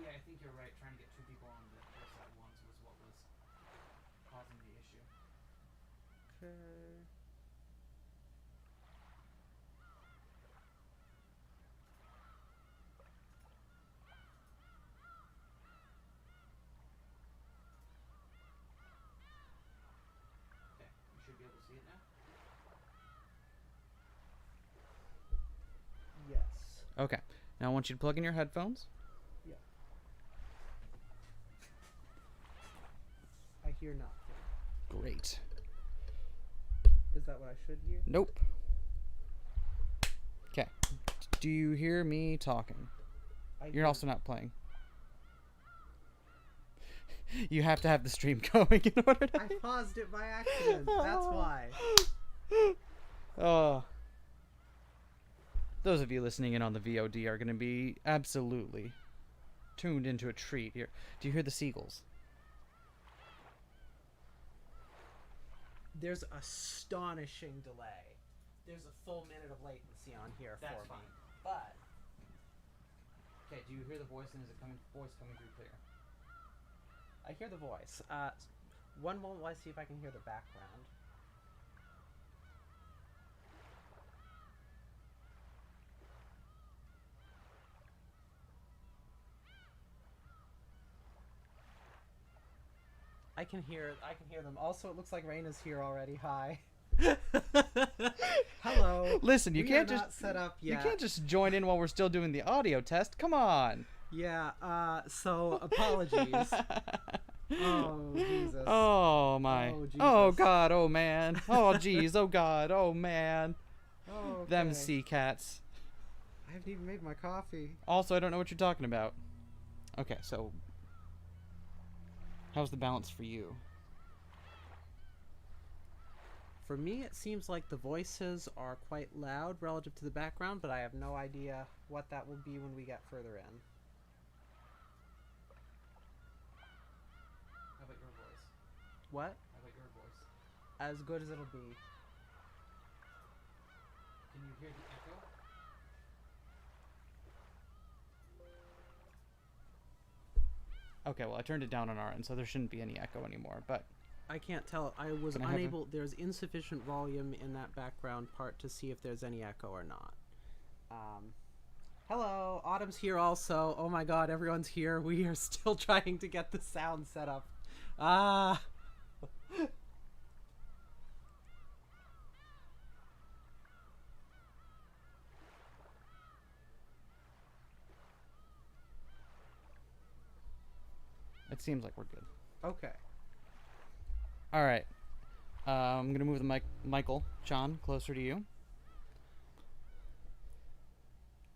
yeah, I think you're right. Trying to get two people on this at once was what was causing the issue. Okay. Okay, you should be able to see it now. Yes. Okay. Now I want you to plug in your headphones. Yeah. I hear nothing. Great. Is that what I should hear? Nope. Okay. Do you hear me talking? You're also not playing. You have to have the stream going in order to... I paused it by accident. That's why. Oh. Those of you listening in on the VOD are going to be absolutely tuned into a treat here. Do you hear the seagulls? There's astonishing delay. There's a full minute of latency on here That's for fine. me. But Okay, do you hear the voice, and is it voice coming through clear? I hear the voice. One moment while I see if I can hear the background. I can hear them. Also, it looks like Raina's here already. Hi. Hello. Listen, you We can't are just not set up yet. You can't just join in while we're still doing the audio test. Come on. Yeah, so apologies. Oh, Jesus. Oh my. Oh, Jesus. Oh God. Oh man. Oh jeez. Oh God. Oh man. Oh, Them okay. sea cats. I haven't even made my coffee. Also, I don't know what you're talking about. Okay, so how's the balance for you? For me, it seems like the voices are quite loud relative to the background, but I have no idea what that will be when we get further in. How about your voice? What? How about your voice? As good as it'll be. Can you hear the echo? Okay, well I turned it down on our end, so there shouldn't be any echo anymore. But I can't tell. I was Can I have a- unable. There's insufficient volume in that background part to see if there's any echo or not. Hello, Autumn's here also. Oh my God, everyone's here. We are still trying to get the sound set up. Ah. it seems like we're good. Okay. All right. I'm gonna move the Michael, John, closer to you.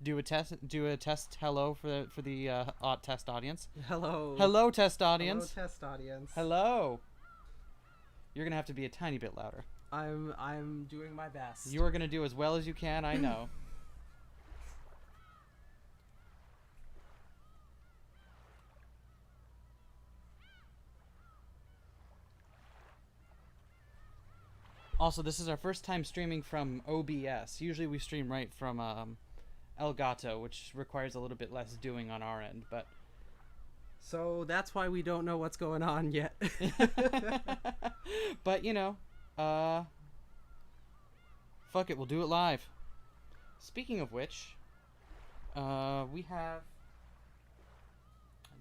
Do a test. Hello for the test audience. Hello. Hello, test audience. Hello, test audience. Hello. You're gonna have to be a tiny bit louder. I'm doing my best. You are gonna do as well as you can. I know. Also, this is our first time streaming from OBS. Usually we stream right from Elgato, which requires a little bit less doing on our end, but So that's why we don't know what's going on yet. but you know, fuck it, we'll do it live. Speaking of which, we have.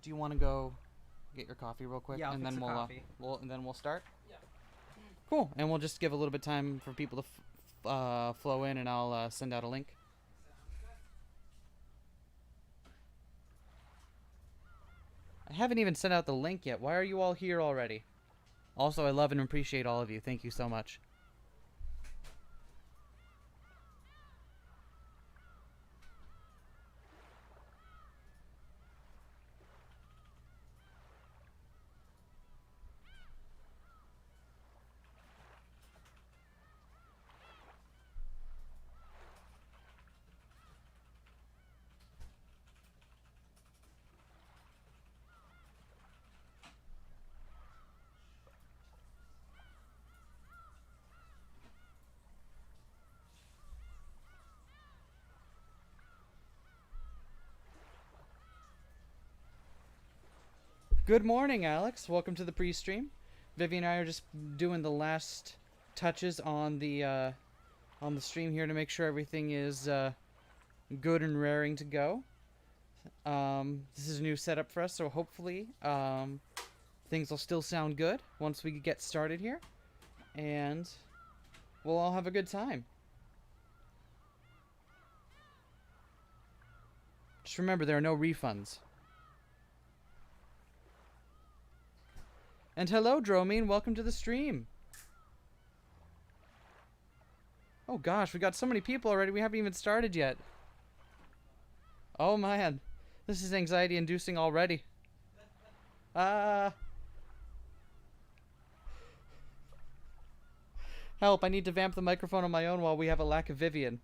Do you want to go get your coffee real quick, Yeah, I'll and fix then the we'll coffee. we'll start? Yeah. Cool, and we'll just give a little bit of time for people to flow in, and I'll send out a link. I haven't even sent out the link yet. Why are you all here already? Also, I love and appreciate all of you. Thank you so much. Good morning, Alex. Welcome to the pre-stream. Vivi and I are just doing the last touches on the stream here to make sure everything is good and raring to go. This is a new setup for us, so hopefully things will still sound good once we get started here, and we'll all have a good time. Just remember, there are no refunds. And hello, Dromine. Welcome to the stream. Oh gosh, we got so many people already. We haven't even started yet. Oh man, this is anxiety-inducing already. Help! I need to vamp the microphone on my own while we have a lack of Vivian.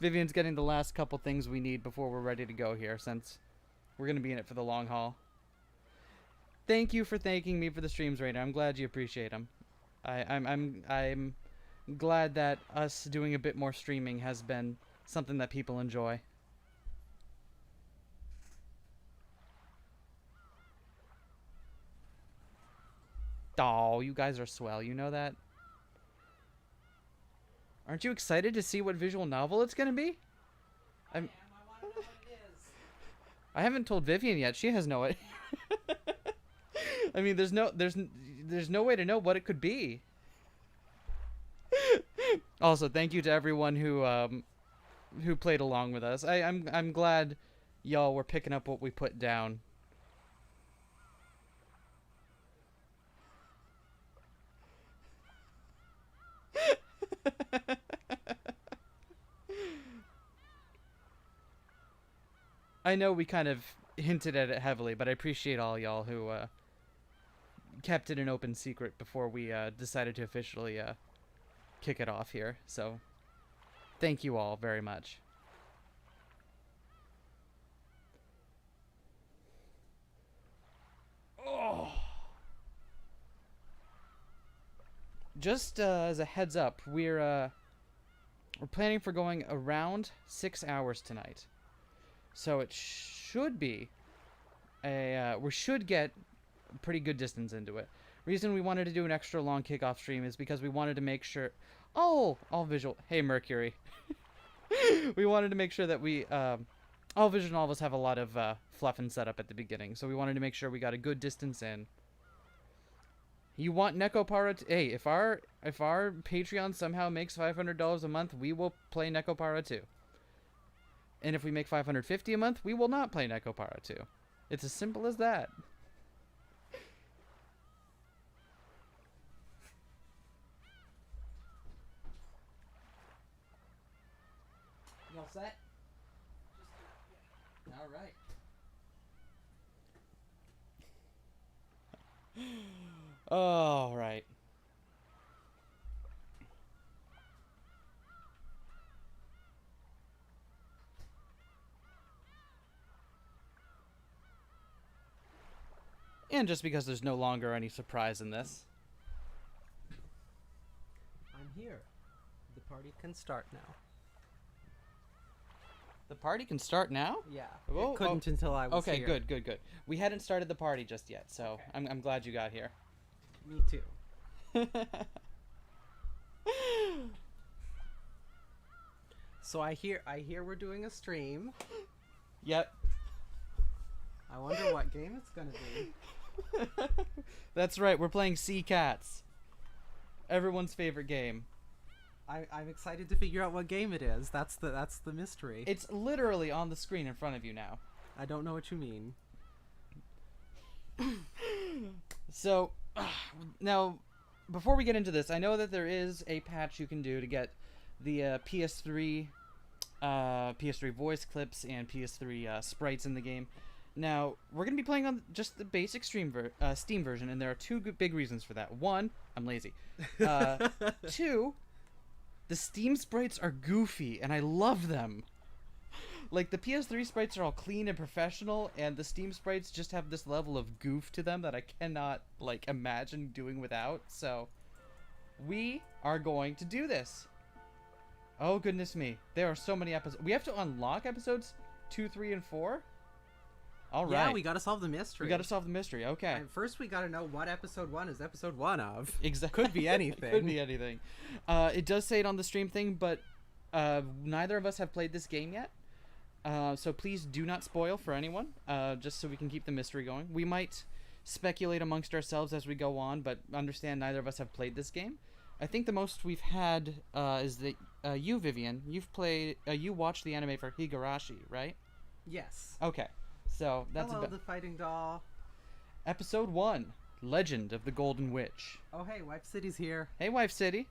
Vivian's getting the last couple things we need before we're ready to go here, since we're gonna be in it for the long haul. Thank you for thanking me for the streams right now. I'm glad you appreciate them. I'm glad that us doing a bit more streaming has been something that people enjoy. Oh, you guys are swell. You know that? Aren't you excited to see what visual novel it's gonna be? I want to know what it is. I haven't told Vivian yet. She has no idea. I mean, there's no way to know what it could be. Also, thank you to everyone who played along with us. I'm glad y'all were picking up what we put down. I know we kind of hinted at it heavily, but I appreciate all y'all who kept it an open secret before we decided to officially kick it off here. So thank you all very much. Oh. Just as a heads up, we're planning for going around 6 hours tonight. So it should be we should get a pretty good distance into it. Reason we wanted to do an extra long kickoff stream is because we wanted to make sure... Oh! All visual... Hey, Mercury. We wanted to make sure that we... all visual novels have a lot of fluff and setup at the beginning, so we wanted to make sure we got a good distance in. You want Nekopara... Hey, if our Patreon somehow makes $500 a month, we will play Nekopara 2. And if we make $550 a month, we will not play Nekopara 2. It's as simple as that. You all set? All right. All right. And just because there's no longer any surprise in this. I'm here. The party can start now. The party can start now? Yeah. Oh, It couldn't until I was okay, here. good. We hadn't started the party just yet, so Okay. I'm glad you got here. Me too. So I hear we're doing a stream. Yep. I wonder what game it's gonna be. That's right, we're playing Sea Cats. Everyone's favorite game. I'm excited to figure out what game it is. That's the mystery. It's literally on the screen in front of you now. I don't know what you mean. So, now, before we get into this, I know that there is a patch you can do to get the PS3 voice clips and PS3 sprites in the game. Now, we're going to be playing on just the basic Steam version, and there are two big reasons for that. One, I'm lazy. Two, the Steam sprites are goofy, and I love them. Like, the PS3 sprites are all clean and professional, and the Steam sprites just have this level of goof to them that I cannot, like, imagine doing without. So, we are going to do this. Oh, goodness me. There are so many episodes. We have to unlock episodes 2, 3, and 4? All right. Yeah, we gotta solve the mystery. We gotta solve the mystery. Okay. And first, we gotta know what episode 1 is episode 1 of. Exactly. Could be anything. Could be anything. It does say it on the stream thing, but neither of us have played this game yet. So please do not spoil for anyone, just so we can keep the mystery going. We might speculate amongst ourselves as we go on, but understand neither of us have played this game. I think the most we've had is that you, Vivian, you watched the anime for Higurashi, right? Yes. Okay, so that's Hello, the fighting doll. episode 1, Legend of the Golden Witch. Oh, hey, Wife City's here. Hey, Wife City.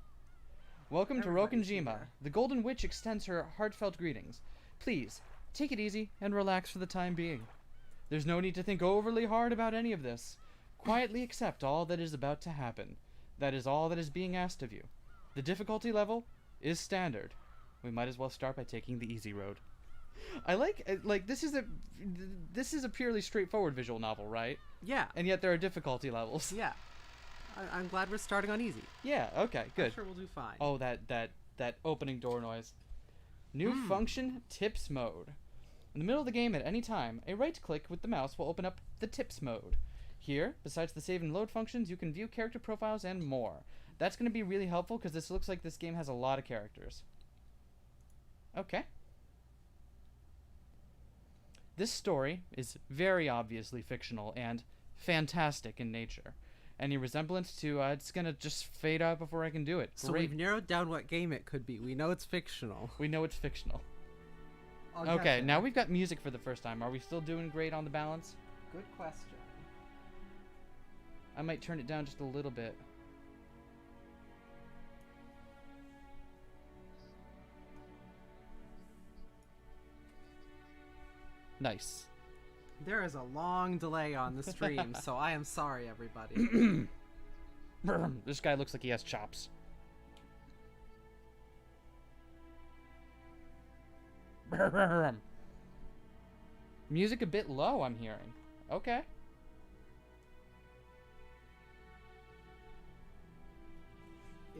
Welcome Everybody's to Rokenjima. here. The Golden Witch extends her heartfelt greetings. Please, take it easy and relax for the time being. There's no need to think overly hard about any of this. Quietly accept all that is about to happen. That is all that is being asked of you. The difficulty level is standard. We might as well start by taking the easy road. I like this is a purely straightforward visual novel, right? Yeah. And yet there are difficulty levels. Yeah. I'm glad we're starting on easy. Yeah, okay, good. I'm sure we'll do fine. Oh, that opening door noise. New function, tips mode. In the middle of the game at any time, a right click with the mouse will open up the tips mode. Here, besides the save and load functions, you can view character profiles and more. That's going to be really helpful because this looks like this game has a lot of characters. Okay. This story is very obviously fictional and fantastic in nature. Any resemblance to it's going to just fade out before I can do it. So Great. we've narrowed down what game it could be. We know it's fictional. We know it's fictional. I'll Okay, guess it. now we've got music for the first time. Are we still doing great on the balance? Good question. I might turn it down just a little bit. Nice. There is a long delay on the stream, so I am sorry, everybody. This guy looks like he has chops. Music a bit low, I'm hearing. Okay.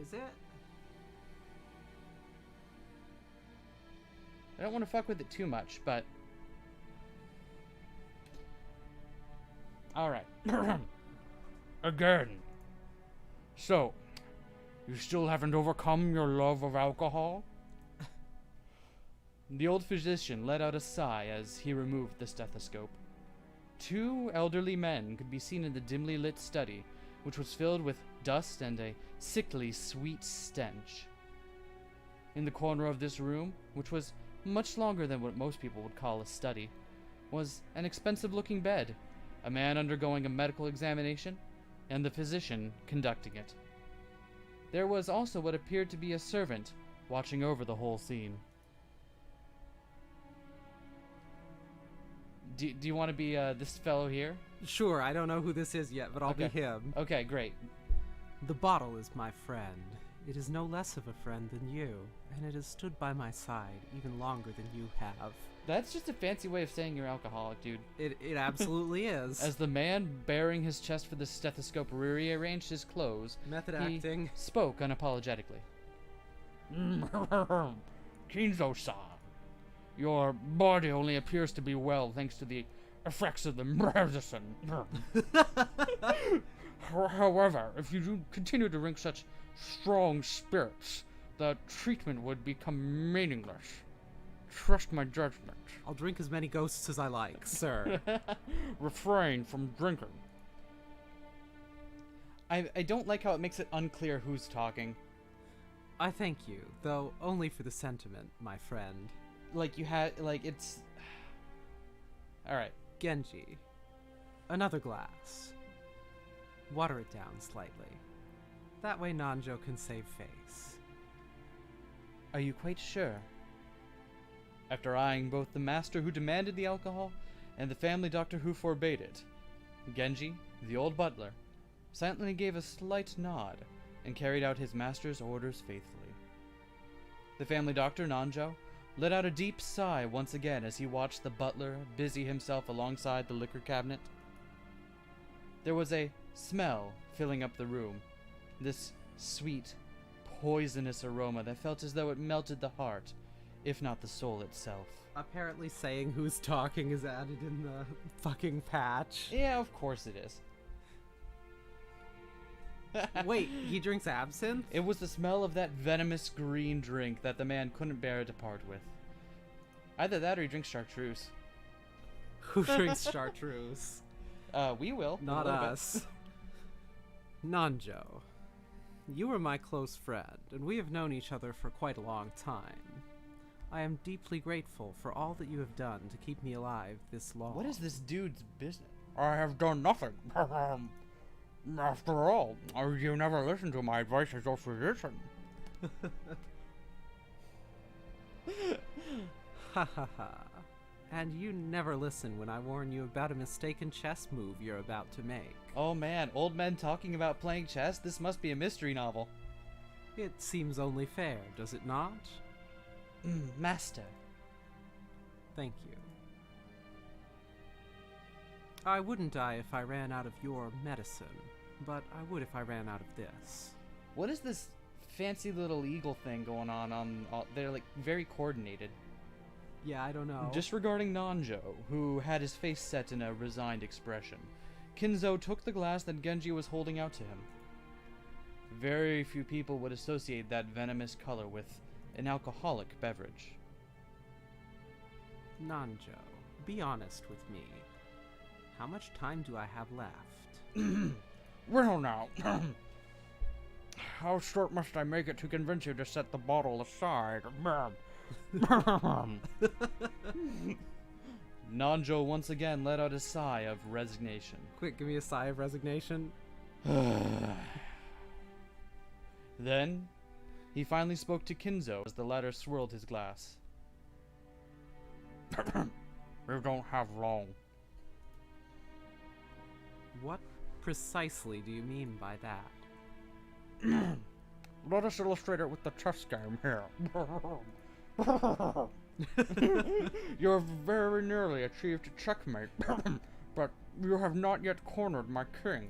Is it? I don't want to fuck with it too much, but... Alright. Again. So, you still haven't overcome your love of alcohol? The old physician let out a sigh as he removed the stethoscope. Two elderly men could be seen in the dimly lit study, which was filled with dust and a sickly sweet stench. In the corner of this room, which was much longer than what most people would call a study, was an expensive-looking bed, a man undergoing a medical examination, and the physician conducting it. There was also what appeared to be a servant watching over the whole scene. Do you want to be this fellow here? Sure, I don't know who this is yet, but I'll be Okay. him. Okay, great. The bottle is my friend. It is no less of a friend than you, and it has stood by my side even longer than you have. That's just a fancy way of saying you're alcoholic, dude. It absolutely is. As the man bearing his chest for the stethoscope rearranged his clothes, Method he acting. spoke unapologetically. Kinzo-san, your body only appears to be well thanks to the effects of the medicine. However, if you do continue to drink such strong spirits, the treatment would become meaningless. Trust my judgment. I'll drink as many ghosts as I like, sir. Refrain from drinking. I don't like how it makes it unclear who's talking. I thank you, though only for the sentiment, my friend. Like you had, like it's... Alright. Genji. Another glass. Water it down slightly. That way Nanjo can save face. Are you quite sure? After eyeing both the master who demanded the alcohol and the family doctor who forbade it, Genji, the old butler, silently gave a slight nod and carried out his master's orders faithfully. The family doctor, Nanjo, let out a deep sigh once again as he watched the butler busy himself alongside the liquor cabinet. There was a smell filling up the room, this sweet, poisonous aroma that felt as though it melted the heart if not the soul itself. Apparently saying who's talking is added in the fucking patch. Yeah, of course it is. Wait, he drinks absinthe? It was the smell of that venomous green drink that the man couldn't bear to part with. Either that or he drinks chartreuse. Who drinks chartreuse? We will. in a Not little bit. us. Nanjo, you are my close friend, and we have known each other for quite a long time. I am deeply grateful for all that you have done to keep me alive this long. What is this dude's business? I have done nothing. After all, you never listened to my advice as your physician. Ha ha ha. And you never listen when I warn you about a mistaken chess move you're about to make. Oh man, old men talking about playing chess? This must be a mystery novel. It seems only fair, does it not? Master. Thank you. I wouldn't die if I ran out of your medicine, but I would if I ran out of this. What is this fancy little eagle thing going on? They're like very coordinated. Yeah, I don't know. Disregarding Nanjo, who had his face set in a resigned expression, Kinzo took the glass that Genji was holding out to him. Very few people would associate that venomous color with an alcoholic beverage. Nanjo, be honest with me. How much time do I have left? Well now, how short must I make it to convince you to set the bottle aside? Nanjo once again let out a sigh of resignation. Quick, give me a sigh of resignation. Then, he finally spoke to Kinzo as the latter swirled his glass. We don't have long. What precisely do you mean by that? Let us illustrate it with the chess game here. You have very nearly achieved checkmate, but you have not yet cornered my king.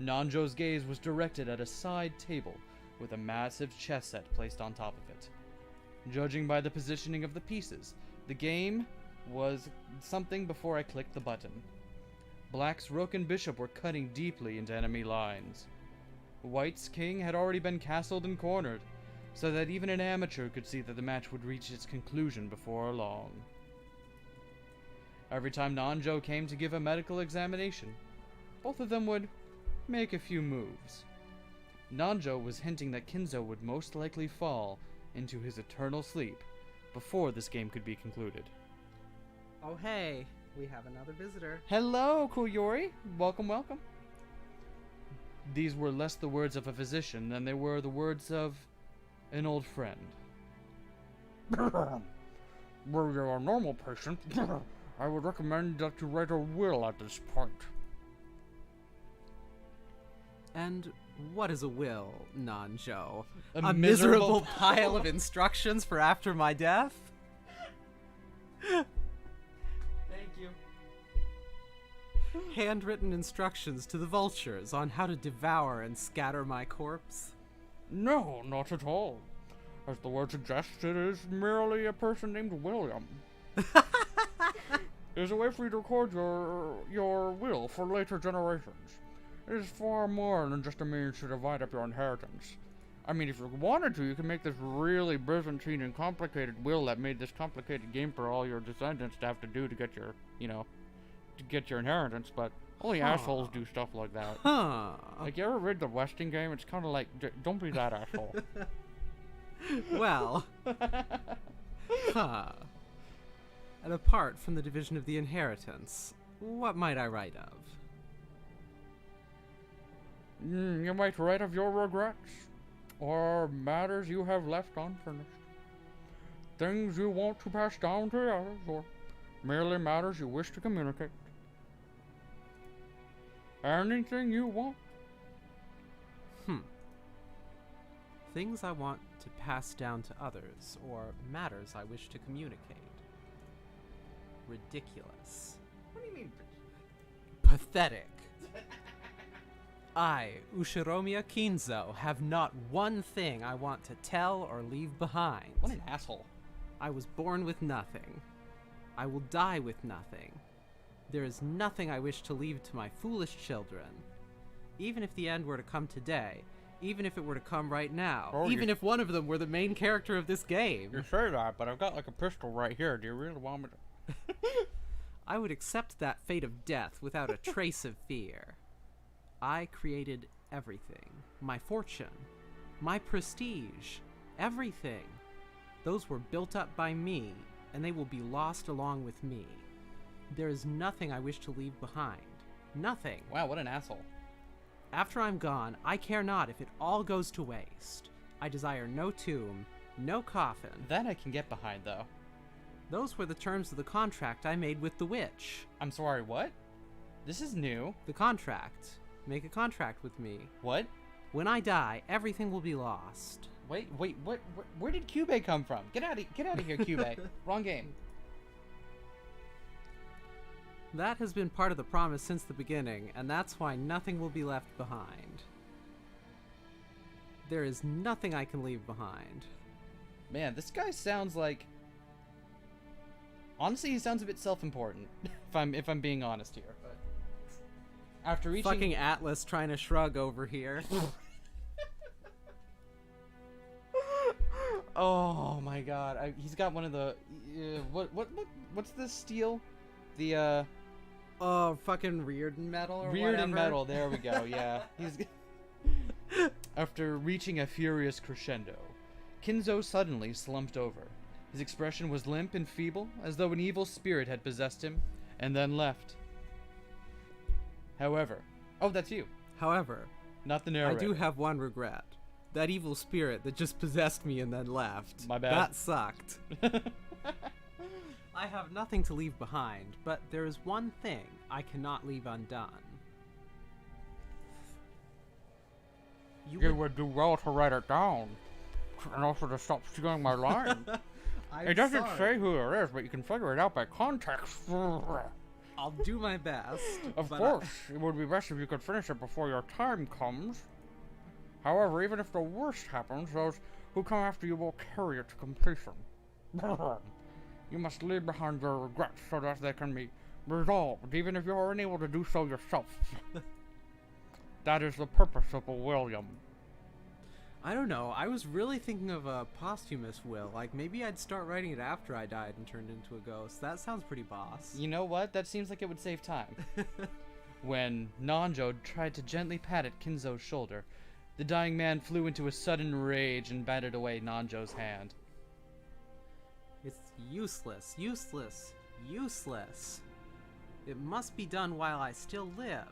Nanjo's gaze was directed at a side table with a massive chess set placed on top of it. Judging by the positioning of the pieces, the game was something before I clicked the button. Black's rook and bishop were cutting deeply into enemy lines. White's king had already been castled and cornered, so that even an amateur could see that the match would reach its conclusion before long. Every time Nanjo came to give a medical examination, both of them would make a few moves. Nanjo was hinting that Kinzo would most likely fall into his eternal sleep before this game could be concluded. Oh hey, we have another visitor. Hello, Kuyori. Welcome, welcome. These were less the words of a physician than they were the words of an old friend. Were you a normal patient, I would recommend that you write a will at this point. And what is a will, Nanjo? A miserable pile of instructions for after my death? Thank you. Handwritten instructions to the vultures on how to devour and scatter my corpse? No, not at all. As the word suggests, it is merely a person named William. It is a way for you to record your will for later generations. It is far more than just a means to divide up your inheritance. I mean, if you wanted to, you can make this really Byzantine and complicated will that made this complicated game for all your descendants to have to do to get your, to get your inheritance, but only assholes do stuff like that. Huh. Like, you ever read the Westing game? It's kind of like, don't be that asshole. Well. Huh. And apart from the division of the inheritance, what might I write of? You might write of your regrets, or matters you have left unfinished. Things you want to pass down to others, or merely matters you wish to communicate. Anything you want. Things I want to pass down to others, or matters I wish to communicate. Ridiculous. What do you mean? Pathetic. I, Ushiromiya Kinzo, have not one thing I want to tell or leave behind. What an asshole. I was born with nothing. I will die with nothing. There is nothing I wish to leave to my foolish children. Even if the end were to come today, even if it were to come right now, even if one of them were the main character of this game. You say that, but I've got like a pistol right here. Do you really want me to? I would accept that fate of death without a trace of fear. I created everything. My fortune, my prestige, everything. Those were built up by me, and they will be lost along with me. There is nothing I wish to leave behind. Nothing. Wow, what an asshole. After I'm gone, I care not if it all goes to waste. I desire no tomb, no coffin. That I can get behind, though. Those were the terms of the contract I made with the witch. I'm sorry, what? This is new. The contract. Make a contract with me. What? When I die, everything will be lost. Wait, what? Where did Cube come from? Get out of here, Cube. Wrong game. That has been part of the promise since the beginning, and that's why nothing will be left behind. There is nothing I can leave behind. Man, this guy sounds like... Honestly, he sounds a bit self-important, if I'm being honest here. But after reaching... Fucking Atlas trying to shrug over here. Oh my god, he's got one of the... what's this steel? The, Oh, fucking Reardon metal or Reardon whatever. metal, there we go, yeah. He's... After reaching a furious crescendo, Kinzo suddenly slumped over. His expression was limp and feeble, as though an evil spirit had possessed him, and then left. However... Oh, that's you. However, not the narrator. I do have one regret. That evil spirit that just possessed me and then left. My bad. That sucked. I have nothing to leave behind, but there is one thing I cannot leave undone. You would do well to write it down, and also to stop stealing my line. It doesn't say who it is, but you can figure it out by context. I'll do my best. Of course, it would be best if you could finish it before your time comes. However, even if the worst happens, those who come after you will carry it to completion. You must leave behind your regrets so that they can be resolved, even if you are unable to do so yourself. That is the purpose of a William. I don't know. I was really thinking of a posthumous will. Like, maybe I'd start writing it after I died and turned into a ghost. That sounds pretty boss. You know what? That seems like it would save time. When Nanjo tried to gently pat at Kinzo's shoulder, the dying man flew into a sudden rage and batted away Nanjo's hand. It's useless, useless, useless. It must be done while I still live.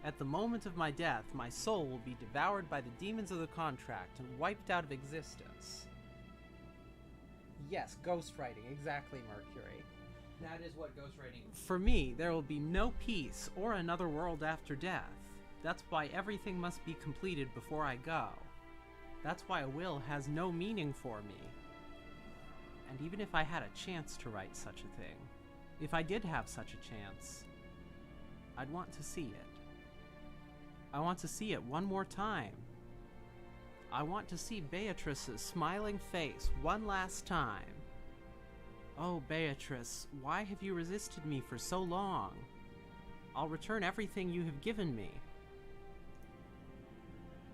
At the moment of my death, my soul will be devoured by the demons of the contract and wiped out of existence. Yes, ghostwriting, exactly, Mercury. That is what ghostwriting is. For me, there will be no peace or another world after death. That's why everything must be completed before I go. That's why a will has no meaning for me. And even if I had a chance to write such a thing, if I did have such a chance, I'd want to see it. I want to see it one more time. I want to see Beatrice's smiling face one last time. Oh, Beatrice, why have you resisted me for so long? I'll return everything you have given me.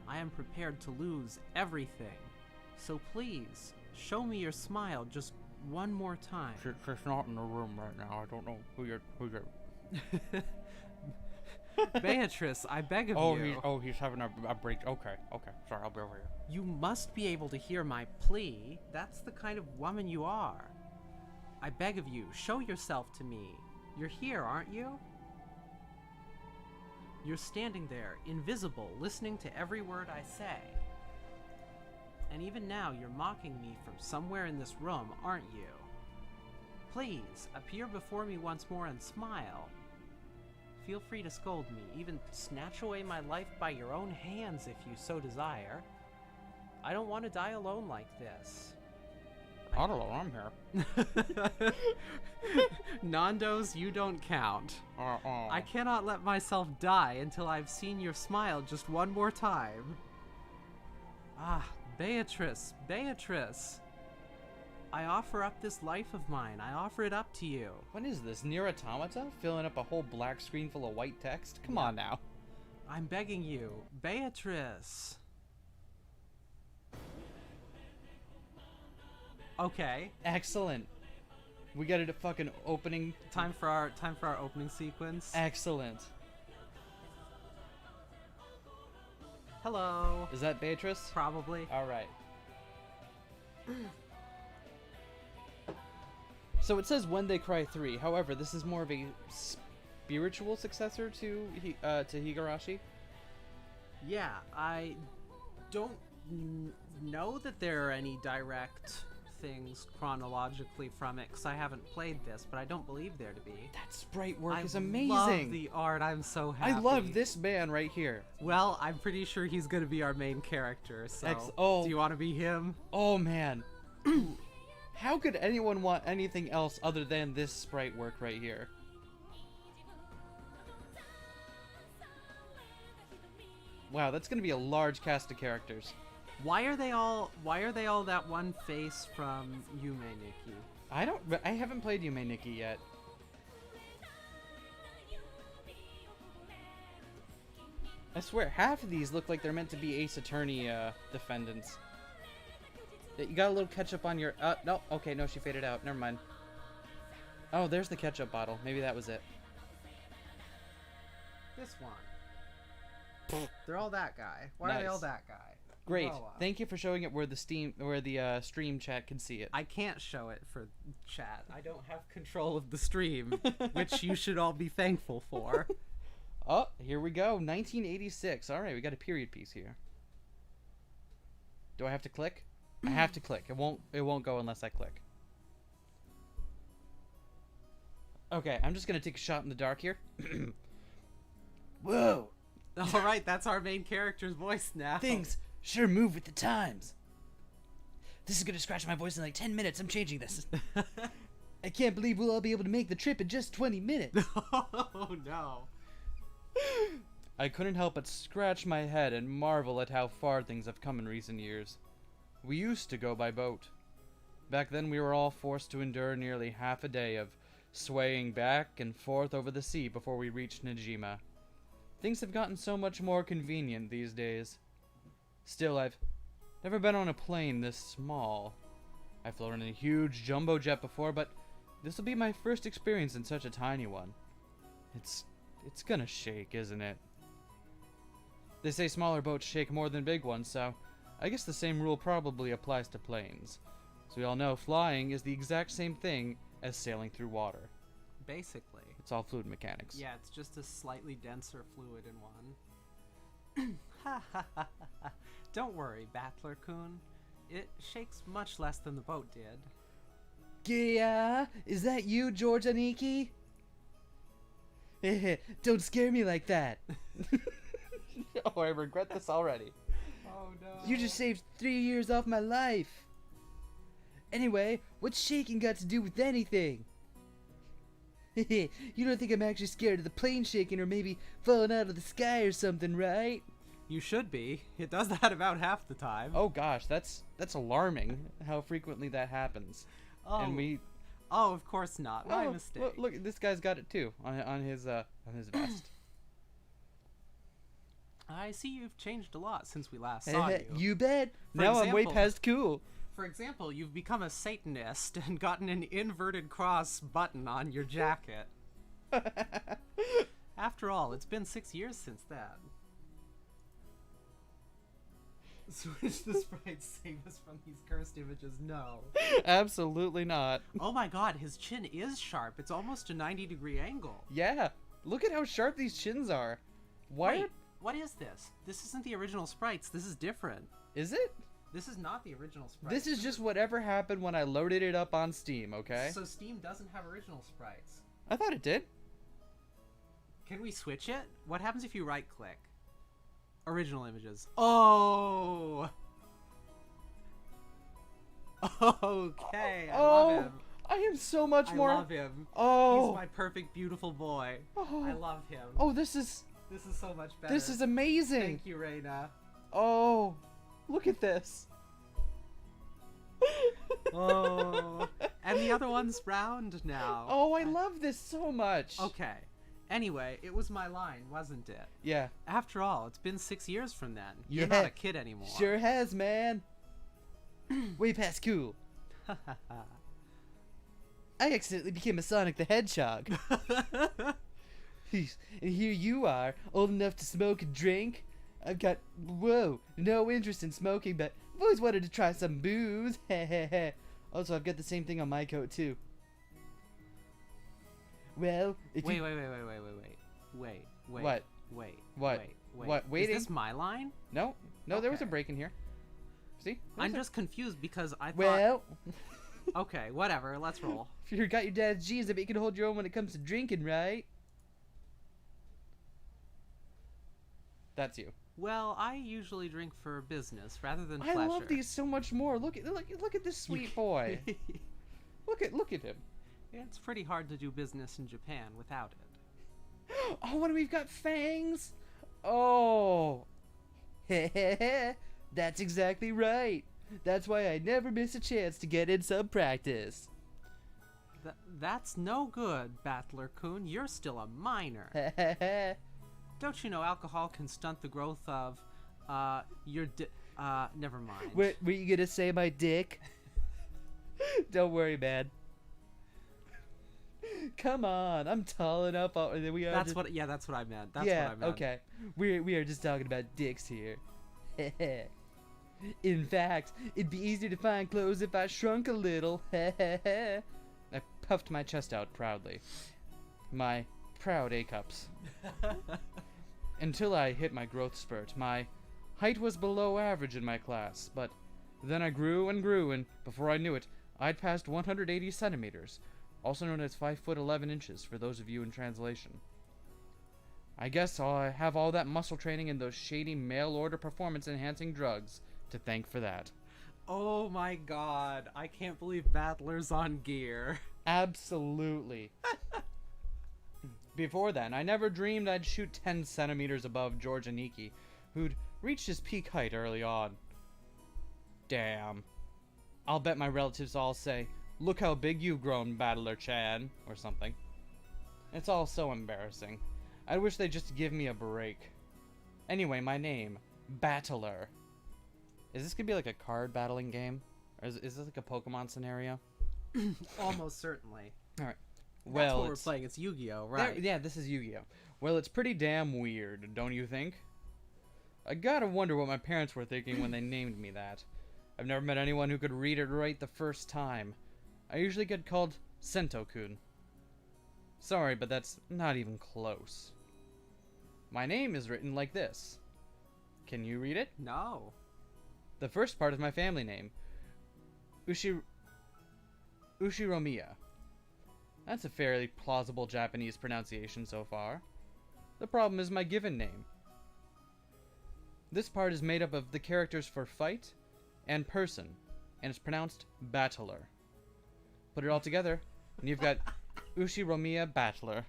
I am prepared to lose everything. So please, show me your smile just one more time. She's not in the room right now. I don't know who you're... Beatrice, I beg of you. He's having a break. Okay. Sorry, I'll be over here. You must be able to hear my plea. That's the kind of woman you are. I beg of you, show yourself to me. You're here, aren't you? You're standing there, invisible, listening to every word I say. And even now, you're mocking me from somewhere in this room, aren't you? Please, appear before me once more and smile. Feel free to scold me, even snatch away my life by your own hands if you so desire. I don't want to die alone like this. Not alone, I'm here. Nando's, you don't count. I cannot let myself die until I've seen your smile just one more time. Ah, Beatrice, Beatrice. I offer up this life of mine. I offer it up to you. What is this, Nier Automata? Filling up a whole black screen full of white text? Come on now. I'm begging you, Beatrice. Okay. Excellent. We got a fucking opening. Time for our opening sequence. Excellent. Hello. Is that Beatrice? Probably. All right. So it says When They Cry 3. However, this is more of a spiritual successor to Higurashi. Yeah, I don't know that there are any direct things chronologically from it because I haven't played this, but I don't believe there to be. That sprite work is I amazing. love the art. I'm so happy. I love this man right here. Well, I'm pretty sure he's going to be our main character, so do you want to be him? Oh, man. How could anyone want anything else other than this sprite work right here? Wow, that's going to be a large cast of characters. Why are they all that one face from Umineko? I haven't played Umineko yet. I swear, half of these look like they're meant to be Ace Attorney defendants. You got a little ketchup on your... no, okay, no, she faded out. Never mind. Oh, there's the ketchup bottle. Maybe that was it. This one. They're all that guy. Why are they all that guy? Great. Thank you for showing it where the stream chat can see it. I can't show it for chat. I don't have control of the stream, which you should all be thankful for. Oh, here we go. 1986. All right, we got a period piece here. Do I have to click? I have to click. It won't go unless I click. Okay, I'm just gonna take a shot in the dark here. Whoa! All right, that's our main character's voice now. Things sure move with the times. This is gonna scratch my voice in like 10 minutes. I'm changing this. I can't believe we'll all be able to make the trip in just 20 minutes. Oh no. I couldn't help but scratch my head and marvel at how far things have come in recent years. We used to go by boat. Back then we were all forced to endure nearly half a day of swaying back and forth over the sea before we reached Najima. Things have gotten so much more convenient these days. Still, I've never been on a plane this small. I've flown in a huge jumbo jet before, but this will be my first experience in such a tiny one. It's gonna shake, isn't it? They say smaller boats shake more than big ones, so I guess the same rule probably applies to planes. So we all know flying is the exact same thing as sailing through water. Basically. It's all fluid mechanics. Yeah, it's just a slightly denser fluid in one. Ha ha ha ha. Don't worry, Butler-kun. It shakes much less than the boat did. Yeah, is that you, George Aniki? Don't scare me like that. Oh, I regret this already. Oh no. You just saved 3 years off my life. Anyway, what's shaking got to do with anything? You don't think I'm actually scared of the plane shaking or maybe falling out of the sky or something, right? You should be. It does that about half the time. Oh gosh, that's alarming how frequently that happens. Oh. And we... Oh, of course not. My mistake. Look, this guy's got it too on his vest. I see you've changed a lot since we last saw you. You bet. For Now I'm way example- past cool. For example, you've become a Satanist and gotten an inverted cross button on your jacket. After all, it's been 6 years since that. Switch the sprites, save us from these cursed images. No. Absolutely not. Oh my god, his chin is sharp. It's almost a 90-degree angle. Yeah. Look at how sharp these chins are. Why? Wait, what is this? This isn't the original sprites. This is different. Is it? This is not the original sprites. This is just whatever happened when I loaded it up on Steam, okay? So Steam doesn't have original sprites. I thought it did. Can we switch it? What happens if you right-click? Original images. Oh! Okay, I love him. I am so much I more. love him. Oh. He's my perfect, beautiful boy. Oh. I love him. Oh, this is so much better. this is amazing. Thank you, Reina. Oh, look at this. Oh, and the other one's round now. Oh, I love this so much. Okay. Anyway, it was my line, wasn't it? Yeah. After all, it's been 6 years from then. You're Yeah. not a kid anymore. Sure has, man. Way past cool. I accidentally became a Sonic the Hedgehog. And here you are, old enough to smoke and drink. I've got, no interest in smoking, but I've always wanted to try some booze. Also, I've got the same thing on my coat, too. Well, if Wait. you... Wait. What? Wait. What? Wait. What? Waiting? Is this my line? No, there was a Okay. break in here. See? I'm just confused because I thought... Well, Okay, whatever. Let's roll. if you got your dad's genes, I bet you can hold your own when it comes to drinking, right? That's you. Well, I usually drink for business rather than I pleasure. love these so much more. Look at this sweet boy. Look at him. It's pretty hard to do business in Japan without it. Oh, and we've got fangs. Oh. That's exactly right. That's why I never miss a chance to get in some practice. That's no good, Battler-kun. You're still a minor. Don't you know alcohol can stunt the growth of, never mind. Were you gonna say my dick? Don't worry, man. Come on, I'm tall enough. We are. That's what I meant. That's yeah, what I meant. okay. We are just talking about dicks here. In fact, it'd be easier to find clothes if I shrunk a little. I puffed my chest out proudly. My proud A-cups. Until I hit my growth spurt. My height was below average in my class, but then I grew and grew, and before I knew it, I'd passed 180 centimeters, also known as 5 foot 11 inches for those of you in translation. I guess I have all that muscle training and those shady mail-order performance-enhancing drugs to thank for that. Oh my god, I can't believe Battler's on gear. Absolutely. Before then, I never dreamed I'd shoot 10 centimeters above George Aniki, who'd reached his peak height early on. Damn. I'll bet my relatives all say, "Look how big you've grown, Battler-chan," or something. It's all so embarrassing. I wish they'd just give me a break. Anyway, my name, Battler. Is this gonna be like a card battling game? Or is this like a Pokemon scenario? Almost certainly. Alright. That's Well, what we're playing. It's Yu-Gi-Oh, right? Yeah, this is Yu-Gi-Oh. Well, it's pretty damn weird, don't you think? I gotta wonder what my parents were thinking when they named me that. I've never met anyone who could read it right the first time. I usually get called Sento-kun. Sorry, but that's not even close. My name is written like this. Can you read it? No. The first part is my family name. Ushiromiya. That's a fairly plausible Japanese pronunciation so far. The problem is my given name. This part is made up of the characters for fight and person, and it's pronounced battler. Put it all together, and you've got Ushiromiya Battler.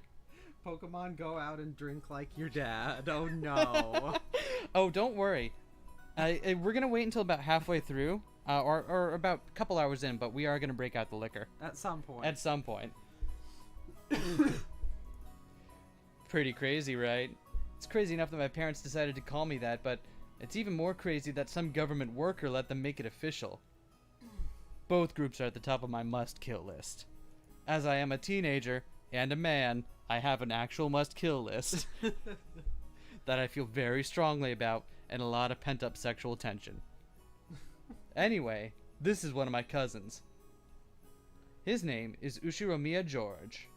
Pokemon go out and drink like your dad. Oh no. Oh, don't worry. We're gonna wait until about halfway through, or about a couple hours in, but we are gonna break out the liquor. At some point. At some point. Pretty crazy, right? It's crazy enough that my parents decided to call me that, but it's even more crazy that some government worker let them make it official. Both groups are at the top of my must-kill list. As I am a teenager and a man, I have an actual must-kill list that I feel very strongly about and a lot of pent-up sexual tension. Anyway, this is one of my cousins. His name is Ushiromiya George.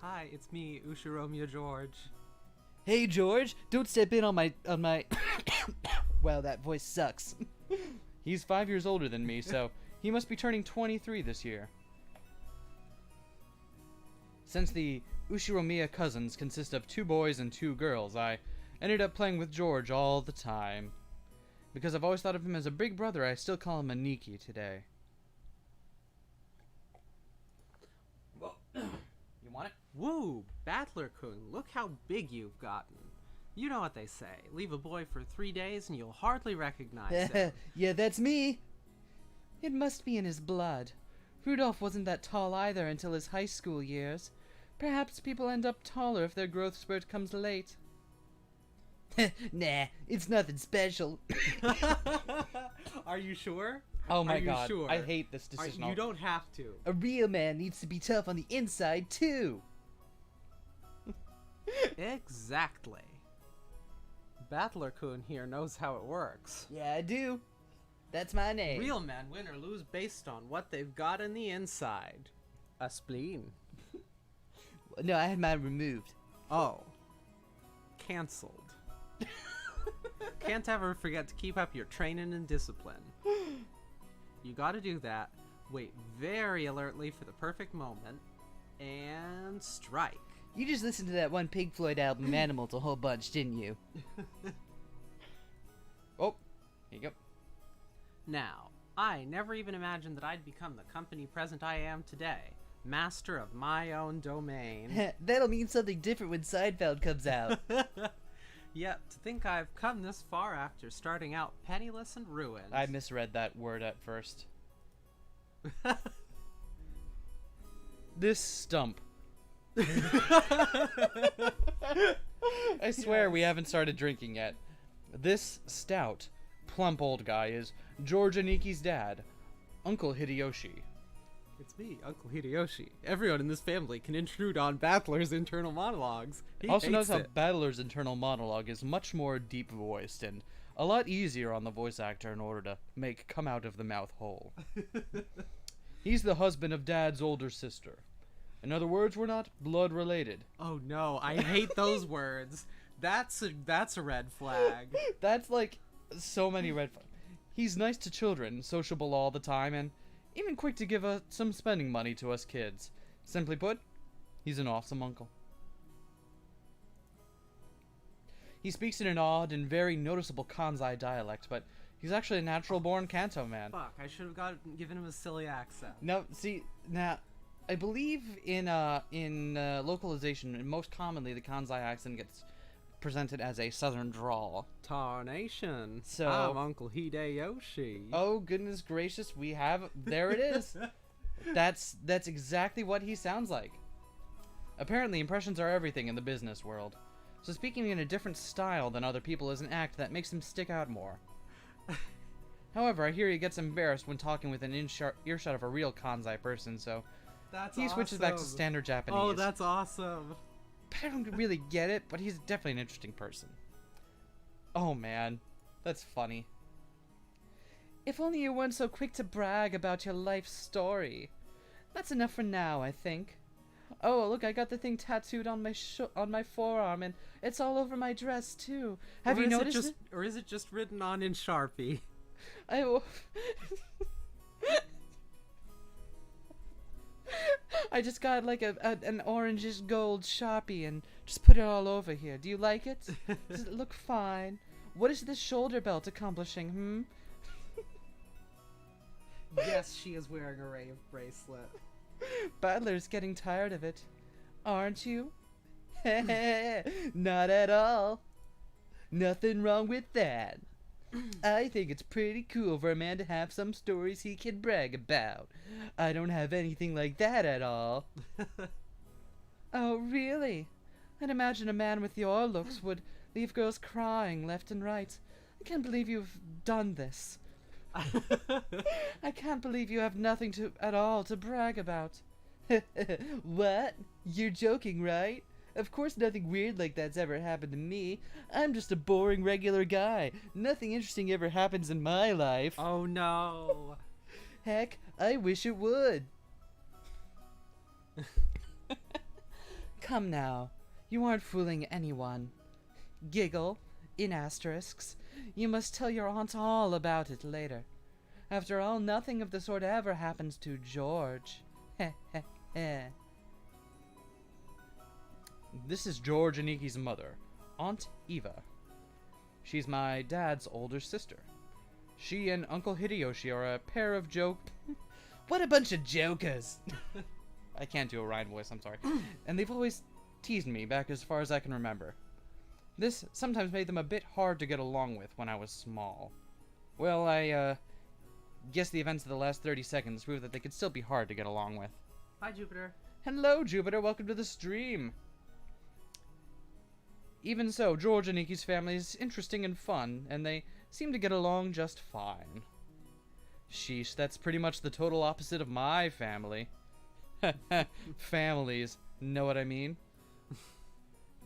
Hi, it's me, Ushiromiya George. Hey George, don't step in on my Wow, that voice sucks. He's 5 years older than me, so he must be turning 23 this year. Since the Ushiromiya cousins consist of 2 boys and 2 girls, I ended up playing with George all the time. Because I've always thought of him as a big brother, I still call him Aniki today. Woo, Battler-kun, look how big you've gotten. You know what they say, leave a boy for 3 days and you'll hardly recognize him. Yeah, that's me. It must be in his blood. Rudolph wasn't that tall either until his high school years. Perhaps people end up taller if their growth spurt comes late. Nah, it's nothing special. Are you sure? Oh my Are you god, sure? I hate this decision. You don't have to. A real man needs to be tough on the inside, too. Exactly. Battler-kun here knows how it works. Yeah, I do. That's my name. Real men win or lose based on what they've got in the inside. A spleen. No, I had mine removed. Oh. Cancelled. Can't ever forget to keep up your training and discipline. You gotta do that. Wait very alertly for the perfect moment. And strike. You just listened to that one Pink Floyd album, Animals, a whole bunch, didn't you? Oh, here you go. Now, I never even imagined that I'd become the company present I am today. Master of my own domain. That'll mean something different when Seinfeld comes out. Yet, to think I've come this far after starting out penniless and ruined. I misread that word at first. This stump. I swear we haven't started drinking yet. This stout, plump old guy is George Aniki's dad, Uncle Hideyoshi. It's me, Uncle Hideyoshi. Everyone in this family can intrude on Battler's internal monologues. He Also hates knows how it. Battler's internal monologue is much more deep-voiced and a lot easier on the voice actor in order to make come out of the mouth whole. He's the husband of Dad's older sister. In other words, we're not blood-related. Oh no, I hate those words. That's a red flag. That's like so many red flags. He's nice to children, sociable all the time, and even quick to give some spending money to us kids. Simply put, he's an awesome uncle. He speaks in an odd and very noticeable Kansai dialect, but he's actually a natural-born Kanto man. Fuck, I should have given him a silly accent. No, see, now, I believe in localization, and most commonly the Kansai accent gets presented as a southern drawl. Tarnation. So- I'm Uncle Hideyoshi. Oh, goodness gracious, we have... There it is. That's exactly what he sounds like. Apparently, impressions are everything in the business world. So speaking in a different style than other people is an act that makes him stick out more. However, I hear he gets embarrassed when talking with an earshot of a real Kansai person, so That's he switches back to awesome. standard Japanese. Oh, that's awesome. I don't really get it, but he's definitely an interesting person. Oh man, that's funny. If only you weren't so quick to brag about your life story. That's enough for now, I think. Oh, look, I got the thing tattooed on my forearm, and it's all over my dress too. Have you noticed it? Or is it just written on in Sharpie? I just got like an orangish gold Sharpie and just put it all over here. Do you like it? Does it look fine? What is this shoulder belt accomplishing, Yes, she is wearing a rave bracelet. Butler's getting tired of it. Aren't you? Not at all. Nothing wrong with that. I think it's pretty cool for a man to have some stories he can brag about. I don't have anything like that at all. Oh, really? I'd imagine a man with your looks would leave girls crying left and right. I can't believe you've done this. I can't believe you have nothing at all to brag about. What? You're joking, right? Of course nothing weird like that's ever happened to me. I'm just a boring regular guy. Nothing interesting ever happens in my life. Oh no. Heck, I wish it would. Come now. You aren't fooling anyone. Giggle, in asterisks. You must tell your aunt all about it later. After all, nothing of the sort ever happens to George. Heh heh heh. This is George Aniki's mother, Aunt Eva. She's my dad's older sister. She and Uncle Hideyoshi are a pair of What a bunch of jokers! I can't do a Ryan voice, I'm sorry. And they've always teased me back as far as I can remember. This sometimes made them a bit hard to get along with when I was small. Well, I guess the events of the last 30 seconds prove that they could still be hard to get along with. Hi, Jupiter. Hello, Jupiter. Welcome to the stream. Even so, George and Nikki's family is interesting and fun, and they seem to get along just fine. Sheesh, that's pretty much the total opposite of my family. Families, know what I mean?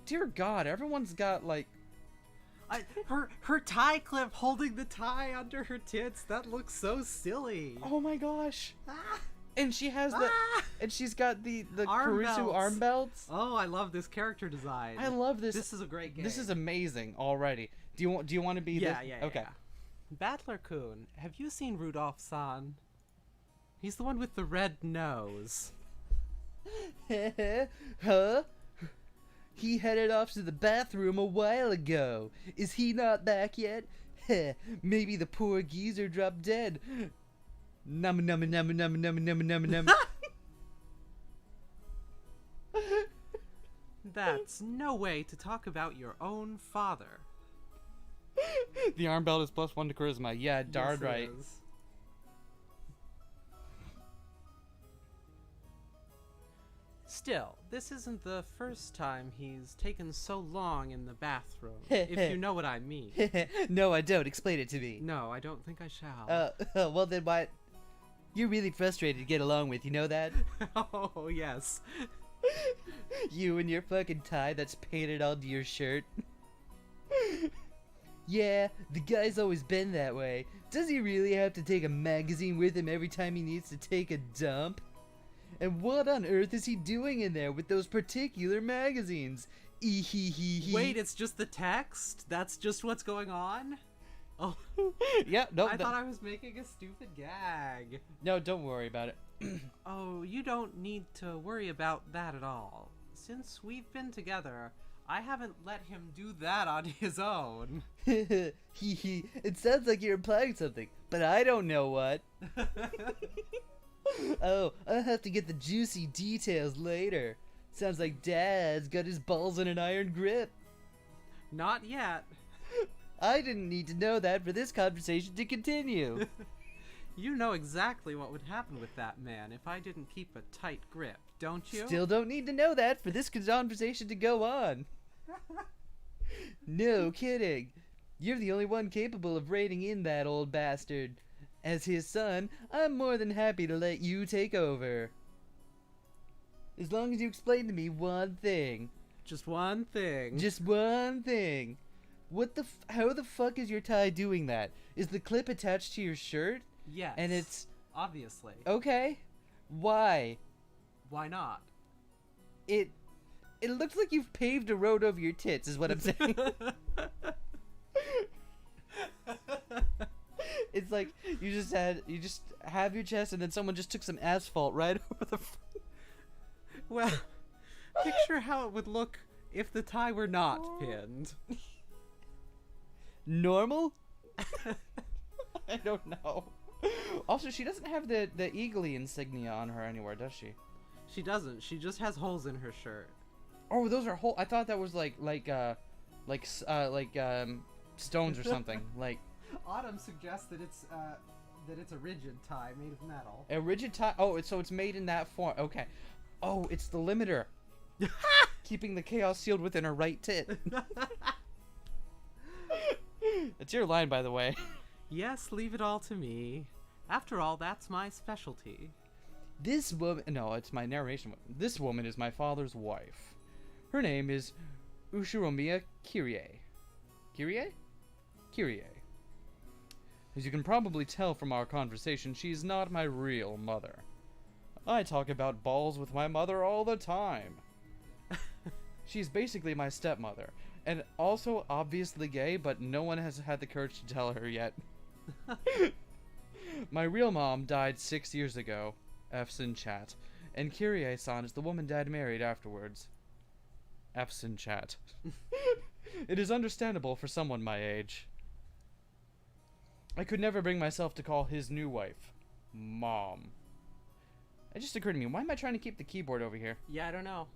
Dear God, everyone's got, like... Her tie clip holding the tie under her tits, that looks so silly. Oh my gosh. Ah! And she has the... And she's got the Arm Kurusu belts. arm belts. Oh, I love this character design. I love this. This is a great game. This is amazing already. Do you want to be Yeah. Okay. Battler-kun, have you seen Rudolph-san? He's the one with the red nose. Huh? He headed off to the bathroom a while ago. Is he not back yet? Maybe the poor geezer dropped dead. Num num num num num num num num. That's no way to talk about your own father. The arm belt is +1 to charisma. Yeah, darn Yes, it right. is. Still, this isn't the first time he's taken so long in the bathroom, if you know what I mean. No, I don't. Explain it to me. No, I don't think I shall. Well then why? You're really frustrated to get along with, you know that? Oh, yes. You and your fucking tie that's painted onto your shirt. Yeah, the guy's always been that way. Does he really have to take a magazine with him every time he needs to take a dump? And what on earth is he doing in there with those particular magazines? Wait, it's just the text? That's just what's going on? Oh, Yeah, no, I thought I was making a stupid gag. no, don't worry about it. Oh, you don't need to worry about that at all. Since we've been together, I haven't let him do that on his own. It sounds like you're implying something, but I don't know what. Oh, I'll have to get the juicy details later. Sounds like Dad's got his balls in an iron grip. Not yet. I didn't need to know that for this conversation to continue. You know exactly what would happen with that man if I didn't keep a tight grip, don't you? Still don't need to know that for this conversation to go on. No kidding. You're the only one capable of reining in that old bastard. As his son, I'm more than happy to let you take over. As long as you explain to me one thing. Just one thing. Just one thing. How the fuck is your tie doing that? Is the clip attached to your shirt? Yes. And it's... Obviously. Okay. Why? Why not? It looks like you've paved a road over your tits, is what I'm saying. It's like you just have your chest and then someone just took some asphalt right over the Well, picture how it would look if the tie were not pinned. Normal? I don't know. Also, she doesn't have the eagle-y insignia on her anywhere, does she? She doesn't. She just has holes in her shirt. Oh, those are I thought that was like stones or something. Like Autumn suggests that it's a rigid tie made of metal. a rigid tie. Oh, so it's made in that form. Okay. Oh, it's the limiter. Keeping the chaos sealed within her right tit. It's your line, by the way. Yes, leave it all to me. After all, that's my specialty. This woman... No, it's my narration. This woman is my father's wife. Her name is Ushiromiya Kirie. Kirie? Kirie. As you can probably tell from our conversation, she's not my real mother. I talk about balls with my mother all the time. She's basically my stepmother, and also obviously gay, but no one has had the courage to tell her yet. My real mom died 6 years ago, F's in chat, and Kirie-san is the woman Dad married afterwards. F's in chat. It is understandable for someone my age. I could never bring myself to call his new wife Mom. It just occurred to me, why am I trying to keep the keyboard over here? Yeah, I don't know.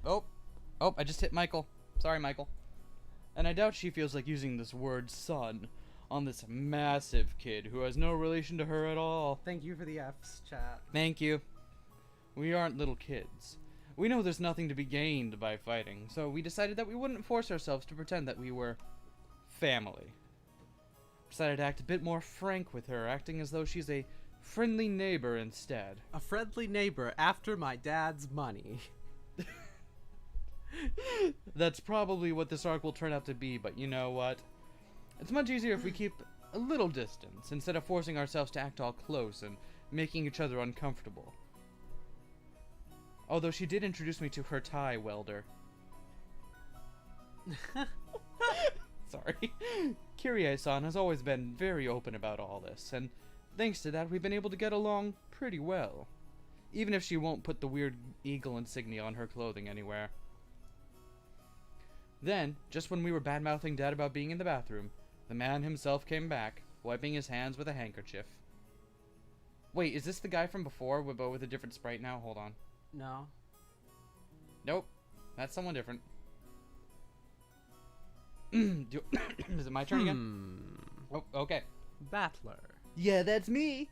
Oh, I just hit Michael. Sorry, Michael. And I doubt she feels like using this word son on this massive kid who has no relation to her at all. Thank you for the F's, chat. Thank you. We aren't little kids. We know there's nothing to be gained by fighting, so we decided that we wouldn't force ourselves to pretend that we were family. Decided to act a bit more frank with her, acting as though she's a friendly neighbor instead. A friendly neighbor after my dad's money. That's probably what this arc will turn out to be, but you know what? It's much easier if we keep a little distance, instead of forcing ourselves to act all close and making each other uncomfortable. Although she did introduce me to her Thai welder. Sorry. Kirie-san has always been very open about all this, and thanks to that we've been able to get along pretty well. Even if she won't put the weird eagle insignia on her clothing anywhere. Then, just when we were bad-mouthing Dad about being in the bathroom, the man himself came back, wiping his hands with a handkerchief. Wait, is this the guy from before, but with a different sprite now? Hold on. No. Nope. That's someone different. Is it my turn again? Oh, okay. Battler. Yeah, that's me.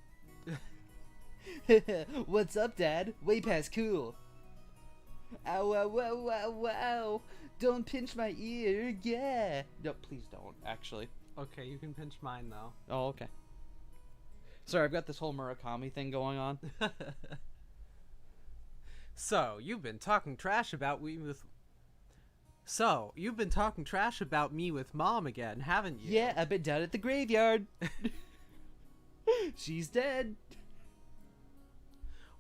What's up, Dad? Way past cool. Ow, ow, ow, ow, ow. Don't pinch my ear, yeah. No, please don't, actually. Okay, you can pinch mine, though. Oh, okay. Sorry, I've got this whole Murakami thing going on. So, you've been talking trash about me with Mom again, haven't you? Yeah, I've been down at the graveyard. She's dead.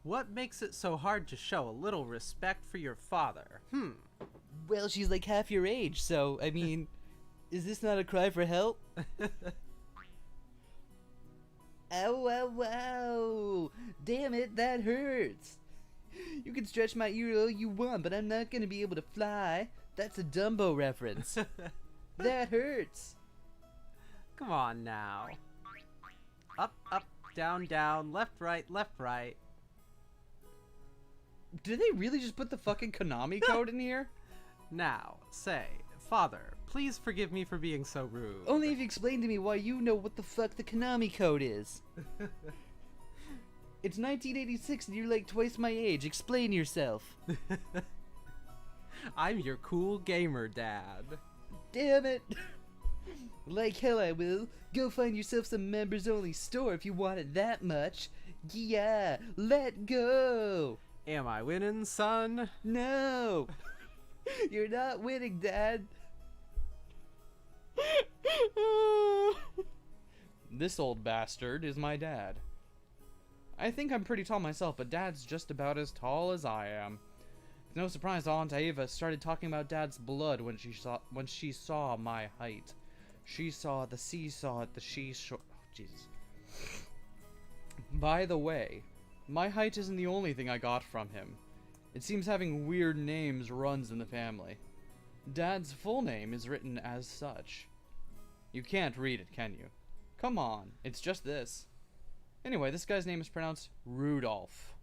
What makes it so hard to show a little respect for your father? Well, she's like half your age, so, I mean, is this not a cry for help? Ow, ow, ow. Damn it, that hurts. You can stretch my ear all you want, but I'm not gonna be able to fly. That's a Dumbo reference. That hurts. Come on now. Up, up, down, down, left, right, left, right. Did they really just put the fucking Konami code in here? Now, say, Father, please forgive me for being so rude. Only if you explain to me why you know what the fuck the Konami code is. It's 1986 and you're like twice my age. Explain yourself. I'm your cool gamer dad. Damn it. Like hell I will. Go find yourself some members only store if you want it that much. Yeah, let go. Am I winning, son? No. You're not winning, Dad. This old bastard is my dad. I think I'm pretty tall myself, but Dad's just about as tall as I am. It's no surprise Aunt Ava started talking about Dad's blood when she saw my height. She saw the seesaw at the shore. Oh, Jesus. By the way, my height isn't the only thing I got from him. It seems having weird names runs in the family. Dad's full name is written as such. You can't read it, can you? Come on, it's just this. Anyway, this guy's name is pronounced Rudolph.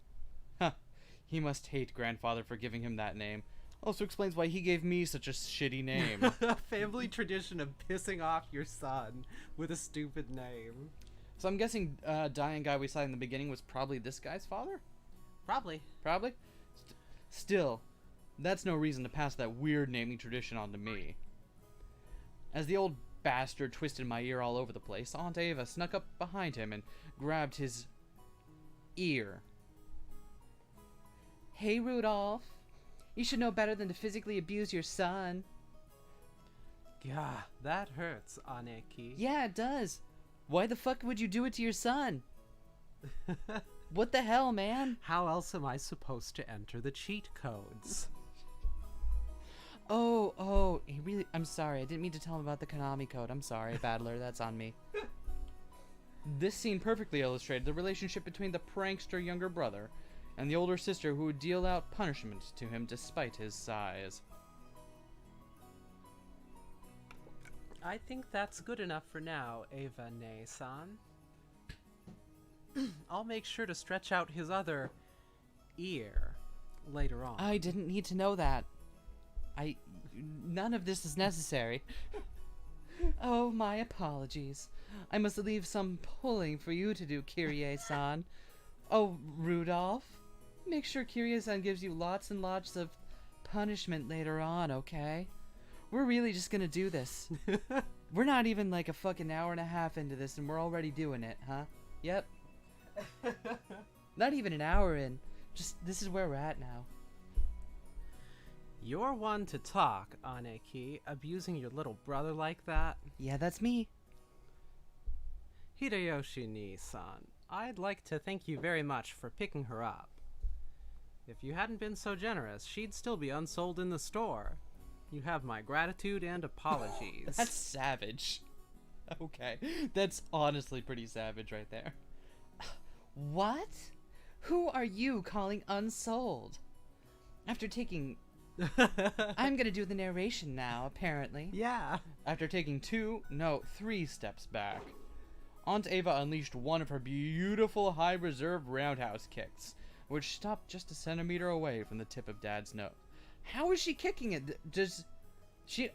Huh, he must hate Grandfather for giving him that name. Also explains why he gave me such a shitty name. A family tradition of pissing off your son with a stupid name. So I'm guessing dying guy we saw in the beginning was probably this guy's father? Probably. Probably? Still, that's no reason to pass that weird naming tradition on to me. As the old bastard twisted my ear all over the place, Aunt Ava snuck up behind him and grabbed his ear. Hey, Rudolph. You should know better than to physically abuse your son. Yeah, that hurts, Aneki. Yeah, it does. Why the fuck would you do it to your son? What the hell, man? How else am I supposed to enter the cheat codes? Oh, I'm sorry. I didn't mean to tell him about the Konami code. I'm sorry, Battler. That's on me. This scene perfectly illustrated the relationship between the prankster younger brother and the older sister who would deal out punishment to him despite his size. I think that's good enough for now, Eva-ne-san. I'll make sure to stretch out his other ear later on. I didn't need to know that. None of this is necessary. Oh, my apologies. I must leave some pulling for you to do, Kyrie-san. Oh, Rudolph, make sure Kyrie-san gives you lots and lots of punishment later on, okay? We're really just gonna do this. We're not even like a fucking hour and a half into this and we're already doing it, huh? Yep. Not even an hour in. Just, this is where we're at now. You're one to talk, Aneki, abusing your little brother like that. Yeah, that's me. Hideyoshi-ni-san, I'd like to thank you very much for picking her up. If you hadn't been so generous, she'd still be unsold in the store. You have my gratitude and apologies. That's savage. Okay, that's honestly pretty savage right there. What? Who are you calling unsold? After taking... I'm gonna do the narration now, apparently. Yeah. After taking 3 steps back, Aunt Ava unleashed one of her beautiful high reserve roundhouse kicks, which stopped just a centimeter away from the tip of Dad's nose. How is she kicking it?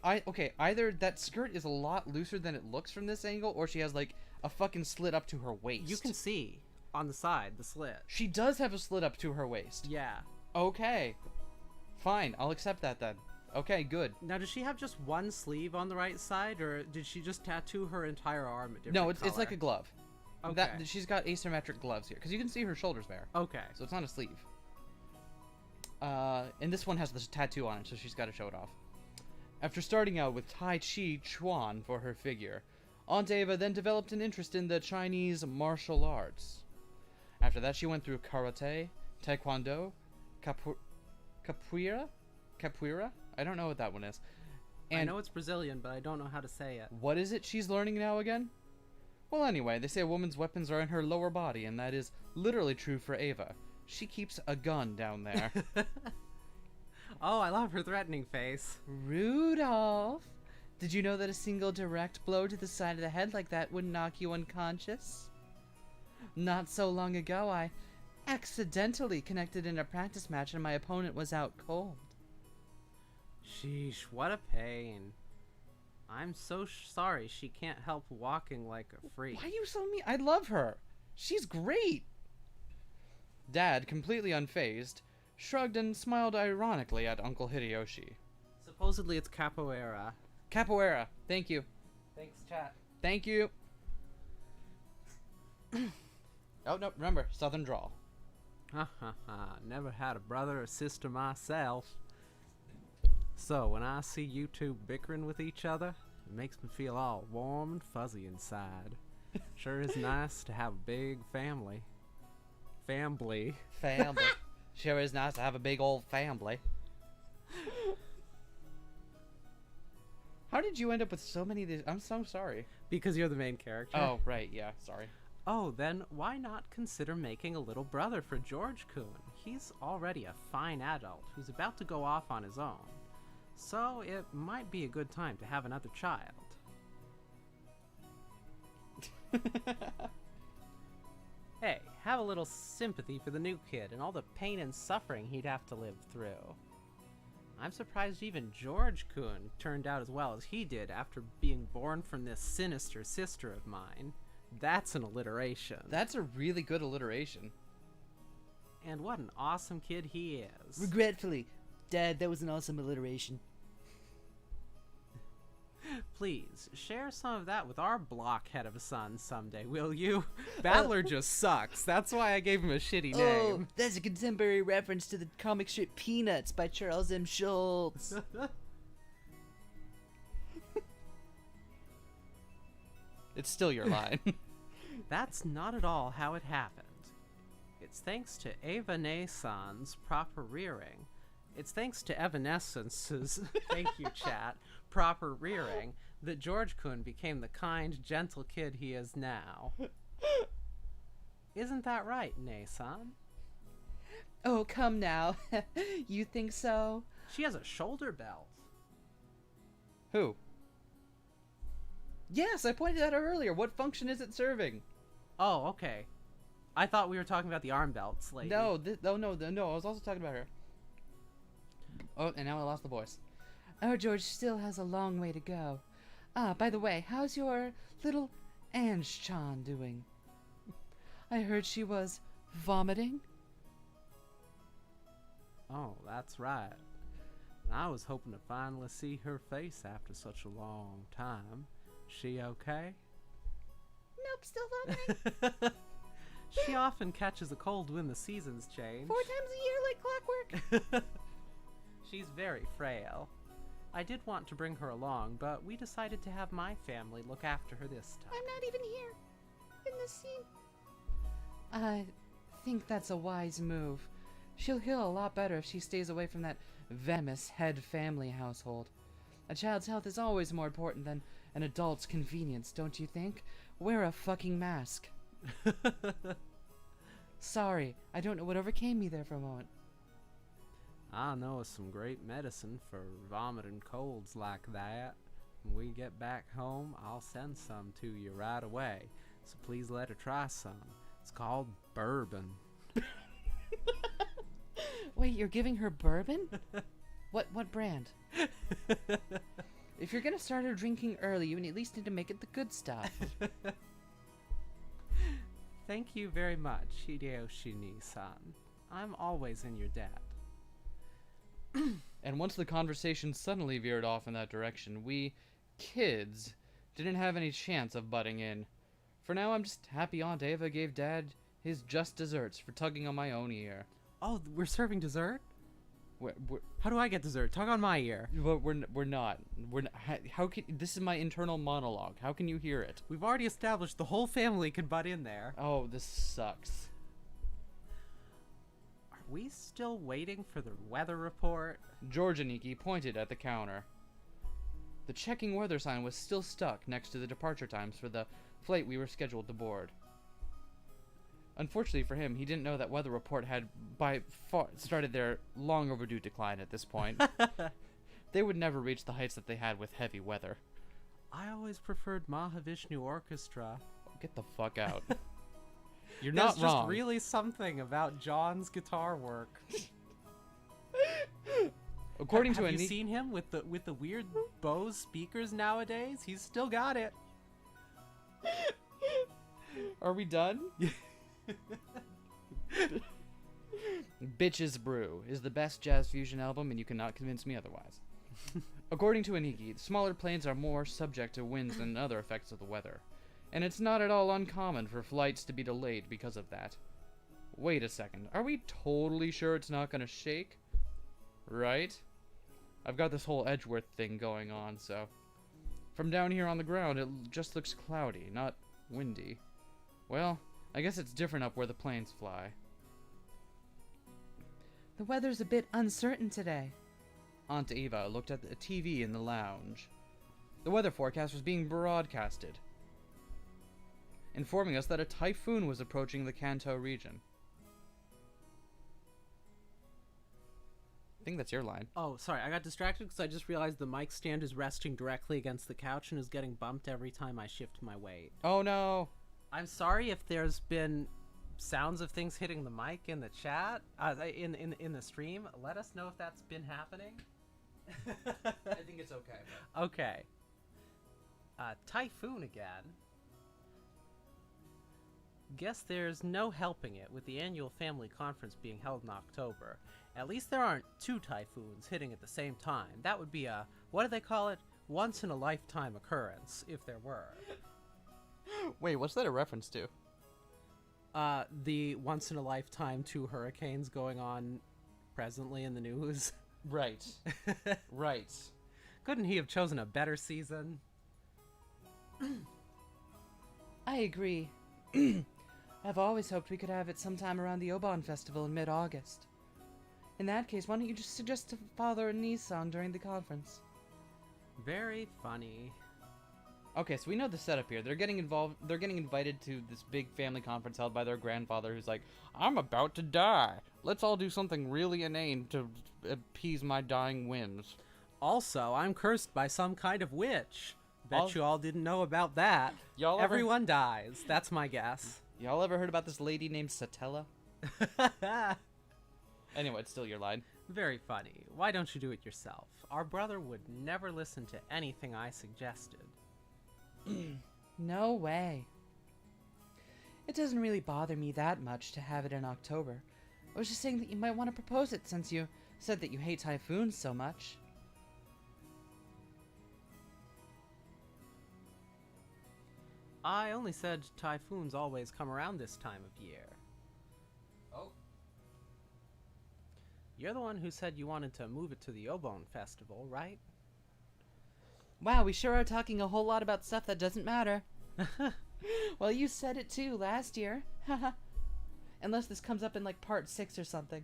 Okay, either that skirt is a lot looser than it looks from this angle, or she has like a fucking slit up to her waist. You can see on the side the slit. She does have a slit up to her waist. Yeah. Okay. Fine, I'll accept that then. Okay, good. Now, does she have just one sleeve on the right side, or did she just tattoo her entire arm a different No, it's color? like a glove. Okay. She's got asymmetric gloves here, because you can see her shoulders there. Okay. So it's not a sleeve. And this one has this tattoo on it, so she's got to show it off. After starting out with Tai Chi Chuan for her figure, Aunt Ava then developed an interest in the Chinese martial arts. After that, she went through karate, taekwondo, capoeira? I don't know what that one is. And I know it's Brazilian, but I don't know how to say it. what is it she's learning now again? Well, anyway, they say a woman's weapons are in her lower body, and that is literally true for Ava. She keeps a gun down there. Oh, I love her threatening face. Rudolph, did you know that a single direct blow to the side of the head like that would knock you unconscious? Not so long ago, I accidentally connected in a practice match and my opponent was out cold. Sheesh, what a pain. I'm so sorry she can't help walking like a freak. Why are you so mean? I love her. She's great. Dad, completely unfazed, shrugged and smiled ironically at Uncle Hideyoshi. Supposedly it's capoeira. Capoeira. Thank you. Thanks, chat. Thank you. Oh, no, remember, Southern drawl. Ha ha ha, never had a brother or sister myself. So, when I see you two bickering with each other, it makes me feel all warm and fuzzy inside. Sure is nice to have a big family. Family. Sure is nice to have a big old family. How did you end up with so many of these? I'm so sorry. Because you're the main character. Oh, right, yeah, sorry. Oh, then why not consider making a little brother for George-kun? He's already a fine adult who's about to go off on his own. So it might be a good time to have another child. Hey, have a little sympathy for the new kid and all the pain and suffering he'd have to live through. I'm surprised even George-kun turned out as well as he did after being born from this sinister sister of mine. That's an alliteration. That's a really good alliteration. And what an awesome kid he is. Regretfully, Dad, that was an awesome alliteration. Please, share some of that with our blockhead of a son someday, will you? Battler just sucks. That's why I gave him a shitty name. Oh, that's a contemporary reference to the comic strip Peanuts by Charles M. Schultz. It's still your line. That's not at all how it happened. It's thanks to Ava Ne-san's proper rearing. It's thanks to Evanescence's, thank you chat, proper rearing, that George-kun became the kind, gentle kid he is now. Isn't that right, Ne-san? Oh, come now. You think so? She has a shoulder belt. Who? Yes, I pointed that out earlier. What function is it serving? Oh, okay. I thought we were talking about the arm belts, lady. No, no. I was also talking about her. Oh, and now I lost the voice. Oh, George still has a long way to go. Ah, by the way, how's your little Ange-chan doing? I heard she was vomiting. Oh, that's right. I was hoping to finally see her face after such a long time. She okay? Nope, still vomiting. She often catches a cold when the seasons change. 4 times a year like clockwork. She's very frail. I did want to bring her along, but we decided to have my family look after her this time. I'm not even here. In this scene. I think that's a wise move. She'll heal a lot better if she stays away from that venomous head family household. A child's health is always more important than an adult's convenience, don't you think? Wear a fucking mask. Sorry, I don't know what overcame me there for a moment. I know of some great medicine for vomiting colds like that. When we get back home, I'll send some to you right away. So please let her try some. It's called bourbon. Wait, you're giving her bourbon? What brand? If you're gonna start her drinking early, you at least need to make it the good stuff. Thank you very much, Hideyoshi-san. I'm always in your debt. And once the conversation suddenly veered off in that direction, we kids didn't have any chance of butting in. For now, I'm just happy Aunt Ava gave Dad his just desserts for tugging on my own ear. Oh, we're serving dessert? We're How do I get dessert? Tug on my ear. we're not. How can this is my internal monologue? How can you hear it? We've already established the whole family can butt in there. Oh, this sucks. Are we still waiting for the weather report? George and Nikki pointed at the counter. The checking weather sign was still stuck next to the departure times for the flight we were scheduled to board. Unfortunately for him, he didn't know that weather report had by far started their long overdue decline at this point. They would never reach the heights that they had with heavy weather. I always preferred Mahavishnu Orchestra. Get the fuck out. You're There's not just wrong. really something about John's guitar work. According to Have a you seen him with the weird Bose speakers nowadays? He's still got it. Are we done? Bitches Brew is the best jazz fusion album, and you cannot convince me otherwise. According to Aniki, smaller planes are more subject to winds and other effects of the weather, and it's not at all uncommon for flights to be delayed because of that. Wait a second, are we totally sure it's not gonna shake? Right? I've got this whole Edgeworth thing going on, so... From down here on the ground, it just looks cloudy, not windy. Well, I guess it's different up where the planes fly. The weather's a bit uncertain today. Aunt Eva looked at the TV in the lounge. The weather forecast was being broadcasted, informing us that a typhoon was approaching the Kanto region. I think that's your line. Oh, sorry, I got distracted because I just realized the mic stand is resting directly against the couch and is getting bumped every time I shift my weight. Oh no! I'm sorry if there's been sounds of things hitting the mic in the chat, in the stream. Let us know if that's been happening. I think it's okay. Okay. Typhoon again. Guess there's no helping it with the annual family conference being held in October. At least there aren't 2 typhoons hitting at the same time. That would be a, what do they call it? Once in a lifetime occurrence, if there were. Wait, what's that a reference to? The once in a lifetime 2 hurricanes going on presently in the news. Right. Right. Couldn't he have chosen a better season? I agree. I've always hoped we could have it sometime around the Obon Festival in mid-August. In that case, why don't you just suggest a father and niece song during the conference? Very funny. Okay, so we know the setup here. They're getting invited to this big family conference held by their grandfather who's like, I'm about to die. Let's all do something really inane to appease my dying whims. Also, I'm cursed by some kind of witch. Bet All- you all didn't know about that. Y'all ever- Everyone dies. That's my guess. Y'all ever heard about this lady named Satella? Anyway, it's still your line. Very funny. Why don't you do it yourself? Our brother would never listen to anything I suggested. No way. It doesn't really bother me that much to have it in October. I was just saying that you might want to propose it since you said that you hate typhoons so much. I only said typhoons always come around this time of year. Oh. You're the one who said you wanted to move it to the Obon Festival, right? Wow, we sure are talking a whole lot about stuff that doesn't matter. Well, you said it too last year. Unless this comes up in like part 6 or something.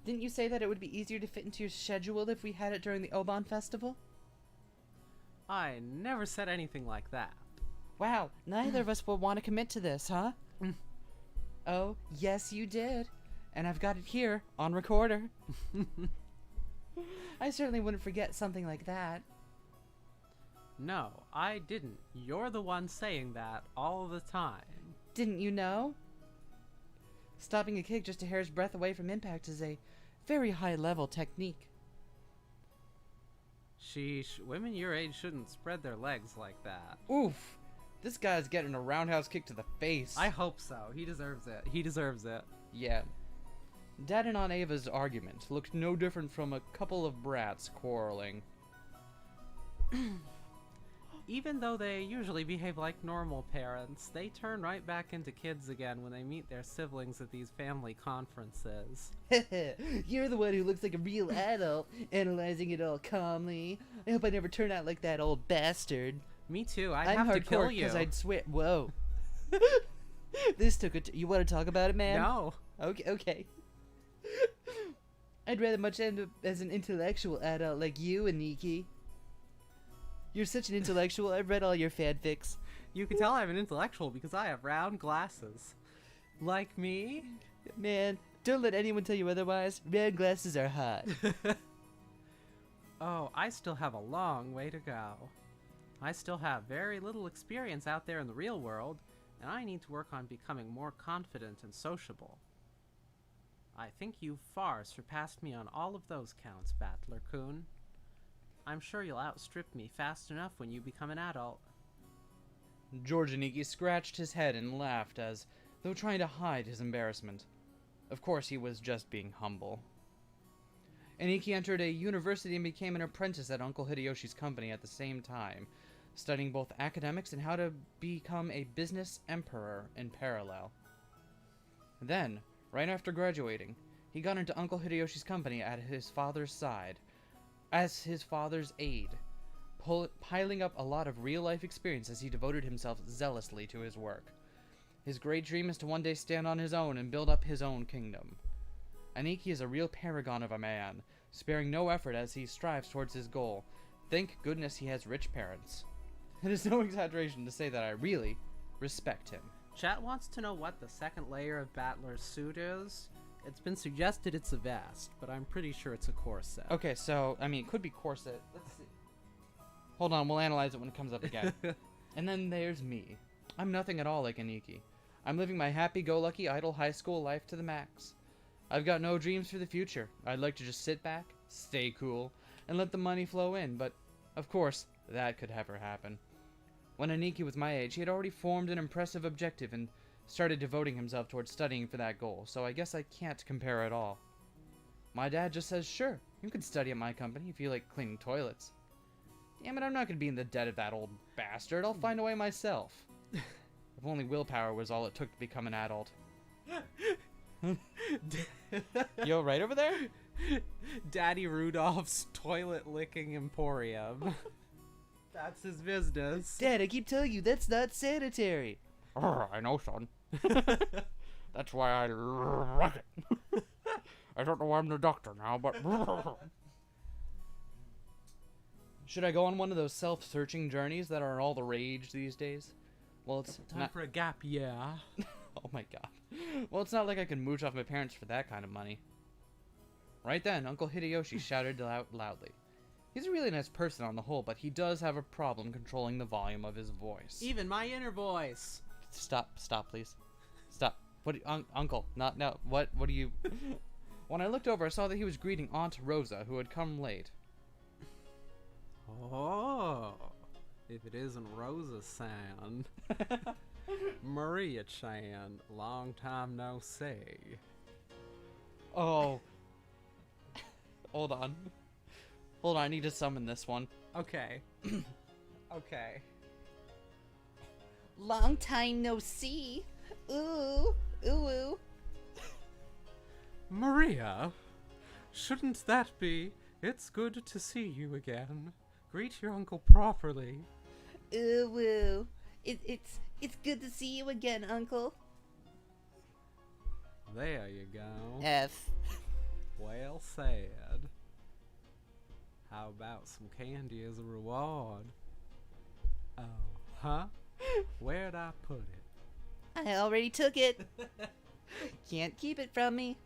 Didn't you say that it would be easier to fit into your schedule if we had it during the Obon Festival? I never said anything like that. Wow, neither of us will want to commit to this, huh? Oh, yes you did. And I've got it here, on recorder. I certainly wouldn't forget something like that. No, I didn't. You're the one saying that all the time. Didn't you know? Stopping a kick just a hair's breadth away from impact is a very high-level technique. Sheesh, women your age shouldn't spread their legs like that. Oof. This guy's getting a roundhouse kick to the face. I hope so. He deserves it. He deserves it. Yeah. Dad and Aunt Ava's argument looked no different from a couple of brats quarreling. Even though they usually behave like normal parents, they turn right back into kids again when they meet their siblings at these family conferences. You're the one who looks like a real adult, analyzing it all calmly. I hope I never turn out like that old bastard. Me too. I'd I'm have to kill hardcore you. because I'd swear. Whoa. This took a. You want to talk about it, man? No. Okay. I'd rather much end up as an intellectual adult like you, Aniki. You're such an intellectual. I've read all your fanfics. You can tell I'm an intellectual because I have round glasses. Like me? Man, don't let anyone tell you otherwise. Round glasses are hot. Oh, I still have a long way to go. I still have very little experience out there in the real world, and I need to work on becoming more confident and sociable. I think you've far surpassed me on all of those counts, Battler-kun. I'm sure you'll outstrip me fast enough when you become an adult. George Aniki scratched his head and laughed as though trying to hide his embarrassment. Of course, he was just being humble. Aniki entered a university and became an apprentice at Uncle Hideyoshi's company at the same time, studying both academics and how to become a business emperor in parallel. Then, right after graduating, he got into Uncle Hideyoshi's company at his father's side, as his father's aide, piling up a lot of real-life experience as he devoted himself zealously to his work. His great dream is to one day stand on his own and build up his own kingdom. Aniki is a real paragon of a man, sparing no effort as he strives towards his goal. Thank goodness he has rich parents. It is no exaggeration to say that I really respect him. Chat wants to know what the second layer of Battler's suit is. It's been suggested it's a vest, but I'm pretty sure it's a corset. Okay, so, I mean, it could be corset. Let's see. Hold on, we'll analyze it when it comes up again. And then there's me. I'm nothing at all like Aniki. I'm living my happy-go-lucky idle high school life to the max. I've got no dreams for the future. I'd like to just sit back, stay cool, and let the money flow in, but, of course, that could never happen. When Aniki was my age, he had already formed an impressive objective and started devoting himself towards studying for that goal, so I guess I can't compare at all. My dad just says, sure, you can study at my company if you like cleaning toilets. Damn it, I'm not going to be in the debt of that old bastard. I'll find a way myself. If only willpower was all it took to become an adult. You alright over there? Daddy Rudolph's toilet licking emporium. That's his business. Dad, I keep telling you, that's not sanitary. I know, son. That's why I like it. I don't know why I'm the doctor now, but... Should I go on one of those self-searching journeys that are all the rage these days? Well, it's Time not... for a gap, yeah. Oh my god. Well, it's not like I can mooch off my parents for that kind of money. Right then, Uncle Hideyoshi shouted out loudly. He's a really nice person on the whole, but he does have a problem controlling the volume of his voice. Even my inner voice. Stop, please. Stop. What, Uncle? Not no. What do you? When I looked over, I saw that he was greeting Aunt Rosa, who had come late. Oh, if it isn't Rosa-san. Maria-chan, long time no see. Oh. Hold on, I need to summon this one. Okay. Okay. Long time no see. Ooh, ooh, ooh. Maria, shouldn't that be? It's good to see you again. Greet your uncle properly. Ooh, woo. It's good to see you again, Uncle. There you go. F. Well said. How about some candy as a reward? Oh, huh? Where'd I put it? I already took it. Can't keep it from me.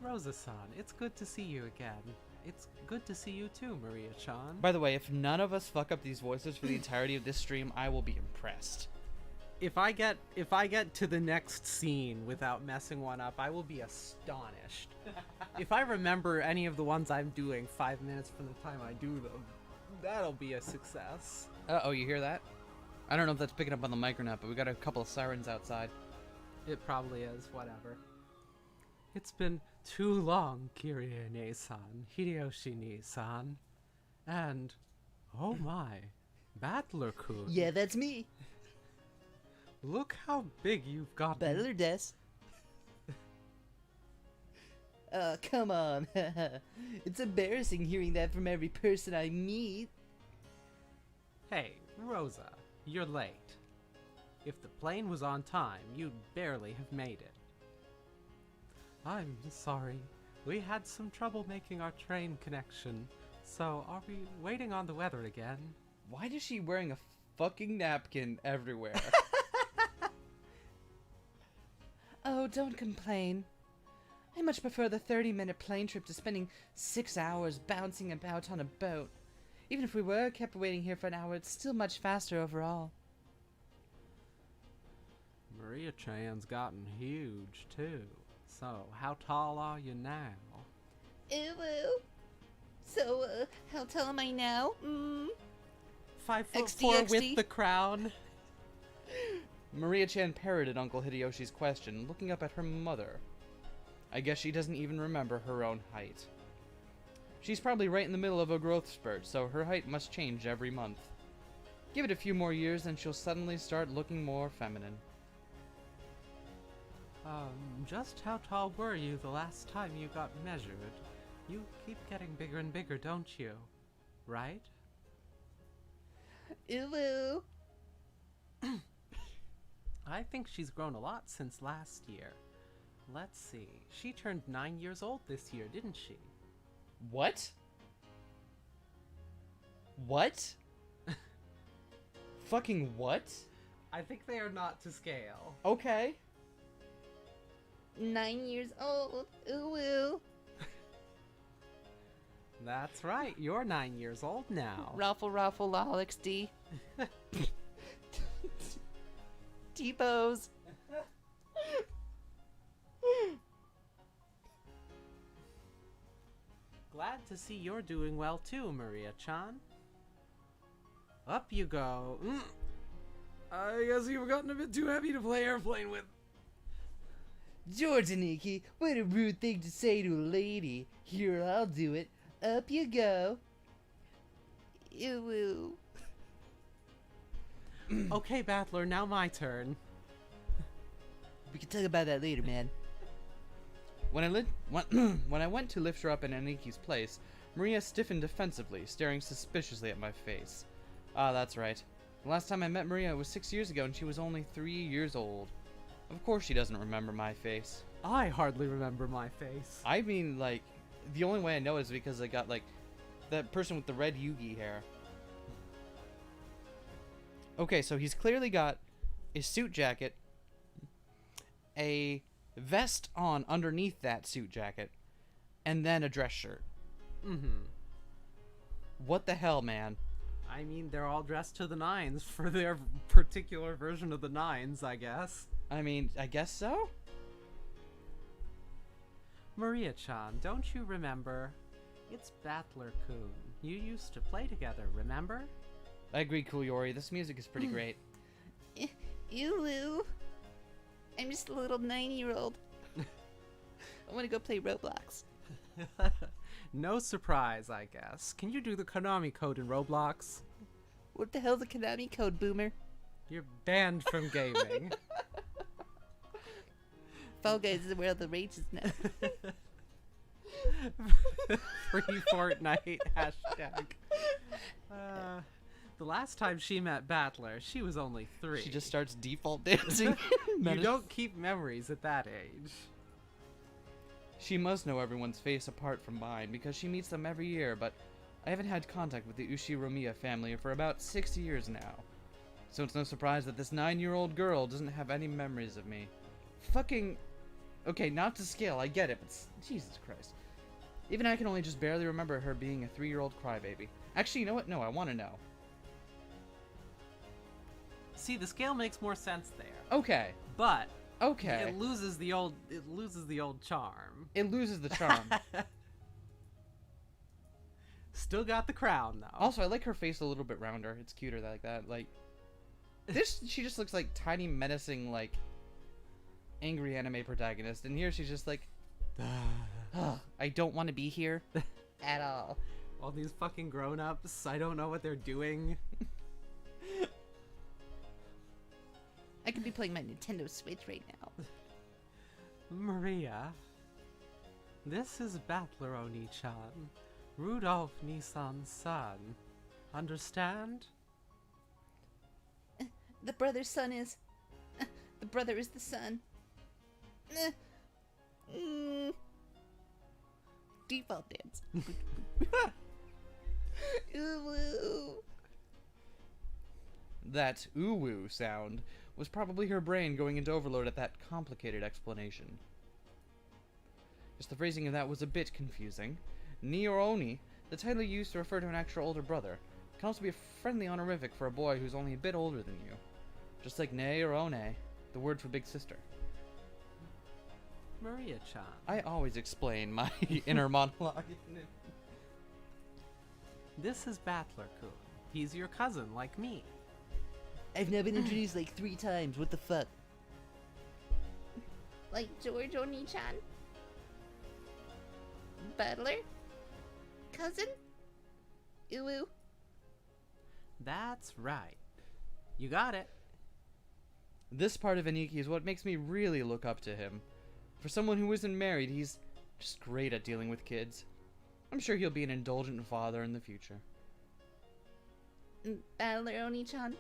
Rosa-san, it's good to see you again. It's good to see you too, Maria-chan. By the way, if none of us fuck up these voices for the entirety of this stream, I will be impressed. If I get to the next scene without messing one up, I will be astonished. If I remember any of the ones I'm doing 5 minutes from the time I do them, that'll be a success. Uh-oh, you hear that? I don't know if that's picking up on the mic or not, but we got a couple of sirens outside. It probably is, whatever. It's been too long, Kirie-ne-san, Hideyoshi-ne-san, and, oh my, Butler-kun. Yeah, that's me. Look how big you've gotten. Butler des. Come on. It's embarrassing hearing that from every person I meet. Hey, Rosa, you're late. If the plane was on time, you'd barely have made it. I'm sorry. We had some trouble making our train connection. So, are we waiting on the weather again? Why is she wearing a fucking napkin everywhere? Oh, don't complain. I much prefer the 30-minute plane trip to spending 6 hours bouncing about on a boat. Even if we were kept waiting here for an hour, it's still much faster overall. Maria-chan's gotten huge, too. So, how tall are you now? Ooh. So, how tall am I now? 5'4" with the crown. Maria-chan parroted Uncle Hideyoshi's question, looking up at her mother. I guess she doesn't even remember her own height. She's probably right in the middle of a growth spurt, so her height must change every month. Give it a few more years and she'll suddenly start looking more feminine. Just how tall were you the last time you got measured? You keep getting bigger and bigger, don't you? Right? Ooh. I think she's grown a lot since last year. Let's see. She turned 9 years old this year, didn't she? What? What? Fucking what? I think they are not to scale. Okay. 9 years old. Ooh. That's right, you're 9 years old now. Raffle, lolix, D. T-pose. Glad to see you're doing well too, Maria-chan. Up you go. I guess you've gotten a bit too heavy to play airplane with. Jordaniki, what a rude thing to say to a lady. Here, I'll do it. Up you go. Ooh. Okay, Battler, now my turn. We can talk about that later, man. When I went to lift her up in Aniki's place, Maria stiffened defensively, staring suspiciously at my face. Ah, that's right. The last time I met Maria was 6 years ago and she was only 3 years old. Of course she doesn't remember my face. I hardly remember my face. I mean, like, the only way I know is because I got, like, that person with the red Yugi hair. Okay, so he's clearly got a suit jacket, a vest on underneath that suit jacket, and then a dress shirt. Mm-hmm. What the hell, man? I mean, they're all dressed to the nines for their particular version of the nines, I guess. I mean, I guess so? Maria-chan, don't you remember? It's Battler-kun. You used to play together, remember? I agree, Kuyori. This music is pretty great. Ew. I'm just a little 9-year-old. I want to go play Roblox. No surprise, I guess. Can you do the Konami code in Roblox? What the hell's a Konami code, boomer? You're banned from gaming. Fall Guys is where the rage is now. Free Fortnite hashtag. The last time she met Battler, she was only 3. She just starts default dancing. You don't keep memories at that age. She must know everyone's face apart from mine because she meets them every year, but I haven't had contact with the Ushiromiya family for about 6 years now. So it's no surprise that this 9-year-old girl doesn't have any memories of me. Fucking... Okay, not to scale, I get it, but Jesus Christ. Even I can only just barely remember her being a 3-year-old crybaby. Actually, you know what? No, I want to know. See, the scale makes more sense there. Okay. But Okay. it loses the old charm. It loses the charm. Still got the crown though. Also, I like her face a little bit rounder. It's cuter like that. Like this, she just looks like tiny, menacing, like angry anime protagonist. And here she's just like, I don't want to be here at all. All these fucking grown-ups, I don't know what they're doing. I could be playing my Nintendo Switch right now. Maria, this is Battler Oni-chan, Rudolph Nissan's son. Understand? The brother's son is... the brother is the son. Default dance. Ooh. That ooh-woo sound was probably her brain going into overload at that complicated explanation. Just the phrasing of that was a bit confusing. Ni or Oni, the title used to refer to an actual older brother, can also be a friendly honorific for a boy who's only a bit older than you. Just like ne or one, the word for big sister. Maria-chan. I always explain my inner monologue. This is Battler-kun. He's your cousin, like me. I've now been introduced like 3 times. What the fuck? Like George Oni-chan? Battler? Cousin? Ooh. That's right. You got it. This part of Aniki is what makes me really look up to him. For someone who isn't married, he's just great at dealing with kids. I'm sure he'll be an indulgent father in the future. Battler Oni-chan?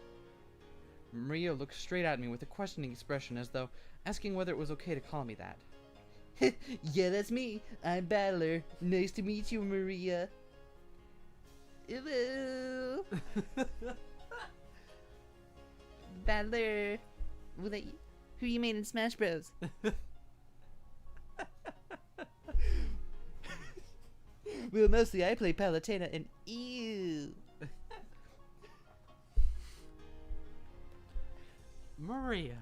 Maria looked straight at me with a questioning expression as though asking whether it was okay to call me that. Yeah, that's me. I'm Battler. Nice to meet you, Maria. Ooh. Battler. Who you made in Smash Bros? Well, mostly I play Palutena and ew. Maria.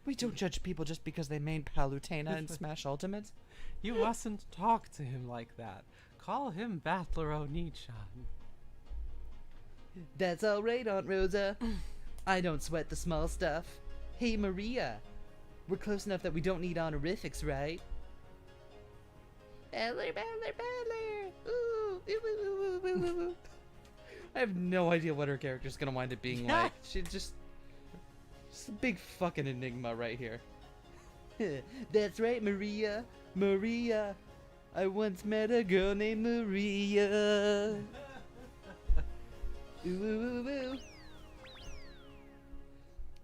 We don't judge people just because they made Palutena in Smash Ultimate. You mustn't talk to him like that. Call him Battler Oni-chan. That's alright, Aunt Rosa. I don't sweat the small stuff. Hey, Maria. We're close enough that we don't need honorifics, right? Battler. Ooh. Ooh. I have no idea what her character's gonna wind up being like. She's just a big fucking enigma right here. That's right, Maria. Maria. I once met a girl named Maria. Ooh.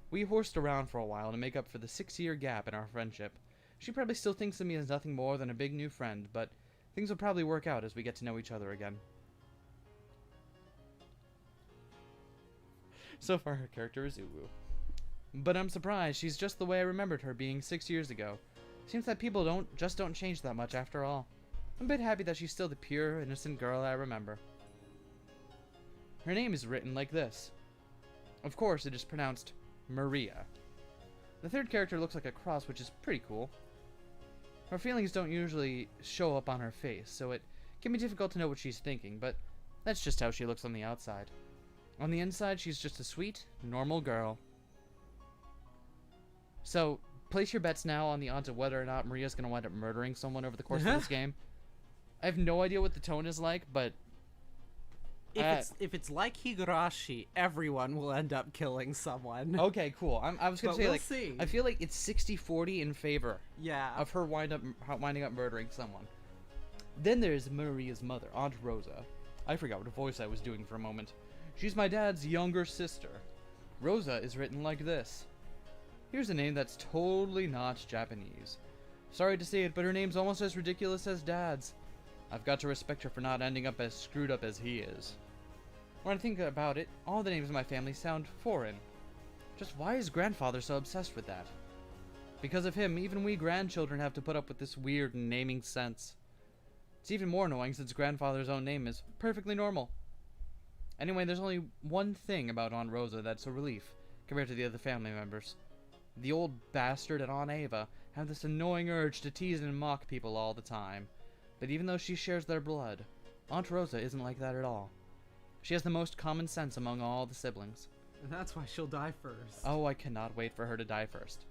We horsed around for a while to make up for the 6-year gap in our friendship. She probably still thinks of me as nothing more than a big new friend, but things will probably work out as we get to know each other again. So far, her character is Uwu. But I'm surprised she's just the way I remembered her being 6 years ago. Seems that people don't change that much after all. I'm a bit happy that she's still the pure, innocent girl I remember. Her name is written like this. Of course, it is pronounced Maria. The third character looks like a cross, which is pretty cool. Her feelings don't usually show up on her face, so it can be difficult to know what she's thinking, but that's just how she looks on the outside. On the inside, she's just a sweet, normal girl. So, place your bets now on the odds of whether or not Maria's going to wind up murdering someone over the course of this game. I have no idea what the tone is like, but... If it's like Higurashi, everyone will end up killing someone. Okay, cool. I was going to say, we'll like, see. I feel like it's 60-40 in favor Yeah. of her winding up murdering someone. Then there's Maria's mother, Aunt Rosa. I forgot what voice I was doing for a moment. She's my dad's younger sister. Rosa is written like this. Here's a name that's totally not Japanese. Sorry to say it, but her name's almost as ridiculous as Dad's. I've got to respect her for not ending up as screwed up as he is. When I think about it, all the names in my family sound foreign. Just why is grandfather so obsessed with that? Because of him, even we grandchildren have to put up with this weird naming sense. It's even more annoying since grandfather's own name is perfectly normal. Anyway, there's only one thing about Aunt Rosa that's a relief compared to the other family members. The old bastard and Aunt Ava have this annoying urge to tease and mock people all the time. But even though she shares their blood, Aunt Rosa isn't like that at all. She has the most common sense among all the siblings. And that's why she'll die first. Oh, I cannot wait for her to die first.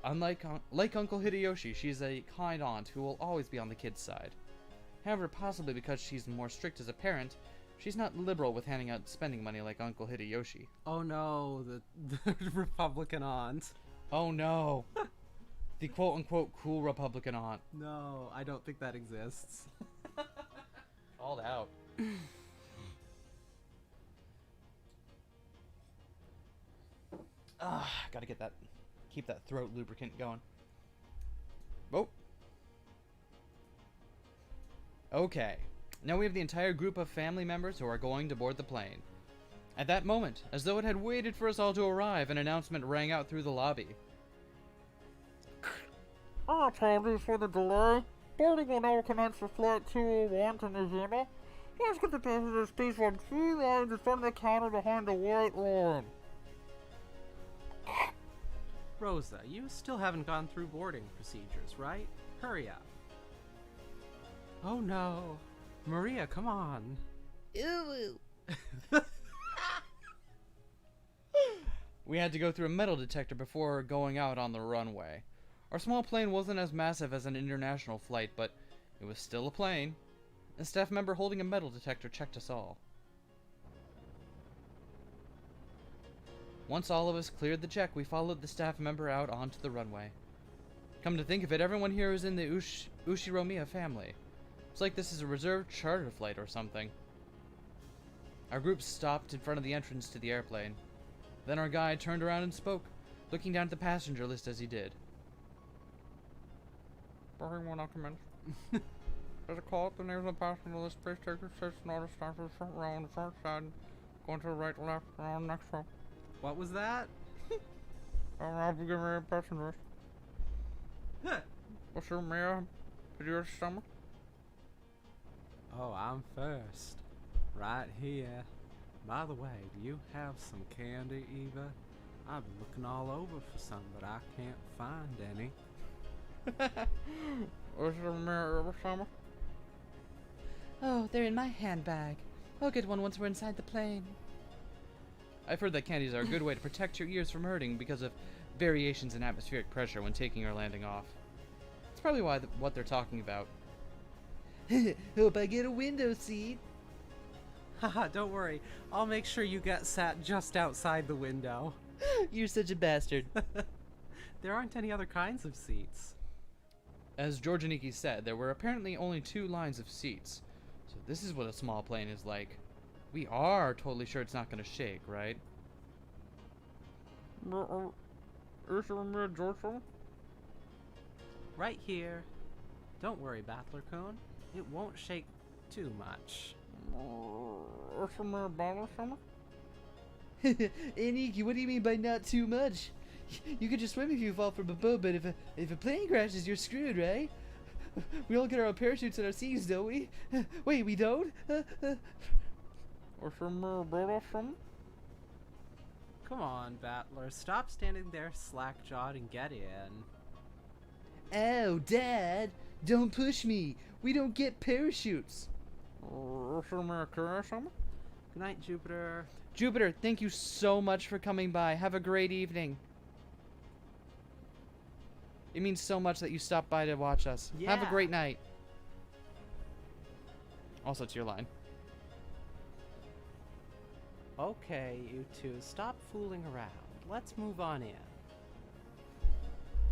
Unlike like Uncle Hideyoshi, she's a kind aunt who will always be on the kid's side. However, possibly because she's more strict as a parent, she's not liberal with handing out spending money like Uncle Hideyoshi. Oh no, the Republican aunt. Oh no! The quote-unquote cool Republican aunt. No, I don't think that exists. Called out. Gotta get that, keep that throat lubricant going. Oh. Okay, now we have the entire group of family members who are going to board the plane. At that moment, as though it had waited for us all to arrive, an announcement rang out through the lobby. Apologies for the delay. Boarding will now commence for Flight 201 to Nizima. Please get the passengers please on 3 lines in front of the counter behind the white line. Rosa, you still haven't gone through boarding procedures, right? Hurry up. Oh no. Maria, come on. Ooh. We had to go through a metal detector before going out on the runway. Our small plane wasn't as massive as an international flight, but it was still a plane. A staff member holding a metal detector checked us all. Once all of us cleared the check, we followed the staff member out onto the runway. Come to think of it, everyone here is in the Ushiromiya family. It's like this is a reserved charter flight or something. Our group stopped in front of the entrance to the airplane. Then our guide turned around and spoke, looking down at the passenger list as he did. Boarding will now commence. As a call up the names of the passenger list, please take your seats and order stand for the front row on the front side. Going to the right, left, around next row. What was that? I'll be giving you passengers. What's your mayor? Did your stomach? Oh, I'm first. Right here. By the way, do you have some candy, Eva? I've been looking all over for some, but I can't find any. What's your mayor ever summer? Oh, they're in my handbag. I'll get one once we're inside the plane. I've heard that candies are a good way to protect your ears from hurting because of variations in atmospheric pressure when taking or landing off. It's probably what they're talking about. Hope I get a window seat. Haha, don't worry. I'll make sure you get sat just outside the window. You're such a bastard. There aren't any other kinds of seats. As Georgianiki said, there were apparently only 2 lines of seats. So this is what a small plane is like. We are totally sure it's not going to shake, right? Is your mayor George summer? Right here. Don't worry, Battler-kun. It won't shake too much. Is your mayor Battler summer? Eniki, what do you mean by not too much? You could just swim if you fall from a boat, but if a plane crashes, you're screwed, right? We all get our parachutes and our seats, don't we? Wait, we don't? Come on, Battler. Stop standing there slack-jawed and get in. Oh, Dad! Don't push me! We don't get parachutes! Good night, Jupiter. Jupiter, thank you so much for coming by. Have a great evening. It means so much that you stopped by to watch us. Have a Yeah. great night. Also, it's your line. Okay, you two, stop fooling around. Let's move on in.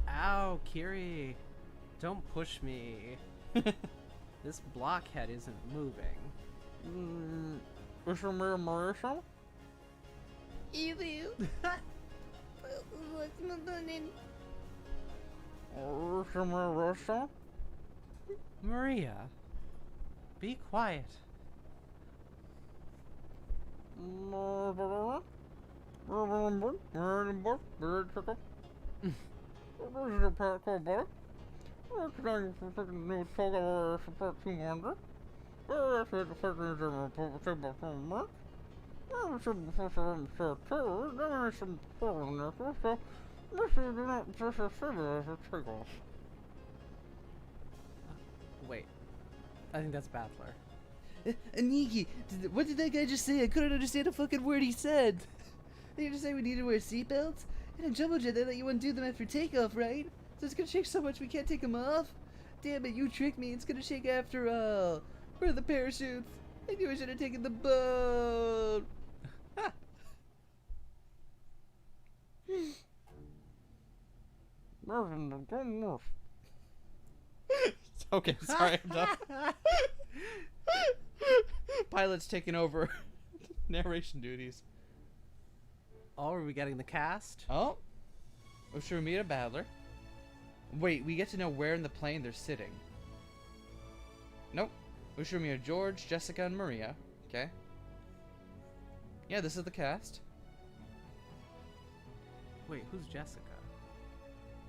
Ow, Kiri. Don't push me. This blockhead isn't moving. Ew. What's my button? Maria, be quiet. Wait, I think that's Battler. Aniki, what did that guy just say? I couldn't understand a fucking word he said. They just say we need to wear seatbelts? In a jumbo jet, they let you undo them after takeoff, right? So it's gonna shake so much we can't take them off? Damn it, you tricked me. It's gonna shake after all. Where are the parachutes? I knew I should have taken the boat. Okay, sorry, I'm done. Pilot's taking over narration duties. Oh, are we getting the cast? Oh, should we meet a Battler? Wait, we get to know where in the plane they're sitting. Nope. Ushumia, George, Jessica, and Maria. Okay. Yeah, this is the cast. Wait, who's Jessica?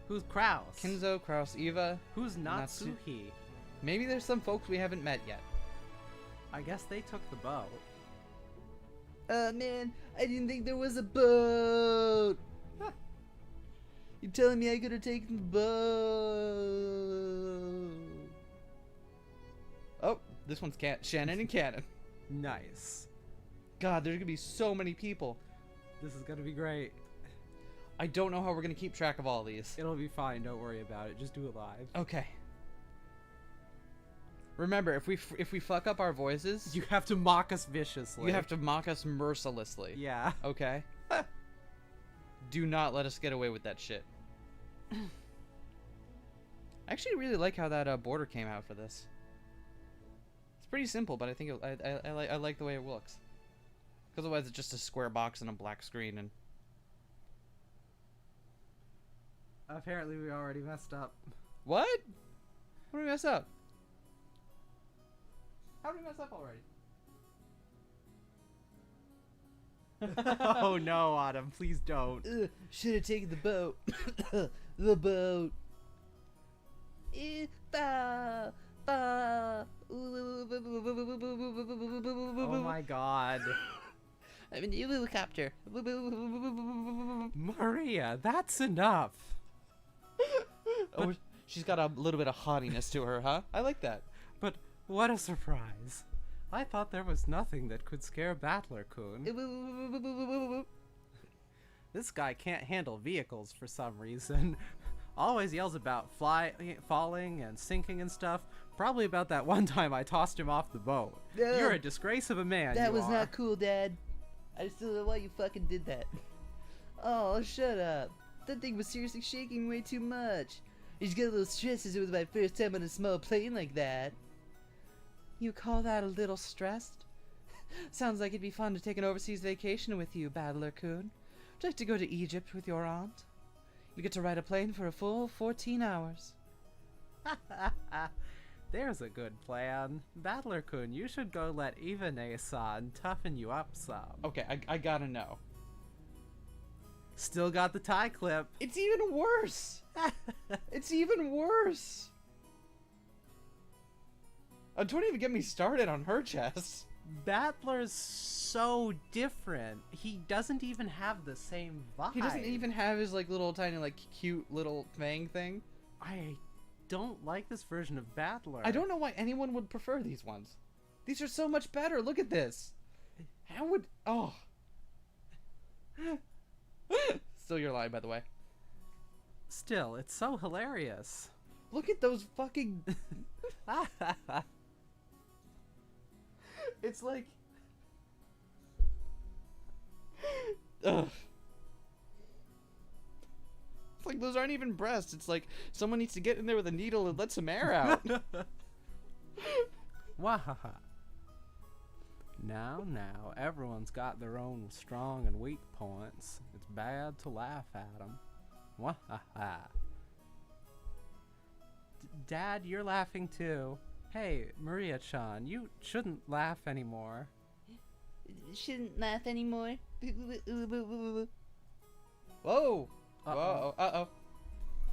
Who's Kraus? Kinzo, Kraus, Eva. Who's Natsu- Natsuhi? Maybe there's some folks we haven't met yet. I guess they took the boat. Man, I didn't think there was a boat. You're telling me I could have taken the boat. Oh, this one's Shannon and Cannon. Nice. God, there's gonna be so many people. This is gonna be great. I don't know how we're gonna keep track of all these. It'll be fine, don't worry about it. Just do it live. Okay. Remember, if we fuck up our voices, You have to mock us viciously. you have to mock us mercilessly. Yeah. Okay? Do not let us get away with that shit. I actually really like how that border came out for this. It's pretty simple, but I think I like the way it looks. Because otherwise it's just a square box and a black screen. And Apparently we already messed up. what? What did we mess up? How did we mess up already? Oh no, Autumn, please don't. Should have taken the boat. The boat. Oh my god. I'm in a helicopter. Maria, that's enough. Oh, she's got a little bit of haughtiness to her, huh? I like that. But what a surprise. I thought there was nothing that could scare Battler-kun. This guy can't handle vehicles for some reason. Always yells about falling and sinking and stuff. Probably about that one time I tossed him off the boat. No. You're a disgrace of a man. That you was are. not cool, Dad. I still don't know why you fucking did that. Oh, shut up. That thing was seriously shaking way too much. I just got a little stressed as it was my first time on a small plane like that. You call that a little stressed? Sounds like it'd be fun to take an overseas vacation with you, Battler-kun. Would you like to go to Egypt with your aunt? You get to ride a plane for a full 14 hours. There's a good plan. Battler-kun, you should go let Ivane-san toughen you up some. Okay, I gotta know. Still got the tie clip. It's even worse! It's even worse! Don't even get me started on her chest. Battler's so different. He doesn't even have the same vibe. He doesn't even have his like little tiny like cute little fang thing. I don't like this version of Battler. I don't know why anyone would prefer these ones. These are so much better. Look at this. How would... Oh. Still your line, by the way. Still, it's so hilarious. Look at those fucking... It's like... Ugh. It's like those aren't even breasts. It's like someone needs to get in there with a needle and let some air out. Wahaha. Now, everyone's got their own strong and weak points. It's bad to laugh at them. Wahaha. Dad, you're laughing too. Hey, Maria-chan, you shouldn't laugh anymore. Shouldn't laugh anymore. Whoa. Uh-oh. Whoa. Uh-oh.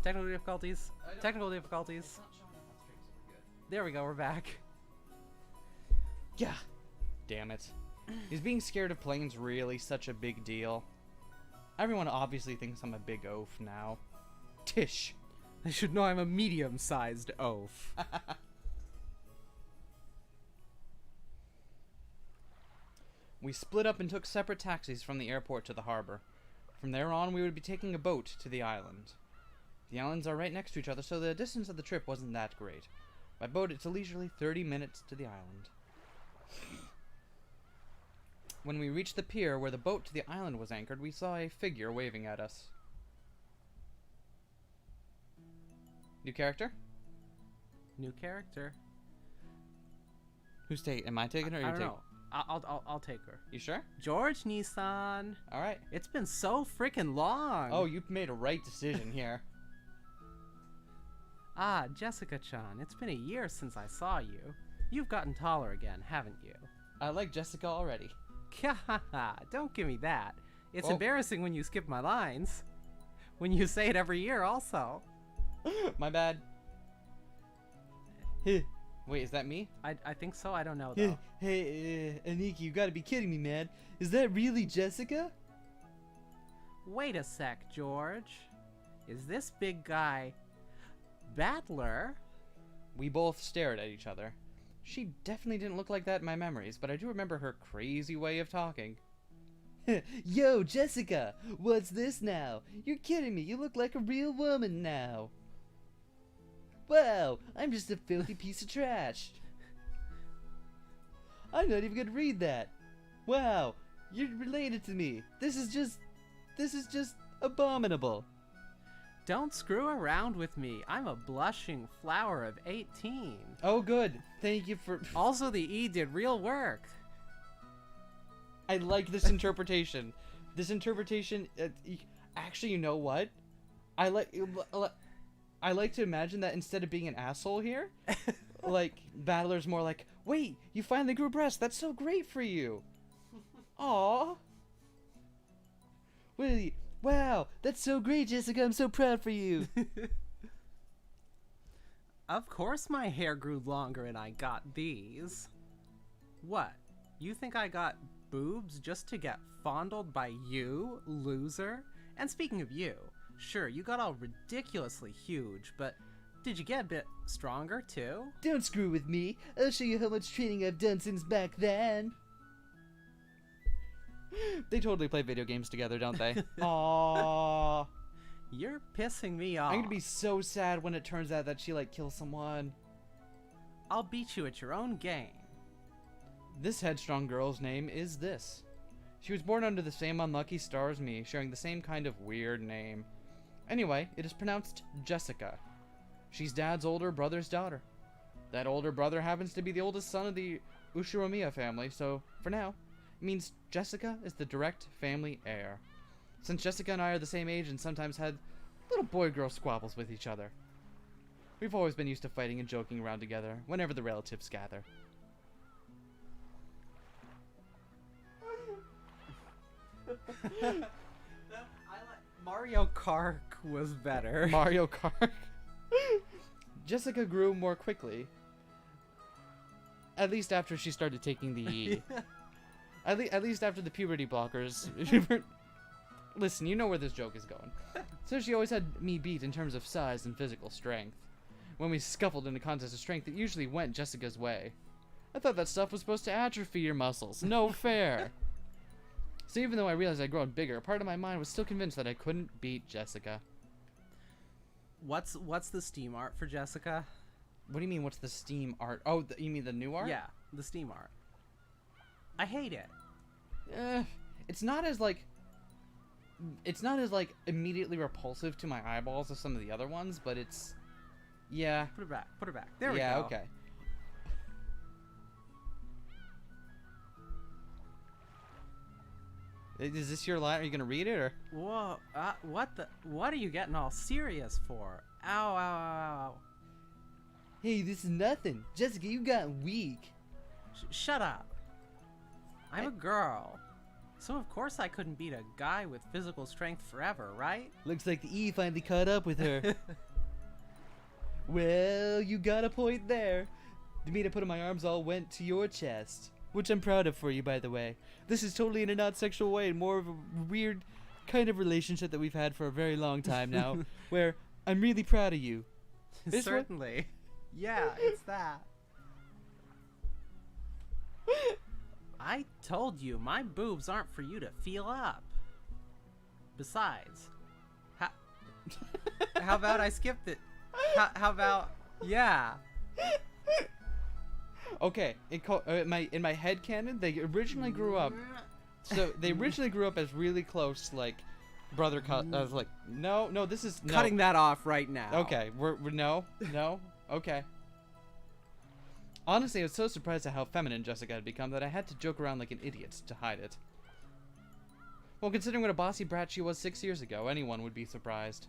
Technical difficulties. Technical difficulties. It's not showing up on stream, so we're good. There we go, we're back. Yeah. Damn it. Is being scared of planes really such a big deal? Everyone obviously thinks I'm a big oaf now. Tish. They should know I'm a medium-sized oaf. We split up and took separate taxis from the airport to the harbor. From there on, we would be taking a boat to the island. The islands are right next to each other, so the distance of the trip wasn't that great. By boat, it's a leisurely 30 minutes to the island. When we reached the pier where the boat to the island was anchored, we saw a figure waving at us. New character? New character. Who's taking? Am I taking her? Or I you don't take? know. I'll take her. You sure? George Nissan. All right. It's been so freaking long. Oh, you made a right decision here. Ah, Jessica-chan, it's been a year since I saw you. You've gotten taller again, haven't you? I like Jessica already. Kahaha, don't give me that. It's Well- embarrassing when you skip my lines. When you say it every year, also. My bad. Hey, wait, is that me? I think so, I don't know, though. Hey, Aniki, you gotta be kidding me, man. Is that really Jessica? Wait a sec, George. Is this big guy Battler? We both stared at each other. She definitely didn't look like that in my memories, but I do remember her crazy way of talking. Yo, Jessica, what's this now? You're kidding me, you look like a real woman now. Wow, I'm just a filthy piece of trash. I'm not even gonna read that. Wow, you're related to me. This is just abominable. Don't screw around with me. I'm a blushing flower of 18. Oh, good. Thank you for... Also, the E did real work. I like this interpretation. This interpretation... actually, you know what? I like to imagine that instead of being an asshole here, like, Battler's more like, wait, you finally grew breasts. That's so great for you. Aww. Wait, wow, that's so great, Jessica. I'm so proud for you. Of course my hair grew longer and I got these. What? You think I got boobs just to get fondled by you, loser? And speaking of you, sure, you got all ridiculously huge, but did you get a bit stronger too? Don't screw with me. I'll show you how much training I've done since back then. They totally play video games together, don't they? Aww. You're pissing me off. I'm gonna be so sad when it turns out that she, like, kills someone. I'll beat you at your own game. This headstrong girl's name is this. She was born under the same unlucky star as me, sharing the same kind of weird name. Anyway, it is pronounced Jessica. She's Dad's older brother's daughter. That older brother happens to be the oldest son of the Ushiromiya family, so for now, it means Jessica is the direct family heir. Since Jessica and I are the same age and sometimes had little boy-girl squabbles with each other, we've always been used to fighting and joking around together whenever the relatives gather. Mario Kart was better. Mario Kart. Jessica grew more quickly. At least after she started taking the... at least after the puberty blockers. Listen, you know where this joke is going. So she always had me beat in terms of size and physical strength. When we scuffled in a contest of strength, it usually went Jessica's way. I thought that stuff was supposed to atrophy your muscles. No fair. So even though I realized I'd grown bigger, part of my mind was still convinced that I couldn't beat Jessica. What's the Steam art for Jessica? What do you mean, what's the Steam art? Oh, you mean the new art? Yeah, the Steam art. I hate it. It's not as immediately repulsive to my eyeballs as some of the other ones, but it's... Yeah. Put her back. There we go. Yeah, okay. Is this your line? Are you gonna read it, or? Whoa, what are you getting all serious for? Ow, ow, ow, ow. Hey, this is nothing. Jessica, you got weak. Shut up. I'm a girl. So of course I couldn't beat a guy with physical strength forever, right? Looks like the E finally caught up with her. Well, you got a point there. The meat I put on my arms all went to your chest. Which I'm proud of for you, by the way. This is totally in a not sexual way, and more of a weird kind of relationship that we've had for a very long time now, where I'm really proud of you. This Certainly. Yeah, it's that. I told you, my boobs aren't for you to feel up. Besides, how about I skipped it? How about, yeah. Okay, in my head canon, they originally grew up. So they originally grew up as really close, like brother. I was like, no, this is no. Cutting that off right now. Okay, we're no, okay. Honestly, I was so surprised at how feminine Jessica had become that I had to joke around like an idiot to hide it. Well, considering what a bossy brat she was 6 years ago, anyone would be surprised.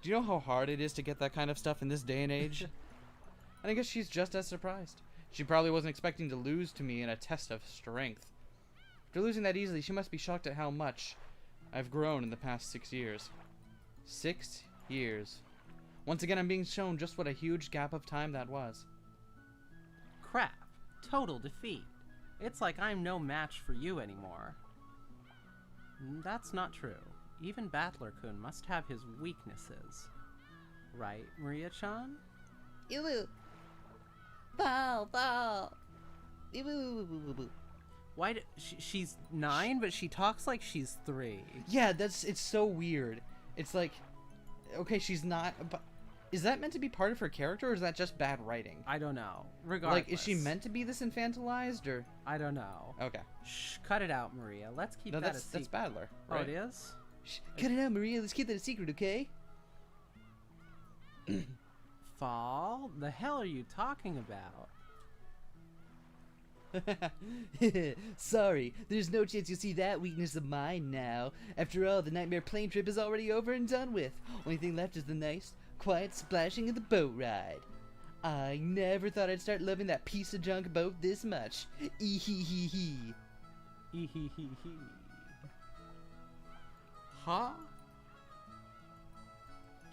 Do you know how hard it is to get that kind of stuff in this day and age? And I guess she's just as surprised. She probably wasn't expecting to lose to me in a test of strength. After losing that easily, she must be shocked at how much I've grown in the past 6 years. 6 years. Once again, I'm being shown just what a huge gap of time that was. Crap. Total defeat. It's like I'm no match for you anymore. That's not true. Even Battler-kun must have his weaknesses. Right, Maria-chan? Ew. Bow. Ew. Why she's 9, but she talks like she's 3. Yeah, it's so weird. It's like, okay, she's not, but is that meant to be part of her character, or is that just bad writing? I don't know. Regardless. Like, is she meant to be this infantilized, or? I don't know. Okay. Shh, cut it out, Maria. Let's keep that a secret. That's Battler, Oh, right? it is? Shh, cut it out, Maria. Let's keep that a secret, okay? Fall? The hell are you talking about? Sorry, there's no chance you'll see that weakness of mine now. After all, the nightmare plane trip is already over and done with. Only thing left is the nice, quiet splashing of the boat ride. I never thought I'd start loving that piece of junk boat this much. Ee-hee-hee-hee. Ee-hee-hee-hee. Huh?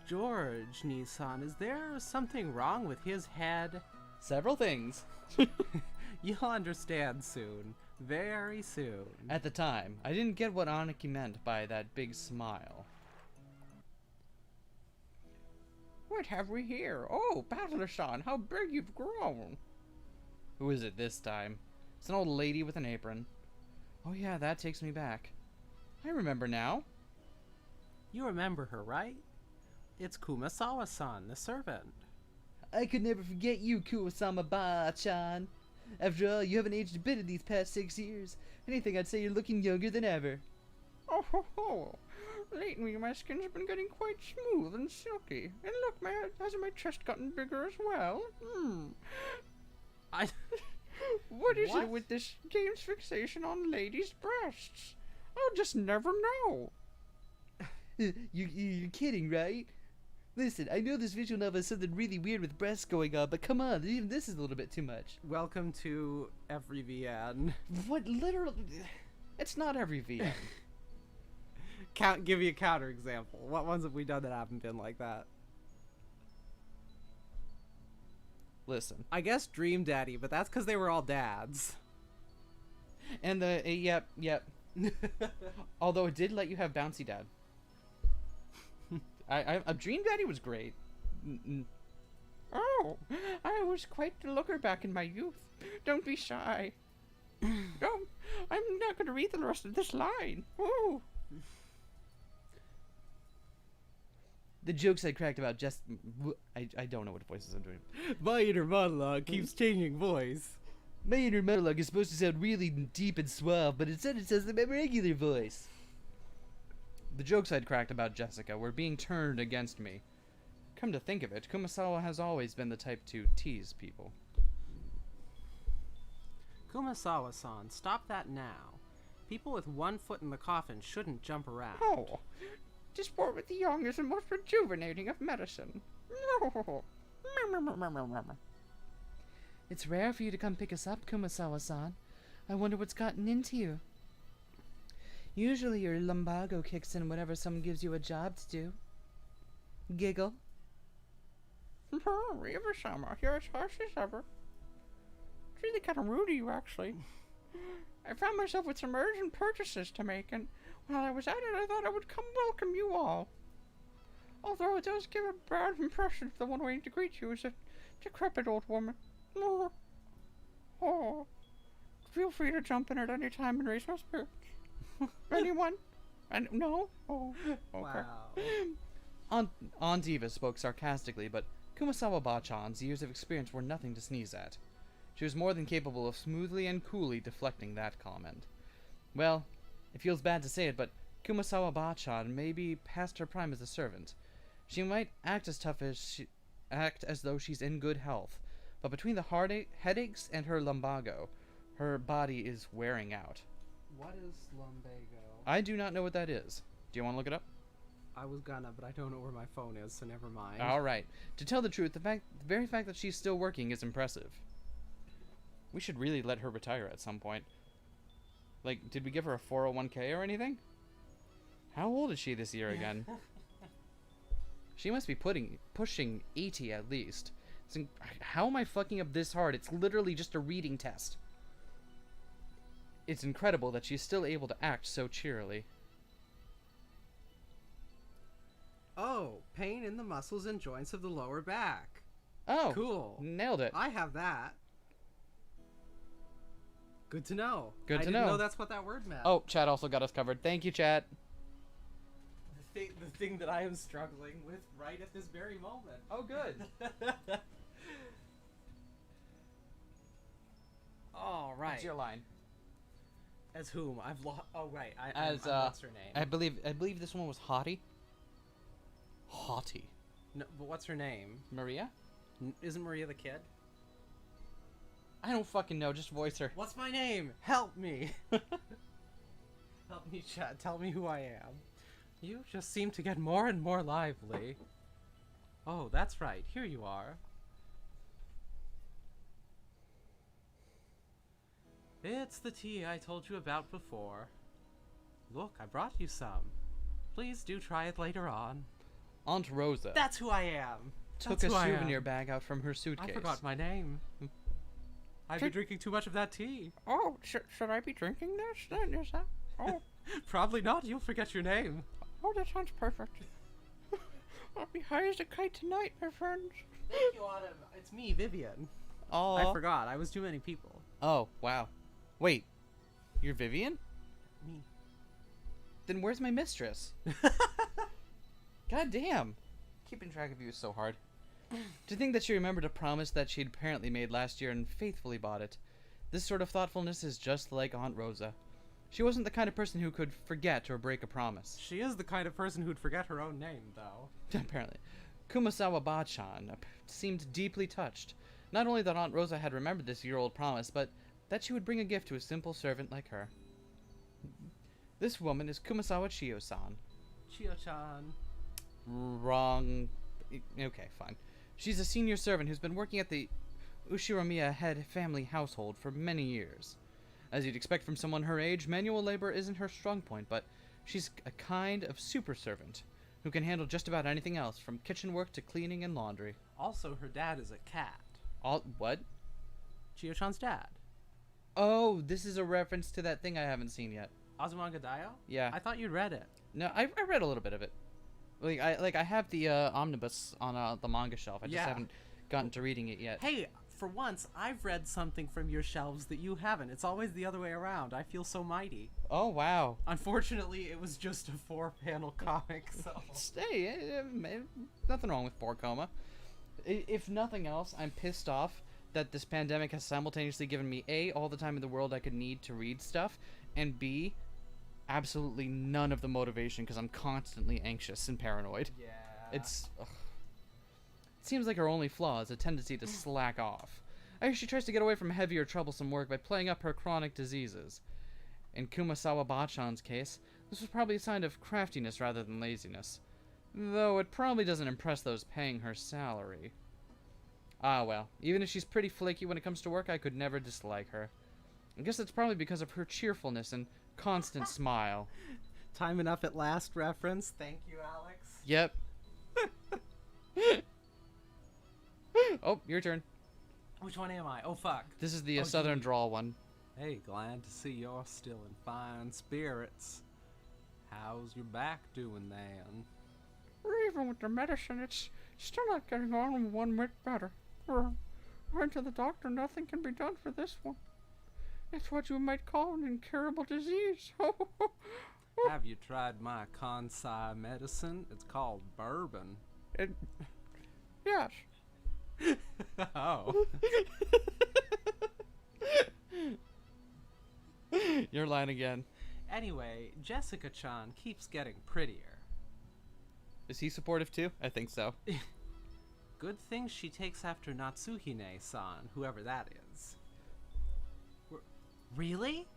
George, Nissan, is there something wrong with his head? Several things. You'll understand soon. Very soon. At the time, I didn't get what Aniki meant by that big smile. What have we here? Oh, Battler-san, how big you've grown. Who is it this time? It's an old lady with an apron. Oh yeah, that takes me back. I remember now. You remember her, right? It's Kumasawa-san, the servant. I could never forget you, Kuwasama-ba-chan. After all, you haven't aged a bit in these past 6 years. Anything, I'd say you're looking younger than ever. Oh ho ho! Lately my skin's been getting quite smooth and silky. And look, hasn't my chest gotten bigger as well? What is it with this game's fixation on ladies' breasts? I'll just never know. You're kidding, right? Listen, I know this visual novel has something really weird with breasts going on, but come on, even this is a little bit too much. Welcome to every VN. What, literally? It's not every VN. Give me a counter example. What ones have we done that haven't been like that? Listen. I guess Dream Daddy, but that's because they were all dads. And yep. Although it did let you have Bouncy Dad. A Dream Daddy was great. Oh, I was quite the looker back in my youth. Don't be shy. Don't. I'm not going to read the rest of this line. Ooh. The jokes I cracked about just... I don't know what voices I'm doing. My inner monologue keeps changing voice. My inner monologue is supposed to sound really deep and suave, but instead it says in my regular voice. The jokes I'd cracked about Jessica were being turned against me. Come to think of it, Kumasawa has always been the type to tease people. Kumasawa-san, stop that now. People with one foot in the coffin shouldn't jump around. Oh, to sport with the young is the most rejuvenating of medicine. No. It's rare for you to come pick us up, Kumasawa-san. I wonder what's gotten into you. Usually your lumbago kicks in whenever someone gives you a job to do. Giggle. River-sama, you're as harsh as ever. It's really kind of rude of you, actually. I found myself with some urgent purchases to make, and while I was at it, I thought I would come welcome you all. Although it does give a bad impression if the one waiting to greet you is a decrepit old woman. Oh. Feel free to jump in at any time and raise my spirits. Anyone? No? Oh, okay. Wow. Aunt Eva spoke sarcastically, but Kumasawa Bachan's years of experience were nothing to sneeze at. She was more than capable of smoothly and coolly deflecting that comment. Well, it feels bad to say it, but Kumasawa Bachan may be past her prime as a servant. She might act as though she's in good health, but between the headaches and her lumbago, her body is wearing out. What is lumbago? I do not know what that is. Do you want to look it up? I was gonna, but I don't know where my phone is, so never mind. Alright. To tell the truth, the very fact that she's still working is impressive. We should really let her retire at some point. Like, did we give her a 401k or anything? How old is she this year again? She must be pushing 80 at least. How am I fucking up this hard? It's literally just a reading test. It's incredible that she's still able to act so cheerily. Oh, pain in the muscles and joints of the lower back. Oh, cool. Nailed it. I have that. Good to know. Good to I didn't know that's what that word meant. Oh, chat also got us covered. Thank you, chat. The thing that I am struggling with right at this very moment. Oh, good. All right. What's your line? As whom? I've lost. Oh, right. What's her name? I believe this one was Haughty. Haughty. No, but what's her name? Maria? Isn't Maria the kid? I don't fucking know. Just voice her. What's my name? Help me. Help me, chat. Tell me who I am. You just seem to get more and more lively. Oh, that's right. Here you are. It's the tea I told you about before. Look, I brought you some. Please do try it later on. Aunt Rosa That's who I am. took a souvenir bag out from her suitcase. I forgot my name. I've been drinking too much of that tea. Oh, should I be drinking this then? Is that? Oh. Probably not. You'll forget your name. Oh, that sounds perfect. I'll be high as a kite tonight, my friends. Thank you, Autumn. It's me, Vivian. Oh. I forgot. I was too many people. Oh, wow. Wait. You're Vivian? Me. Then where's my mistress? God damn. Keeping track of you is so hard. To think that she remembered a promise that she'd apparently made last year and faithfully bought it. This sort of thoughtfulness is just like Aunt Rosa. She wasn't the kind of person who could forget or break a promise. She is the kind of person who'd forget her own name, though. Apparently. Kumasawa Bachan seemed deeply touched. Not only that Aunt Rosa had remembered this year-old promise, but that she would bring a gift to a simple servant like her. This woman is Kumasawa Chiyo-san. Chiyo-chan. Wrong. Okay, fine. She's a senior servant who's been working at the Ushiromiya head family household for many years. As you'd expect from someone her age, manual labor isn't her strong point, but she's a kind of super servant who can handle just about anything else, from kitchen work to cleaning and laundry. Also, her dad is a cat. All what? Chio-chan's dad. Oh, this is a reference to that thing I haven't seen yet. Azumanga Daioh? Yeah. I thought you'd read it. No, I read a little bit of it. I have the omnibus on the manga shelf. I just Yeah. haven't gotten to reading it yet. Hey, for once, I've read something from your shelves that you haven't. It's always the other way around. I feel so mighty. Oh wow. Unfortunately, it was just a 4-panel comic, so... Hey, nothing wrong with 4 coma. If nothing else, I'm pissed off that this pandemic has simultaneously given me A, all the time in the world I could need to read stuff, and B, absolutely none of the motivation because I'm constantly anxious and paranoid. Yeah. It's... Ugh. It seems like her only flaw is a tendency to slack off. I hear she tries to get away from heavier, troublesome work by playing up her chronic diseases. In Kumasawa Bachan's case, this was probably a sign of craftiness rather than laziness. Though it probably doesn't impress those paying her salary. Ah well, even if she's pretty flaky when it comes to work, I could never dislike her. I guess that's probably because of her cheerfulness and constant smile. Time enough at last reference. Thank you, Alex. Yep. Oh, your turn. Which one am I? Oh, fuck. This is the Oh, Southern gee. Drawl one. Hey, glad to see you're still in fine spirits. How's your back doing then? Even with the medicine, it's still not getting on one bit better. Went to the doctor, nothing can be done for this one. It's what you might call an incurable disease. Have you tried my Kansai medicine? It's called bourbon. Yes. Oh. Your line again. Anyway, Jessica-chan keeps getting prettier. Is he supportive too? I think so. Good thing she takes after Natsuhine-san, whoever that is. Really?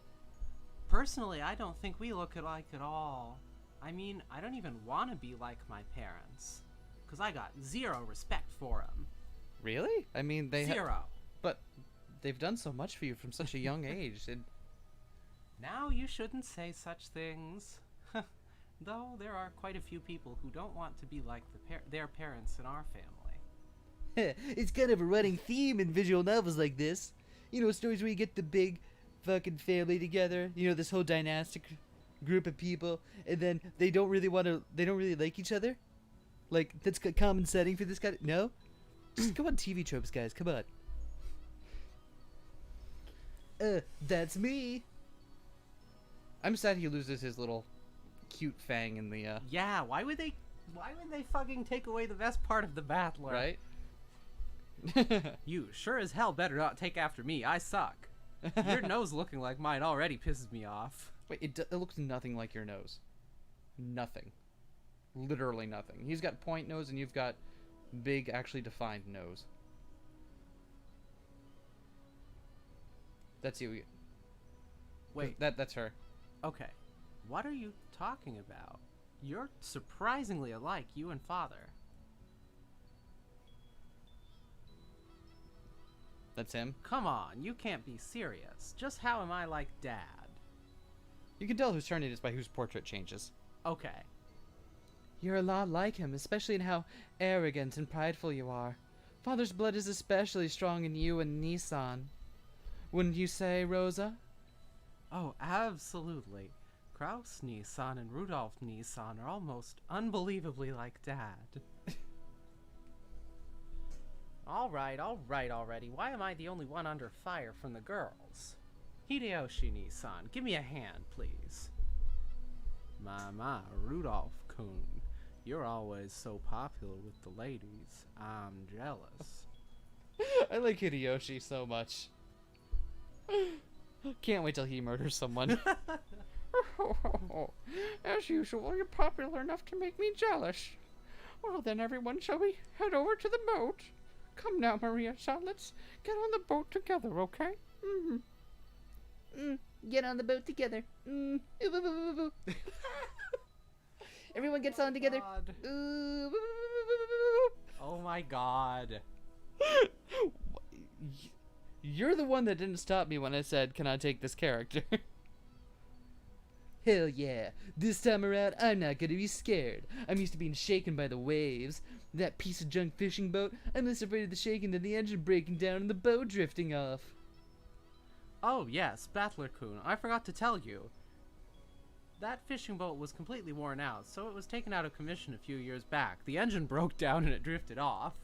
Personally, I don't think we look alike at all. I mean, I don't even want to be like my parents. Because I got zero respect for them. Really? I mean, they Zero. but they've done so much for you from such a young age. Now you shouldn't say such things. Though there are quite a few people who don't want to be like their parents in our family. It's kind of a running theme in visual novels like this. You know, stories where you get the big fucking family together. You know, this whole dynastic group of people, and then they don't really like each other. Like, that's a common setting for this guy. No? Just come on, TV tropes, guys. Come on. That's me. I'm sad he loses his little cute fang in the Yeah, why would they fucking take away the best part of the battler? right. You sure as hell better not take after me. I suck. Your nose looking like mine already pisses me off. Wait, it looks nothing like your nose. Nothing. Literally nothing. He's got point nose and you've got big, actually defined nose. That's you. Wait, That's her. okay. What are you talking about? You're surprisingly alike, you and father. That's him. Come on, you can't be serious. Just how am I like dad? You can tell whose turn it is by whose portrait changes. Okay. You're a lot like him, especially in how arrogant and prideful you are. Father's blood is especially strong in you and Nissan. Wouldn't you say, Rosa? Oh, absolutely. Kraus Nissan and Rudolph Nissan are almost unbelievably like dad. Alright already. Why am I the only one under fire from the girls? Hideyoshi Nissan, give me a hand, please. My, Rudolph-kun. You're always so popular with the ladies. I'm jealous. I like Hideyoshi so much. Can't wait till he murders someone. As usual, you're popular enough to make me jealous. Well, then, everyone, shall we head over to the boat? Come now, Maria-san, let's get on the boat together, okay? Get on the boat together. Everyone gets on together. God. Oh my god. You're the one that didn't stop me when I said, "Can I take this character?" Hell yeah. This time around, I'm not gonna be scared. I'm used to being shaken by the waves. That piece of junk fishing boat, I'm less afraid of the shaking than the engine breaking down and the boat drifting off. Oh yes, Battler-kun, I forgot to tell you. That fishing boat was completely worn out, so it was taken out of commission a few years back. The engine broke down and it drifted off.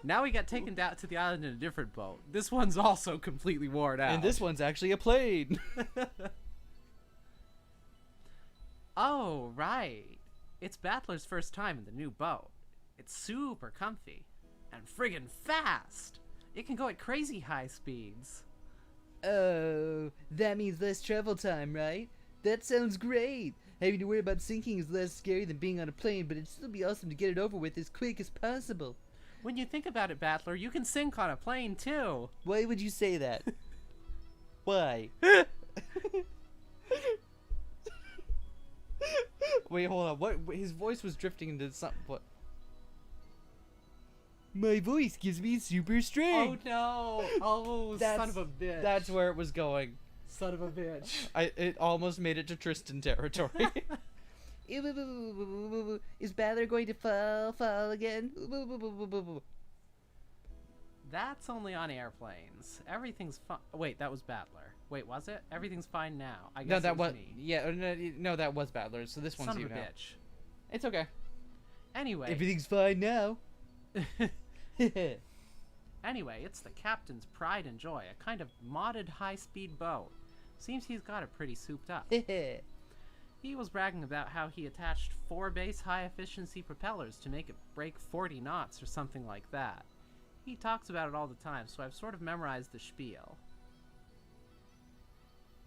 Now we got taken down to the island in a different boat. This one's also completely worn out. And this one's actually a plane. Oh, right. It's Battler's first time in the new boat. It's super comfy. And friggin' fast! It can go at crazy high speeds. Oh, that means less travel time, right? That sounds great. Having to worry about sinking is less scary than being on a plane, but it'd still be awesome to get it over with as quick as possible. When you think about it, Battler, you can sink on a plane, too. Why would you say that? Why? Wait, hold on. What? His voice was drifting into something. What? My voice gives me super strength. Oh, no. Oh, son of a bitch. That's where it was going. Son of a bitch. It almost made it to Tristan territory. Is Battler going to fall again? That's only on airplanes. Everything's fine. Wait, that was Battler. Wait, was it? Everything's fine now. I guess No, that it was was me. yeah. No, that was Battler. So this one's Son you of a now. bitch. It's okay. Anyway. Everything's fine now. Anyway, it's the captain's pride and joy, a kind of modded high-speed boat. Seems he's got it pretty souped up. He was bragging about how he attached 4 base high-efficiency propellers to make it break 40 knots or something like that. He talks about it all the time, so I've sort of memorized the spiel.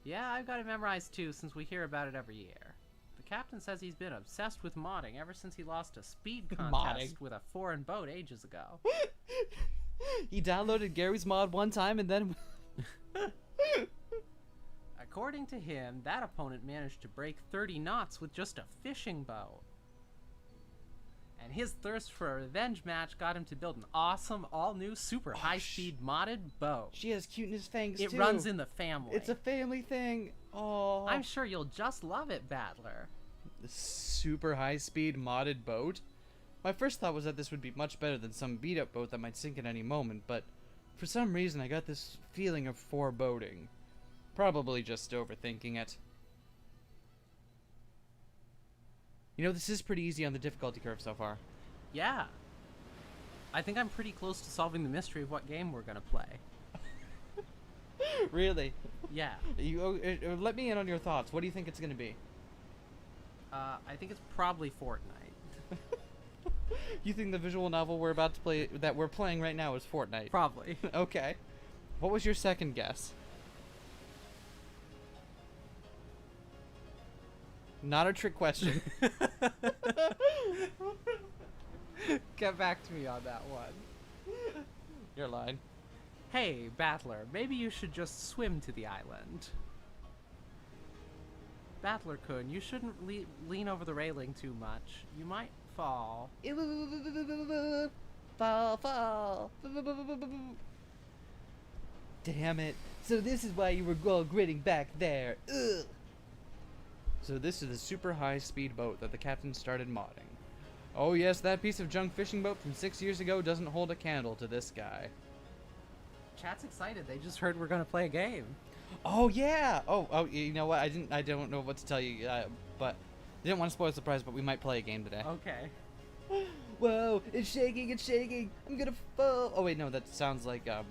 Yeah, I've got it memorized too, since we hear about it every year. The captain says he's been obsessed with modding ever since he lost a speed contest with a foreign boat ages ago. He downloaded Gary's mod one time and then... According to him, that opponent managed to break 30 knots with just a fishing boat. And his thirst for a revenge match got him to build an awesome, all-new, super high-speed modded boat. She has cuteness fangs It too. runs in the family. It's a family thing. Oh. I'm sure you'll just love it, Battler. The super high-speed modded boat. My first thought was that this would be much better than some beat-up boat that might sink at any moment, but for some reason I got this feeling of foreboding. Probably just overthinking it. You know, this is pretty easy on the difficulty curve so far. Yeah. I think I'm pretty close to solving the mystery of what game we're gonna play. Really? Yeah. You let me in on your thoughts. What do you think it's gonna be? I think it's probably Fortnite. You think the visual novel we're about to play, that we're playing right now, is Fortnite? Probably. Okay. What was your second guess? Not a trick question. Get back to me on that one. You're lying. Hey, Battler, maybe you should just swim to the island. Battler-kun, you shouldn't lean over the railing too much. You might fall. Fall. Damn it. So this is why you were all grinning back there. Ugh. So this is the super high-speed boat that the captain started modding. Oh yes, that piece of junk fishing boat from 6 years ago doesn't hold a candle to this guy. Chat's excited. They just heard we're gonna play a game. Oh yeah. Oh, you know what? I don't know what to tell you, but I didn't want to spoil the surprise, but we might play a game today. Okay. Whoa, it's shaking. I'm gonna fall. Oh wait, no, that sounds like Gonna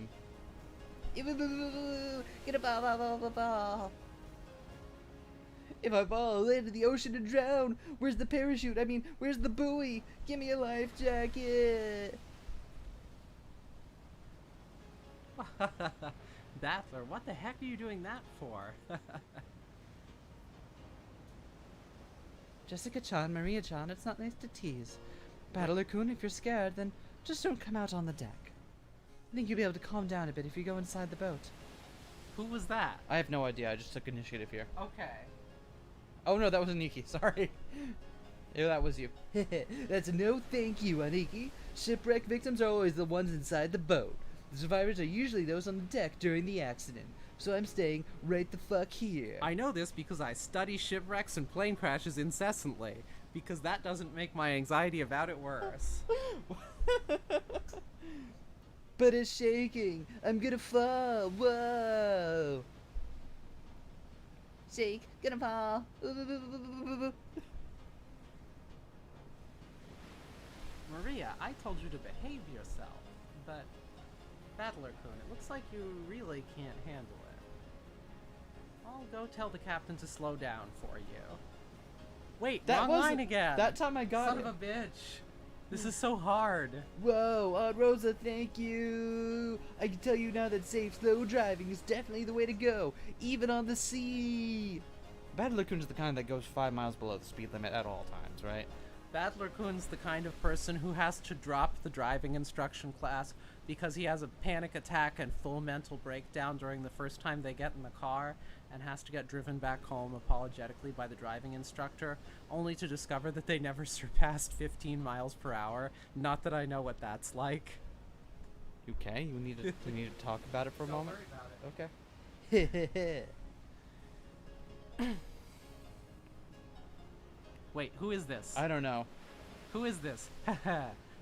fall. If I fall, I'll land in the ocean and drown. Where's the parachute? I mean, where's the buoy? Give me a life jacket. Battler, what the heck are you doing that for? Jessica-chan, Maria-chan, it's not nice to tease. Battler-kun, if you're scared, then just don't come out on the deck. I think you'll be able to calm down a bit if you go inside the boat. Who was that? I have no idea. I just took initiative here. Okay. Oh no, that was Aniki. Sorry. Yeah, that was you. That's a no thank you, Aniki. Shipwreck victims are always the ones inside the boat. The survivors are usually those on the deck during the accident. so I'm staying right the fuck here. I know this because I study shipwrecks and plane crashes incessantly, because that doesn't make my anxiety about it worse. But it's shaking. I'm gonna fall. Whoa. Shake, gonna fall. Maria, I told you to behave yourself, but Battler-kun, it looks like you really can't handle it. I'll go tell the captain to slow down for you. Wait, wrong line again! That time I got Son it. of a bitch! This is so hard. Whoa, Aunt Rosa, thank you. I can tell you now that safe, slow driving is definitely the way to go, even on the sea. Battler-kun is the kind that goes 5 miles below the speed limit at all times, right? Battler-kun's the kind of person who has to drop the driving instruction class because he has a panic attack and full mental breakdown during the first time they get in the car, and has to get driven back home apologetically by the driving instructor, only to discover that they never surpassed 15 miles per hour. Not that I know what that's like. Okay, you need to talk about it for a Don't moment? worry about it. Okay. Wait, who is this? I don't know. Who is this?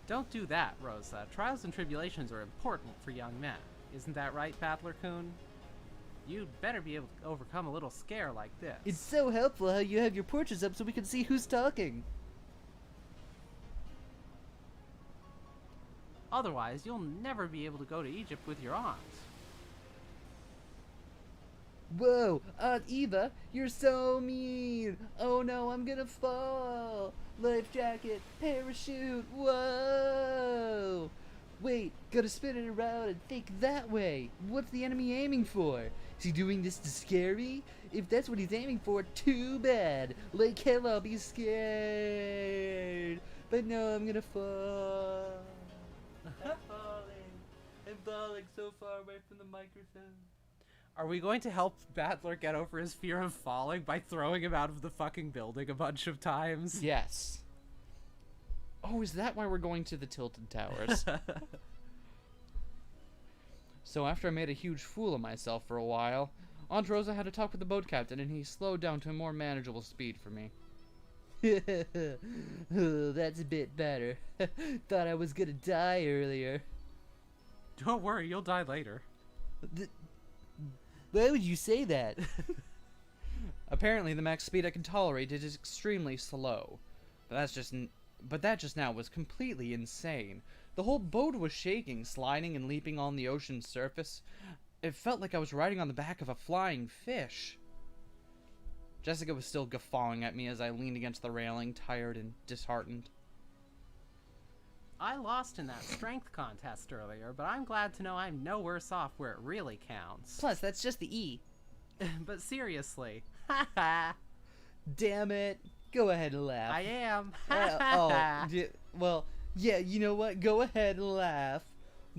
Don't do that, Rosa. Trials and tribulations are important for young men. Isn't that right, Battler-kun? You'd better be able to overcome a little scare like this. It's so helpful how you have your portraits up so we can see who's talking. Otherwise, you'll never be able to go to Egypt with your aunt. Whoa, Aunt Eva, you're so mean. Oh no, I'm gonna fall. Life jacket, parachute, whoa. Wait, gotta spin it around and think that way. What's the enemy aiming for? Is he doing this to scare me? If that's what he's aiming for, too bad. Like hell, I'll be scared. But no, I'm gonna fall. I'm falling so far away from the microphone. Are we going to help Battler get over his fear of falling by throwing him out of the fucking building a bunch of times? Yes. Oh, is that why we're going to the Tilted Towers? So after I made a huge fool of myself for a while, Aunt Rosa had to talk with the boat captain, and he slowed down to a more manageable speed for me. Oh, that's a bit better. Thought I was gonna die earlier. Don't worry, you'll die later. Why would you say that? Apparently, the max speed I can tolerate is extremely slow. But that just now was completely insane. The whole boat was shaking, sliding and leaping on the ocean's surface. It felt like I was riding on the back of a flying fish. Jessica was still guffawing at me as I leaned against the railing, tired and disheartened. I lost in that strength contest earlier, but I'm glad to know I'm no worse off where it really counts. Plus, that's just the E. But seriously, haha. Damn it. Go ahead and laugh. I am. Well, yeah, you know what? Go ahead and laugh.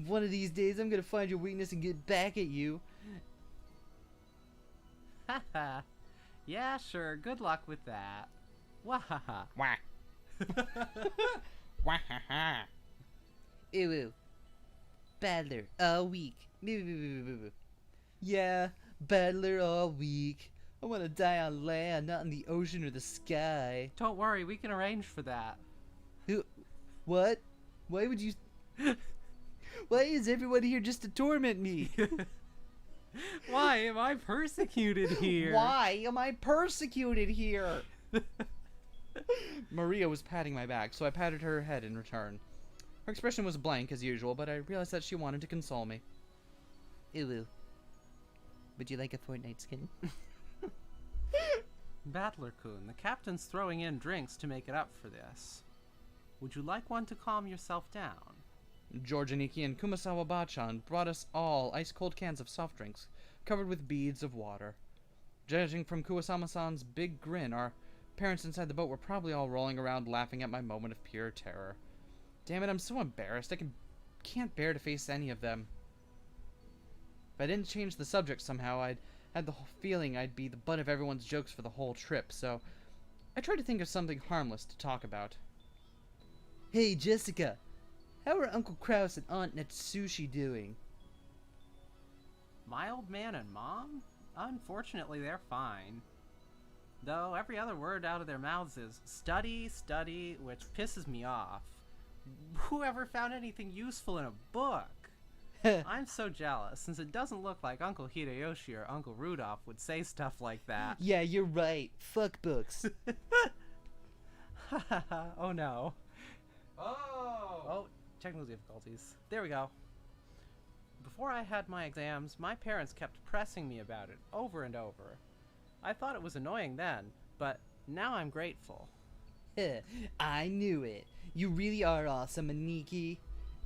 One of these days, I'm gonna find your weakness and get back at you. Haha. Yeah, sure. Good luck with that. Wahaha. Wah. Wahaha. Ew. Battler all week. Yeah, battler all week. I want to die on land, not in the ocean or the sky. Don't worry, we can arrange for that. What? Why would you... Why is everyone here just to torment me? Why am I persecuted here? Why am I persecuted here? Maria was patting my back, so I patted her head in return. Her expression was blank as usual, but I realized that she wanted to console me. Ew. Would you like a Fortnite skin? Battler-kun, the captain's throwing in drinks to make it up for this. Would you like one to calm yourself down? George Aniki and Kumasawa Bachan brought us all ice-cold cans of soft drinks, covered with beads of water. Judging from Kuwasama-san's big grin, our parents inside the boat were probably all rolling around laughing at my moment of pure terror. Damn it, I'm so embarrassed. I can't bear to face any of them. If I didn't change the subject somehow, I'd had the whole feeling I'd be the butt of everyone's jokes for the whole trip, so I tried to think of something harmless to talk about. Hey, Jessica! How are Uncle Kraus and Aunt Natsushi doing? My old man and mom? Unfortunately, they're fine. Though every other word out of their mouths is study, study, which pisses me off. Whoever found anything useful in a book? I'm so jealous, since it doesn't look like Uncle Hideyoshi or Uncle Rudolph would say stuff like that. Yeah, you're right. Fuck books. Oh no. Oh! Oh, technical difficulties. There we go. Before I had my exams, my parents kept pressing me about it over and over. I thought it was annoying then, but now I'm grateful. I knew it. You really are awesome, Aniki.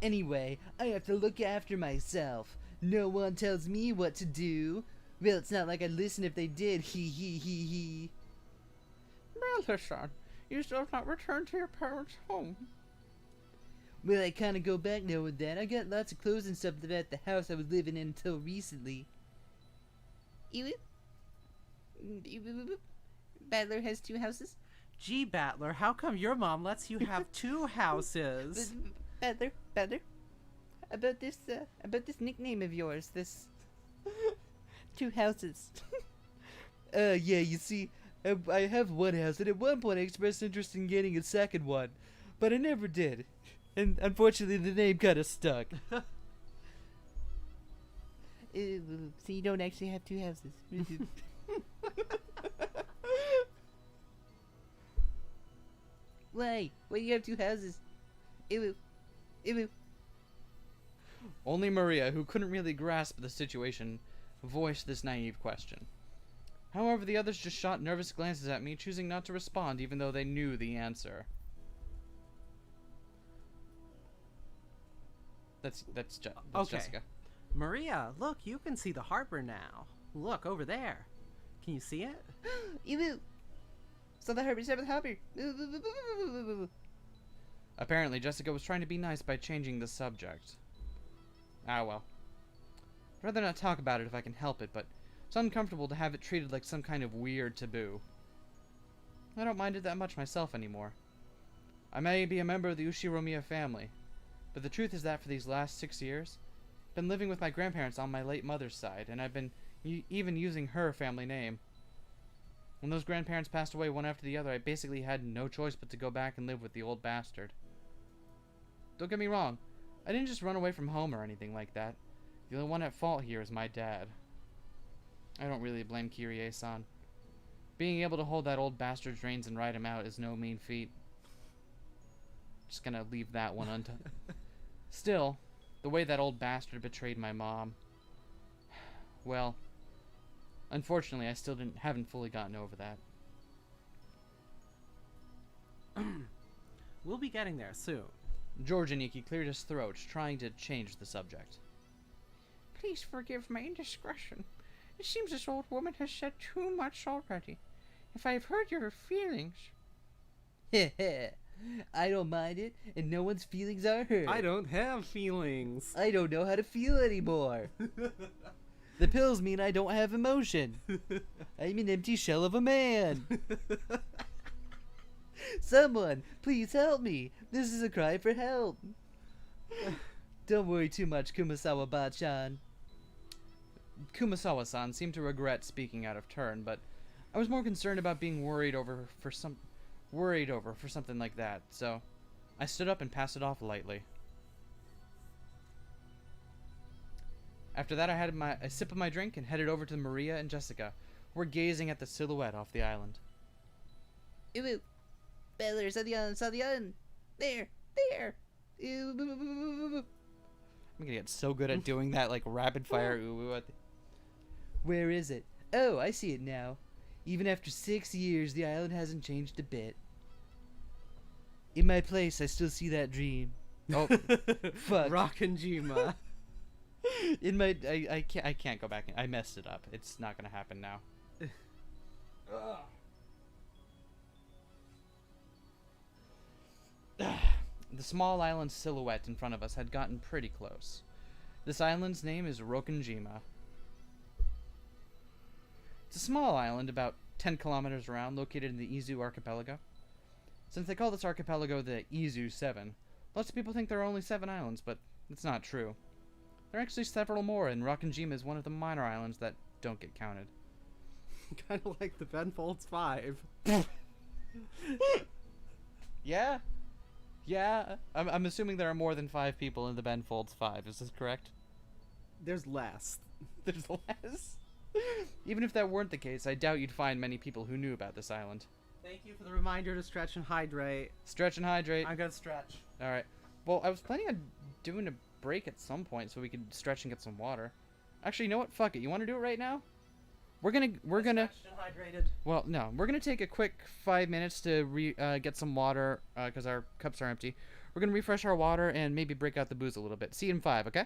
Anyway, I have to look after myself. No one tells me what to do. Well, it's not like I'd listen if they did. Hee hee hee hee. Brother-son, you still have not returned to your parents' home. Well, I kinda go back now and then. I got lots of clothes and stuff at the house I was living in until recently. Battler has 2 houses? Gee, Battler, how come your mom lets you have 2 houses? Battler, about this nickname of yours, this 2 houses. Yeah, you see, I have 1 house, and at one point I expressed interest in getting a second one, but I never did, and unfortunately the name kinda stuck. So you don't actually have 2 houses. Why? Why do you have 2 houses? Ew. Only Maria, who couldn't really grasp the situation, voiced this naive question. However, the others just shot nervous glances at me, choosing not to respond even though they knew the answer. That's Okay. Jessica. Maria, look, you can see the harbor now. Look, over there. Can you see it? Ew. So the harbor's over the harbor. Apparently, Jessica was trying to be nice by changing the subject. Ah, well. I'd rather not talk about it if I can help it, but it's uncomfortable to have it treated like some kind of weird taboo. I don't mind it that much myself anymore. I may be a member of the Ushiromiya family, but the truth is that for these last 6 years, I've been living with my grandparents on my late mother's side, and I've been even using her family name. When those grandparents passed away one after the other, I basically had no choice but to go back and live with the old bastard. Don't get me wrong, I didn't just run away from home or anything like that. The only one at fault here is my dad. I don't really blame Kirie-san. Being able to hold that old bastard's reins and ride him out is no mean feat. Just gonna leave that one untouched. Still, the way that old bastard betrayed my mom... Well, unfortunately, I still haven't fully gotten over that. We'll be getting there soon. George Aniki cleared his throat, trying to change the subject. Please forgive my indiscretion. It seems this old woman has said too much already. If I have hurt your feelings... I don't mind it, and no one's feelings are hurt. I don't have feelings. I don't know how to feel anymore. The pills mean I don't have emotion. I'm an empty shell of a man. Someone, please help me. This is a cry for help. Don't worry too much, Kumasawa-bachan. Kumasawa-san seemed to regret speaking out of turn, but I was more concerned about being worried over for something like that, so I stood up and passed it off lightly. After that, I had a sip of my drink and headed over to Maria and Jessica, who were gazing at the silhouette off the island. Ooh, Bellers on the island. There. Ooh. I'm gonna get so good at doing that, like rapid fire. Where is it? Oh, I see it now. Even after 6 years, the island hasn't changed a bit. In my place, I still see that dream. Oh, Fuck. Rockinjima. in my, I can't go back. I messed it up. It's not gonna happen now. The small island silhouette in front of us had gotten pretty close. This island's name is Rokkenjima. It's a small island about 10 kilometers around, located in the Izu archipelago. Since they call this archipelago the Izu 7, lots of people think there are only 7 islands, but it's not true. There are actually several more, and Rakanjima is one of the minor islands that don't get counted. Kind of like the Ben Folds 5. Yeah? Yeah? I'm assuming there are more than 5 people in the Ben Folds 5. Is this correct? There's less. There's less? Even if that weren't the case, I doubt you'd find many people who knew about this island. Thank you for the reminder to stretch and hydrate. Stretch and hydrate. I'm gonna stretch. Alright. Well, I was planning on doing a break at some point so we could stretch and get some water. Actually, you know what? Fuck it. You want to do it right now? We're gonna... Stretched and hydrated. Well, no. We're gonna take a quick 5 minutes to get some water, because our cups are empty. We're gonna refresh our water and maybe break out the booze a little bit. See you in 5, okay?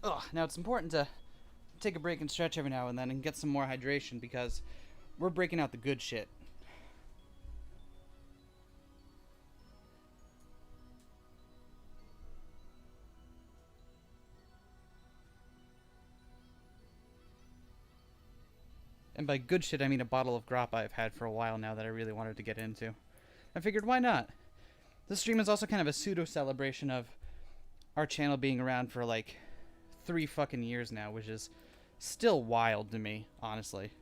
Ugh, now it's important to take a break and stretch every now and then and get some more hydration because we're breaking out the good shit. And by good shit, I mean a bottle of grappa I've had for a while now that I really wanted to get into. I figured, why not? This stream is also kind of a pseudo-celebration of our channel being around for like 3 fucking years now, which is still wild to me, honestly.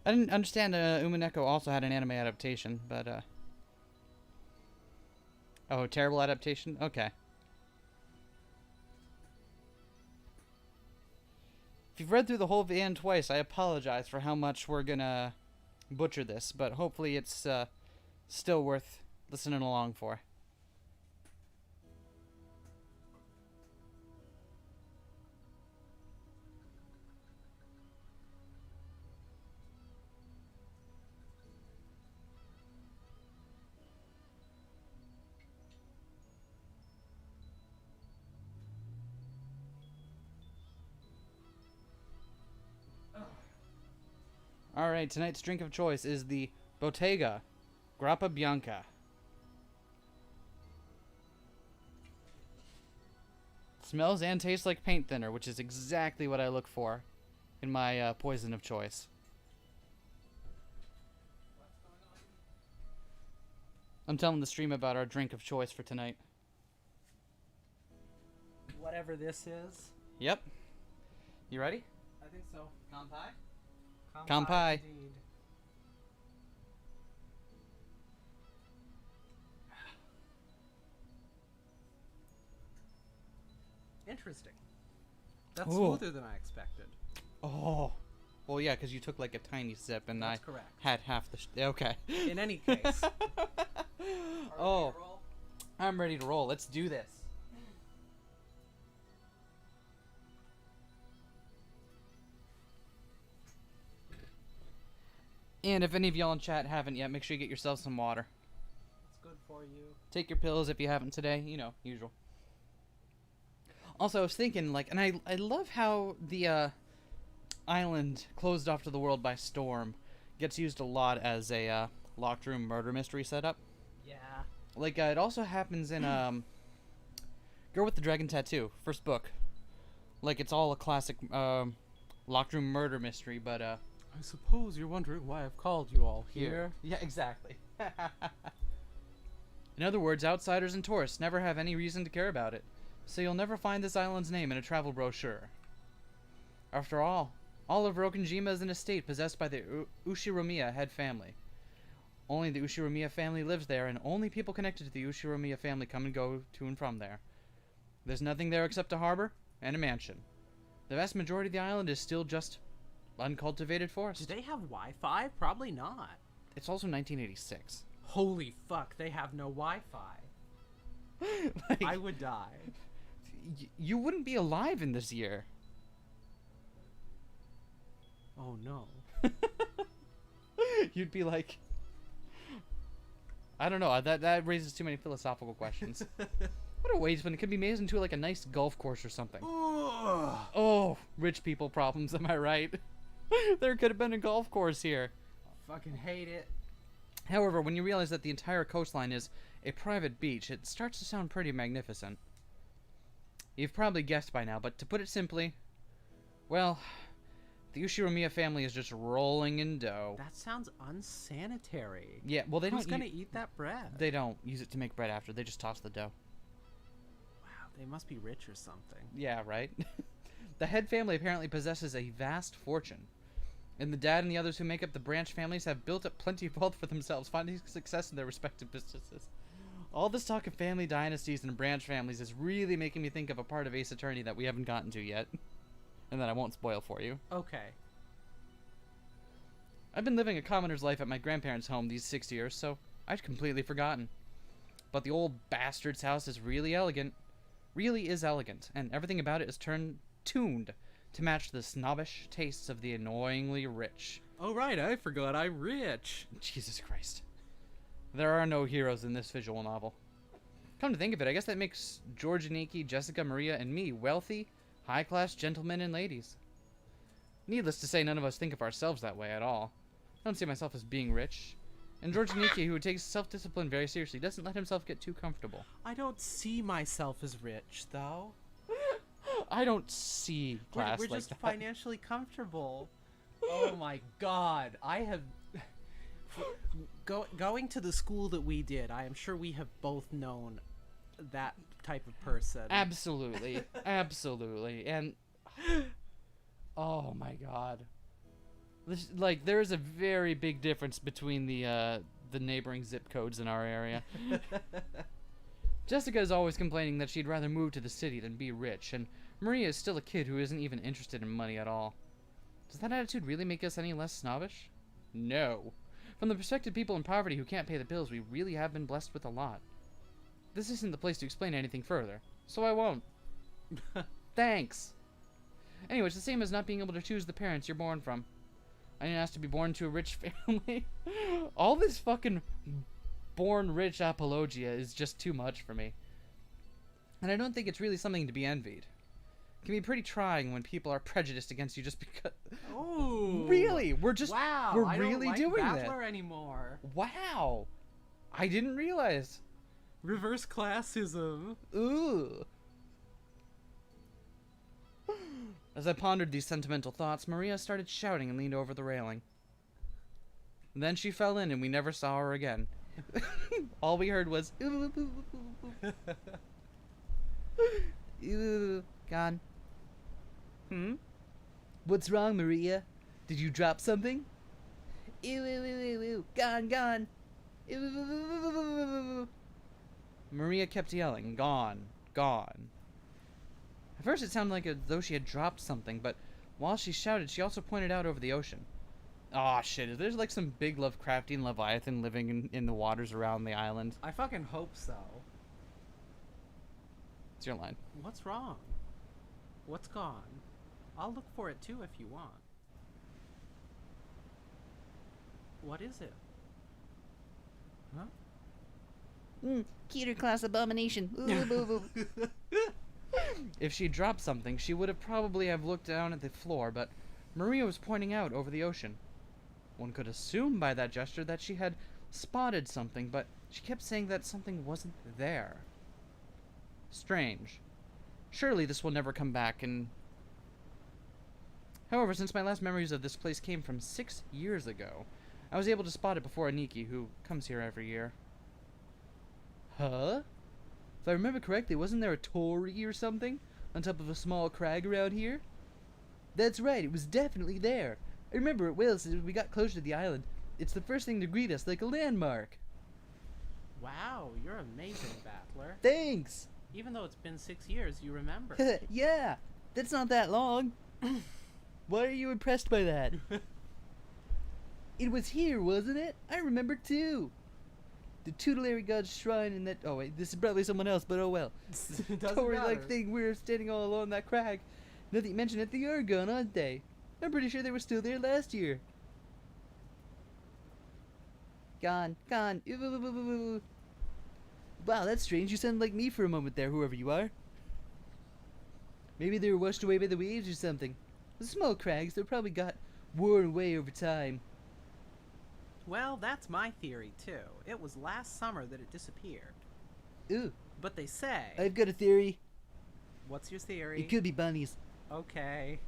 I didn't understand Umineko also had an anime adaptation, but oh, terrible adaptation? Okay. If you've read through the whole VN twice, I apologize for how much we're gonna butcher this, but hopefully it's still worth listening along for. Alright, tonight's drink of choice is the Bottega Grappa Bianca. Smells and tastes like paint thinner, which is exactly what I look for in my poison of choice. I'm telling the stream about our drink of choice for tonight. Whatever this is. Yep. You ready? I think so. Kanpai? Kanpai. Kanpai. Indeed. Interesting. That's Ooh. smoother than I expected. Oh. Well, yeah, because you took like a tiny sip, and That's I correct. had half the. Okay. In any case. Oh, I'm ready to roll. Let's do this. And if any of y'all in chat haven't yet, make sure you get yourself some water. It's good for you. Take your pills if you haven't today. You know, usual. Also, I was thinking, like, and I love how the island closed off to the world by storm gets used a lot as a locked room murder mystery setup. Yeah. Like, it also happens in Girl with the Dragon Tattoo, first book. Like, it's all a classic locked room murder mystery, but I suppose you're wondering why I've called you all here. Yeah, exactly. In other words, outsiders and tourists never have any reason to care about it, so you'll never find this island's name in a travel brochure. After all of Rokenjima is an estate possessed by the Ushiromiya head family. Only the Ushiromiya family lives there, and only people connected to the Ushiromiya family come and go to and from there. There's nothing there except a harbor and a mansion. The vast majority of the island is still just uncultivated forest. Do they have Wi-Fi? Probably not. It's also 1986. Holy fuck, they have no Wi-Fi. Like, I would die. you wouldn't be alive in this year. Oh no. You'd be like, I don't know. That raises too many philosophical questions. What a waste when it could be made into like a nice golf course or something. Ugh. Oh, rich people problems. Am I right? There could have been a golf course here. Fucking hate it. However, when you realize that the entire coastline is a private beach, it starts to sound pretty magnificent. You've probably guessed by now, but to put it simply, well, the Ushiromiya family is just rolling in dough. That sounds unsanitary. Yeah, well, they Who's don't. gonna eat that bread? They don't use it to make bread after. They just toss the dough. Wow, they must be rich or something. Yeah, right? The head family apparently possesses a vast fortune. And the dad and the others who make up the branch families have built up plenty of wealth for themselves, finding success in their respective businesses. All this talk of family dynasties and branch families is really making me think of a part of Ace Attorney that we haven't gotten to yet. And that I won't spoil for you. Okay. I've been living a commoner's life at my grandparents' home these 6 years, so I'd completely forgotten. But the old bastard's house is really elegant. Really is elegant, and everything about it is tuned to match the snobbish tastes of the annoyingly rich. Oh right, I forgot I'm rich. Jesus Christ. There are no heroes in this visual novel. Come to think of it, I guess that makes George Aniki, Jessica, Maria, and me wealthy, high-class gentlemen and ladies. Needless to say, none of us think of ourselves that way at all. I don't see myself as being rich. And George Aniki, who takes self-discipline very seriously, doesn't let himself get too comfortable. I don't see myself as rich, though. I don't see class We're like just that. financially comfortable. Oh my god, I have... Going to the school that we did, I am sure we have both known that type of person. Absolutely. Absolutely. And... oh my god. Like, there is a very big difference between the neighboring zip codes in our area. Jessica is always complaining that she'd rather move to the city than be rich, and Maria is still a kid who isn't even interested in money at all. Does that attitude really make us any less snobbish? No. From the perspective of people in poverty who can't pay the bills, we really have been blessed with a lot. This isn't the place to explain anything further, so I won't. Thanks. Anyway, it's the same as not being able to choose the parents you're born from. I didn't ask to be born to a rich family. All this fucking born rich apologia is just too much for me. And I don't think it's really something to be envied. It can be pretty trying when people are prejudiced against you just because... Oh, Really? We're wow, we're I really don't like doing that. Butler anymore. Wow. I didn't realize. Reverse classism. Ooh. As I pondered these sentimental thoughts, Maria started shouting and leaned over the railing. Then she fell in and we never saw her again. All we heard was ooh, gone. What's wrong, Maria? Did you drop something? Gone. Maria kept yelling, gone. At first it sounded like as though she had dropped something, but While she shouted, she also pointed out over the ocean. Aw, shit, is there like some big Lovecraftian Leviathan living in the waters around the island? I fucking hope so. It's your line. What's wrong? What's gone? I'll look for it too if you want. What is it? Huh? Cuter class abomination. Ooh, boo boo. If she dropped something, she would have probably have looked down at the floor, but Maria was pointing out over the ocean. One could assume by that gesture that she had spotted something, but she kept saying that something wasn't there. Strange. Surely this will never come back, and... However, since my last memories of this place came from 6 years ago, I was able to spot it before Aniki, who comes here every year. Huh? If I remember correctly, wasn't there a torii or something on top of a small crag around here? That's right, it was definitely there. I remember it well since we got closer to the island. It's the first thing to greet us, like a landmark. Wow, you're amazing, Battler. Thanks! Even though it's been 6 years, you remember. Yeah, that's not that long. Why are you impressed by that? It was here, wasn't it? I remember too. The tutelary god's shrine in that... Oh wait, this is probably someone else, but oh well. Torii-like thing we were standing all along that crag. Now that you mention it, they are gone, aren't they? I'm pretty sure they were still there last year. Gone. Wow, that's strange. You sound like me for a moment there, whoever you are. Maybe they were washed away by the waves or something. The small crags, they probably got worn away over time. Well, that's my theory, too. It was last summer that it disappeared. Ooh. But they say... I've got a theory. What's your theory? It could be bunnies. Okay.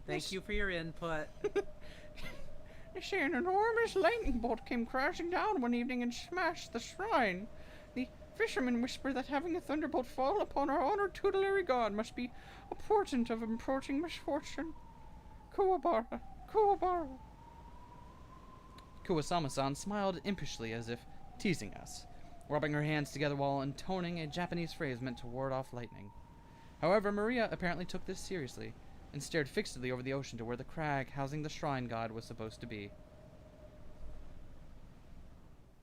Thank you for your input. They say an enormous lightning bolt came crashing down one evening and smashed the shrine. The fishermen whisper that having a thunderbolt fall upon our honored tutelary god must be a portent of approaching misfortune. Kuwabara. Kuwasama-san smiled impishly as if teasing us, rubbing her hands together while intoning a Japanese phrase meant to ward off lightning. However, Maria apparently took this seriously and stared fixedly over the ocean to where the crag housing the shrine god was supposed to be.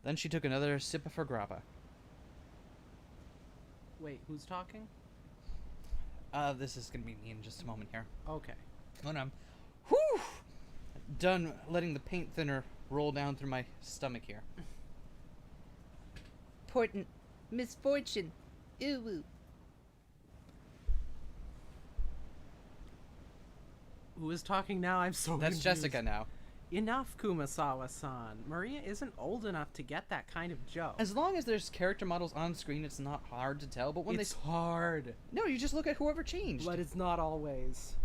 Then she took another sip of her grappa. Wait, who's talking? This is gonna be me in just a moment here. Okay. When I'm done letting the paint thinner roll down through my stomach here. Portent. Misfortune. Ooh. Who is talking now? I'm so That's confused. Jessica now. Enough, Kumasawa-san. Maria isn't old enough to get that kind of joke. As long as there's character models on screen, it's not hard to tell. But when it's hard. No, you just look at whoever changed. But it's not always.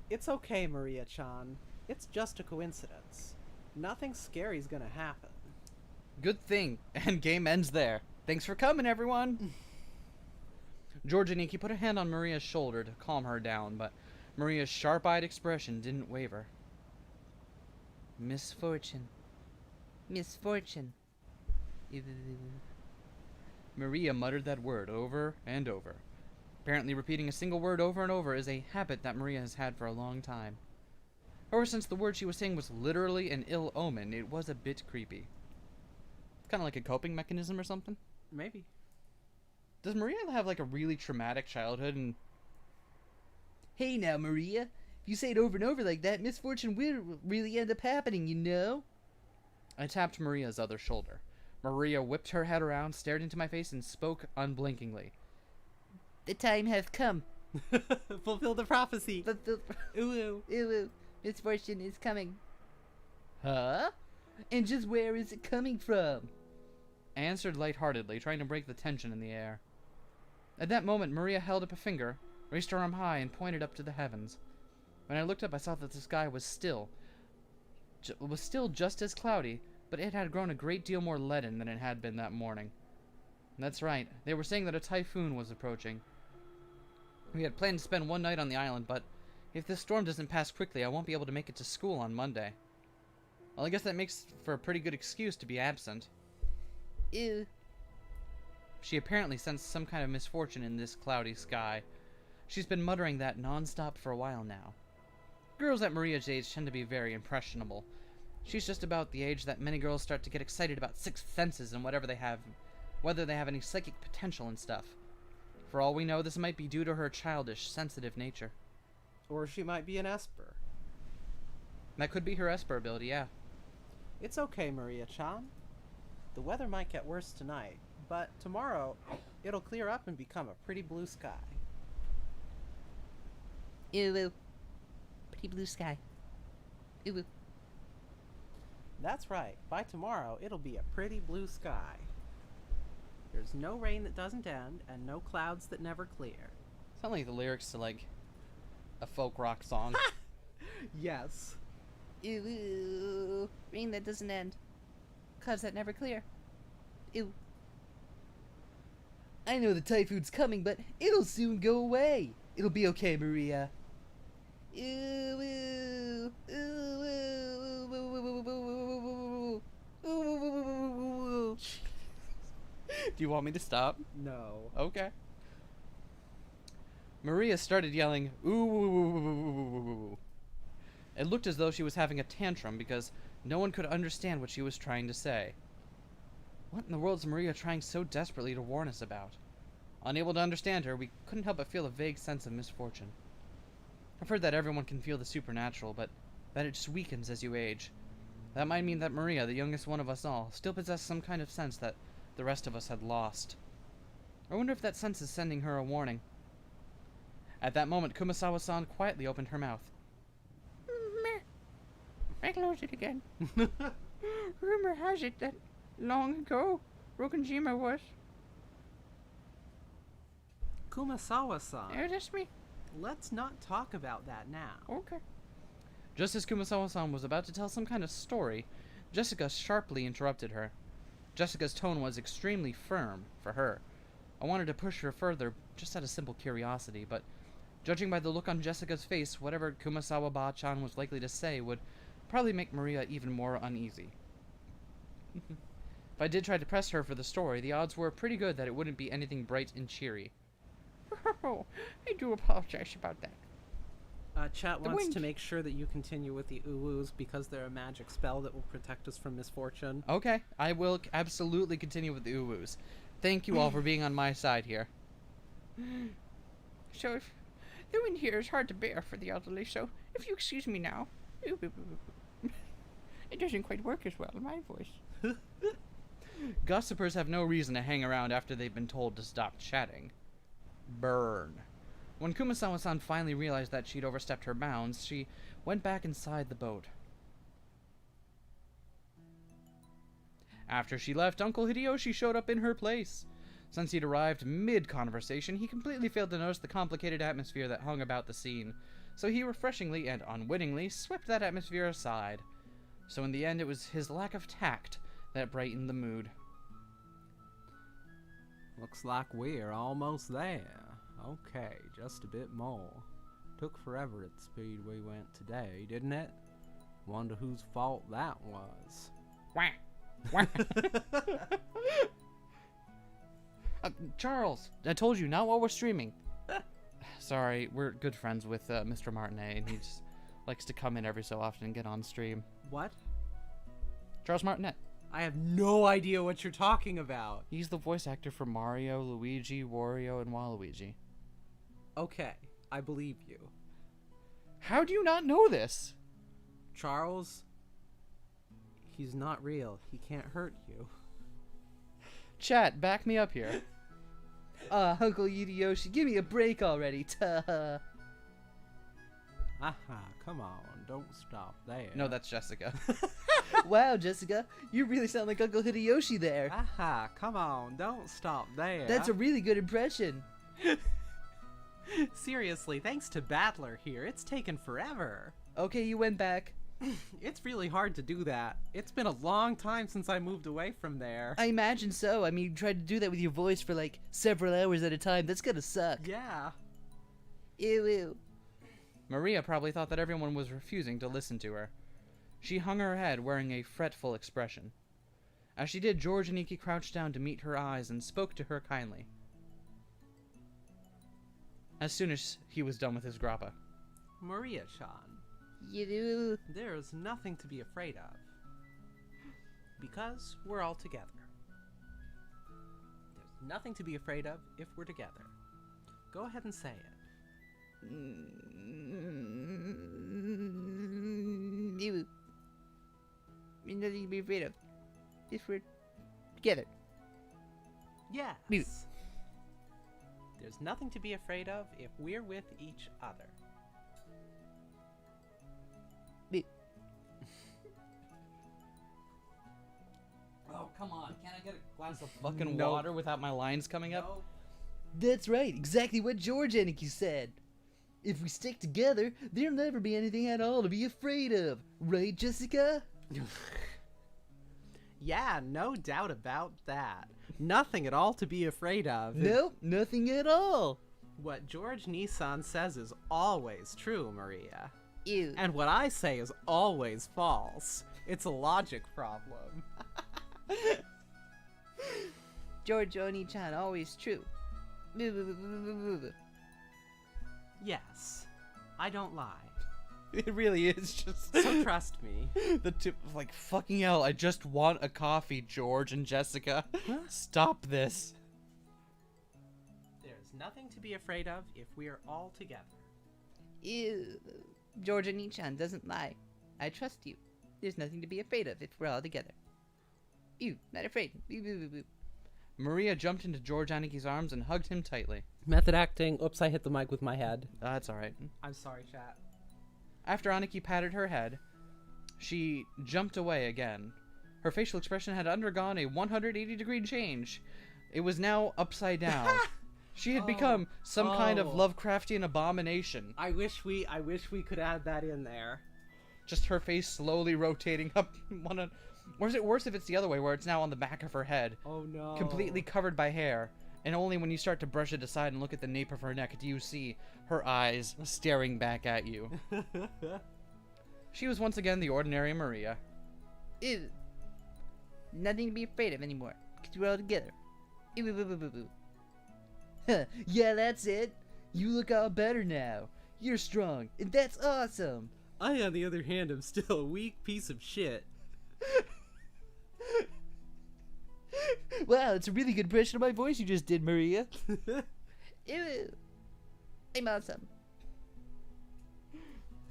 It's okay, Maria-chan. It's just a coincidence. Nothing scary's gonna happen. Good thing. And game ends there. Thanks for coming, everyone. George Aniki put a hand on Maria's shoulder to calm her down, but Maria's sharp-eyed expression didn't waver. Misfortune. Maria muttered that word over and over. Apparently repeating a single word over and over is a habit that Maria has had for a long time. However, since the word she was saying was literally an ill omen, it was a bit creepy. Kind of like a coping mechanism or something? Maybe. Does Maria have like a really traumatic childhood and... Hey now, Maria. If you say it over and over like that, misfortune will really end up happening, you know? I tapped Maria's other shoulder. Maria whipped her head around, stared into my face, and spoke unblinkingly. The time has come. Fulfill the prophecy. Ooh. Misfortune is coming. Huh? And just where is it coming from? I answered lightheartedly, trying to break the tension in the air. At that moment, Maria held up a finger, raised her arm high, and pointed up to the heavens. When I looked up, I saw that the sky was still just as cloudy, but it had grown a great deal more leaden than it had been that morning. That's right, they were saying that a typhoon was approaching. We had planned to spend one night on the island, but if this storm doesn't pass quickly, I won't be able to make it to school on Monday. Well, I guess that makes for a pretty good excuse to be absent. Ew. She apparently sensed some kind of misfortune in this cloudy sky. She's been muttering that non-stop for a while now. Girls at Maria's age tend to be very impressionable. She's just about the age that many girls start to get excited about sixth senses and whatever they have, whether they have any psychic potential and stuff. For all we know, this might be due to her childish, sensitive nature. Or she might be an Esper. That could be her Esper ability, yeah. It's okay, Maria-chan. The weather might get worse tonight, but tomorrow it'll clear up and become a pretty blue sky. Ooh. Pretty blue sky. Ooh. That's right. By tomorrow, it'll be a pretty blue sky. There's no rain that doesn't end, and no clouds that never clear. Sound like the lyrics to, like, a folk rock song. Yes. Ooh. Rain that doesn't end. Clouds that never clear. Ew. I know the typhoon's coming, but it'll soon go away. It'll be okay, Maria. Ooh, ooh, ooh, ooh, ooh, ooh, ooh. Do you want me to stop? No. Okay. Maria started yelling, ooh, ooh, ooh, ooh, ooh, ooh. It looked as though she was having a tantrum because no one could understand what she was trying to say. What in the world is Maria trying so desperately to warn us about? Unable to understand her, we couldn't help but feel a vague sense of misfortune. I've heard that everyone can feel the supernatural, but that it just weakens as you age. That might mean that Maria, the youngest one of us all, still possessed some kind of sense that the rest of us had lost. I wonder if that sense is sending her a warning. At that moment, Kumasawa-san quietly opened her mouth. Meh. I closed it again. Rumor has it that long ago, Rokonjima was. Kumasawa-san, That's me. let's not talk about that now. Okay. Just as Kumasawa-san was about to tell some kind of story, Jessica sharply interrupted her. Jessica's tone was extremely firm for her. I wanted to push her further, just out of simple curiosity, but judging by the look on Jessica's face, whatever Kumasawa-ba-chan was likely to say would probably make Maria even more uneasy. If I did try to press her for the story, the odds were pretty good that it wouldn't be anything bright and cheery. Oh, I do apologize about that. Chat The wants wind. to make sure that you continue with the uwus because they're a magic spell that will protect us from misfortune. Okay, I will absolutely continue with the uwus. Thank you all for being on my side here. So if the wind here is hard to bear for the elderly, so if you excuse me now. It doesn't quite work as well in my voice. Gossipers have no reason to hang around after they've been told to stop chatting. Burn. When Kumasawa-san finally realized that she'd overstepped her bounds, she went back inside the boat. After she left, Uncle Hideyoshi showed up in her place. Since he'd arrived mid-conversation, he completely failed to notice the complicated atmosphere that hung about the scene, so he refreshingly and unwittingly swept that atmosphere aside. So in the end, it was his lack of tact that brightened the mood. Looks like we're almost there. Okay, just a bit more. Took forever at the speed we went today, didn't it? Wonder whose fault that was. Wah! Wah! Charles, I told you, not while we're streaming. Sorry, we're good friends with Mr. Martinet, and he just likes to come in every so often and get on stream. What? Charles Martinet. I have no idea what you're talking about. He's the voice actor for Mario, Luigi, Wario, and Waluigi. Okay, I believe you. How do you not know this? Charles, he's not real. He can't hurt you. Chat, back me up here. Uncle Hideyoshi, give me a break already. Tuh. Aha, come on, don't stop there. No, that's Jessica. Wow, Jessica, you really sound like Uncle Hideyoshi there. Aha, come on, don't stop there. That's a really good impression. Seriously, thanks to Battler here, it's taken forever. Okay, you went back. It's really hard to do that. It's been a long time since I moved away from there. I imagine so. I mean, you tried to do that with your voice for like several hours at a time. That's gonna suck. Yeah. Ew, ew. Maria probably thought that everyone was refusing to listen to her. She hung her head, wearing a fretful expression. As she did, George and Iki crouched down to meet her eyes and spoke to her kindly. As soon as he was done with his grappa. Maria-chan, You. There is nothing to be afraid of. Because we're all together. There's nothing to be afraid of if we're together. Go ahead and say it. You. Nothing to be afraid of. If we're together. Yes. You. There's nothing to be afraid of if we're with each other. You. Oh, come on. Can't I get a glass of fucking No. water without my lines coming up? No. That's right, exactly what George Aniki said. If we stick together, there'll never be anything at all to be afraid of. Right, Jessica? Yeah, no doubt about that. Nothing at all to be afraid of. Nope, nothing at all. What George Nissan says is always true, Maria. Ew. And what I say is always false. It's a logic problem. George Oni-chan, always true. Yes, I don't lie. It really is just So trust me. the tip of like, fucking hell, I just want a coffee, George and Jessica. Stop this. There's nothing to be afraid of if we're all together. Ew. George Oni-chan doesn't lie. I trust you. There's nothing to be afraid of if we're all together. Ew, not afraid. Maria jumped into George Aniki's arms and hugged him tightly. Method acting. Oops, I hit the mic with my head. That's alright. I'm sorry, chat. After Aniki patted her head, she jumped away again. Her facial expression had undergone a 180-degree change. It was now upside down. She had become some kind of Lovecraftian abomination. I wish we could add that in there. Just her face slowly rotating up or is it worse if it's the other way, where it's now on the back of her head, Oh no. completely covered by hair, and only when you start to brush it aside and look at the nape of her neck do you see her eyes staring back at you. She was once again the ordinary Maria. Ew. Nothing to be afraid of anymore, because we're all together. Ew. Huh, yeah, that's it. You look all better now. You're strong, and that's awesome. I, on the other hand, am still a weak piece of shit. Wow, it's a really good impression of my voice you just did, Maria. Ew. I'm awesome.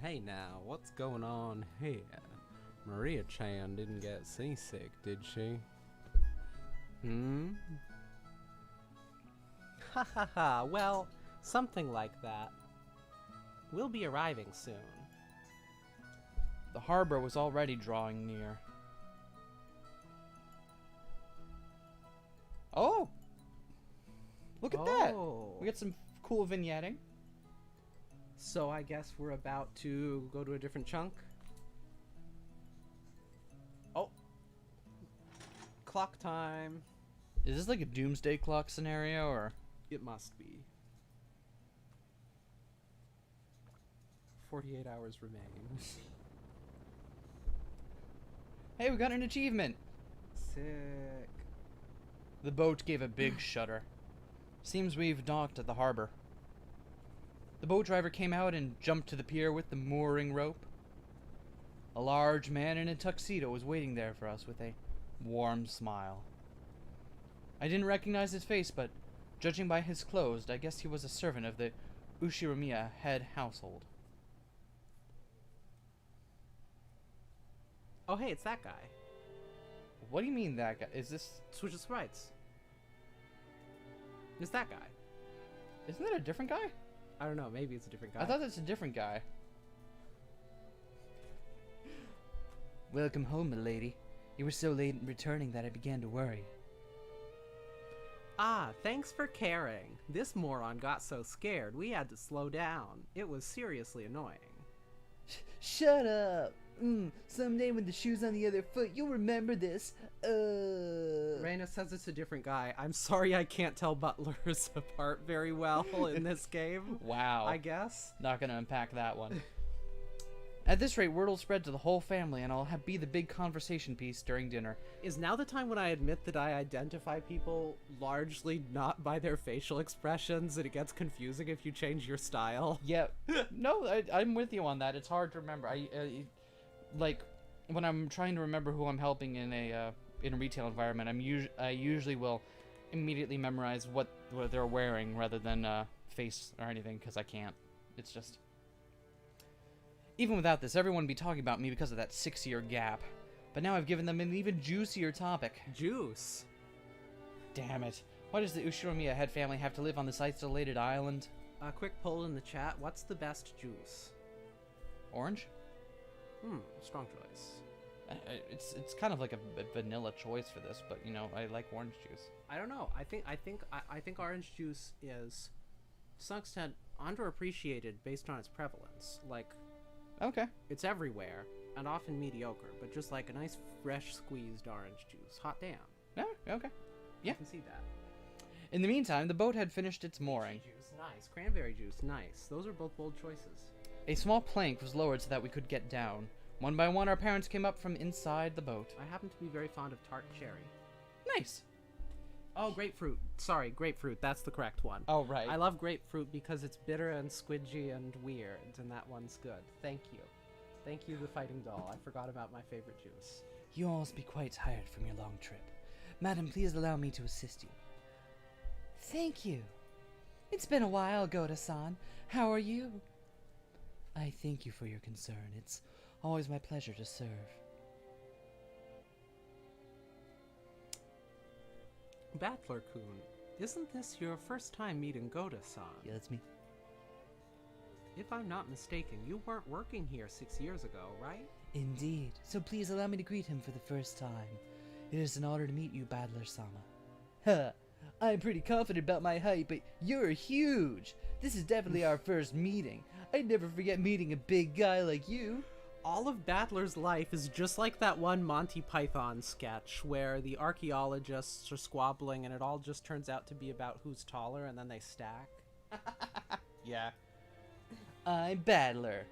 Hey now, what's going on here? Maria Chan didn't get seasick, did she? Ha ha ha, well, something like that. We'll be arriving soon. The harbor was already drawing near. Oh! Look at that! We got some cool vignetting. So I guess we're about to go to a different chunk. Oh. Clock time. Is this like a doomsday clock scenario, or? It must be. 48 hours remain. Hey, we got an achievement! Sick. The boat gave a big shudder. Seems we've docked at the harbor. The boat driver came out and jumped to the pier with the mooring rope. A large man in a tuxedo was waiting there for us with a warm smile. I didn't recognize his face, but judging by his clothes, I guess he was a servant of the Ushiramiya head household. Oh hey, it's that guy. What do you mean that guy? Is this... Switch of sprites. It's that guy. Isn't that a different guy? I don't know, maybe it's a different guy. I thought that's a different guy. Welcome home, milady. You were so late in returning that I began to worry. Ah, thanks for caring. This moron got so scared we had to slow down. It was seriously annoying. Shut up! Someday when the shoe's on the other foot, you'll remember this. Reina says it's a different guy. I'm sorry I can't tell butlers apart very well in this game. Wow. I guess. Not gonna unpack that one. At this rate, word will spread to the whole family, and I'll be the big conversation piece during dinner. Is now the time when I admit that I identify people largely not by their facial expressions, and it gets confusing if you change your style? Yeah, no, I'm with you on that. It's hard to remember. Like, when I'm trying to remember who I'm helping in a retail environment, I usually will immediately memorize what they're wearing rather than face or anything, because I can't. It's just... Even without this, everyone would be talking about me because of that 6-year gap. But now I've given them an even juicier topic. Juice. Damn it. Why does the Ushiromiya head family have to live on this isolated island? A quick poll in the chat. What's the best juice? Orange? Strong choice. It's kind of like a vanilla choice for this, but you know, I like orange juice. I don't know. I think orange juice is, to some extent, underappreciated based on its prevalence. Like, Okay. it's everywhere and often mediocre, but just like a nice fresh squeezed orange juice. Hot damn. No, okay. Yeah. I can see that. In the meantime, the boat had finished its mooring. Peachy juice, nice. Cranberry juice, nice. Those are both bold choices. A small plank was lowered so that we could get down. One by one, our parents came up from inside the boat. I happen to be very fond of tart cherry. Nice. Oh, grapefruit. Sorry, grapefruit. That's the correct one. Oh, right. I love grapefruit because it's bitter and squidgy and weird, and that one's good. Thank you. Thank you, the fighting doll. I forgot about my favorite juice. You all must be quite tired from your long trip. Madam, please allow me to assist you. Thank you. It's been a while, Goda-san. How are you? I thank you for your concern. It's always my pleasure to serve. Battler-kun, isn't this your first time meeting Goda-san? Yeah, that's me. If I'm not mistaken, you weren't working here 6 years ago, right? Indeed. So please allow me to greet him for the first time. It is an honor to meet you, Battler-sama. Huh. I'm pretty confident about my height, but you're huge. This is definitely our first meeting. I'd never forget meeting a big guy like you. All of Battler's life is just like that one Monty Python sketch where the archaeologists are squabbling and it all just turns out to be about who's taller and then they stack. Yeah. I'm Battler.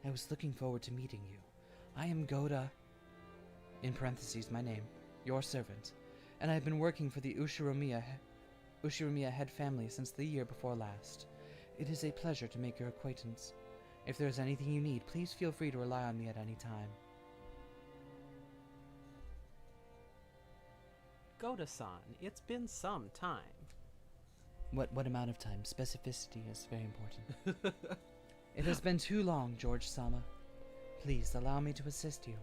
I was looking forward to meeting you. I am Goda, in parentheses my name, your servant, and I've been working for the Ushiromiya head family since the year before last. It is a pleasure to make your acquaintance. If there's anything you need, please feel free to rely on me at any time. Goda-san, it's been some time. What amount of time? Specificity is very important. It has been too long, George-sama. Please allow me to assist you.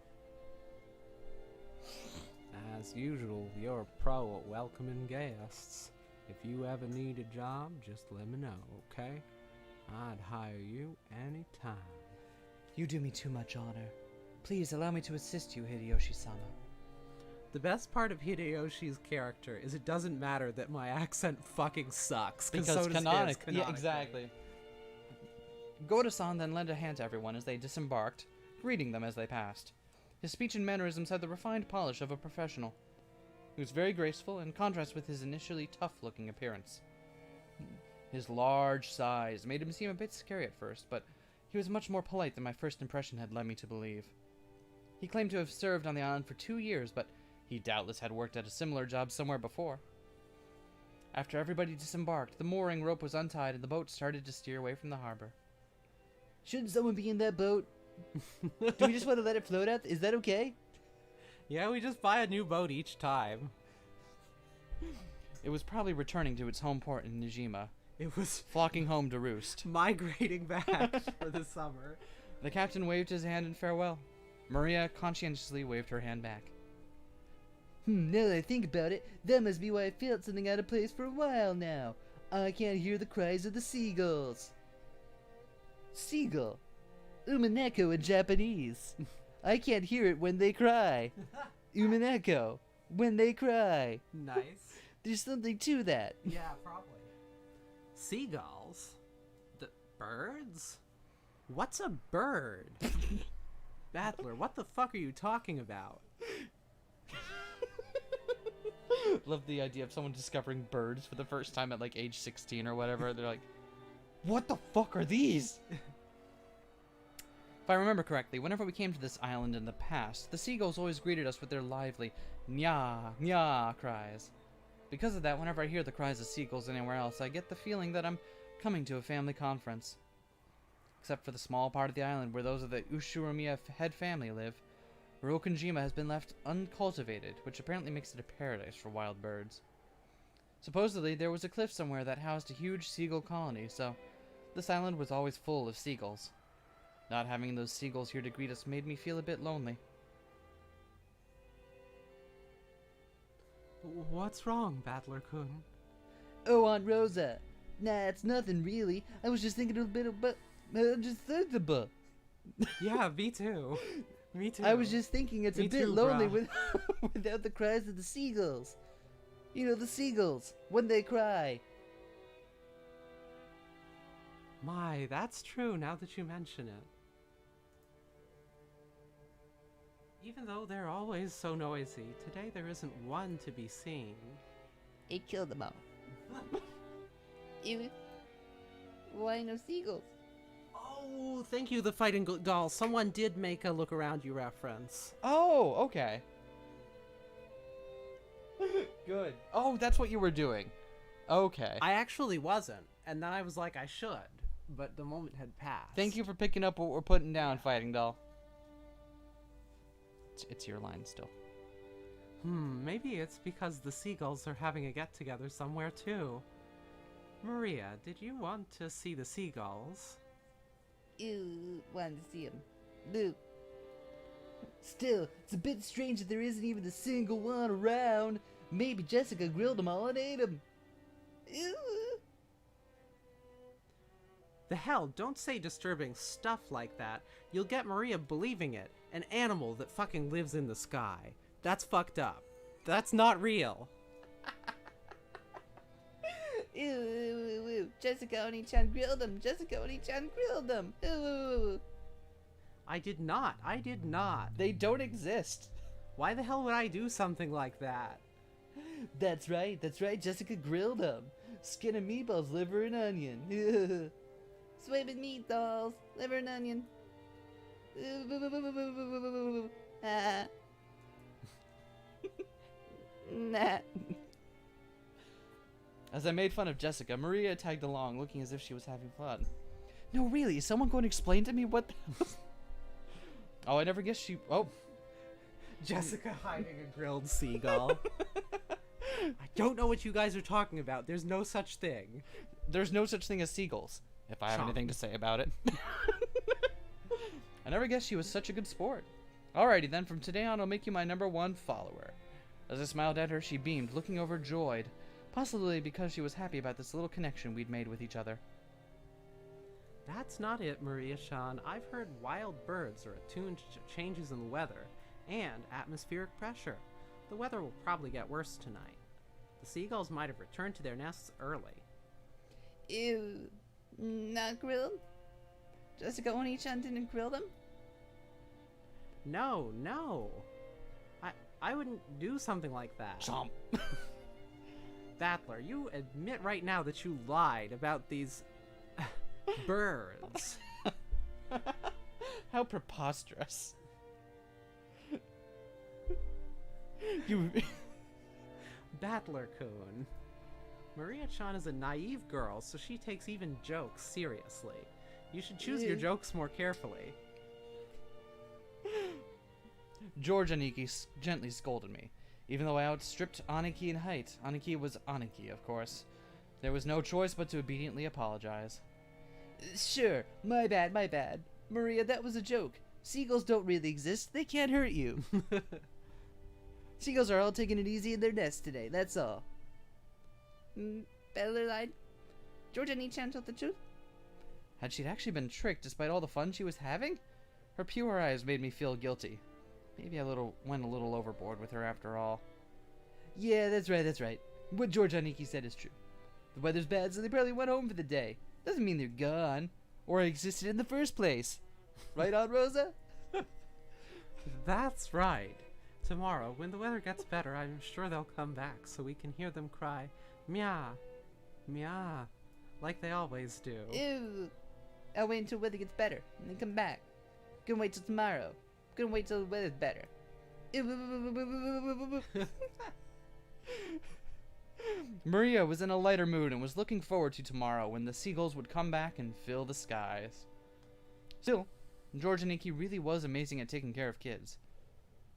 As usual, you're pro at welcoming guests. If you ever need a job, just let me know, okay? I'd hire you anytime. You do me too much honor. Please allow me to assist you, Hideyoshi-sama. The best part of Hideyoshi's character is it doesn't matter that my accent fucking sucks. Because so does his, canonically. Yeah, canonically. exactly. Goda-san then lent a hand to everyone as they disembarked, greeting them as they passed. His speech and mannerisms had the refined polish of a professional. He was very graceful, in contrast with his initially tough-looking appearance. His large size made him seem a bit scary at first, but he was much more polite than my first impression had led me to believe. He claimed to have served on the island for 2 years, but he doubtless had worked at a similar job somewhere before. After everybody disembarked, the mooring rope was untied and the boat started to steer away from the harbor. Shouldn't someone be in that boat? Do we just want to let it float out? Is that okay? Yeah, we just buy a new boat each time. It was probably returning to its home port in Nijima, It was flocking home to roost. migrating back for the summer. The captain waved his hand in farewell. Maria conscientiously waved her hand back. Now that I think about it, that must be why I felt something out of place for a while now. I can't hear the cries of the seagulls. Seagull. Umineko in Japanese. I can't hear it when they cry. Umineko. When they cry. Nice. There's something to that. Yeah, probably. Seagulls? The birds? What's a bird? Battler, what the fuck are you talking about? Love the idea of someone discovering birds for the first time at like age 16 or whatever. They're like, what the fuck are these? If I remember correctly, whenever we came to this island in the past, the seagulls always greeted us with their lively nya nya cries. Because of that, whenever I hear the cries of seagulls anywhere else, I get the feeling that I'm coming to a family conference. Except for the small part of the island where those of the Ushurumiya head family live, Rokonjima has been left uncultivated, which apparently makes it a paradise for wild birds. Supposedly, there was a cliff somewhere that housed a huge seagull colony, so this island was always full of seagulls. Not having those seagulls here to greet us made me feel a bit lonely. What's wrong, Battler-kun? Oh, Aunt Rosa. Nah, it's nothing really. I was just thinking a bit about... just thinking about... Yeah, me too. Me too. I was just thinking it's Me a bit too, lonely brah. without the cries of the seagulls. You know, the seagulls, when they cry. My, that's true now that you mention it. Even though they're always so noisy, today there isn't one to be seen. It killed them all. Ew. Why no seagulls? Oh, thank you, the Fighting Gull. Someone did make a look around you reference. Oh, okay. Good. Oh, that's what you were doing. Okay. I actually wasn't, and then I was like, I should, but the moment had passed. Thank you for picking up what we're putting down, Fighting Doll. It's your line still. Maybe it's because the seagulls are having a get-together somewhere too. Maria, did you want to see the seagulls? Ew, wanted to see them. Boo. Still, it's a bit strange that there isn't even a single one around. Maybe Jessica grilled them all and ate them. Ew. The hell, don't say disturbing stuff like that. You'll get Maria believing it. An animal that fucking lives in the sky. That's fucked up. That's not real. Ew, ew, ew, ew. Jessica Oni-chan grilled them. Jessica Oni-chan grilled them. Ew, ew, ew. I did not. I did not. They don't exist. Why the hell would I do something like that? That's right, Jessica grilled them. Skin and meatballs, liver and onion. Swimming meatballs, liver and onion. Ah. Nah. As I made fun of Jessica, Maria tagged along, looking as if she was having fun. No, really, is someone going to explain to me what the... Oh, I never guessed she... Oh. Jessica hiding a grilled seagull. I don't know what you guys are talking about. There's no such thing. There's no such thing as seagulls, if I have Chomp. anything to say about it. I never guessed she was such a good sport. Alrighty then, from today on I'll make you my #1 follower. As I smiled at her, she beamed, looking overjoyed, possibly because she was happy about this little connection we'd made with each other. That's not it, Maria-chan. I've heard wild birds are attuned to changes in the weather and atmospheric pressure. The weather will probably get worse tonight. The seagulls might have returned to their nests early. Ew. Not grilled? Jessica Oni-chan didn't grill them? No. I wouldn't do something like that. Chomp. Battler, you admit right now that you lied about these birds. How preposterous. You... Battler-kun. Maria-chan is a naive girl, so she takes even jokes seriously. You should choose your jokes more carefully. George Aniki gently scolded me. Even though I outstripped Aniki in height, Aniki was Aniki, of course. There was no choice but to obediently apologize. Sure, my bad. Maria, that was a joke. Seagulls don't really exist. They can't hurt you. Seagulls are all taking it easy in their nests today, that's all. Better lied. George Ani-chan told the truth? Had she actually been tricked despite all the fun she was having? Her pure eyes made me feel guilty. Maybe I went a little overboard with her after all. Yeah, that's right. What George Aniki said is true. The weather's bad, so they probably went home for the day. Doesn't mean they're gone. Or existed in the first place. Right, Aunt Rosa? That's right. Tomorrow, when the weather gets better, I'm sure they'll come back so we can hear them cry, meow, meow, like they always do. Ew. I'll wait until weather gets better, and then come back. Gonna wait till tomorrow. Gonna wait till the weather's better. Maria was in a lighter mood and was looking forward to tomorrow when the seagulls would come back and fill the skies. Still, George Aniki really was amazing at taking care of kids.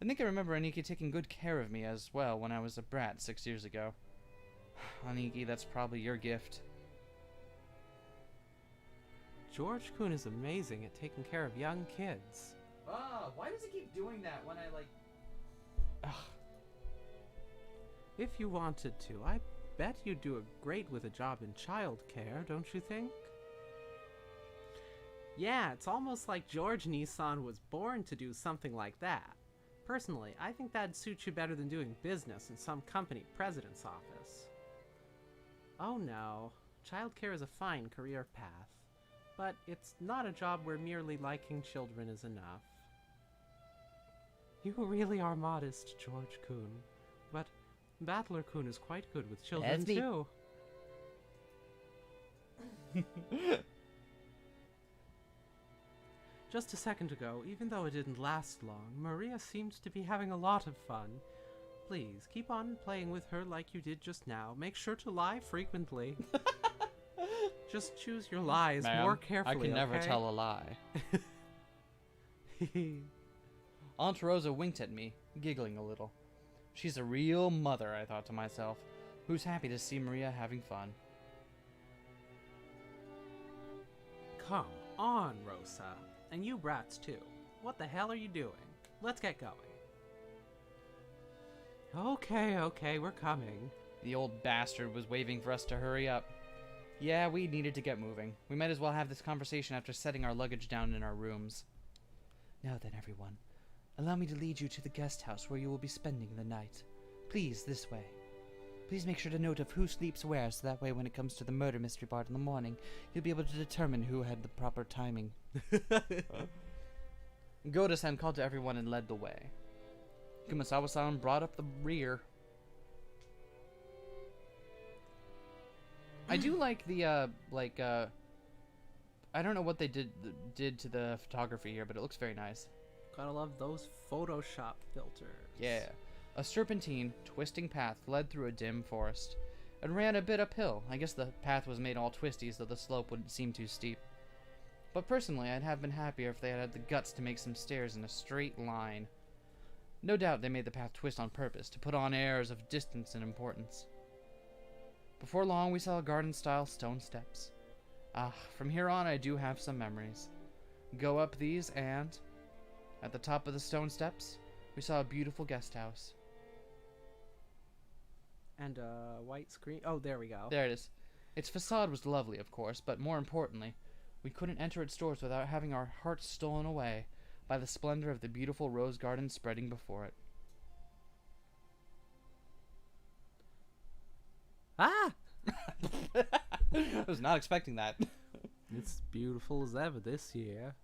I think I remember Aniki taking good care of me as well when I was a brat 6 years ago. Aniki, that's probably your gift. George-kun is amazing at taking care of young kids. Ah, why does he keep doing that when I, like... Ugh. If you wanted to, I bet you'd do great with a job in childcare, don't you think? Yeah, it's almost like George Nissan was born to do something like that. Personally, I think that'd suit you better than doing business in some company president's office. Oh no, childcare is a fine career path, but it's not a job where merely liking children is enough. You really are modest, George-kun, but Battler-kun is quite good with children That's me. too. Just a second ago, even though it didn't last long, Maria seemed to be having a lot of fun. Please, keep on playing with her like you did just now. Make sure to lie frequently. Just choose your lies more carefully, I can never okay? tell a lie. Aunt Rosa winked at me, giggling a little. She's a real mother, I thought to myself, who's happy to see Maria having fun. Come on, Rosa. And you brats too. What the hell are you doing? Let's get going. Okay, we're coming. The old bastard was waving for us to hurry up. Yeah, we needed to get moving. We might as well have this conversation after setting our luggage down in our rooms. Now then, everyone. Allow me to lead you to the guest house where you will be spending the night. Please, this way. Please make sure to note of who sleeps where, so that way when it comes to the murder mystery part in the morning, you'll be able to determine who had the proper timing. Goda-san called to everyone and led the way. Kumasawa-san brought up the rear. I do like the, I don't know what they did to the photography here, but it looks very nice. Gotta love those Photoshop filters. Yeah. A serpentine, twisting path led through a dim forest, and ran a bit uphill. I guess the path was made all twisty so the slope wouldn't seem too steep. But personally, I'd have been happier if they had the guts to make some stairs in a straight line. No doubt they made the path twist on purpose, to put on airs of distance and importance. Before long, we saw garden-style stone steps. Ah, from here on I do have some memories. Go up these and, at the top of the stone steps, we saw a beautiful guest house. And a white screen. Oh, there we go. There it is. Its facade was lovely, of course, but more importantly, we couldn't enter its doors without having our hearts stolen away by the splendor of the beautiful rose garden spreading before it. Ah! I was not expecting that. It's beautiful as ever this year.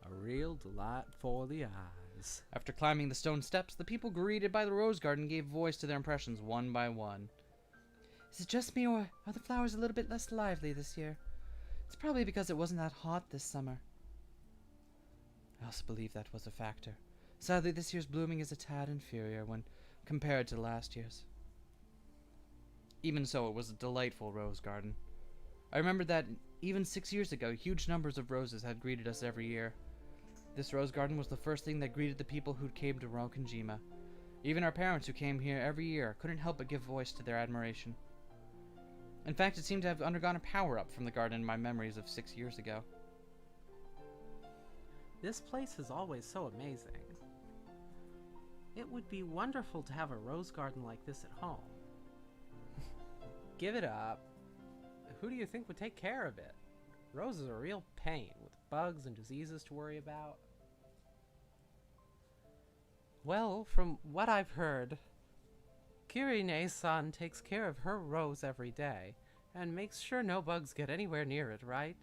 A real delight for the eyes. After climbing the stone steps, the people greeted by the rose garden gave voice to their impressions one by one. Is it just me, or are the flowers a little bit less lively this year? It's probably because it wasn't that hot this summer. I also believe that was a factor. Sadly, this year's blooming is a tad inferior when compared to last year's. Even so, it was a delightful rose garden. I remember that even 6 years ago, huge numbers of roses had greeted us every year. This rose garden was the first thing that greeted the people who came to Rokenjima. Even our parents who came here every year couldn't help but give voice to their admiration. In fact, it seemed to have undergone a power-up from the garden in my memories of 6 years ago. This place is always so amazing. It would be wonderful to have a rose garden like this at home. Give it up. Who do you think would take care of it? Roses are a real pain, with bugs and diseases to worry about. Well, from what I've heard, Kirine-san takes care of her rose every day, and makes sure no bugs get anywhere near it, right?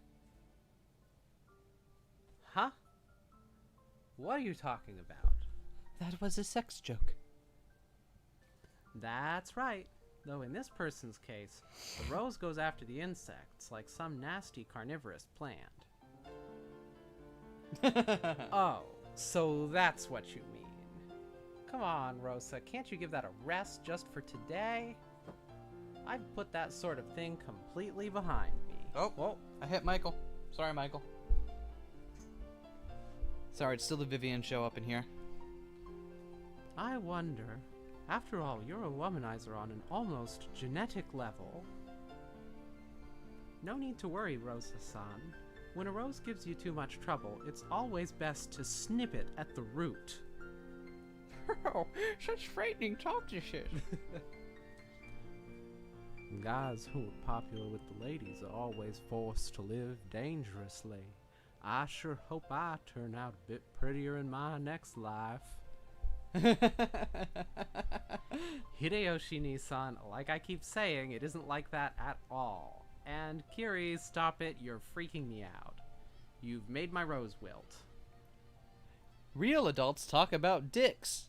Huh? What are you talking about? That was a sex joke. That's right. Though in this person's case, the rose goes after the insects like some nasty carnivorous plant. Oh, so that's what you mean. Come on, Rosa, can't you give that a rest just for today? I've put that sort of thing completely behind me. Oh, whoa, I hit Michael. Sorry, Michael. Sorry, it's still the Vivian show up in here. I wonder, after all, you're a womanizer on an almost genetic level. No need to worry, Rosa-san. When a rose gives you too much trouble, it's always best to snip it at the root. Oh, such frightening talk this is. Guys who are popular with the ladies are always forced to live dangerously. I sure hope I turn out a bit prettier in my next life. Hideyoshi Nissan, like I keep saying, it isn't like that at all. And Kiri, stop it, you're freaking me out. You've made my rose wilt. Real adults talk about dicks.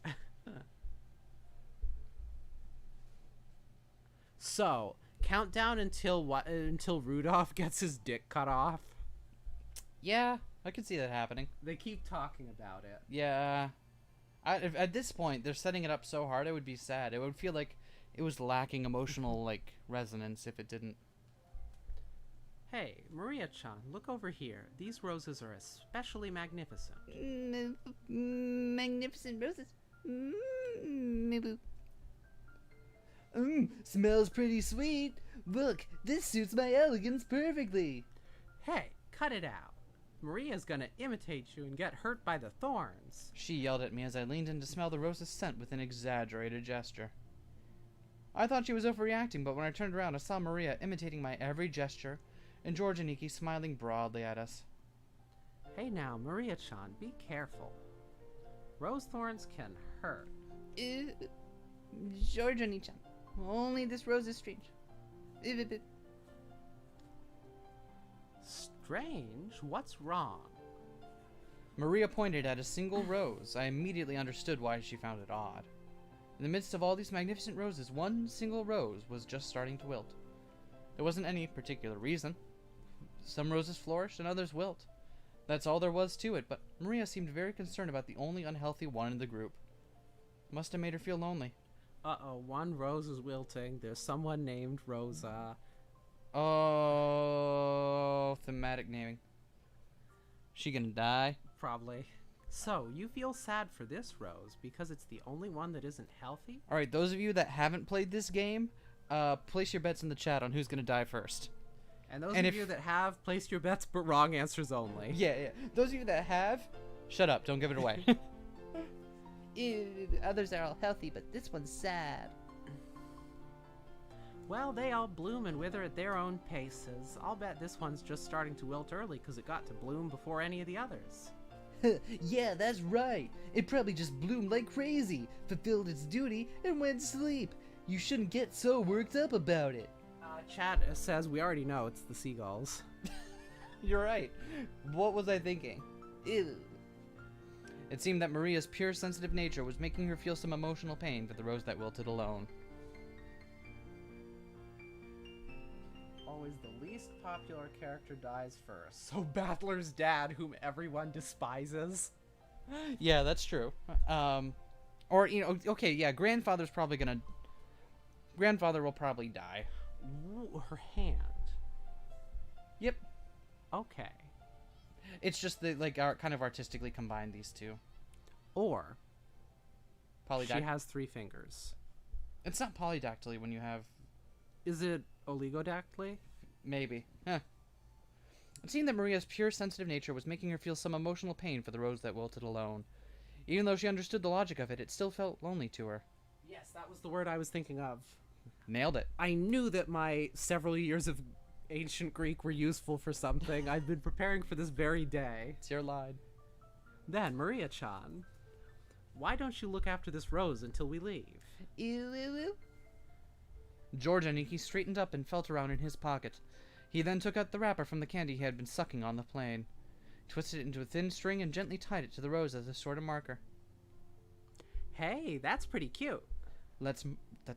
So, countdown until what? Until Rudolph gets his dick cut off? Yeah, I could see that happening. They keep talking about it. Yeah. At this point, they're setting it up so hard, it would be sad. It would feel like it was lacking emotional, like, resonance if it didn't. Hey, Maria-chan, look over here. These roses are especially magnificent. Magnificent roses. Maybe. Smells pretty sweet. Look, this suits my elegance perfectly. Hey, cut it out. Maria's gonna imitate you and get hurt by the thorns. She yelled at me as I leaned in to smell the rose's scent with an exaggerated gesture. I thought she was overreacting, but when I turned around, I saw Maria imitating my every gesture, and George and Nikki smiling broadly at us. Hey now, Maria-chan, be careful. Rose thorns can hurt. George Oni-chan. Only this rose is strange. Strange? What's wrong? Maria pointed at a single rose. I immediately understood why she found it odd. In the midst of all these magnificent roses, one single rose was just starting to wilt. There wasn't any particular reason. Some roses flourished and others wilt. That's all there was to it, but Maria seemed very concerned about the only unhealthy one in the group. Must have made her feel lonely. Uh-oh, one rose is wilting. There's someone named Rosa. Oh, thematic naming. She gonna die? Probably. So, you feel sad for this rose because it's the only one that isn't healthy? Alright, those of you that haven't played this game, place your bets in the chat on who's gonna die first. And those of you that have, placed your bets but wrong answers only. Yeah. Those of you that have, shut up, don't give it away. Others are all healthy, but this one's sad. Well, they all bloom and wither at their own paces. I'll bet this one's just starting to wilt early because it got to bloom before any of the others. Yeah, that's right. It probably just bloomed like crazy, fulfilled its duty, and went to sleep. You shouldn't get so worked up about it. Chat says we already know it's the seagulls. You're right. What was I thinking? Ew. It seemed that Maria's pure sensitive nature was making her feel some emotional pain for the rose that wilted alone. Always the least popular character dies first. So Battler's dad, whom everyone despises. Yeah, that's true. Or, you know, okay, yeah, Grandfather will probably die. Ooh, her hand. Yep. Okay. It's just that, like, kind of artistically combined these two. Or Polydactyly. she has 3 fingers. It's not polydactyly when you have... Is it oligodactyly? Maybe. Huh. It seemed that Maria's pure sensitive nature was making her feel some emotional pain for the rose that wilted alone. Even though she understood the logic of it, it still felt lonely to her. Yes, that was the word I was thinking of. Nailed it. I knew that my several years of ancient Greek were useful for something. I've been preparing for this very day. It's your line. Then, Maria-chan, why don't you look after this rose until we leave? Ew. George and Nikki straightened up and felt around in his pocket. He then took out the wrapper from the candy he had been sucking on the plane, twisted it into a thin string, and gently tied it to the rose as a sort of marker. Hey, that's pretty cute. That's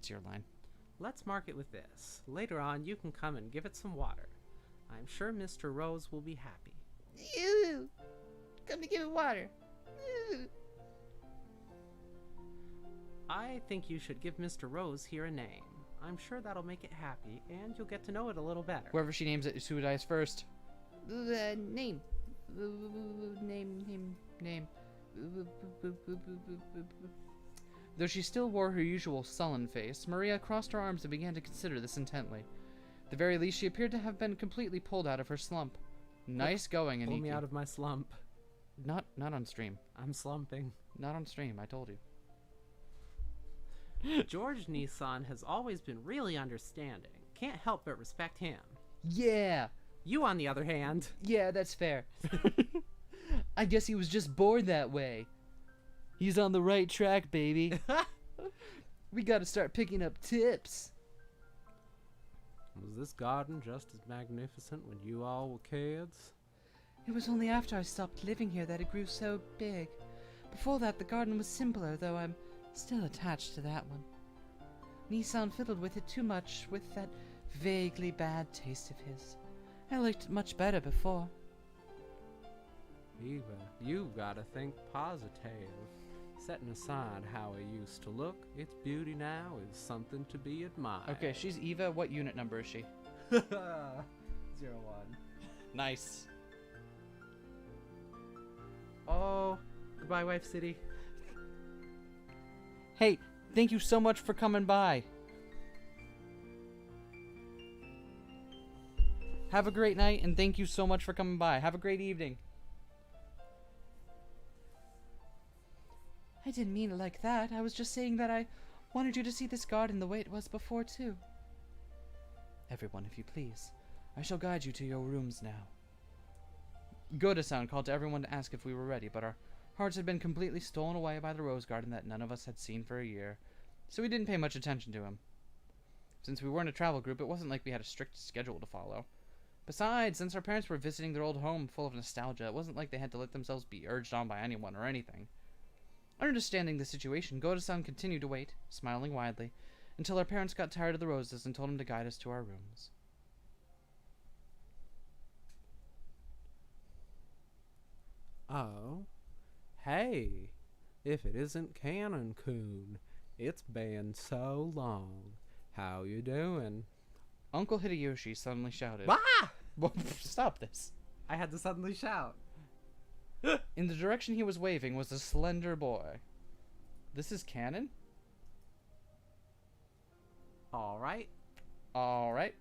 your line. Let's mark it with this. Later on, you can come and give it some water. I'm sure Mr. Rose will be happy. Ew. come to give it water. I think you should give Mr. Rose here a name. I'm sure that'll make it happy, and you'll get to know it a little better. Whoever she names it is who dies first. Name. Name. Though she still wore her usual sullen face, Maria crossed her arms and began to consider this intently. At the very least, she appeared to have been completely pulled out of her slump. Nice going, Aniki. Pull me out of my slump. Not on stream. I'm slumping. Not on stream, I told you. George Nissan has always been really understanding. Can't help but respect him. Yeah! You, on the other hand... Yeah, that's fair. I guess he was just born that way. He's on the right track, baby. We gotta start picking up tips. Was this garden just as magnificent when you all were kids? It was only after I stopped living here that it grew so big. Before that, the garden was simpler, though I'm still attached to that one. Nissan fiddled with it too much, with that vaguely bad taste of his. I liked it much better before. Eva, you've got to think positive. Setting aside how it used to look, its beauty now is something to be admired. Okay, she's Eva. What unit number is she? 01. Nice. Oh, goodbye, Wife City. Hey, thank you so much for coming by. Have a great night, and thank you so much for coming by. Have a great evening. I didn't mean it like that. I was just saying that I wanted you to see this garden the way it was before, too. Everyone, if you please, I shall guide you to your rooms now. Goda-san called to everyone to ask if we were ready, but our hearts had been completely stolen away by the rose garden that none of us had seen for a year, so we didn't pay much attention to him. Since we weren't a travel group, it wasn't like we had a strict schedule to follow. Besides, since our parents were visiting their old home full of nostalgia, it wasn't like they had to let themselves be urged on by anyone or anything. Understanding the situation, Goda-san continued to wait, smiling widely, until our parents got tired of the roses and told him to guide us to our rooms. Oh, hey, if it isn't Cannon-kun, it's been so long. How you doing? Uncle Hideyoshi suddenly shouted. Ah! Stop this. I had to suddenly shout. In the direction he was waving was a slender boy. This is Cannon? Alright. Alright.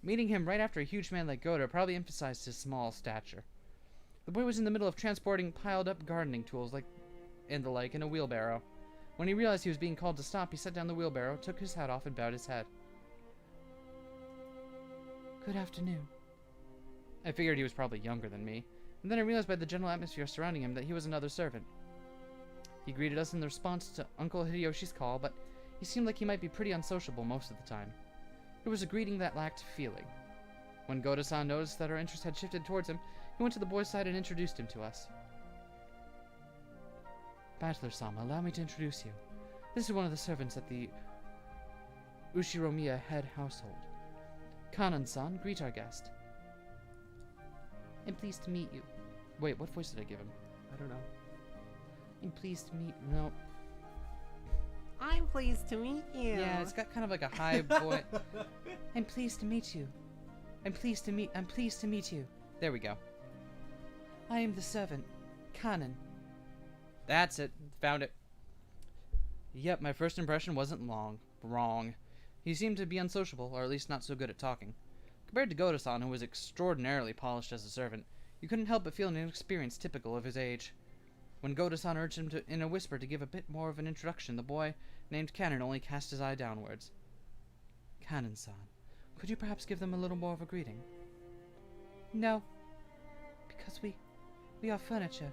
Meeting him right after a huge man like Goda probably emphasized his small stature. The boy was in the middle of transporting piled up gardening tools and the like in a wheelbarrow. When he realized he was being called to stop, he set down the wheelbarrow, took his hat off, and bowed his head. Good afternoon. I figured he was probably younger than me, and then I realized by the general atmosphere surrounding him that he was another servant. He greeted us in the response to Uncle Hideyoshi's call, but he seemed like he might be pretty unsociable most of the time. It was a greeting that lacked feeling. When Goda-san noticed that our interest had shifted towards him, he went to the boy's side and introduced him to us. Butler-sama, allow me to introduce you. This is one of the servants at the Ushiromiya head household. Kanan-san, greet our guest. I'm pleased to meet you. Wait, what voice did I give him? I don't know. I'm pleased to meet you. No. I'm pleased to meet you. Yeah, it's got kind of like a high voice. I'm pleased to meet you. I'm pleased to meet you. There we go. I am the servant, Kanan. That's it. Found it. Yep, my first impression wasn't wrong. He seemed to be unsociable, or at least not so good at talking. Compared to Goda-san, who was extraordinarily polished as a servant, you couldn't help but feel an inexperience typical of his age. When Goda-san urged him in a whisper to give a bit more of an introduction, the boy, named Kanan, only cast his eye downwards. Kanan-san, could you perhaps give them a little more of a greeting? No, because we are furniture.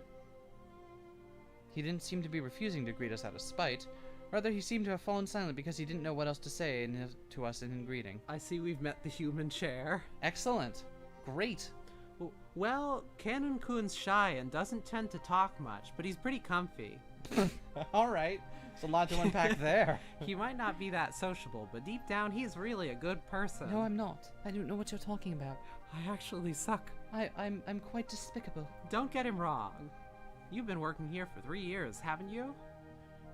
He didn't seem to be refusing to greet us out of spite. Rather, he seemed to have fallen silent because he didn't know what else to say to us in greeting. I see we've met the human chair. Excellent. Great. Well, Cannon-kun's shy and doesn't tend to talk much, but he's pretty comfy. All right. There's a lot to unpack there. He might not be that sociable, but deep down he's really a good person. No, I'm not. I don't know what you're talking about. I actually suck. I'm quite despicable. Don't get him wrong. You've been working here for 3 years, haven't you?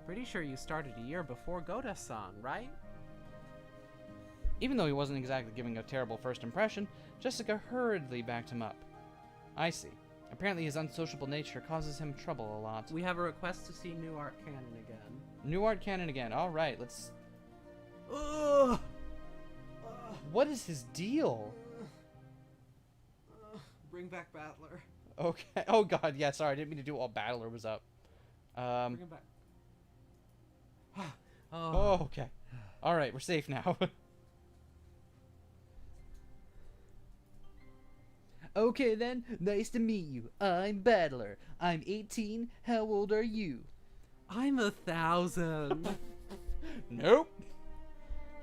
Pretty sure you started a year before Goda-san, right? Even though he wasn't exactly giving a terrible first impression, Jessica hurriedly backed him up. I see. Apparently his unsociable nature causes him trouble a lot. We have a request to see New Art Canon again. New Art Canon again. Alright, let's... Ugh! What is his deal? Bring back Battler. Okay. Oh god, yeah, sorry, I didn't mean to do it while Battler was up. Bring him back. Oh, okay. Alright, we're safe now. Okay then, nice to meet you. I'm Battler. I'm 18. How old are you? I'm 1,000. Nope.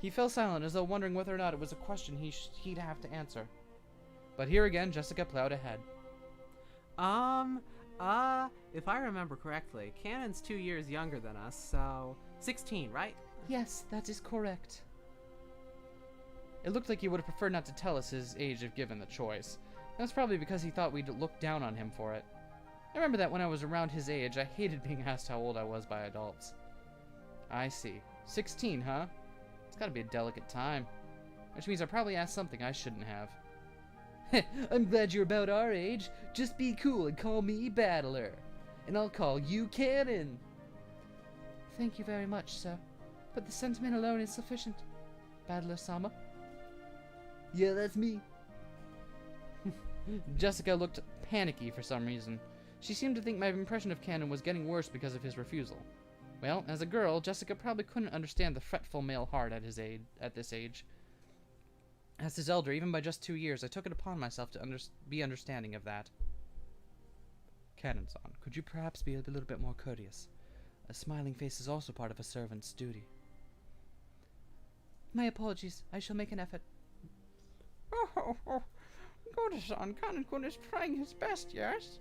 He fell silent as though wondering whether or not it was a question he'd have to answer. But here again, Jessica plowed ahead. If I remember correctly, Canon's 2 years younger than us, so 16, right? Yes, that is correct. It looked like he would have preferred not to tell us his age if given the choice. That's probably because he thought we'd look down on him for it. I remember that when I was around his age, I hated being asked how old I was by adults. I see. 16, huh? It's gotta be a delicate time. Which means I probably asked something I shouldn't have. I'm glad you're about our age. Just be cool and call me Battler. And I'll call you Cannon. Thank you very much, sir. But the sentiment alone is sufficient. Battler-sama? Yeah, that's me. Jessica looked panicky for some reason. She seemed to think my impression of Cannon was getting worse because of his refusal. Well, as a girl, Jessica probably couldn't understand the fretful male heart at this age. As his elder, even by just 2 years, I took it upon myself to be understanding of that. Cannon-san, could you perhaps be a little bit more courteous? A smiling face is also part of a servant's duty. My apologies. I shall make an effort. Oh. Goda-san, Kanon-kun is trying his best, yes?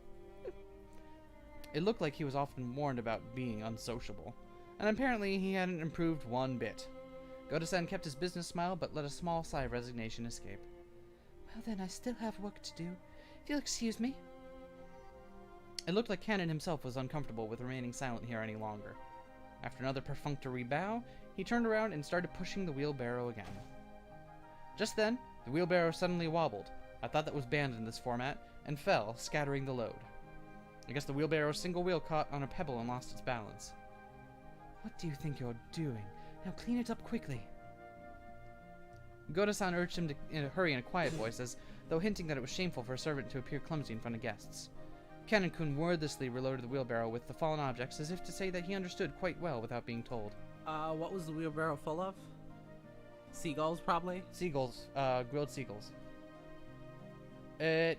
It looked like he was often warned about being unsociable, and apparently he hadn't improved one bit. Goda-san kept his business smile, but let a small sigh of resignation escape. Well then, I still have work to do. If you'll excuse me. It looked like Cannon himself was uncomfortable with remaining silent here any longer. After another perfunctory bow, he turned around and started pushing the wheelbarrow again. Just then, the wheelbarrow suddenly wobbled. I thought that was banned in this format, and fell, scattering the load. I guess the wheelbarrow's single wheel caught on a pebble and lost its balance. What do you think you're doing? Now clean it up quickly. Goda-san urged him to hurry in a quiet voice, as though hinting that it was shameful for a servant to appear clumsy in front of guests. Cannon-kun wordlessly reloaded the wheelbarrow with the fallen objects, as if to say that he understood quite well without being told. What was the wheelbarrow full of? Seagulls, probably? Seagulls. Grilled seagulls. It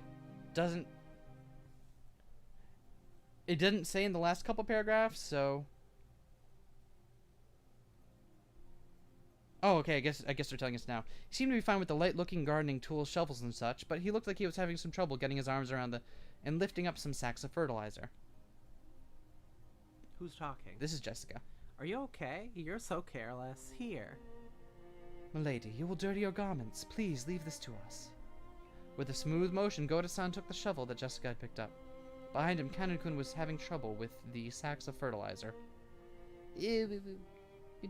didn't say in the last couple paragraphs, so... Oh, okay, I guess they're telling us now. He seemed to be fine with the light-looking gardening tools, shovels, and such, but he looked like he was having some trouble getting his arms around and lifting up some sacks of fertilizer. Who's talking? This is Jessica. Are you okay? You're so careless. Here. Milady, you will dirty your garments. Please leave this to us. With a smooth motion, Goda-san took the shovel that Jessica had picked up. Behind him, Cannon-kun was having trouble with the sacks of fertilizer. You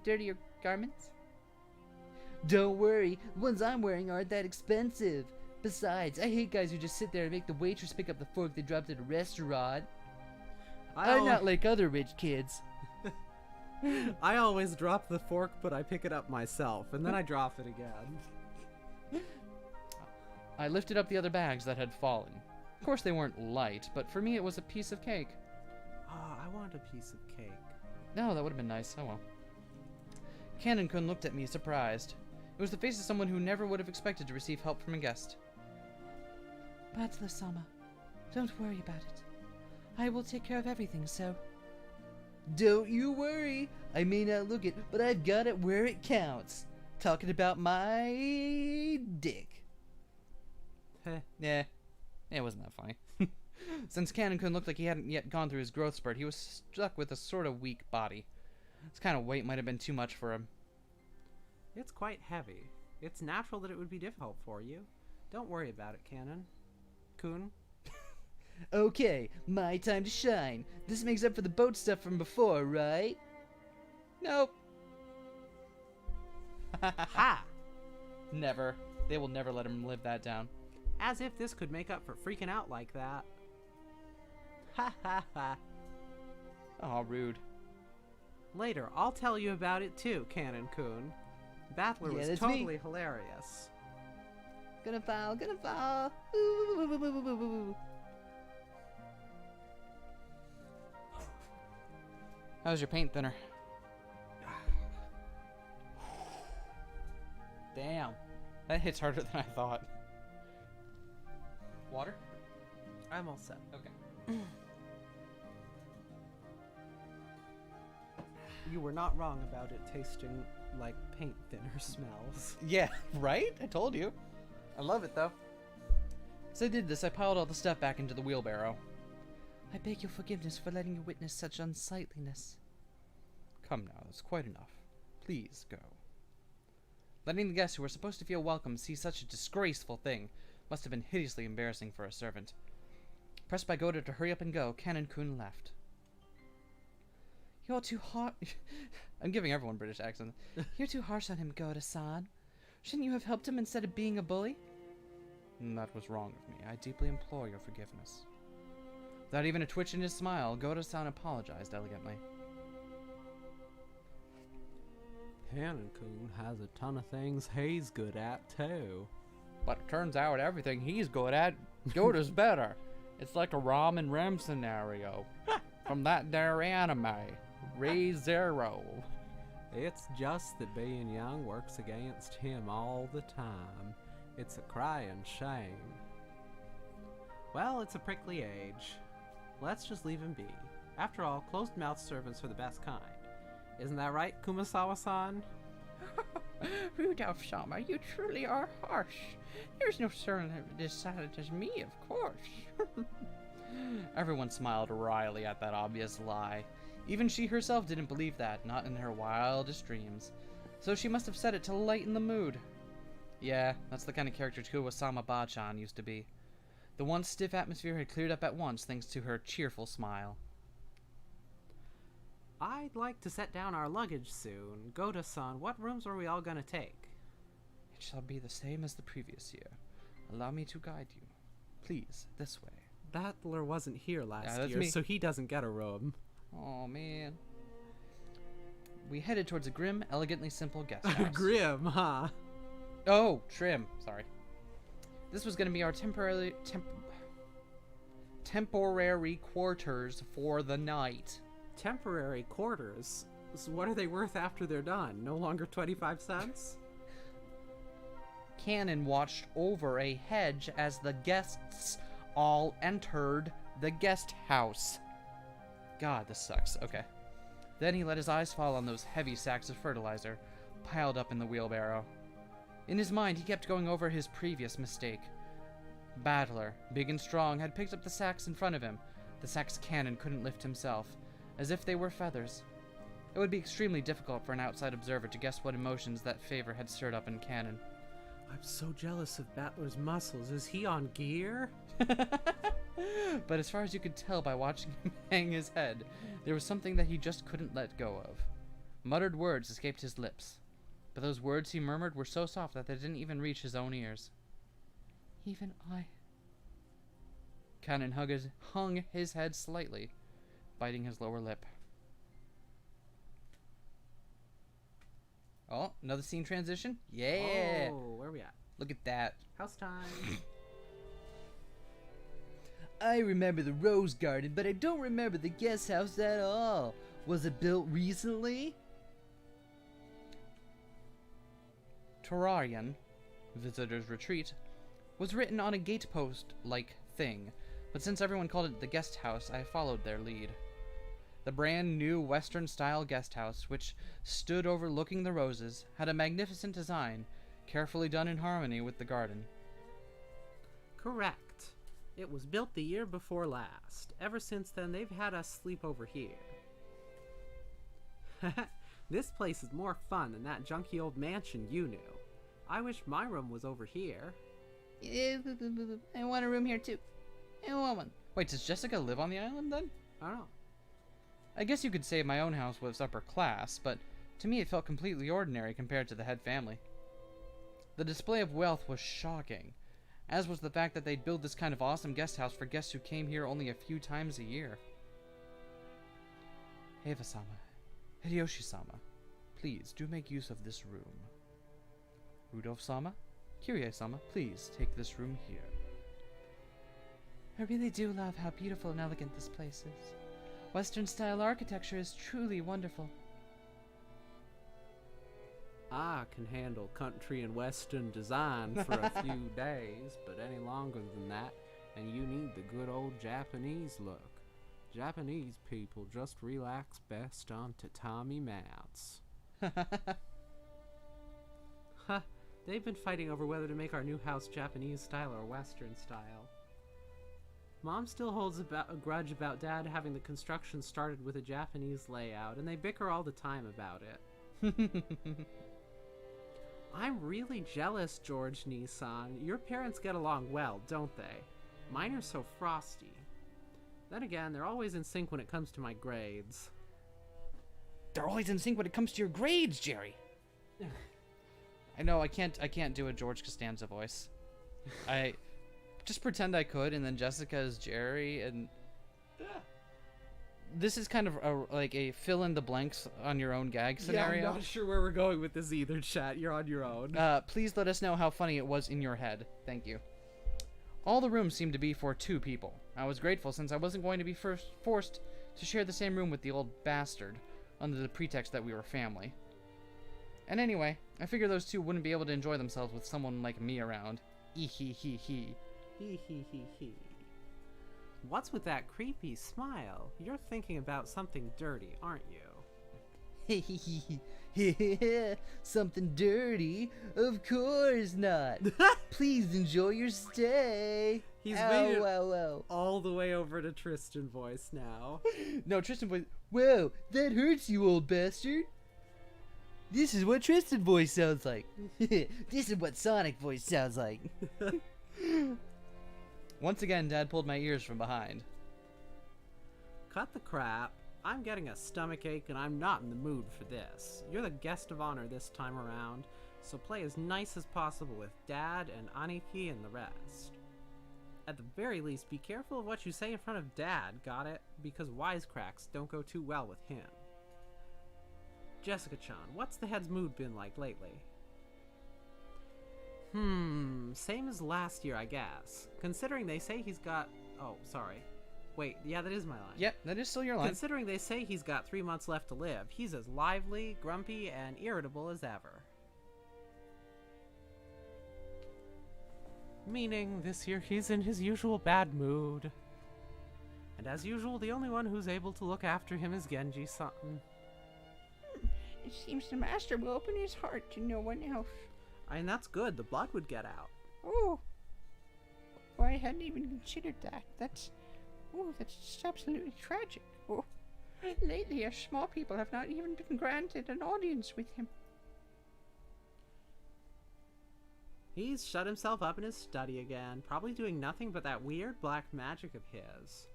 dirty your garments? Don't worry, the ones I'm wearing aren't that expensive. Besides, I hate guys who just sit there and make the waitress pick up the fork they dropped at a restaurant. I'm not like other rich kids. I always drop the fork, but I pick it up myself, and then I drop it again. I lifted up the other bags that had fallen. Of course they weren't light, but for me it was a piece of cake. Ah, I want a piece of cake. No, that would have been nice. Oh well. Cannon-kun looked at me, surprised. It was the face of someone who never would have expected to receive help from a guest. Battler-sama, don't worry about it. I will take care of everything, so... Don't you worry. I may not look it, but I've got it where it counts. Talking about my dick. Yeah, it wasn't that funny. Since Cannon-kun looked like he hadn't yet gone through his growth spurt, he was stuck with a sort of weak body. This kind of weight might have been too much for him. It's quite heavy. It's natural that it would be difficult for you. Don't worry about it, Canon. Kun? Okay, my time to shine. This makes up for the boat stuff from before, right? Nope. Ha! Never. They will never let him live that down. As if this could make up for freaking out like that. Ha ha ha. Oh, rude. Later, I'll tell you about it too, Canon Kun. Battler Yeah, was that's totally me. hilarious. Gonna fall, gonna fall. Ooh. How's your paint thinner? Damn. That hits harder than I thought. Water? I'm all set. Okay. You were not wrong about it tasting like paint thinner smells. Yeah, right? I told you. I love it, though. As I did this, I piled all the stuff back into the wheelbarrow. I beg your forgiveness for letting you witness such unsightliness. Come now, that's quite enough. Please go. Letting the guests who were supposed to feel welcome see such a disgraceful thing must have been hideously embarrassing for a servant. Pressed by Goda to hurry up and go, Canon Kun left. You're too hard. I'm giving everyone British accent. You're too harsh on him, Goda-san. Shouldn't you have helped him instead of being a bully? That was wrong of me. I deeply implore your forgiveness. Without even a twitch in his smile, Goda-san apologized elegantly. Canon Kun has a ton of things he's good at too. But it turns out everything he's good at, Goda's better. It's like a Rom and Rem scenario. From that there anime, Re:Zero. It's just that being young works against him all the time. It's a crying shame. Well, it's a prickly age. Let's just leave him be. After all, closed-mouthed servants are the best kind. Isn't that right, Kumasawa-san? Rudolph-sama, you truly are harsh. There's no servant as silent as me, of course. Everyone smiled wryly at that obvious lie. Even she herself didn't believe that, not in her wildest dreams. So she must have said it to lighten the mood. Yeah, that's the kind of character Kuwasama Ba-chan used to be. The once stiff atmosphere had cleared up at once thanks to her cheerful smile. I'd like to set down our luggage soon. Goda-san, what rooms are we all gonna take? It shall be the same as the previous year. Allow me to guide you. Please, this way. Battler wasn't here last that's year, me. so he doesn't get a room. Oh, man. We headed towards a grim, elegantly simple guest house. Grim, huh? Oh, trim. Sorry. This was going to be our temporary quarters for the night. Temporary quarters? So what are they worth after they're done? No longer 25 cents? Cannon watched over a hedge as the guests all entered the guest house. God, this sucks. Okay. Then he let his eyes fall on those heavy sacks of fertilizer piled up in the wheelbarrow. In his mind, he kept going over his previous mistake. Battler, big and strong, had picked up the sacks in front of him. The sacks Cannon couldn't lift himself, as if they were feathers. It would be extremely difficult for an outside observer to guess what emotions that favor had stirred up in Cannon. I'm so jealous of Battler's muscles. Is he on gear? But as far as you could tell by watching him hang his head, there was something that he just couldn't let go of. Muttered words escaped his lips, but those words he murmured were so soft that they didn't even reach his own ears. Even I. Cannon hung his head slightly, biting his lower lip. Oh, another scene transition? Yeah! Oh, where are we at? Look at that. House time. I remember the rose garden, but I don't remember the guest house at all. Was it built recently? Terrarian, Visitor's Retreat, was written on a gatepost-like thing, but since everyone called it the guest house, I followed their lead. The brand new Western-style guest house, which stood overlooking the roses, had a magnificent design, carefully done in harmony with the garden. Correct. It was built the year before last. Ever since then, they've had us sleep over here. This place is more fun than that junky old mansion you knew. I wish my room was over here. I want a room here too. I want one. Wait, does Jessica live on the island then? I don't know. I guess you could say my own house was upper class, but to me it felt completely ordinary compared to the head family. The display of wealth was shocking, as was the fact that they'd build this kind of awesome guest house for guests who came here only a few times a year. Heiva-sama, Hideyoshi-sama, please do make use of this room. Rudolph-sama, Kyrie-sama, please take this room here. I really do love how beautiful and elegant this place is. Western-style architecture is truly wonderful. I can handle country and western design for a few days, but any longer than that, and you need the good old Japanese look. Japanese people just relax best on tatami mats. Ha! They've been fighting over whether to make our new house Japanese style or Western style. Mom still holds a grudge about Dad having the construction started with a Japanese layout, and they bicker all the time about it. I'm really jealous, George Nissan. Your parents get along well, don't they? Mine are so frosty. Then again, they're always in sync when it comes to my grades. They're always in sync when it comes to your grades, Jerry. I know, I can't do a George Costanza voice. I just pretend I could, and then Jessica is Jerry, and this is kind of like a fill in the blanks on your own gag scenario. Yeah, I'm not sure where we're going with this either, chat. You're on your own. Please let us know how funny it was in your head. Thank you. All the rooms seemed to be for 2 people. I was grateful since I wasn't going to be forced to share the same room with the old bastard under the pretext that we were family. And anyway, I figured those 2 wouldn't be able to enjoy themselves with someone like me around. Hee. What's with that creepy smile? You're thinking about something dirty, aren't you? Something dirty? Of course not. Please enjoy your stay. He's made it all the way over to Tristan voice now. No, Tristan voice. Whoa, that hurts, you old bastard. This is what Tristan voice sounds like. This is what Sonic voice sounds like. Once again, Dad pulled my ears from behind. Cut the crap. I'm getting a stomachache and I'm not in the mood for this. You're the guest of honor this time around, so play as nice as possible with Dad and Aniki and the rest. At the very least, be careful of what you say in front of Dad, got it? Because wisecracks don't go too well with him. Jessica-chan, what's the head's mood been like lately? Same as last year, I guess. Considering they say he's got... Oh, sorry. Wait, yeah, that is my line. Yep, that is still your line. Considering they say he's got 3 months left to live, he's as lively, grumpy, and irritable as ever. Meaning, this year he's in his usual bad mood. And as usual, the only one who's able to look after him is Genji-san. It seems the master will open his heart to no one else. And that's good, the blood would get out. Oh. Oh, I hadn't even considered that. That's just absolutely tragic. Oh. Lately, us small people have not even been granted an audience with him. He's shut himself up in his study again, probably doing nothing but that weird black magic of his.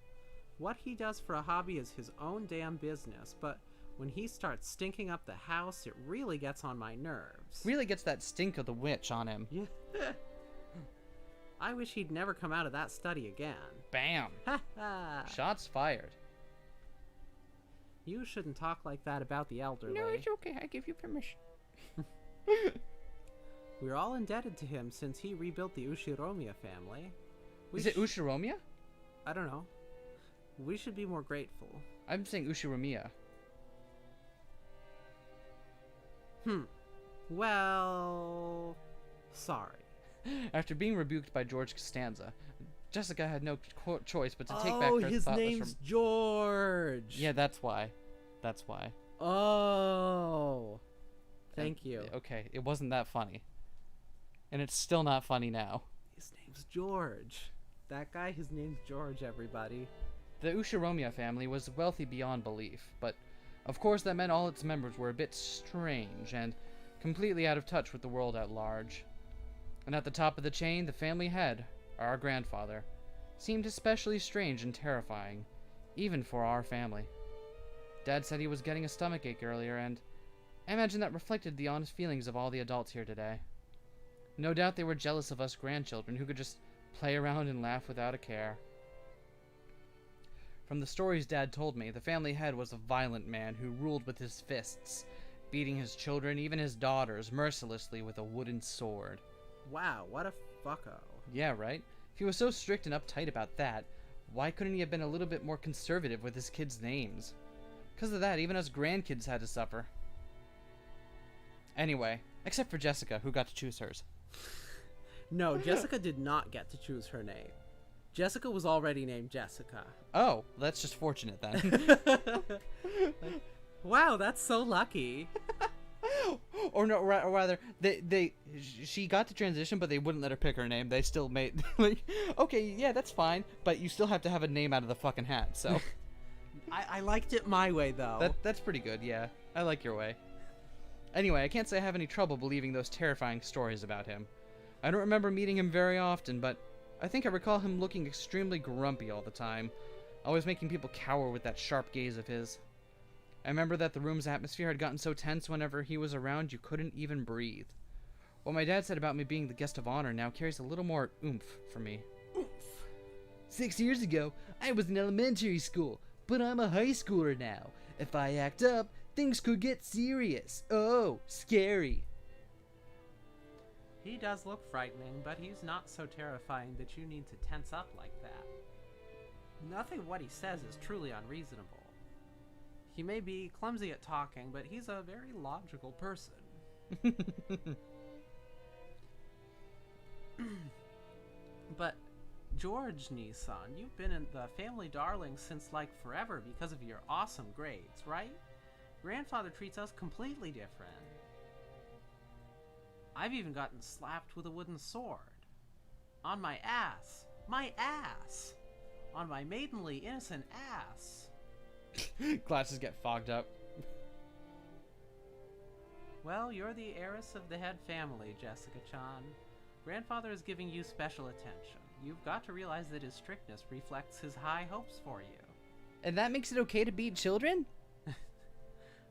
What he does for a hobby is his own damn business, but when he starts stinking up the house, it really gets on my nerves. Really gets that stink of the witch on him. Yeah. I wish he'd never come out of that study again. Bam! Ha ha! Shots fired. You shouldn't talk like that about the elderly. No, it's okay. I give you permission. We're all indebted to him since he rebuilt the Ushiromiya family. Is it Ushiromiya? I don't know. We should be more grateful. I'm saying Ushiromiya. Well... sorry. After being rebuked by George Costanza, Jessica had no choice but to take back her his thoughtless name's George! Yeah, that's why. That's why. Oh... Thank you. Okay, it wasn't that funny. And it's still not funny now. His name's George. That guy, his name's George, everybody. The Ushiromiya family was wealthy beyond belief, but Of course, that meant all its members were a bit strange and completely out of touch with the world at large. And at the top of the chain, the family head, our grandfather, seemed especially strange and terrifying, even for our family. Dad said he was getting a stomachache earlier, and I imagine that reflected the honest feelings of all the adults here today. No doubt they were jealous of us grandchildren who could just play around and laugh without a care. From the stories Dad told me, the family head was a violent man who ruled with his fists, beating his children, even his daughters, mercilessly with a wooden sword. Wow, what a fucko. Yeah, right? If he was so strict and uptight about that, why couldn't he have been a little bit more conservative with his kids' names? Because of that, even us grandkids had to suffer. Anyway, except for Jessica, who got to choose hers. No, Jessica did not get to choose her name. Jessica was already named Jessica. Oh, that's just fortunate then. Wow, that's so lucky. Or no, or rather, she got to transition, but they wouldn't let her pick her name. They still made, like, okay, yeah, that's fine, but you still have to have a name out of the fucking hat, so. I liked it my way, though. That's pretty good, yeah. I like your way. Anyway, I can't say I have any trouble believing those terrifying stories about him. I don't remember meeting him very often, but I think I recall him looking extremely grumpy all the time, always making people cower with that sharp gaze of his. I remember that the room's atmosphere had gotten so tense whenever he was around you couldn't even breathe. What my dad said about me being the guest of honor now carries a little more oomph for me. Oomph. 6 years ago, I was in elementary school, but I'm a high schooler now. If I act up, things could get serious. Oh, scary. He does look frightening, but he's not so terrifying that you need to tense up like that. Nothing of what he says is truly unreasonable. He may be clumsy at talking, but he's a very logical person. But, George Nissan, you've been in the family darling since like forever because of your awesome grades, right? Grandfather treats us completely different. I've even gotten slapped with a wooden sword. On my ass. My ass! On my maidenly innocent ass. Glasses get fogged up. Well, you're the heiress of the head family, Jessica-chan. Grandfather is giving you special attention. You've got to realize that his strictness reflects his high hopes for you. And that makes it okay to beat children?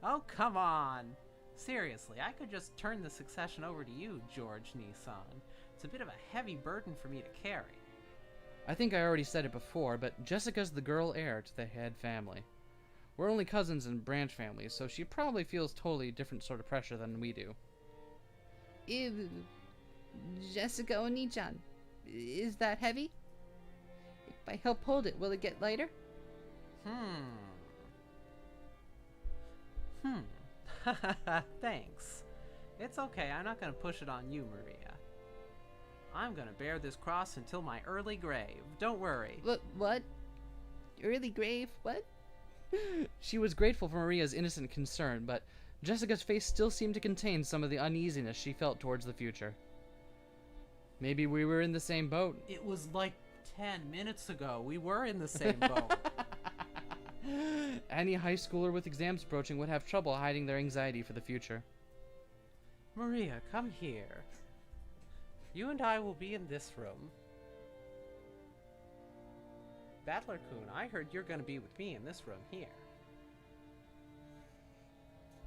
Oh, come on! Seriously, I could just turn the succession over to you, George Nissan. It's a bit of a heavy burden for me to carry. I think I already said it before, but Jessica's the girl heir to the head family. We're only cousins and branch families, so she probably feels totally different sort of pressure than we do. Ew. Jessica Oni-chan, is that heavy? If I help hold it, will it get lighter? Thanks. It's okay, I'm not gonna push it on you, Maria. I'm gonna bear this cross until my early grave. Don't worry. What? Early grave? What? She was grateful for Maria's innocent concern, but Jessica's face still seemed to contain some of the uneasiness she felt towards the future. Maybe we were in the same boat. It was like 10 minutes ago. We were in the same boat. Any high schooler with exams approaching would have trouble hiding their anxiety for the future. Maria, come here. You and I will be in this room. Battler-kun, I heard you're gonna be with me in this room here.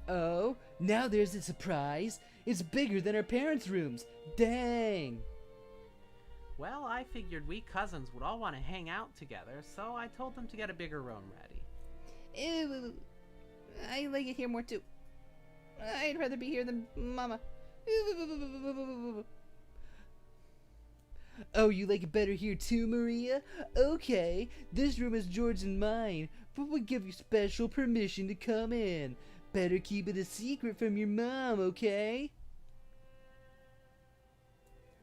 Oh, now there's a surprise. It's bigger than our parents' rooms. Dang. Well, I figured we cousins would all want to hang out together, so I told them to get a bigger room ready. Ew. I like it here more too. I'd rather be here than Mama. Oh, you like it better here too, Maria? Okay, this room is George and mine, but we give you special permission to come in. Better keep it a secret from your mom, okay?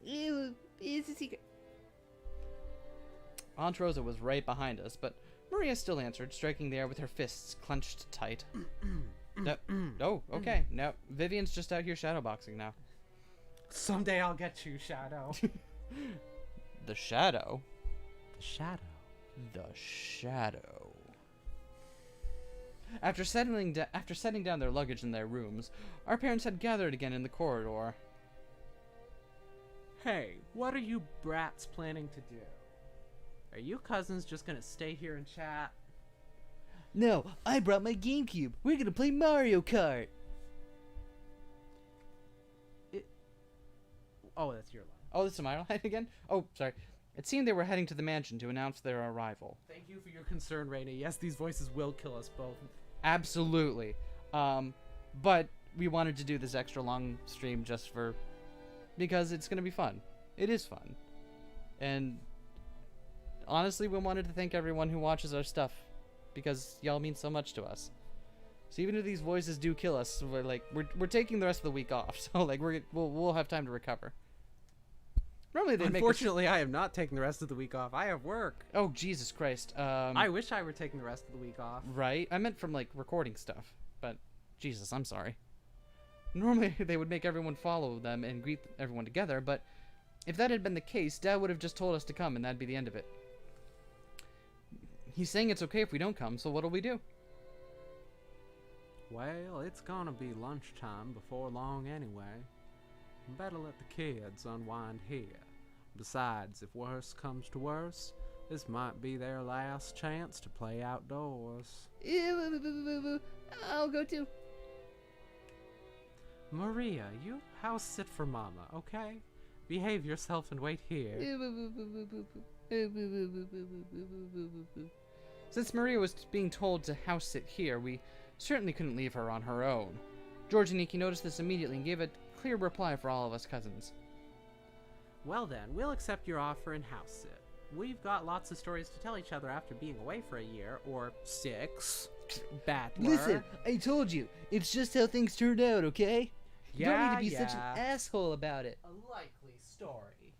Ew, it's a secret. Aunt Rosa was right behind us, but Maria still answered, striking the air with her fists clenched tight. Oh, okay. Now, Vivian's just out here shadowboxing now. Someday I'll get you, Shadow. The shadow? The Shadow. The shadow. After setting down their luggage in their rooms, our parents had gathered again in the corridor. Hey, what are you brats planning to do? Are you cousins just gonna stay here and chat? No, I brought my GameCube. We're gonna play Mario Kart. Oh, that's your line. Oh, this is my line again? Oh, sorry. It seemed they were heading to the mansion to announce their arrival. Thank you for your concern, Raina. Yes, these voices will kill us both. Absolutely. But we wanted to do this extra long stream just because it's going to be fun. It is fun. And honestly, we wanted to thank everyone who watches our stuff because y'all mean so much to us. So even if these voices do kill us, we're taking the rest of the week off. So like we'll have time to recover. Normally they Unfortunately, I am not taking the rest of the week off. I have work. Oh, Jesus Christ. I wish I were taking the rest of the week off. Right? I meant from, like, recording stuff. But, Jesus, I'm sorry. Normally, they would make everyone follow them and greet everyone together, but if that had been the case, Dad would have just told us to come, and that'd be the end of it. He's saying it's okay if we don't come, so what'll we do? Well, it's gonna be lunchtime before long anyway. Better let the kids unwind here. Besides, if worse comes to worse, this might be their last chance to play outdoors. I'll go too. Maria, you house sit for Mama, okay? Behave yourself and wait here. Since Maria was being told to house sit here, we certainly couldn't leave her on her own. George and Nikki noticed this immediately and gave a clear reply for all of us cousins. Well then, we'll accept your offer and house sit. We've got lots of stories to tell each other after being away for a year, or 6. Butler. Listen, I told you, it's just how things turned out, okay? You don't need to be such an yeah. asshole about it. A likely story.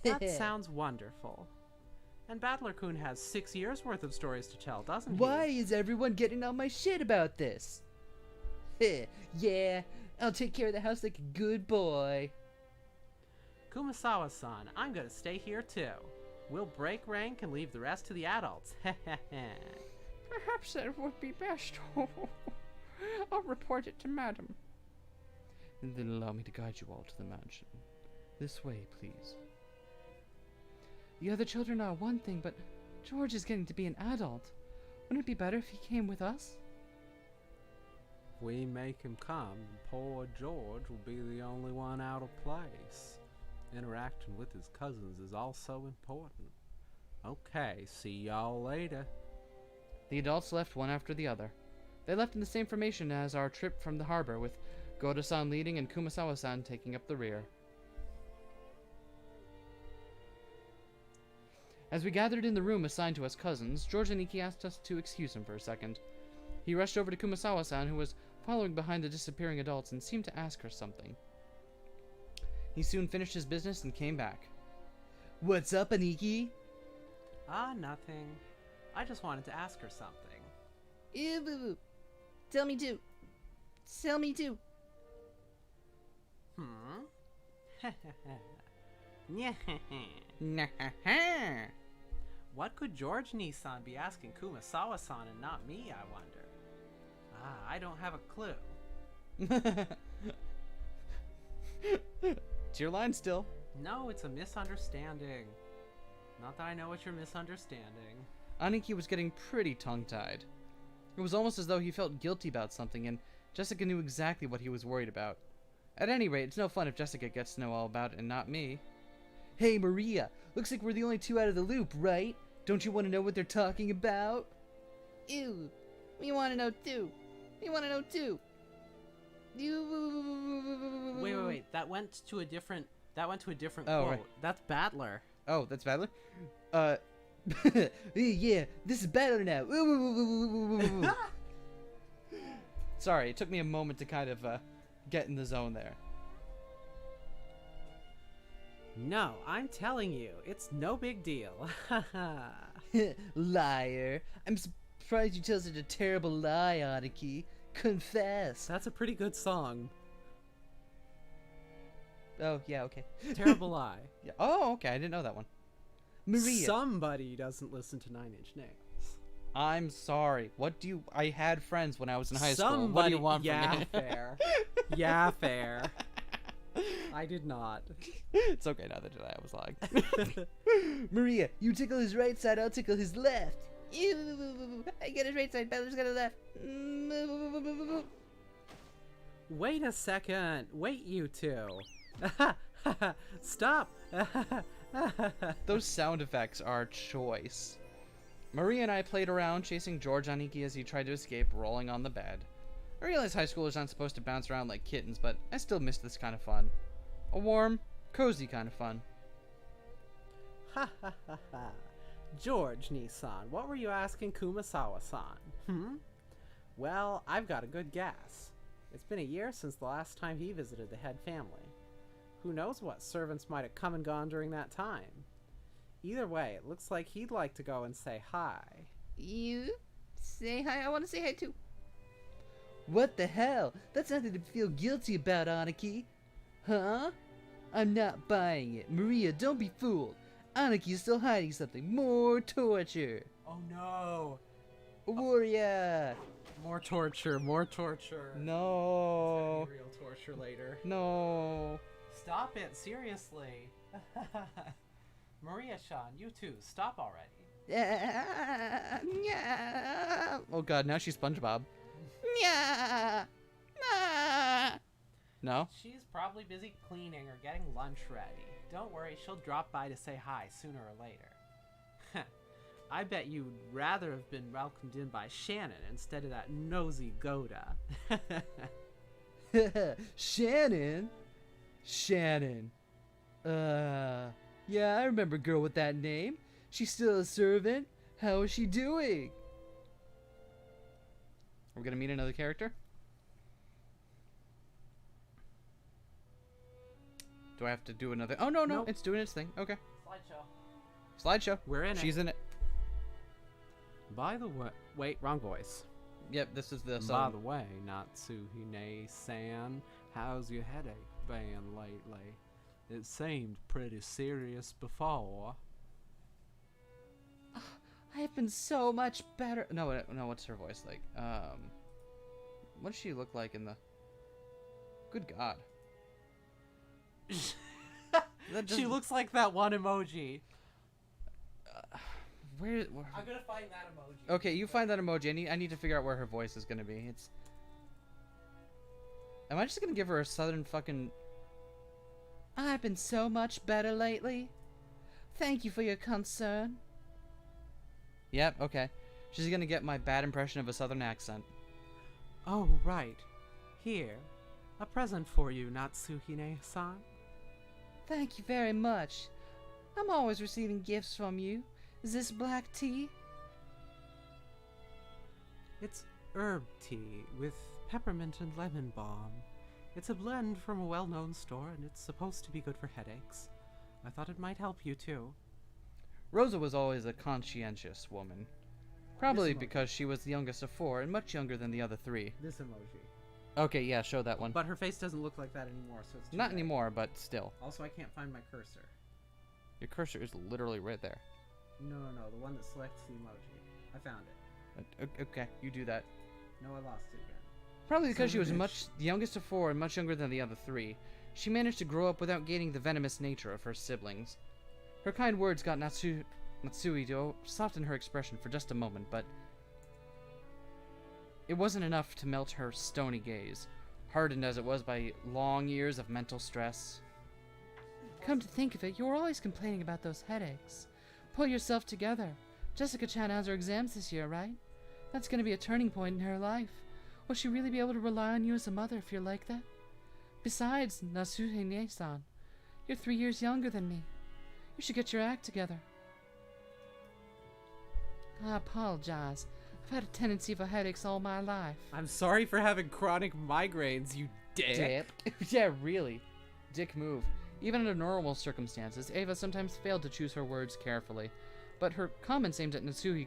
That sounds wonderful. And Battler-kun has 6 years worth of stories to tell, doesn't he? Why is everyone getting on my shit about this? Yeah, I'll take care of the house like a good boy. Kumasawa-san, I'm gonna stay here too. We'll break rank and leave the rest to the adults. Perhaps that would be best. I'll report it to Madam. And then allow me to guide you all to the mansion. This way, please. The other children are one thing, but George is getting to be an adult. Wouldn't it be better if he came with us? If we make him come, poor George will be the only one out of place. Interacting with his cousins is also important. Okay, see y'all later. The adults left one after the other. They left in the same formation as our trip from the harbor, with Goda-san leading and Kumasawa-san taking up the rear. As we gathered in the room assigned to us cousins, George and Nikki asked us to excuse him for a second. He rushed over to Kumasawa-san, who was following behind the disappearing adults, and seemed to ask her something. He soon finished his business and came back. What's up, Aniki? Nothing. I just wanted to ask her something. Ew, boo boo. Tell me too. Tell me too. What could George Nissan be asking Kumasawa-san and not me, I wonder? I don't have a clue. It's your line still. No, it's a misunderstanding. Not that I know what you're misunderstanding. Aniki was getting pretty tongue-tied. It was almost as though he felt guilty about something, and Jessica knew exactly what he was worried about. At any rate, it's no fun if Jessica gets to know all about it and not me. Hey, Maria. Looks like we're the only two out of the loop, right? Don't you want to know what they're talking about? Ew. We want to know too. We want to know too. Wait. That went to a different Oh, quote. right. That's Battler. Oh, that's Battler? Yeah, this is better now. Sorry, it took me a moment to kind of get in the zone there. No, I'm telling you, it's no big deal. Liar. I'm surprised you tell such a terrible lie, Aniki. Confess. That's a pretty good song. Oh, yeah, okay. Terrible lie. Yeah. Oh, okay, I didn't know that one. Maria. Somebody doesn't listen to 9 Inch Nails. I'm sorry. What do you... I had friends when I was in high school. What do you want yeah, from me? fair. Yeah, fair. I did not. It's okay now that I was lying. Maria, you tickle his right side, I'll tickle his left. Ew, I get his right side, Butler's got his left. Wait a second. Wait, you two. Stop. Those sound effects are choice. Maria and I played around, chasing George Aniki as he tried to escape, rolling on the bed. I realize high schoolers aren't supposed to bounce around like kittens, but I still miss this kind of fun. A warm, cozy kind of fun. Ha ha ha ha. George Nissan, what were you asking Kumasawa-san? Well, I've got a good guess. It's been a year since the last time he visited the head family. Who knows what servants might have come and gone during that time? Either way, it looks like he'd like to go and say hi. You say hi. I want to say hi too. What the hell? That's nothing to feel guilty about, Aniki. Huh? I'm not buying it. Maria, don't be fooled. Aniki is still hiding something. More torture. Oh no! Warrior. More torture, more torture. No. It's gonna be real torture later. No. Stop it, seriously. Maria-chan, you too, stop already. Oh god, now she's SpongeBob. No? She's probably busy cleaning or getting lunch ready. Don't worry, she'll drop by to say hi sooner or later. I bet you'd rather have been welcomed in by Shannon instead of that nosy Goda. Shannon? Shannon. Yeah, I remember a girl with that name. She's still a servant. How is she doing? We're gonna meet another character? Do I have to do another? Oh, no, Nope. it's doing its thing. Okay. Slideshow. Slideshow. We're in She's in it. By the way, wait, wrong voice. Yep, this is the By song. the way, Natsuhine-san, how's your headache been lately? It seemed pretty serious before. I have been so much better. No, what's her voice like? What does she look like in the... Good God. That She doesn't- looks like that one emoji. Where... I'm gonna find that emoji. Okay, you find that emoji. I need to figure out where her voice is gonna be. It's... Am I just gonna give her a southern fucking... I've been so much better lately. Thank you for your concern. Yep, okay. She's gonna get my bad impression of a southern accent. Oh, right. Here. A present for you, Natsuhine-san. Thank you very much. I'm always receiving gifts from you. Is this black tea? It's herb tea with peppermint and lemon balm. It's a blend from a well-known store, and it's supposed to be good for headaches. I thought it might help you, too. Rosa was always a conscientious woman. Probably This emoji. because she was the youngest of 4 and much younger than the other 3. This emoji. Okay, yeah, show that one. But her face doesn't look like that anymore, so it's too Not bad. anymore, but still. Also, I can't find my cursor. Your cursor is literally right there. No, the one that selects the emoji. I found it. Okay, you do that. No, I lost it again. Probably because she Son was of a much the youngest of 4 and much younger than the other 3. She managed to grow up without gaining the venomous nature of her siblings. Her kind words got Natsui to soften her expression for just a moment, but it wasn't enough to melt her stony gaze, hardened as it was by long years of mental stress. Come to think of it, you were always complaining about those headaches. Pull yourself together. Jessica-chan has her exams this year, right? That's going to be a turning point in her life. Will she really be able to rely on you as a mother if you're like that? Besides, Natsuhine-san, you're 3 years younger than me. You should get your act together. I apologize. I've had a tendency for headaches all my life. I'm sorry for having chronic migraines, you dick. Yeah, really. Dick move. Even under normal circumstances, Ava sometimes failed to choose her words carefully. But her comments aimed at Natsuhi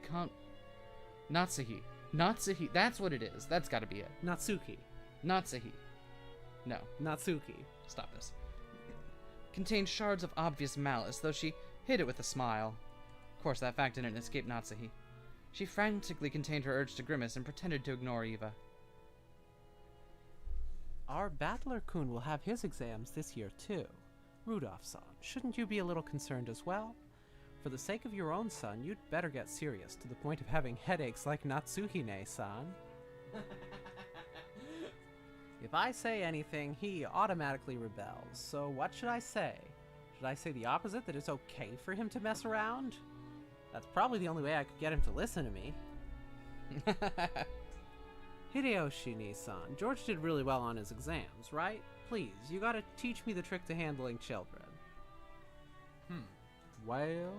Natsuhi. Natsuhi. That's what it is. That's gotta be it. Natsuki. Natsuhi. No. Natsuki. Stop this. Contained shards of obvious malice, though she hid it with a smile. Of course, that fact didn't escape Natsuhi. She frantically contained her urge to grimace and pretended to ignore Eva. Our Battler-kun will have his exams this year too. Rudolph-san, shouldn't you be a little concerned as well? For the sake of your own son, you'd better get serious to the point of having headaches like Natsuhine-san. If I say anything, he automatically rebels. So what should I say? Should I say the opposite, that it's okay for him to mess around? That's probably the only way I could get him to listen to me. Hideyoshi-san, George did really well on his exams, right? Please, you gotta teach me the trick to handling children. Well,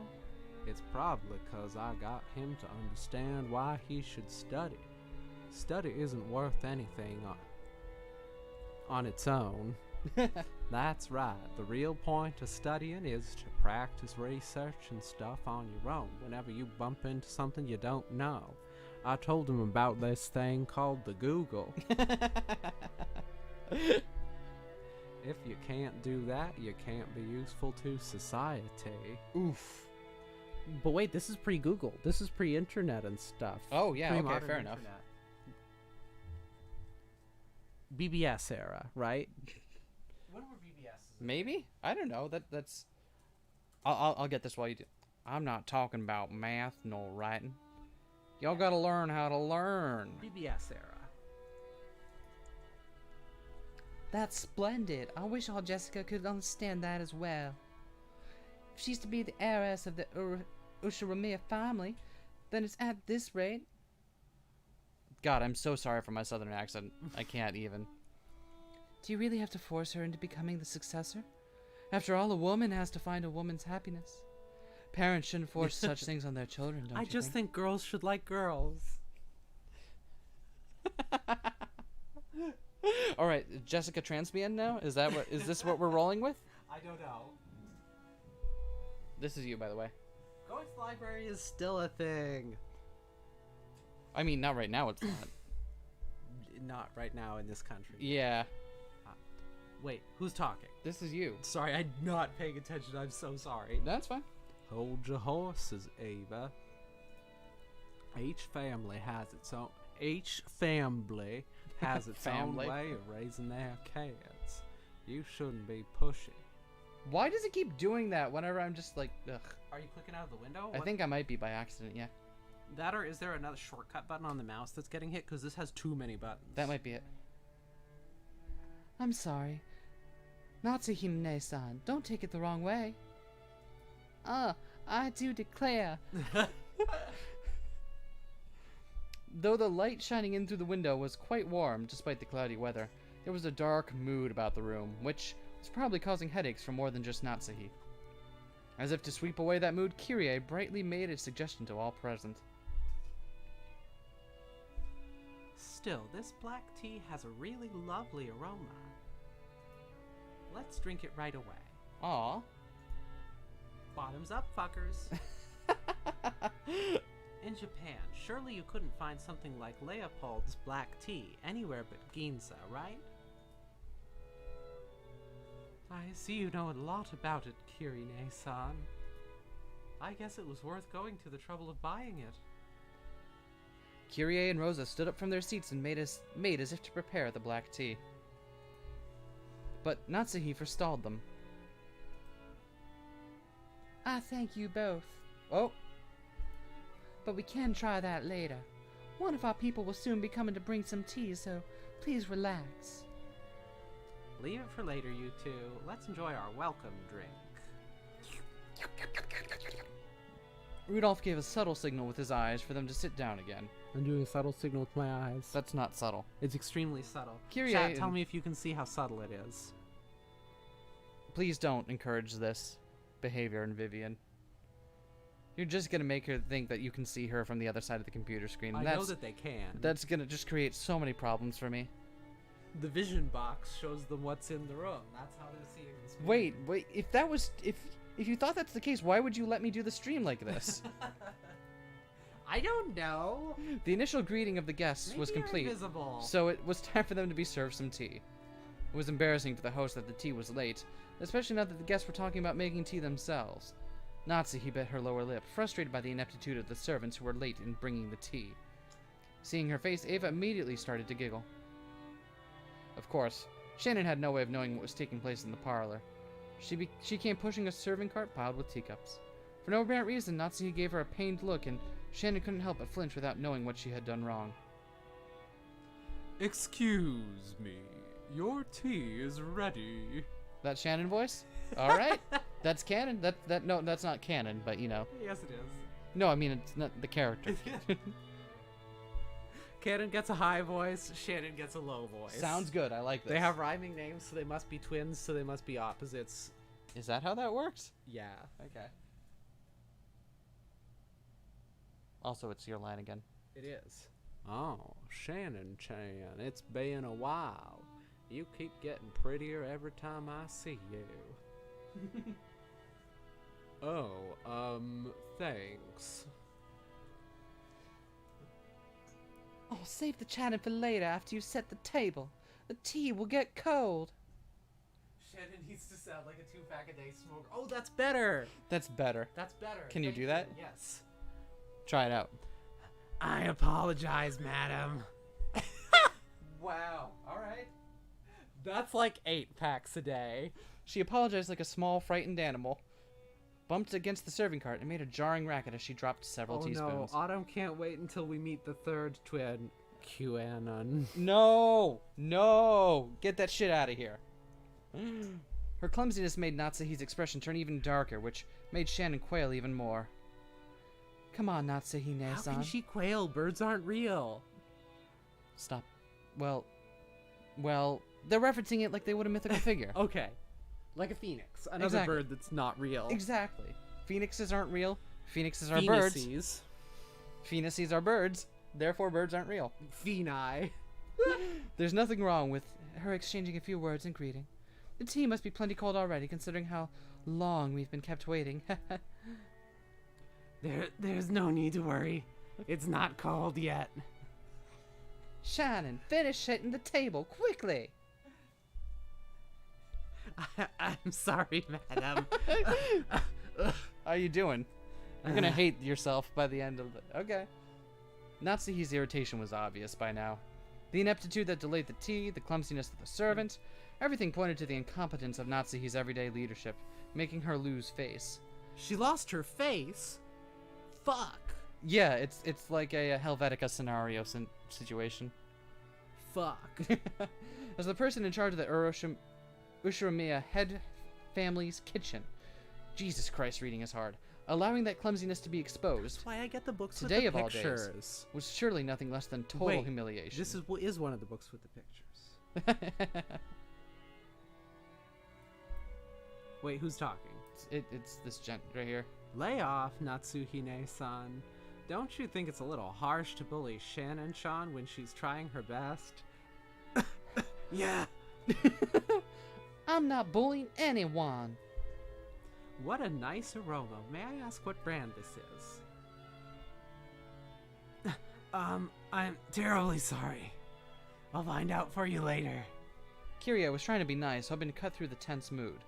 it's probably 'cause I got him to understand why he should study. Study isn't worth anything on its own. That's right. The real point of studying is to practice research and stuff on your own whenever you bump into something you don't know. I told him about this thing called the Google. If you can't do that, you can't be useful to society. Oof. But wait, this is pre-Google. This is pre-internet and stuff. Oh, yeah, okay, Pre-modern fair enough. internet. BBS era, right? When were BBS? Maybe? I don't know. That's... I'll get this while you do. I'm not talking about math nor writing. Y'all gotta learn how to learn. BBS era. That's splendid. I wish all Jessica could understand that as well. If she's to be the heiress of the Ushiromiya family, then it's at this rate. God, I'm so sorry for my southern accent. I can't even. Do you really have to force her into becoming the successor? After all, a woman has to find a woman's happiness. Parents shouldn't force such things on their children, don't I you just think girls should like girls. All right, Jessica Transbian now? Is this what we're rolling with? I don't know. This is you, by the way. Going to the library is still a thing. I mean, not right now, it's not. Not right now in this country. Yeah, Wait, who's talking? this is you. Sorry, I'm not paying attention. I'm so sorry. That's fine. Hold your horses, Ava. Each family has its own Family. way of raising their kids. You shouldn't be pushy. Why does it keep doing that whenever I'm just like, ugh? Are you clicking out of the window? I think I might be by accident, yeah. That, or is there another shortcut button on the mouse that's getting hit? Because this has too many buttons. That might be it. I'm sorry. Natsuhime-san, don't take it the wrong way. I do declare. Though the light shining in through the window was quite warm despite the cloudy weather, there was a dark mood about the room, which was probably causing headaches for more than just Natsuhi. As if to sweep away that mood, Kyrie brightly made a suggestion to all present. Still, this black tea has a really lovely aroma. Let's drink it right away. Aw. Bottoms up, fuckers. In Japan, surely you couldn't find something like Leopold's black tea anywhere but Ginza, right? I see you know a lot about it, Kirine-san. I guess it was worth going to the trouble of buying it. Kyrie and Rosa stood up from their seats and made as if to prepare the black tea. But Natsuhi forestalled them. I thank you both. Oh, But we can try that later. One of our people will soon be coming to bring some tea, so please relax. Leave it for later, you two. Let's enjoy our welcome drink. Rudolph gave a subtle signal with his eyes for them to sit down again. I'm doing a subtle signal with my eyes. That's not subtle. It's extremely subtle. Kyrie Chat, tell and- me if you can see how subtle it is. Please don't encourage this behavior in Vivian. You're just gonna make her think that you can see her from the other side of the computer screen. I know that they can. That's gonna just create so many problems for me. The vision box shows them what's in the room. That's how they're seeing the screen. Wait, if you thought that's the case, why would you let me do the stream like this? I don't know. The initial greeting of the guests Maybe was you're complete, invisible. so it was time for them to be served some tea. It was embarrassing for the host that the tea was late, especially now that the guests were talking about making tea themselves. Natsuhi bit her lower lip, frustrated by the ineptitude of the servants who were late in bringing the tea. Seeing her face, Ava immediately started to giggle. Of course, Shannon had no way of knowing what was taking place in the parlor. She came pushing a serving cart piled with teacups. For no apparent reason, Natsuhi gave her a pained look, and Shannon couldn't help but flinch without knowing what she had done wrong. Excuse me, your tea is ready. That Shannon voice? All right, that's canon. No, that's not canon, but you know. Yes, it is. No, I mean it's not the character. Cannon gets a high voice, Shannon gets a low voice. Sounds good. I like this. They have rhyming names, so they must be twins, so they must be opposites. Is that how that works? Yeah. Okay. Also, it's your line again. It is. Oh, Shannon-chan, it's been a while. You keep getting prettier every time I see you. Oh, thanks. Oh, save the chatting for later after you set the table. The tea will get cold. Shannon needs to sound like a 2-pack-a-day smoker. Oh, that's better. That's better. That's better. Can you Thank do that? Yes. Try it out. I apologize, madam. Wow. All right. That's like 8 packs a day. She apologized like a small, frightened animal, bumped against the serving cart, and made a jarring racket as she dropped several teaspoons. No, Autumn can't wait until we meet the third twin, QAnon. No! No! Get that shit out of here. Her clumsiness made Natsuhi's expression turn even darker, which made Shannon quail even more. Come on, Natsuhi-ne-san. How can she quail? Birds aren't real. Stop. Well, they're referencing it like they would a mythical figure. Okay. Like a phoenix. Another Exactly. bird that's not real. Exactly. Phoenixes aren't real. Phoenixes are birds. Phoenices. Phoenices are birds. Therefore, birds aren't real. Pheni. There's nothing wrong with her exchanging a few words and greeting. The tea must be plenty cold already, considering how long we've been kept waiting. There's no need to worry. It's not cold yet. Shannon, finish hitting the table, quickly! I'm sorry, madam. How are you doing? You're gonna hate yourself by the end of the... Okay. Natsuhi's irritation was obvious by now. The ineptitude that delayed the tea, the clumsiness of the servant, everything pointed to the incompetence of Natsuhi's everyday leadership, making her lose face. She lost her face? Fuck. Yeah, it's like a Helvetica scenario situation. Fuck. As the person in charge of the Ushiramiya head family's kitchen. Jesus Christ, reading is hard. Allowing that clumsiness to be exposed. That's why I get the books Today with the of all pictures. days was surely nothing less than total Wait, humiliation. This is one of the books with the pictures. Wait, who's talking? It's this gent right here. Lay off, Natsuhine-san. Don't you think it's a little harsh to bully Shannon-chan when she's trying her best? Yeah. I'm not bullying anyone. What a nice aroma. May I ask what brand this is? I'm terribly sorry. I'll find out for you later. Kiria was trying to be nice, hoping to cut through the tense mood.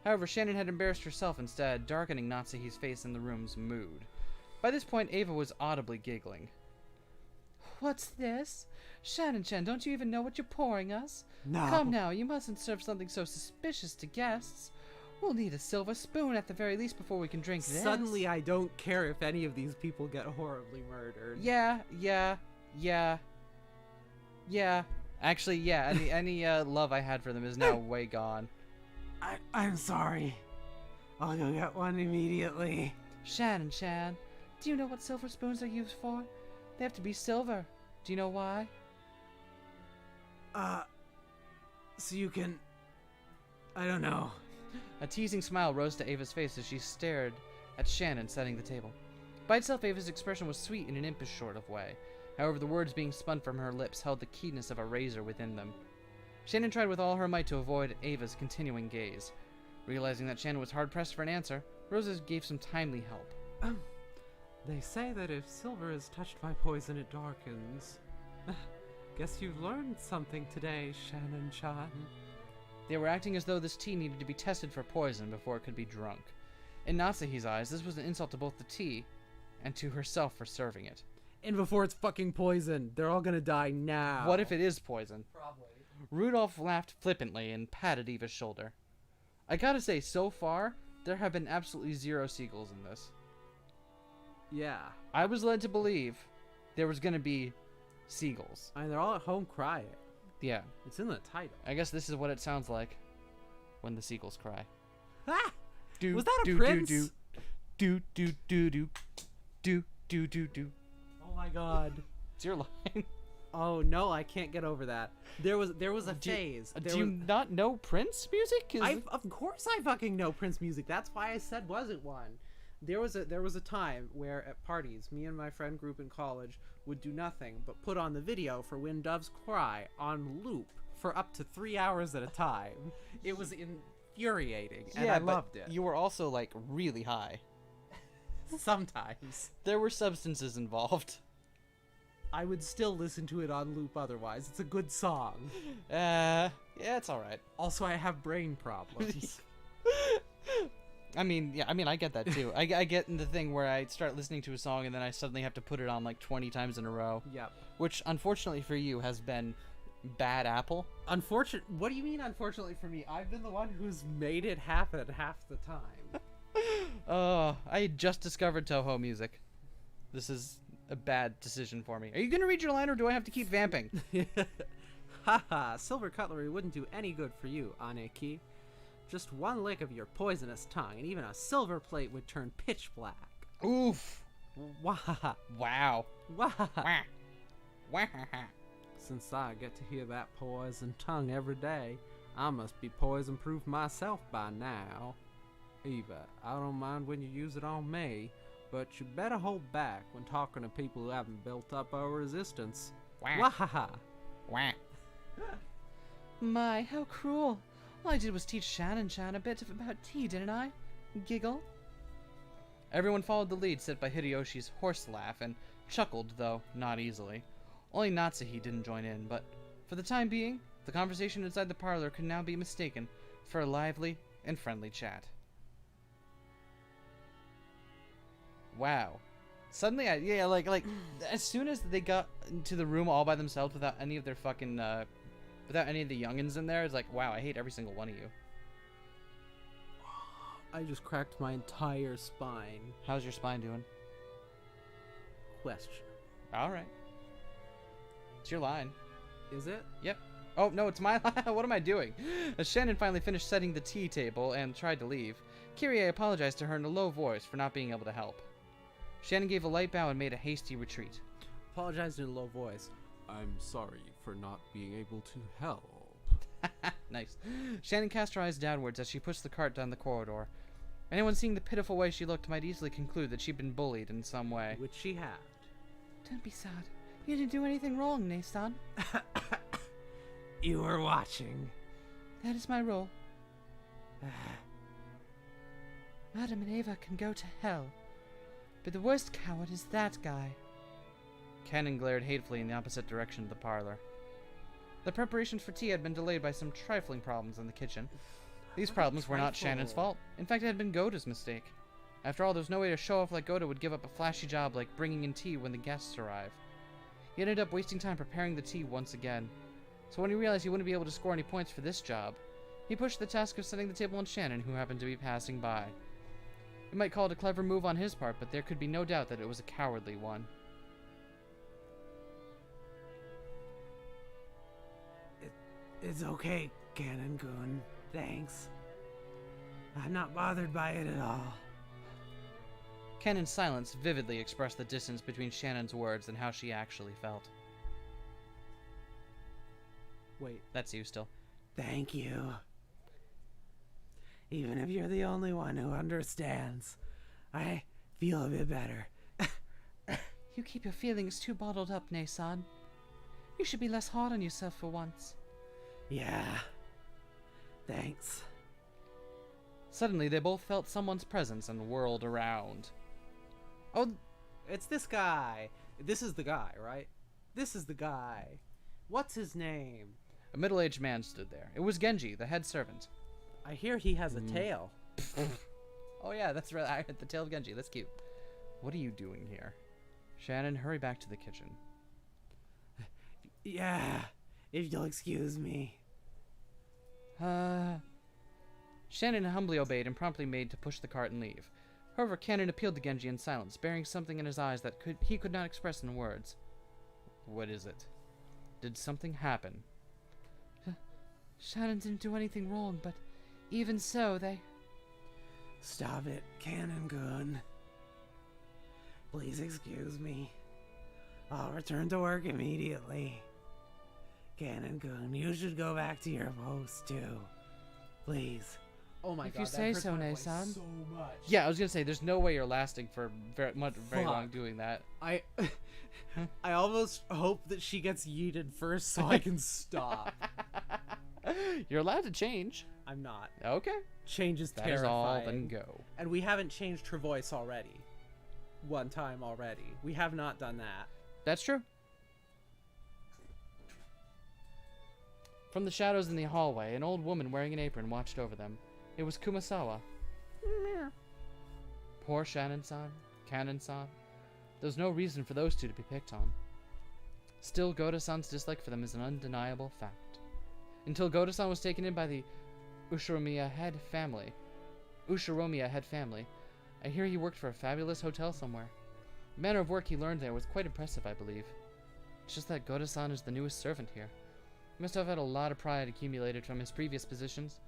However, Shannon had embarrassed herself instead, darkening Natsuhi's face in the room's mood. By this point, Ava was audibly giggling. What's this? Shannon-chan, don't you even know what you're pouring us? No. Come now, you mustn't serve something so suspicious to guests. We'll need a silver spoon at the very least before we can drink this. Suddenly I don't care if any of these people get horribly murdered. Yeah. Actually, yeah, any love I had for them is now way gone. I'm sorry. I'll go get one immediately. Shannon-chan, do you know what silver spoons are used for? They have to be silver. Do you know why? So you can... I don't know. A teasing smile rose to Ava's face as she stared at Shannon setting the table. By itself, Ava's expression was sweet in an impish sort of way. However, the words being spun from her lips held the keenness of a razor within them. Shannon tried with all her might to avoid Ava's continuing gaze. Realizing that Shannon was hard-pressed for an answer, Rosa gave some timely help. They say that if silver is touched by poison, it darkens. Guess you've learned something today, Shannon-chan. They were acting as though this tea needed to be tested for poison before it could be drunk. In Natsuhi's eyes, this was an insult to both the tea and to herself for serving it. And before it's fucking poison, they're all gonna die now. What if it is poison? Probably. Rudolph laughed flippantly and patted Eva's shoulder. I gotta say, so far, there have been absolutely zero seagulls in this. Yeah. I was led to believe there was gonna be seagulls. I mean, they're all at home crying. Yeah, It's in the title. I guess this is what it sounds like when the seagulls cry. Ah! Do, Was that a do, prince? Do, do, do, do, do, do, do, do, do. Oh my god. It's your line. Oh no, I can't get over that. There was a Do you- phase. Do you not know Prince music? Of course I fucking know Prince music. That's why I said wasn't one. There was a time where at parties, me and my friend group in college would do nothing but put on the video for When Doves Cry on loop for up to 3 hours at a time. It was infuriating, and I loved it. You were also like really high. Sometimes There were substances involved. I would still listen to it on loop. Otherwise, it's a good song. Yeah, it's all right. Also, I have brain problems. I get that too. I get in the thing where I start listening to a song and then I suddenly have to put it on like 20 times in a row. Yep. Which, unfortunately for you, has been bad apple. What do you mean, unfortunately for me? I've been the one who's made it happen half the time. Oh, I just discovered Toho music. This is a bad decision for me. Are you gonna read your line or do I have to keep vamping? Haha, silver cutlery wouldn't do any good for you, Aneki. Just one lick of your poisonous tongue, and even a silver plate would turn pitch black. Oof. Wahaha. Wow. Wahaha. Wah. Since I get to hear that poison tongue every day, I must be poison proof myself by now. Eva, I don't mind when you use it on me, but you better hold back when talking to people who haven't built up a resistance. Wahaha. Wah. My, how cruel. All I did was teach Shannon-chan a bit about tea, didn't I? Giggle. Everyone followed the lead set by Hideyoshi's horse laugh and chuckled, though not easily. Only Natsuhi didn't join in, but for the time being, the conversation inside the parlor could now be mistaken for a lively and friendly chat. Wow. Suddenly, as soon as they got into the room all by themselves without any of their fucking, without any of the youngins in there, it's like, wow, I hate every single one of you. I just cracked my entire spine. How's your spine doing? Question. Alright. It's your line. Is it? Yep. Oh, no, it's my line. What am I doing? As Shannon finally finished setting the tea table and tried to leave, Kyrie apologized to her in a low voice for not being able to help. Shannon gave a light bow and made a hasty retreat. Apologized in a low voice. I'm sorry for not being able to help. Nice. Shannon cast her eyes downwards as she pushed the cart down the corridor. Anyone seeing the pitiful way she looked might easily conclude that she'd been bullied in some way. Which she had. Don't be sad. You didn't do anything wrong, Nasan. You were watching. That is my role. Adam and Ava can go to hell. But the worst coward is that guy. Cannon glared hatefully in the opposite direction of the parlor. The preparations for tea had been delayed by some trifling problems in the kitchen. These problems were not Shannon's fault. In fact, it had been Goda's mistake. After all, there's no way to show off like Goda would give up a flashy job like bringing in tea when the guests arrive. He ended up wasting time preparing the tea once again. So when he realized he wouldn't be able to score any points for this job, he pushed the task of setting the table on Shannon, who happened to be passing by. You might call it a clever move on his part, but there could be no doubt that it was a cowardly one. It's okay, Cannon-kun. Thanks. I'm not bothered by it at all. Cannon's silence vividly expressed the distance between Shannon's words and how she actually felt. Wait. That's you still. Thank you. Even if you're the only one who understands, I feel a bit better. You keep your feelings too bottled up, Nasan. You should be less hard on yourself for once. Yeah. Thanks. Suddenly, they both felt someone's presence and whirled around. Oh, it's this guy. This is the guy, right? This is the guy. What's his name? A middle-aged man stood there. It was Genji, the head servant. I hear he has a tail. Oh yeah, that's right. The tail of Genji. That's cute. What are you doing here? Shannon, hurry back to the kitchen. Yeah, if you'll excuse me. Shannon humbly obeyed and promptly made to push the cart and leave. However, Cannon appealed to Genji in silence, bearing something in his eyes that he could not express in words. What is it? Did something happen? Shannon didn't do anything wrong, but even so, they... Stop it, Cannon-gun. Please excuse me. I'll return to work immediately. Cannon-gun, you should go back to your post, too. Please. Oh my If god, you that say hurts so, my voice Nei-san. so much. Yeah, I was gonna say, there's no way you're lasting for very long Fuck. doing that. I almost hope that she gets yeeted first so I can stop. You're allowed to change. I'm not. Okay. Change is That terrifying. is all, then go. And we haven't changed her voice already. One time already. We have not done that. That's true. From the shadows in the hallway, an old woman wearing an apron watched over them. It was Kumasawa. Poor Shannon-san, Cannon-san. There was no reason for those two to be picked on. Still, Goda-san's dislike for them is an undeniable fact. Until Goda-san was taken in by the Ushiromiya head family. I hear he worked for a fabulous hotel somewhere. The manner of work he learned there was quite impressive, I believe. It's just that Goda-san is the newest servant here. He must have had a lot of pride accumulated from his previous positions,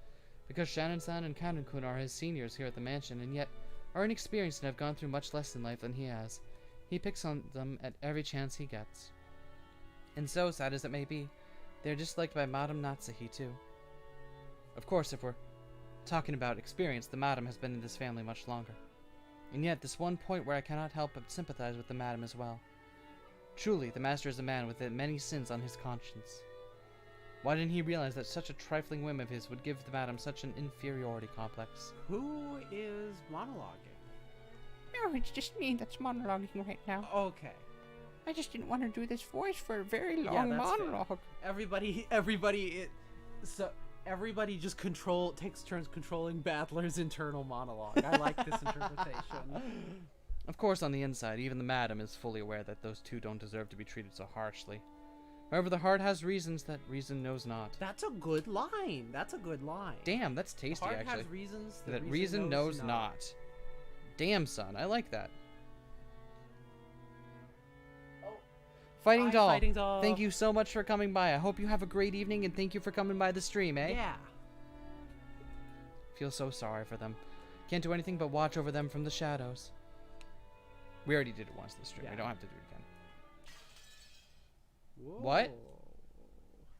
because Shannon-san and Kannon-kun are his seniors here at the mansion, and yet are inexperienced and have gone through much less in life than he has. He picks on them at every chance he gets. And so, sad as it may be, they are disliked by Madame Natsuhi too. Of course, if we're talking about experience, the Madame has been in this family much longer. And yet, this one point where I cannot help but sympathize with the Madame as well. Truly, the Master is a man with many sins on his conscience. Why didn't he realize that such a trifling whim of his would give the Madame such an inferiority complex? Who is monologuing? No, it's just me that's monologuing right now. Okay. I just didn't want to do this voice for a very Yeah, long that's fair. monologue. Everybody just takes turns controlling Battler's internal monologue. I like this interpretation. Of course, on the inside, even the Madame is fully aware that those two don't deserve to be treated so harshly. However, the heart has reasons that reason knows not. That's a good line. Damn, that's tasty, Heart actually. has reasons That reason knows not. Damn, son, I like that. Fighting Bye, Doll, Fighting Doll. thank you so much for coming by. I hope you have a great evening, and thank you for coming by the stream, eh? Yeah. Feel so sorry for them. Can't do anything but watch over them from the shadows. We already did it once this stream. We Yeah. don't have to do it again. Whoa. What?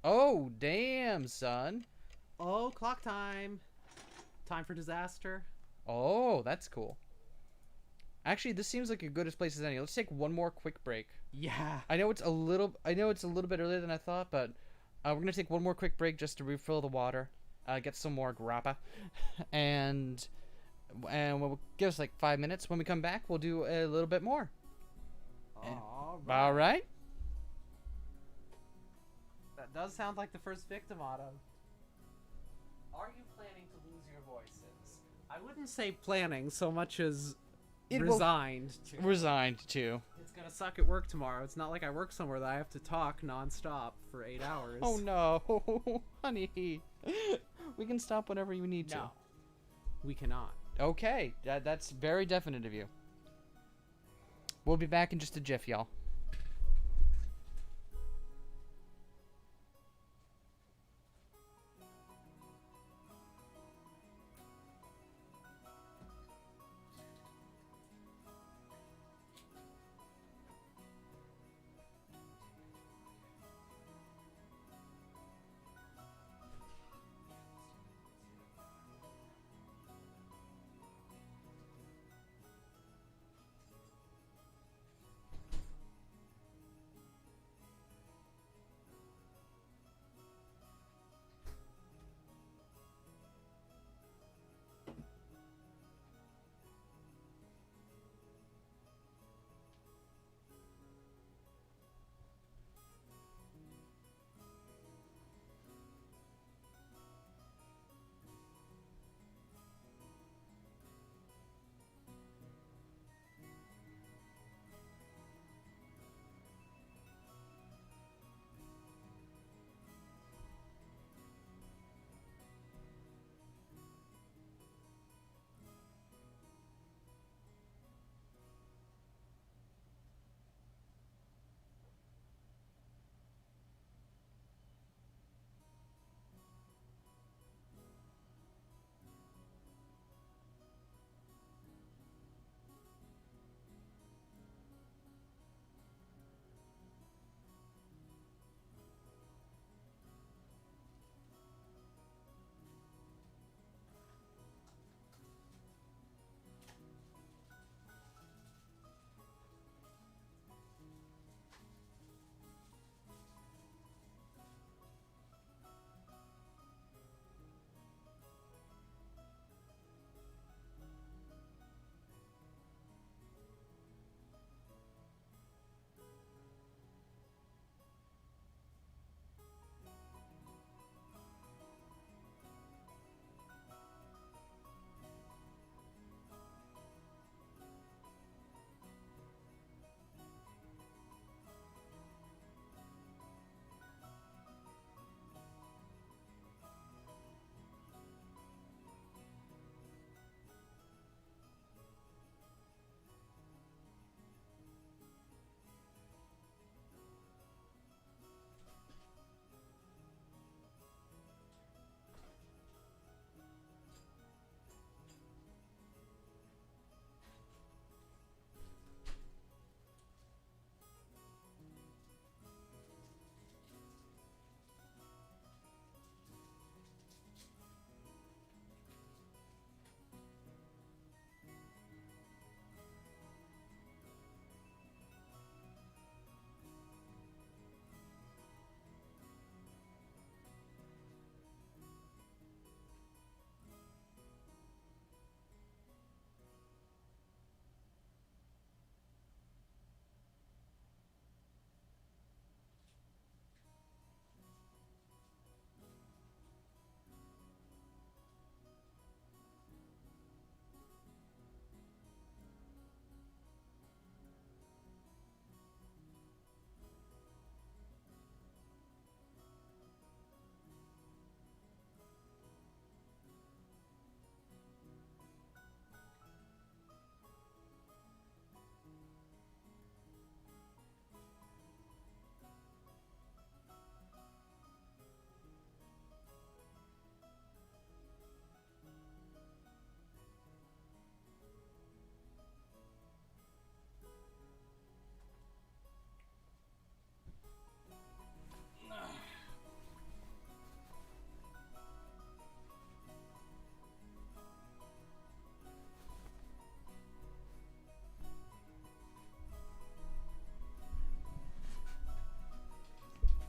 Oh, damn, son. Oh, clock time. Time for disaster. Oh, that's cool. Actually, this seems like a good as place as any. Let's take one more quick break. Yeah. I know it's a little bit earlier than I thought, but we're gonna take one more quick break just to refill the water, get some more grappa, and we'll give us like 5 minutes. When we come back, we'll do a little bit more. All right. That does sound like the first victim auto. Are you planning to lose your voices? I wouldn't say planning so much as resigned to. Resigned to. It's gonna suck at work tomorrow. It's not like I work somewhere that I have to talk nonstop for 8 hours. Oh no, honey. We can stop whenever you need to. No, we cannot. Okay, that's very definite of you. We'll be back in just a jiff, y'all.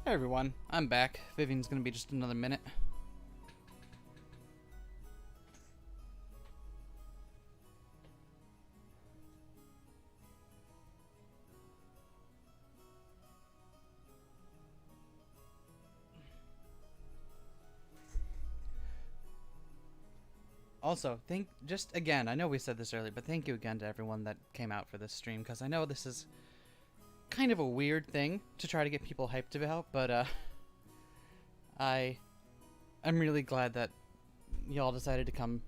Hey everyone, I'm back. Vivian's gonna be just another minute. Also, just again, I know we said this earlier, but thank you again to everyone that came out for this stream, because I know this is kind of a weird thing to try to get people hyped about, but I'm really glad that y'all decided to come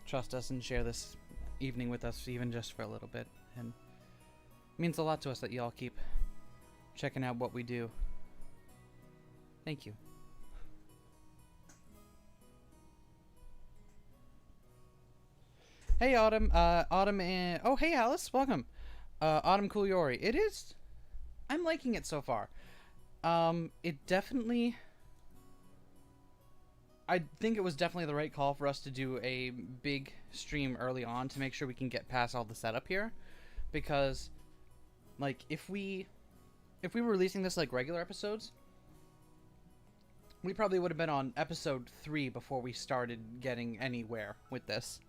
trust us and share this evening with us, even just for a little bit. And it means a lot to us that y'all keep checking out what we do. Thank you. Hey Autumn, Autumn and oh hey Alice, welcome. Autumn Kuliori. It is, I'm liking it so far. It definitely, I think it was definitely the right call for us to do a big stream early on to make sure we can get past all the setup here, because like if we were releasing this like regular episodes, we probably would have been on episode 3 before we started getting anywhere with this.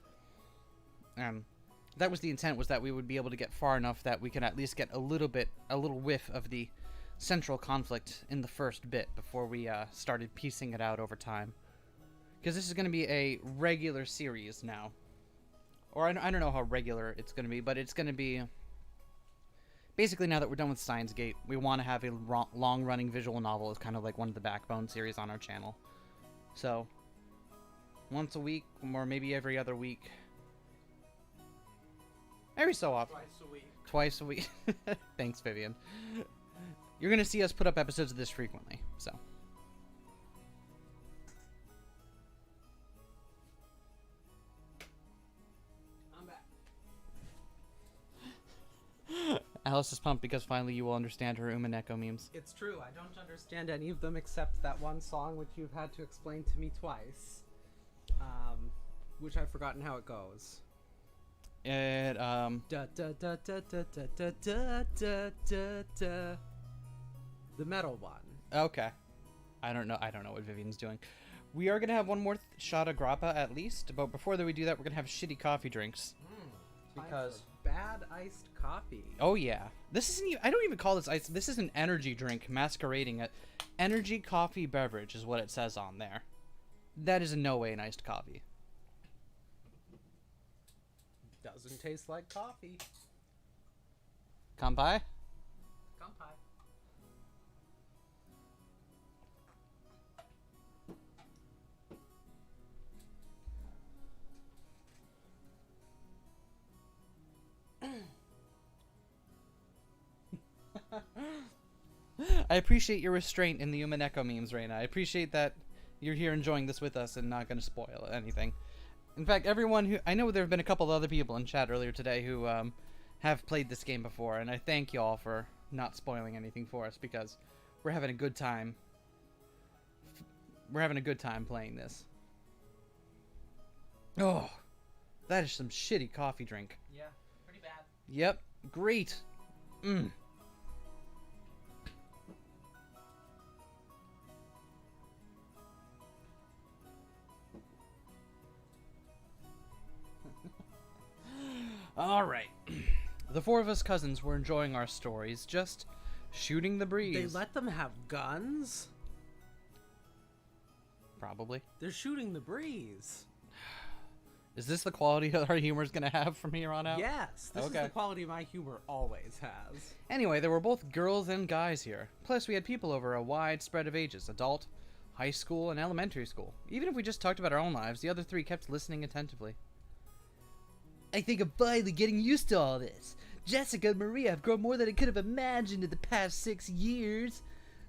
That was the intent, was that we would be able to get far enough that we could at least get a little whiff of the central conflict in the first bit before we started piecing it out over time. Because this is going to be a regular series now. Or I don't know how regular it's going to be, but it's going to be... Basically, now that we're done with Steins Gate, we want to have a long-running visual novel as kind of like one of the backbone series on our channel. So, once a week, or maybe every other week... Every so often. Twice a week. Thanks, Vivian. You're going to see us put up episodes of this frequently, so. I'm back. Alice is pumped because finally you will understand her Umineko memes. It's true, I don't understand any of them except that one song which you've had to explain to me twice. Which I've forgotten how it goes. It, Da da da da da da da da da da da. The metal one. Okay. I don't know what Vivian's doing. We are going to have one more shot of grappa at least, but before that we do that, we're going to have shitty coffee drinks. Because bad iced coffee. Oh yeah. This isn't even, I don't even call this ice. This is an energy drink masquerading at energy coffee beverage is what it says on there. That is in no way an iced coffee. Doesn't taste like coffee. Kanpai? Kanpai. I appreciate your restraint in the Umineko memes, Reina. I appreciate that you're here enjoying this with us and not going to spoil anything. In fact, everyone who... I know there have been a couple other people in chat earlier today who have played this game before, and I thank y'all for not spoiling anything for us, because we're having a good time. We're having a good time playing this. Oh, that is some shitty coffee drink. Yeah, pretty bad. Yep, great. Mmm. Alright. The four of us cousins were enjoying our stories, just shooting the breeze. They let them have guns? Probably. They're shooting the breeze. Is this the quality that our humor is going to have from here on out? Yes, this is the quality my humor always has. Anyway, there were both girls and guys here. Plus, we had people over a wide spread of ages, adult, high school, and elementary school. Even if we just talked about our own lives, the other three kept listening attentively. I think I'm finally getting used to all this. Jessica and Maria have grown more than I could have imagined in the past 6 years.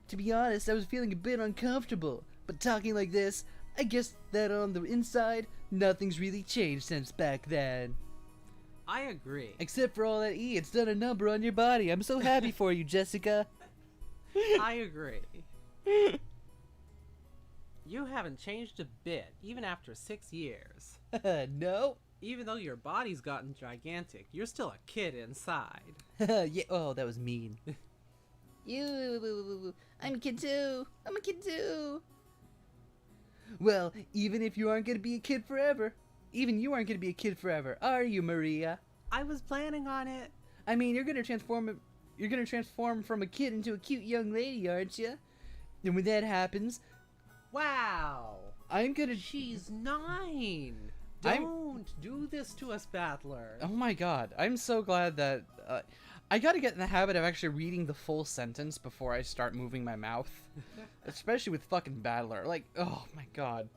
To be honest, I was feeling a bit uncomfortable. But talking like this, I guess that on the inside, nothing's really changed since back then. I agree. Except for all that E, it's done a number on your body. I'm so happy for you, Jessica. I agree. You haven't changed a bit, even after 6 years. No. Even though your body's gotten gigantic, you're still a kid inside. Yeah. Oh, that was mean. I'm a kid too. I'm a kid too. Well, even if you aren't gonna be a kid forever, even you aren't gonna be a kid forever, are you, Maria? I was planning on it. I mean, you're gonna transform from a kid into a cute young lady, aren't you? And when that happens, Wow. I'm gonna. She's 9. I'm- Don't do this to us, Battler. Oh my god, I'm so glad that I gotta get in the habit of actually reading the full sentence before I start moving my mouth, especially with fucking Battler. Like, oh my god,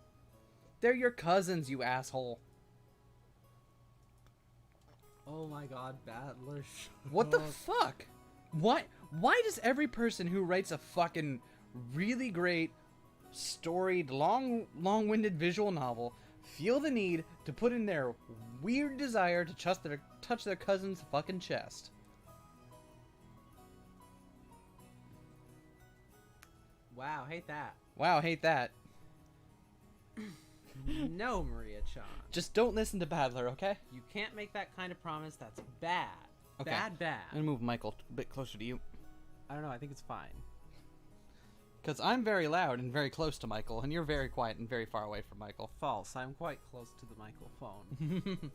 they're your cousins, you asshole. Oh my god, Battler. What the fuck? Why does every person who writes a fucking really great, storied, long-winded visual novel feel the need to put in their weird desire to touch their cousin's fucking chest? Wow, hate that. Wow, hate that. No, Maria-chan. Just don't listen to Battler, okay? You can't make that kind of promise. That's bad. Okay. Bad. I'm gonna move Michael a bit closer to you. I don't know. I think it's fine. Because I'm very loud and very close to Michael, and you're very quiet and very far away from Michael. False. I'm quite close to the microphone.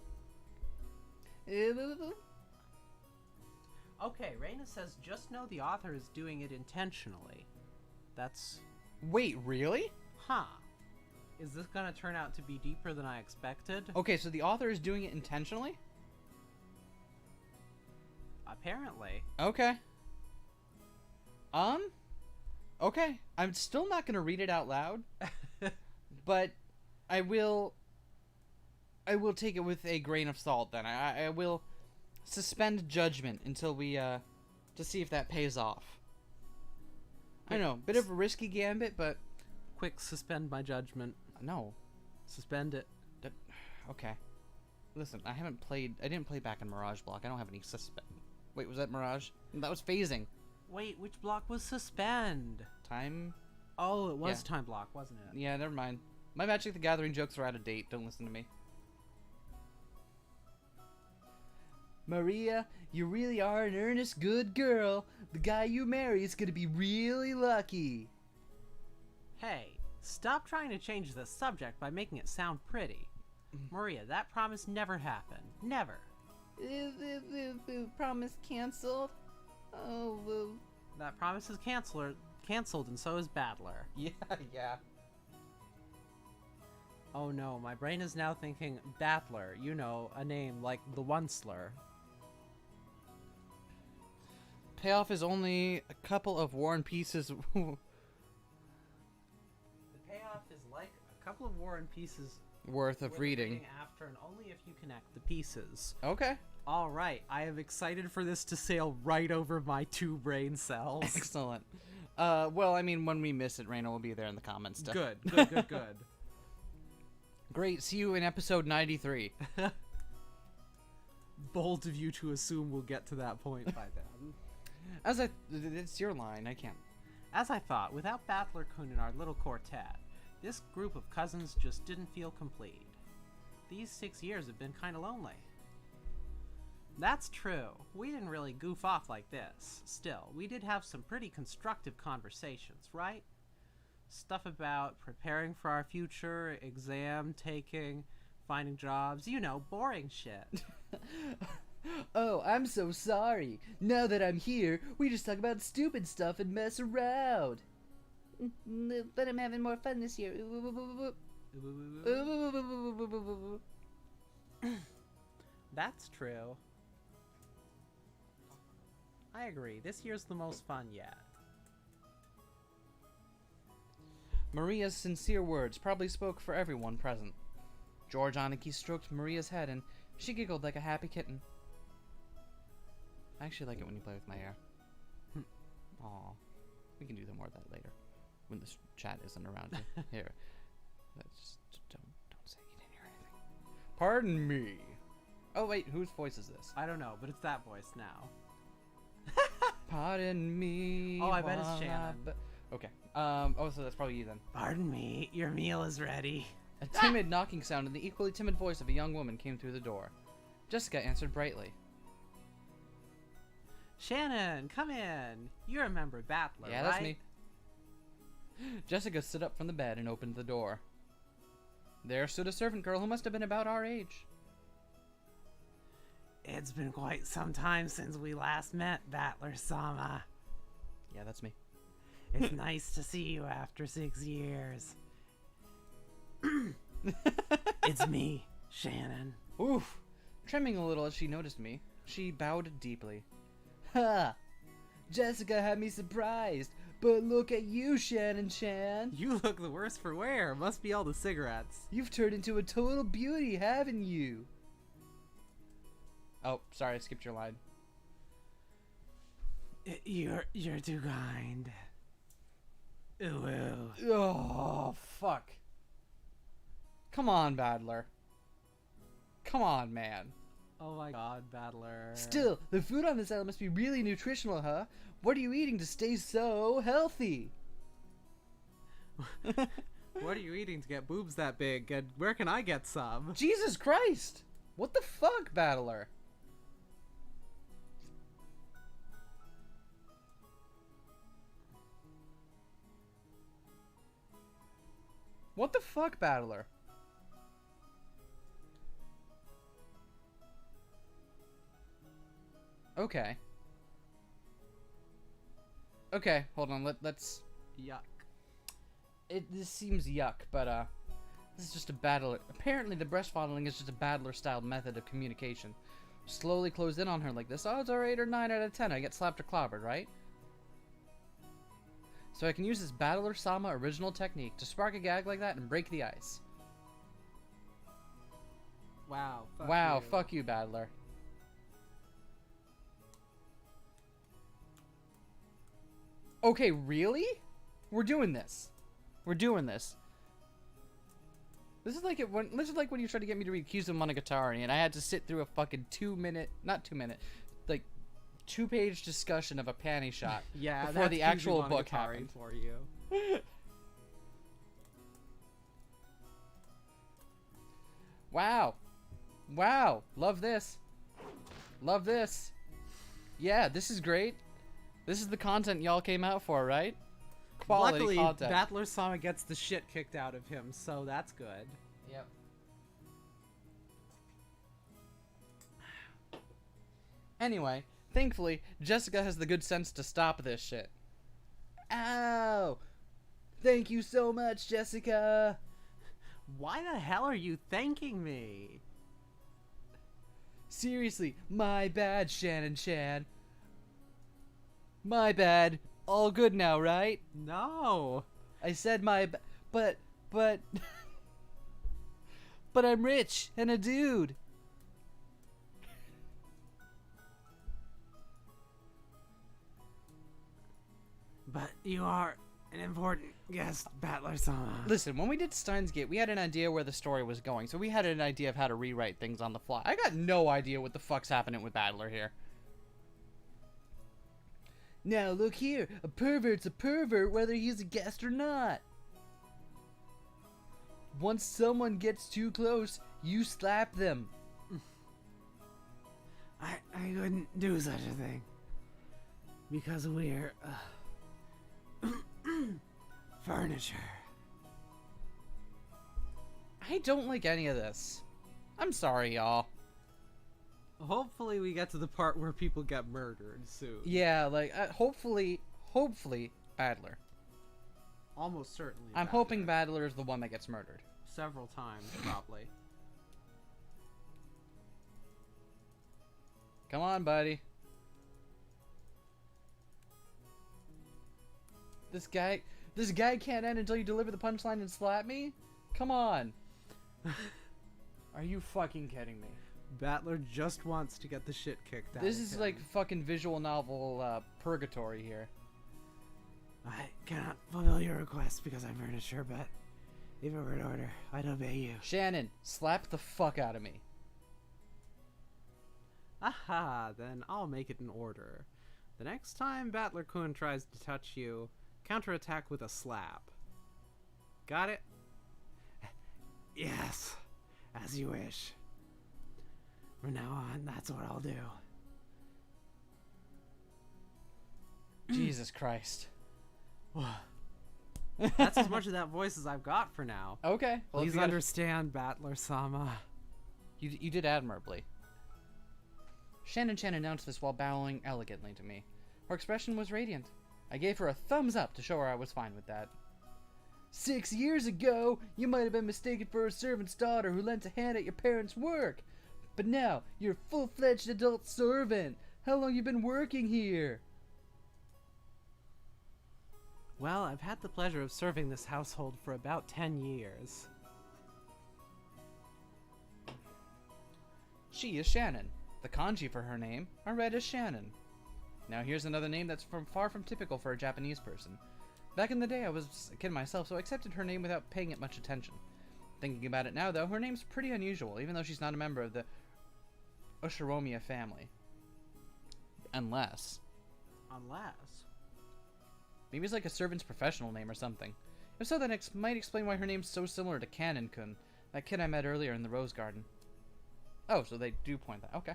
Okay, Reina says just know the author is doing it intentionally. That's... Wait, really? Huh. Is this gonna turn out to be deeper than I expected? Okay, so the author is doing it intentionally? Apparently. Okay. Okay. I'm still not gonna read it out loud, but I will take it with a grain of salt then. I will suspend judgment until we, to see if that pays off. I know, bit of a risky gambit, but... Quick, suspend my judgment. No. Suspend it. Okay. Listen, I didn't play back in Mirage Block. I don't have any suspend. Wait, was that Mirage? That was phasing. Wait, which block was suspend? Time? Oh, it was Yeah. time block, wasn't it? Yeah, never mind. My Magic the Gathering jokes are out of date. Don't listen to me. Maria, you really are an earnest good girl. The guy you marry is gonna be really lucky. Hey, stop trying to change the subject by making it sound pretty. Maria, that promise never happened. Never. Promise canceled. Oh, That promise is cancelled, and so is Battler. Yeah. Oh no, my brain is now thinking Battler. You know, a name like the Onceler. Payoff is only a couple of War and Pieces. The payoff is like a couple of War and Pieces worth of reading. after, and only if you connect the pieces. Okay. All right, I am excited for this to sail right over my 2 brain cells. Excellent. Well, I mean, when we miss it, Raina will be there in the comments. Good. Great. See you in episode 93. Bold of you to assume we'll get to that point by then. It's your line. I can't. As I thought, without Battler-kun in our little quartet, this group of cousins just didn't feel complete. These 6 years have been kind of lonely. That's true. We didn't really goof off like this. Still, we did have some pretty constructive conversations, right? Stuff about preparing for our future, exam taking, finding jobs, you know, boring shit. Oh, I'm so sorry. Now that I'm here, we just talk about stupid stuff and mess around. but I'm having more fun this year. That's true. I agree. This year's the most fun yet. Maria's sincere words probably spoke for everyone present. George Aniki stroked Maria's head and she giggled like a happy kitten. I actually like it when you play with my hair. Aw. We can do more of that later. When this chat isn't around you. Here. Let's don't say you didn't hear anything. Pardon me. Oh wait, whose voice is this? I don't know, but it's that voice now. Pardon me. Oh, I bet it's while Shannon. Okay. Oh, so that's probably you then. Pardon me, your meal is ready. A timid knocking sound and the equally timid voice of a young woman came through the door. Jessica answered brightly. Shannon, come in. You remember Battler, Yeah, right? that's me. Jessica stood up from the bed and opened the door. There stood a servant girl who must have been about our age. It's been quite some time since we last met, Battler-sama. Yeah, that's me. It's nice to see you after 6 years. It's me, Shannon. Oof. Trembling a little as she noticed me, she bowed deeply. Ha! Jessica had me surprised, but look at you, Shannon-chan. You look the worse for wear. Must be all the cigarettes. You've turned into a total beauty, haven't you? Oh, sorry, I skipped your line. You're too kind. Ooh. Oh, fuck. Come on, Battler. Come on, man. Oh my god, Battler. Still, the food on this island must be really nutritional, huh? What are you eating to stay so healthy? What are you eating to get boobs that big? And where can I get some? Jesus Christ! What the fuck, Battler? What the fuck, Battler? Okay. Okay, hold on. Let's. Yuck. This seems yuck, but this is just a battler. Apparently, the breast fondling is just a battler-styled method of communication. Slowly close in on her like this. Odds are 8 or 9 out of 10. I get slapped or clobbered, right? So I can use this Battler-sama original technique to spark a gag like that and break the ice. Wow. Wow, fuck you, Battler. Okay, really? We're doing this. We're doing this. This is like when you tried to get me to read Kinzo Monogatari and I had to sit through a fucking 2-page discussion of a panty shot. Yeah, before that's the actual Kinzo book Monogatari happened. for you. Wow. Wow. Love this. Love this. Yeah, this is great. This is the content y'all came out for, right? Quality Luckily, content. Battler-sama gets the shit kicked out of him, so that's good. Yep. Anyway, thankfully, Jessica has the good sense to stop this shit. Ow! Thank you so much, Jessica! Why the hell are you thanking me? Seriously, my bad, Shannon-chan. My bad. All good now, right? No. I said but... but I'm rich and a dude. But you are an important guest, Battler-sama. Listen, when we did Steins Gate, we had an idea where the story was going, so we had an idea of how to rewrite things on the fly. I got no idea what the fuck's happening with Battler here. Now look here, a pervert's a pervert whether he's a guest or not. Once someone gets too close, you slap them. I couldn't do such a thing. Because we're, furniture. I don't like any of this. I'm sorry, y'all. Hopefully we get to the part where people get murdered soon. Yeah, like, hopefully, Battler. Almost certainly. I'm hoping Battler is the one that gets murdered. Several times, probably. Come on, buddy. This guy can't end until you deliver the punchline and slap me? Come on. Are you fucking kidding me? Battler just wants to get the shit kicked out This of is him. like fucking visual novel purgatory here. I cannot fulfill your request because I'm furniture, but if it were an order, I'd obey you. Shannon, slap the fuck out of me. Aha, then I'll make it in order. The next time Battler-kun tries to touch you, counterattack with a slap. Got it? Yes, as you wish. From now on, that's what I'll do. Jesus Christ. That's as much of that voice as I've got for now. Okay. Well, if Please you gotta- understand, Battler-sama. You did admirably. Shannon announced this while bowing elegantly to me. Her expression was radiant. I gave her a thumbs up to show her I was fine with that. 6 years ago, you might have been mistaken for a servant's daughter who lent a hand at your parents' work. But now, you're a full-fledged adult servant. How long you been working here? Well, I've had the pleasure of serving this household for about 10 years. She is Shannon. The kanji for her name are read as Shannon. Now here's another name that's far from typical for a Japanese person. Back in the day, I was a kid myself, so I accepted her name without paying it much attention. Thinking about it now, though, her name's pretty unusual, even though she's not a member of the Ushiromiya family. Unless... Maybe it's like a servant's professional name or something. If so, that might explain why her name's so similar to Kanon-kun, that kid I met earlier in the Rose Garden. Oh, so they do point that. Okay.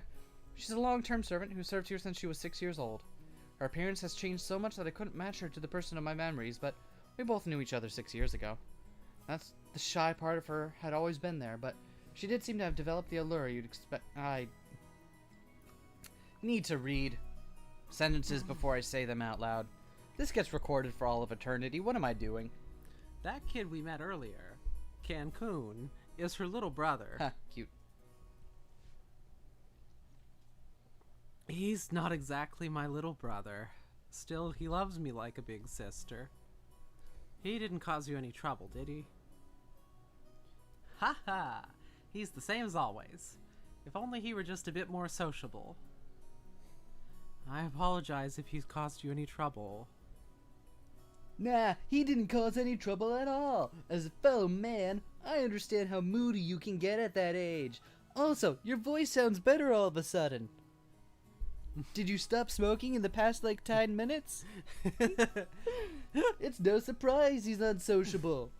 She's a long-term servant who served here since she was 6 years old. Her appearance has changed so much that I couldn't match her to the person of my memories, but we both knew each other 6 years ago. That's the shy part of her had always been there, but she did seem to have developed the allure you'd expect. I need to read sentences before I say them out loud. This gets recorded for all of eternity. What am I doing? That kid we met earlier, Cancun, is her little brother. Ha, cute. He's not exactly my little brother. Still, he loves me like a big sister. He didn't cause you any trouble, did he? Ha ha! He's the same as always. If only he were just a bit more sociable. I apologize if he's caused you any trouble. Nah, he didn't cause any trouble at all. As a fellow man, I understand how moody you can get at that age. Also, your voice sounds better all of a sudden. Did you stop smoking in the past, 10 minutes? It's no surprise he's unsociable.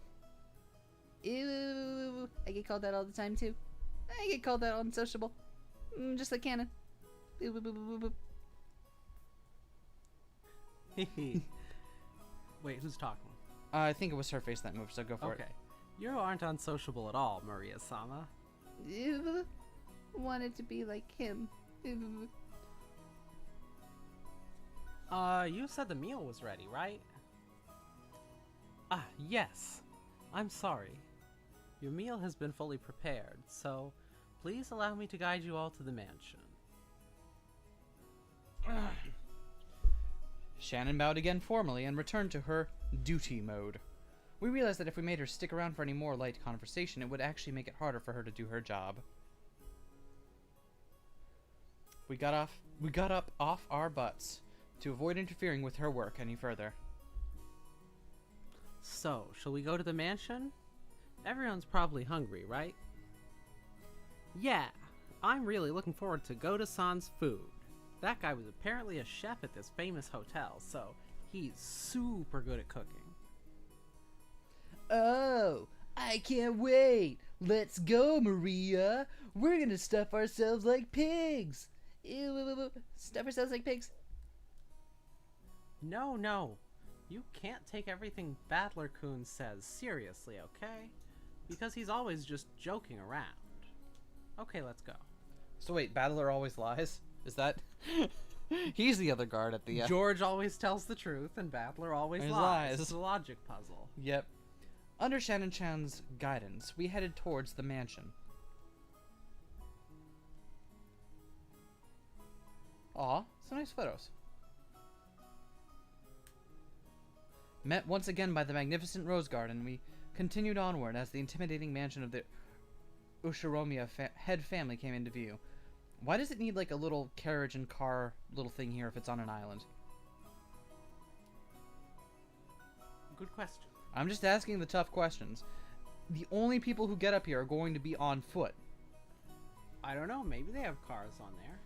Ew, I get called that all the time too. I get called that unsociable. Just like Canon. Boop, boop, boop, boop, boop. Wait, who's talking? I think it was her face that moved, so go for it. Okay. You aren't unsociable at all, Maria-sama. Ew, wanted to be like him. Ew. You said the meal was ready, right? Ah, yes. I'm sorry. Your meal has been fully prepared, so please allow me to guide you all to the mansion. Shannon bowed again formally and returned to her duty mode. We realized that if we made her stick around for any more light conversation, it would actually make it harder for her to do her job. We got up off our butts to avoid interfering with her work any further. So, shall we go to the mansion? Everyone's probably hungry, right? Yeah, I'm really looking forward to Goda-san's food. That guy was apparently a chef at this famous hotel, so he's super good at cooking. Oh, I can't wait! Let's go, Maria! We're gonna stuff ourselves like pigs! Ew, stuff ourselves like pigs. No. You can't take everything Battler-kun says seriously, okay? Because he's always just joking around. Okay, let's go. So wait, Battler always lies? Is that... He's the other guard at the... George always tells the truth, and Battler always lies. It's a logic puzzle. Yep. Under Shannon-chan's guidance, we headed towards the mansion. Aw, some nice photos. Met once again by the magnificent rose garden, we continued onward as the intimidating mansion of the Ushiromiya head family came into view. Why does it need like a little carriage and car little thing here if it's on an island? Good question. I'm just asking the tough questions. The only people who get up here are going to be on foot. I don't know, maybe they have cars on there.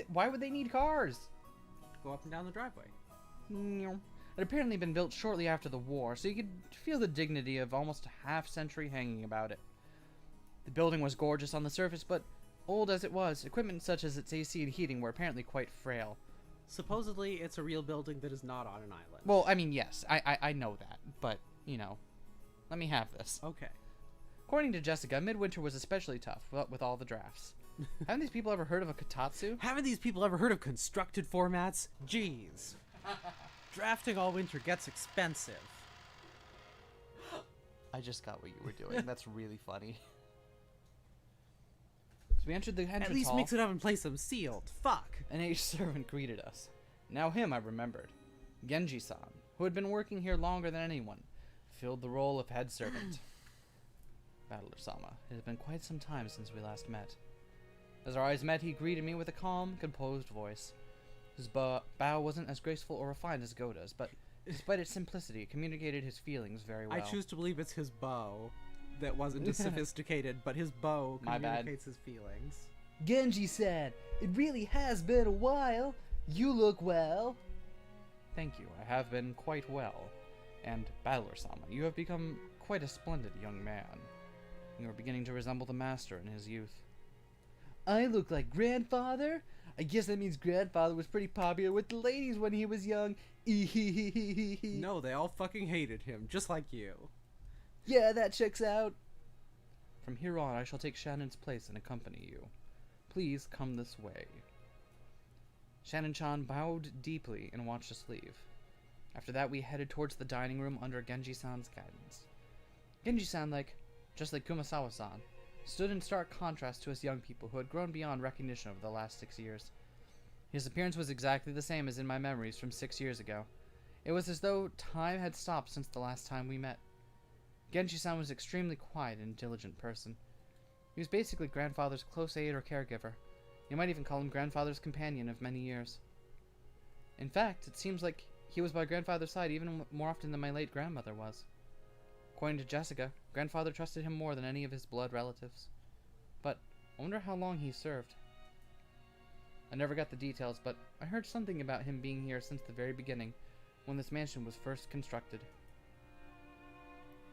Why would they need cars? Go up and down the driveway. It had apparently been built shortly after the war, so you could feel the dignity of almost a half-century hanging about it. The building was gorgeous on the surface, but old as it was, equipment such as its AC and heating were apparently quite frail. Supposedly, it's a real building that is not on an island. Well, I mean, yes, I know that, but, you know, let me have this. Okay. According to Jessica, Midwinter was especially tough with all the drafts. Haven't these people ever heard of a katatsu? Haven't these people ever heard of constructed formats? Jeez. Drafting all winter gets expensive. I just got what you were doing. That's really funny. So we entered the entrance At least hall. mix it up and play some sealed. Fuck. An aged servant greeted us. Now him I remembered. Genji-san, who had been working here longer than anyone, filled the role of head servant. Battler-sama, it has been quite some time since we last met. As our eyes met, he greeted me with a calm, composed voice. His bow wasn't as graceful or refined as Goda's, but despite its simplicity, it communicated his feelings very well. I choose to believe it's his bow that wasn't as sophisticated, but his bow My bad. communicates his feelings. Genji-san, it really has been a while. You look well. Thank you, I have been quite well. And Battler-sama, you have become quite a splendid young man. You are beginning to resemble the master in his youth. I look like grandfather? I guess that means grandfather was pretty popular with the ladies when he was young. No, they all fucking hated him, just like you. Yeah, that checks out. From here on, I shall take Shannon's place and accompany you. Please come this way. Shannon-chan bowed deeply and watched us leave. After that, we headed towards the dining room under Genji-san's guidance. Genji-san, just like Kumasawa-san, stood in stark contrast to us young people who had grown beyond recognition over the last 6 years. His appearance was exactly the same as in my memories from 6 years ago. It was as though time had stopped since the last time we met. Genji-san was an extremely quiet and diligent person. He was basically grandfather's close aide or caregiver. You might even call him grandfather's companion of many years. In fact, it seems like he was by grandfather's side even more often than my late grandmother was. According to Jessica, grandfather trusted him more than any of his blood relatives. But I wonder how long he served. I never got the details, but I heard something about him being here since the very beginning, when this mansion was first constructed.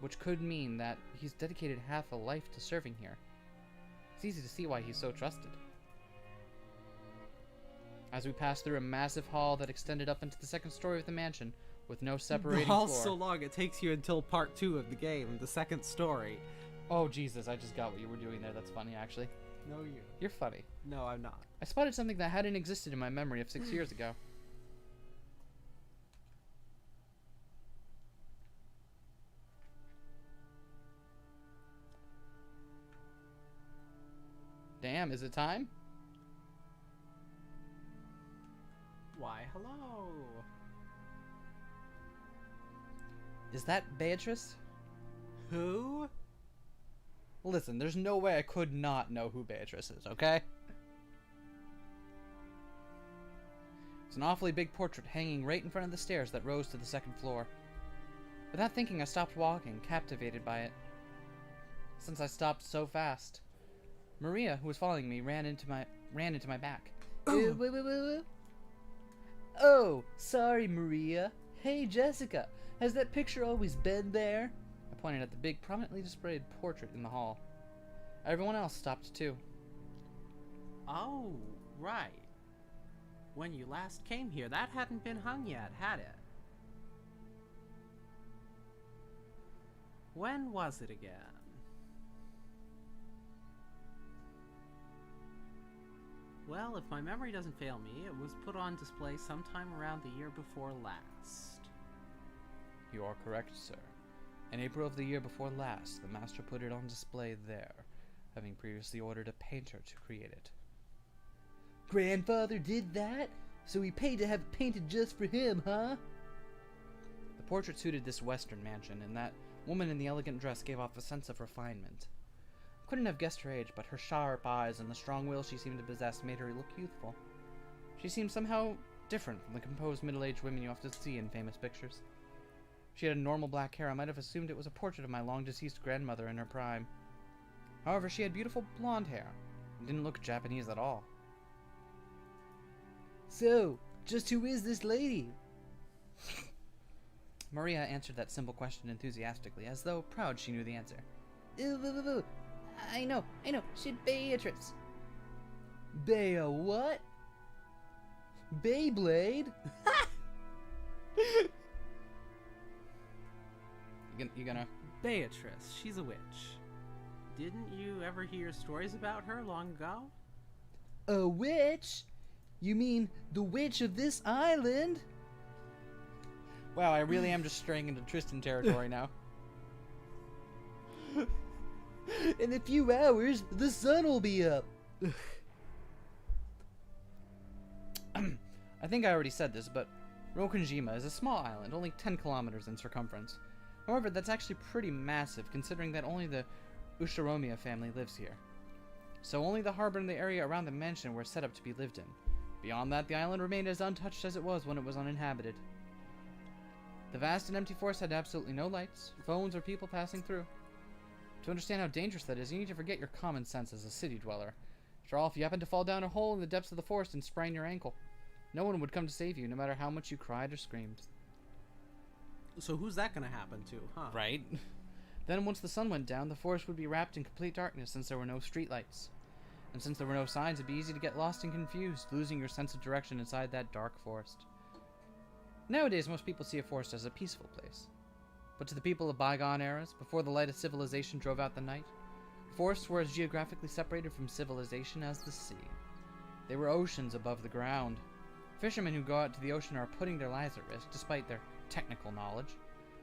Which could mean that he's dedicated half a life to serving here. It's easy to see why he's so trusted. As we passed through a massive hall that extended up into the second story of the mansion, with no separating The hall's floor. so long, it takes you until part 2 of the game, the second story. Oh, Jesus, I just got what you were doing there. That's funny, actually. No, you. You're funny. No, I'm not. I spotted something that hadn't existed in my memory of 6 years ago. Damn, is it time? Why, hello. Is that Beatrice? Who? Listen, there's no way I could not know who Beatrice is, okay? It's an awfully big portrait hanging right in front of the stairs that rose to the second floor. Without thinking, I stopped walking, captivated by it. Since I stopped so fast, Maria, who was following me, ran into my back. Oh, sorry, Maria. Hey, Jessica. Has that picture always been there? I pointed at the big, prominently displayed portrait in the hall. Everyone else stopped too. Oh, right. When you last came here, that hadn't been hung yet, had it? When was it again? Well, if my memory doesn't fail me, it was put on display sometime around the year before last. You are correct, sir. In April of the year before last, the master put it on display there, having previously ordered a painter to create it. Grandfather did that? So he paid to have it painted just for him, huh? The portrait suited this western mansion, and that woman in the elegant dress gave off a sense of refinement. I couldn't have guessed her age, but her sharp eyes and the strong will she seemed to possess made her look youthful. She seemed somehow different from the composed middle-aged women you often see in famous pictures. She had normal black hair. I might have assumed it was a portrait of my long-deceased grandmother in her prime. However, she had beautiful blonde hair and didn't look Japanese at all. So, just who is this lady? Maria answered that simple question enthusiastically, as though proud she knew the answer. I know, she's Beatrice. Bea what? Beyblade? You gonna... Beatrice, she's a witch. Didn't you ever hear stories about her long ago? A witch? You mean the witch of this island? Wow, I really am just straying into Tristan territory now. In a few hours, the sun will be up. I think I already said this, but Rokunjima is a small island, only 10 kilometers in circumference. However, that's actually pretty massive, considering that only the Ushiromiya family lives here. So only the harbor and the area around the mansion were set up to be lived in. Beyond that, the island remained as untouched as it was when it was uninhabited. The vast and empty forest had absolutely no lights, phones, or people passing through. To understand how dangerous that is, you need to forget your common sense as a city dweller. After all, if you happen to fall down a hole in the depths of the forest and sprain your ankle, no one would come to save you, no matter how much you cried or screamed. So who's that gonna happen to, huh? Right? Then once the sun went down, the forest would be wrapped in complete darkness since there were no streetlights. And since there were no signs, it'd be easy to get lost and confused, losing your sense of direction inside that dark forest. Nowadays, most people see a forest as a peaceful place. But to the people of bygone eras, before the light of civilization drove out the night, forests were as geographically separated from civilization as the sea. They were oceans above the ground. Fishermen who go out to the ocean are putting their lives at risk, despite their technical knowledge.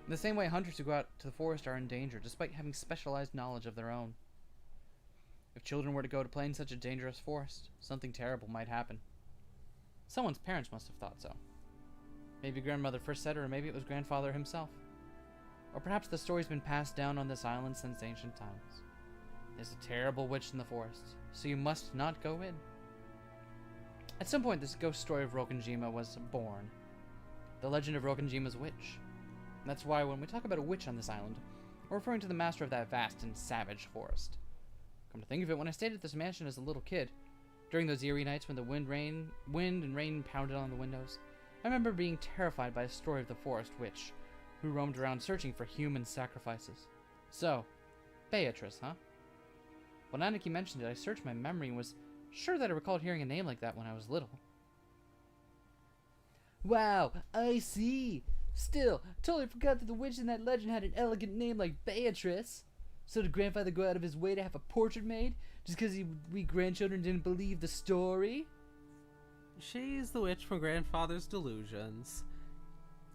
In the same way, hunters who go out to the forest are in danger, despite having specialized knowledge of their own. If children were to go to play in such a dangerous forest, something terrible might happen. Someone's parents must have thought so. Maybe grandmother first said it, or maybe it was grandfather himself. Or perhaps the story's been passed down on this island since ancient times. There's a terrible witch in the forest, so you must not go in. At some point, this ghost story of Rokunjima was born. The legend of Rokunjima's witch. And that's why when we talk about a witch on this island, we're referring to the master of that vast and savage forest. Come to think of it, when I stayed at this mansion as a little kid, during those eerie nights when the wind and rain pounded on the windows, I remember being terrified by a story of the forest witch, who roamed around searching for human sacrifices. So, Beatrice, huh? When Aniki mentioned it, I searched my memory and was sure that I recalled hearing a name like that when I was little. Wow, I see. Still, totally forgot that the witch in that legend had an elegant name like Beatrice. So did grandfather go out of his way to have a portrait made just because we grandchildren didn't believe the story? She's the witch from grandfather's delusions.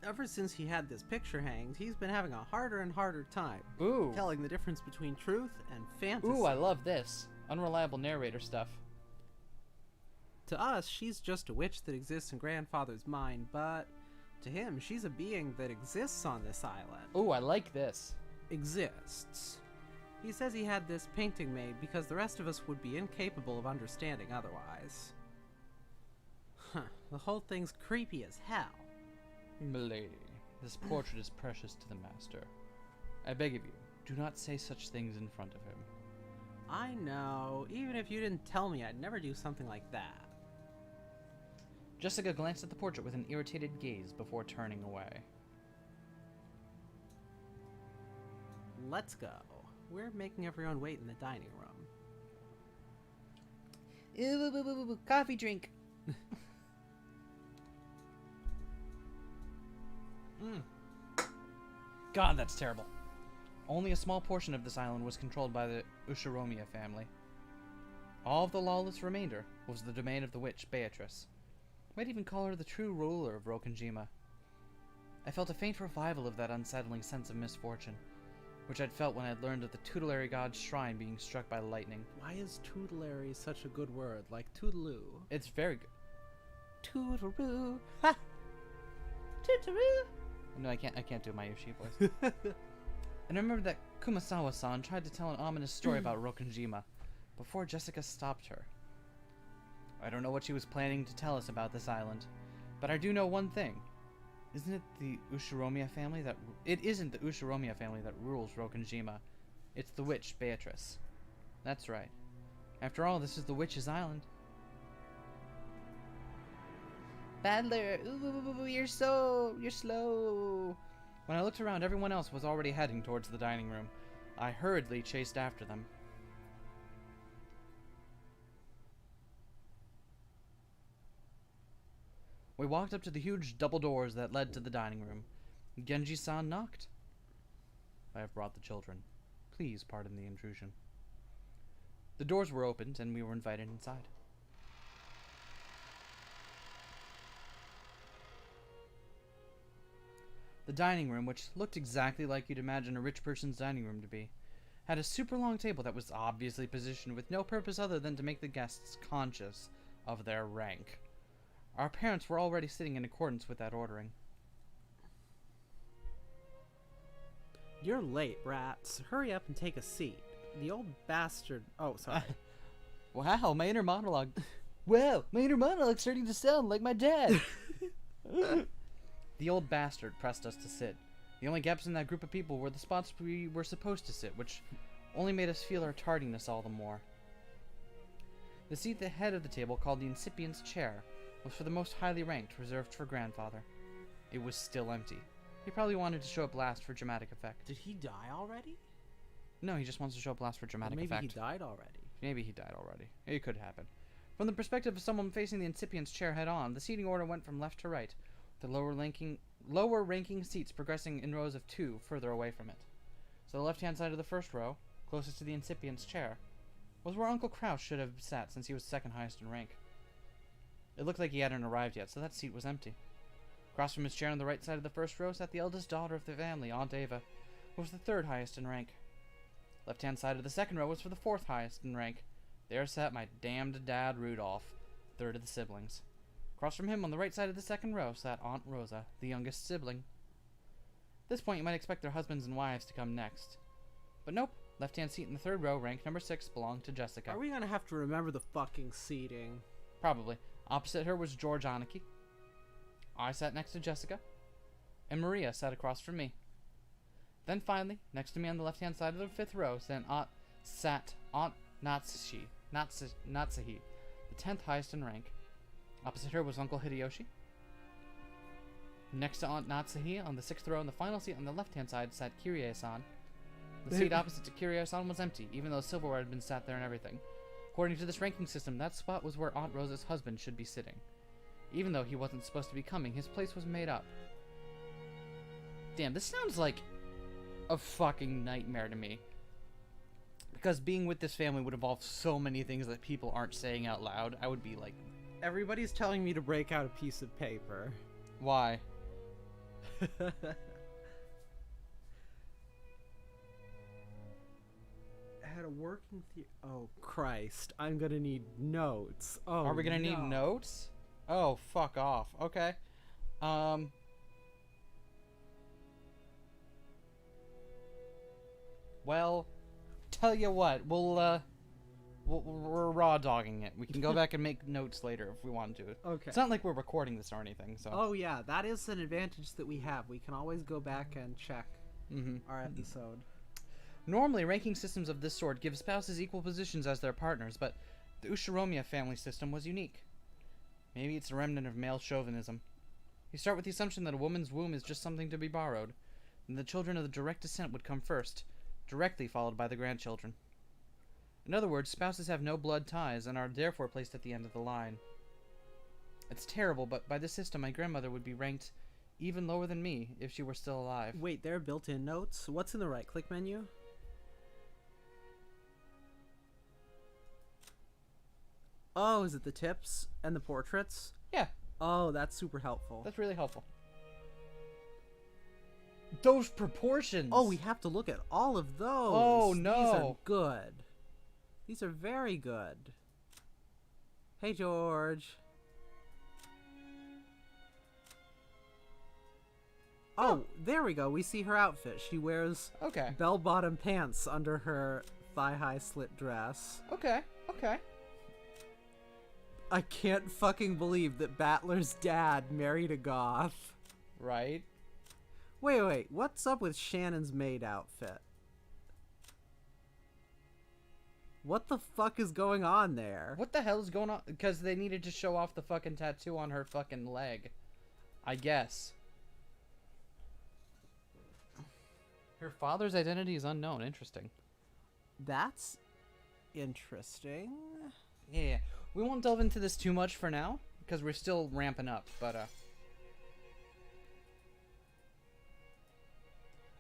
Ever since he had this picture hanged, he's been having a harder and harder time Ooh. telling the difference between truth and fantasy. Ooh, I love this. Unreliable narrator stuff. To us, she's just a witch that exists in grandfather's mind, but to him, she's a being that exists on this island. Ooh, I like this. Exists. He says he had this painting made because the rest of us would be incapable of understanding otherwise. Huh, the whole thing's creepy as hell. Milady, this portrait is precious to the master. I beg of you, do not say such things in front of him. I know. Even if you didn't tell me, I'd never do something like that. Jessica glanced at the portrait with an irritated gaze before turning away. Let's go. We're making everyone wait in the dining room. Coffee drink. God, that's terrible. Only a small portion of this island was controlled by the Ushiromiya family. All of the lawless remainder was the domain of the witch Beatrice. Might even call her the true ruler of Rokunjima. I felt a faint revival of that unsettling sense of misfortune, which I'd felt when I'd learned of the tutelary god's shrine being struck by lightning. Why is tutelary such a good word, like toodaloo? It's very good. Toodaloo. Ha! Toodaloo. No, I can't do my Yoshi voice. And I remember that Kumasawa-san tried to tell an ominous story about Rokunjima before Jessica stopped her. I don't know what she was planning to tell us about this island, but I do know one thing. Isn't it the Ushiromiya family that... It isn't the Ushiromiya family that rules Rokunjima. It's the witch, Beatrice. That's right. After all, this is the witch's island. Battler! Ooh, you're slow! When I looked around, everyone else was already heading towards the dining room. I hurriedly chased after them. We walked up to the huge double doors that led to the dining room. Genji-san knocked. I have brought the children. Please pardon the intrusion. The doors were opened, and we were invited inside. The dining room, which looked exactly like you'd imagine a rich person's dining room to be, had a super long table that was obviously positioned with no purpose other than to make the guests conscious of their rank. Our parents were already sitting in accordance with that ordering. You're late, rats. Hurry up and take a seat. The old bastard... Oh, sorry. Wow, my inner monologue. Wow, my inner monologue's starting to sound like my dad. The old bastard pressed us to sit. The only gaps in that group of people were the spots we were supposed to sit, which only made us feel our tardiness all the more. The seat at the head of the table, called the incipient's chair, was for the most highly ranked, reserved for grandfather. It was still empty. He probably wanted to show up last for dramatic effect. Did he die already? No, he just wants to show up last for dramatic Maybe effect. he died already. Maybe he died already. It could happen. From the perspective of someone facing the incipient's chair head-on, the seating order went from left to right, with the lower-ranking seats progressing in rows of 2 further away from it. So the left-hand side of the first row, closest to the incipient's chair, was where Uncle Kraus should have sat since he was second highest in rank. It looked like he hadn't arrived yet, so that seat was empty. Across from his chair on the right side of the first row sat the eldest daughter of the family, Aunt Ava, who was the third highest in rank. Left-hand side of the second row was for the fourth highest in rank. There sat my damned dad, Rudolph, third of the siblings. Across from him on the right side of the second row sat Aunt Rosa, the youngest sibling. At this point, you might expect their husbands and wives to come next. But nope, left-hand seat in the third row, rank number 6, belonged to Jessica. Are we gonna have to remember the fucking seating? Probably. Opposite her was George Aniki. I sat next to Jessica, and Maria sat across from me. Then finally, next to me on the left-hand side of the fifth row, sat Aunt Natsuhi, the 10th highest in rank. Opposite her was Uncle Hideyoshi. Next to Aunt Natsuhi, on the 6th row and the final seat on the left-hand side, sat Kirie-san. The seat opposite to Kirie-san was empty, even though silverware had been sat there and everything. According to this ranking system, that spot was where Aunt Rosa's husband should be sitting. Even though he wasn't supposed to be coming, his place was made up. Damn, this sounds like a fucking nightmare to me. Because being with this family would involve so many things that people aren't saying out loud. I would be like... Everybody's telling me to break out a piece of paper. Why? Had a working Oh, Christ. I'm gonna need notes. Oh, Are we gonna need notes? Oh, fuck off. Okay. Well, tell you what, we're raw dogging it. We can go back and make notes later if we want to. Okay. It's not like we're recording this or anything, so. Oh, yeah, that is an advantage that we have. We can always go back and check our episode. Normally, ranking systems of this sort give spouses equal positions as their partners, but the Ushiromiya family system was unique. Maybe it's a remnant of male chauvinism. You start with the assumption that a woman's womb is just something to be borrowed, and the children of the direct descent would come first, directly followed by the grandchildren. In other words, spouses have no blood ties and are therefore placed at the end of the line. It's terrible, but by this system, my grandmother would be ranked even lower than me if she were still alive. Wait, there are built-in notes? What's in the right-click menu? Oh, is it the tips and the portraits? Yeah. Oh, that's super helpful. That's really helpful. Those proportions! Oh, we have to look at all of those. Oh, no. These are good. These are very good. Hey, George. Oh, there we go. We see her outfit. She wears Okay. bell-bottom pants under her thigh-high slit dress. Okay. Okay. I can't fucking believe that Battler's dad married a goth. Right. Wait, what's up with Shannon's maid outfit? What the fuck is going on there? What the hell is going on? Because they needed to show off the fucking tattoo on her fucking leg. I guess. Her father's identity is unknown. Interesting. That's interesting. Yeah. We won't delve into this too much for now, because we're still ramping up, but,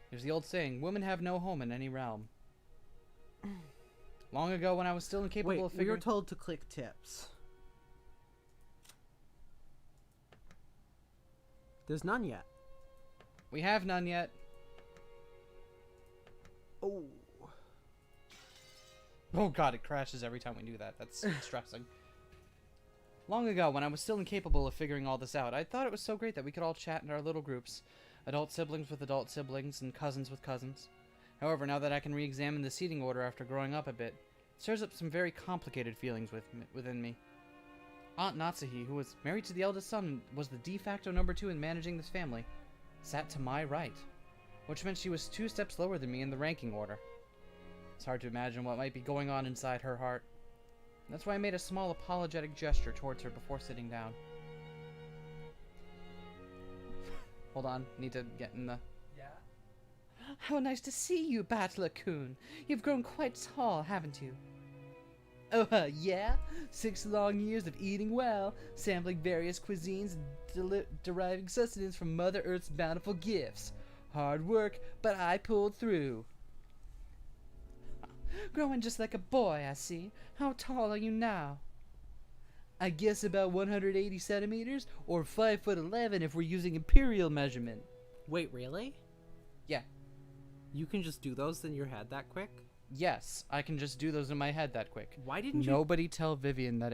there's the old saying, women have no home in any realm. Long ago, when I was still incapable Wait, of we figuring... were told to click tips. There's none yet. We have none yet. Oh. Oh god, it crashes every time we do that. That's stressing. Long ago, when I was still incapable of figuring all this out, I thought it was so great that we could all chat in our little groups. Adult siblings with adult siblings, and cousins with cousins. However, now that I can re-examine the seating order after growing up a bit, it stirs up some very complicated feelings within me. Aunt Natsuhi, who was married to the eldest son, was the de facto number 2 in managing this family, sat to my right, which meant she was 2 steps lower than me in the ranking order. It's hard to imagine what might be going on inside her heart. That's why I made a small apologetic gesture towards her before sitting down. Hold on, need to get in the... Yeah? How nice to see you, Butler-kun. You've grown quite tall, haven't you? Oh, yeah? 6 long years of eating well, sampling various cuisines, and deriving sustenance from Mother Earth's bountiful gifts. Hard work, but I pulled through. Growing just like a boy, I see. How tall are you now? I guess about 180 centimeters, or 5'11" if we're using imperial measurement. Wait, really? Yeah. You can just do those in your head that quick? Yes, I can just do those in my head that quick. Why didn't you... Nobody tell Vivian that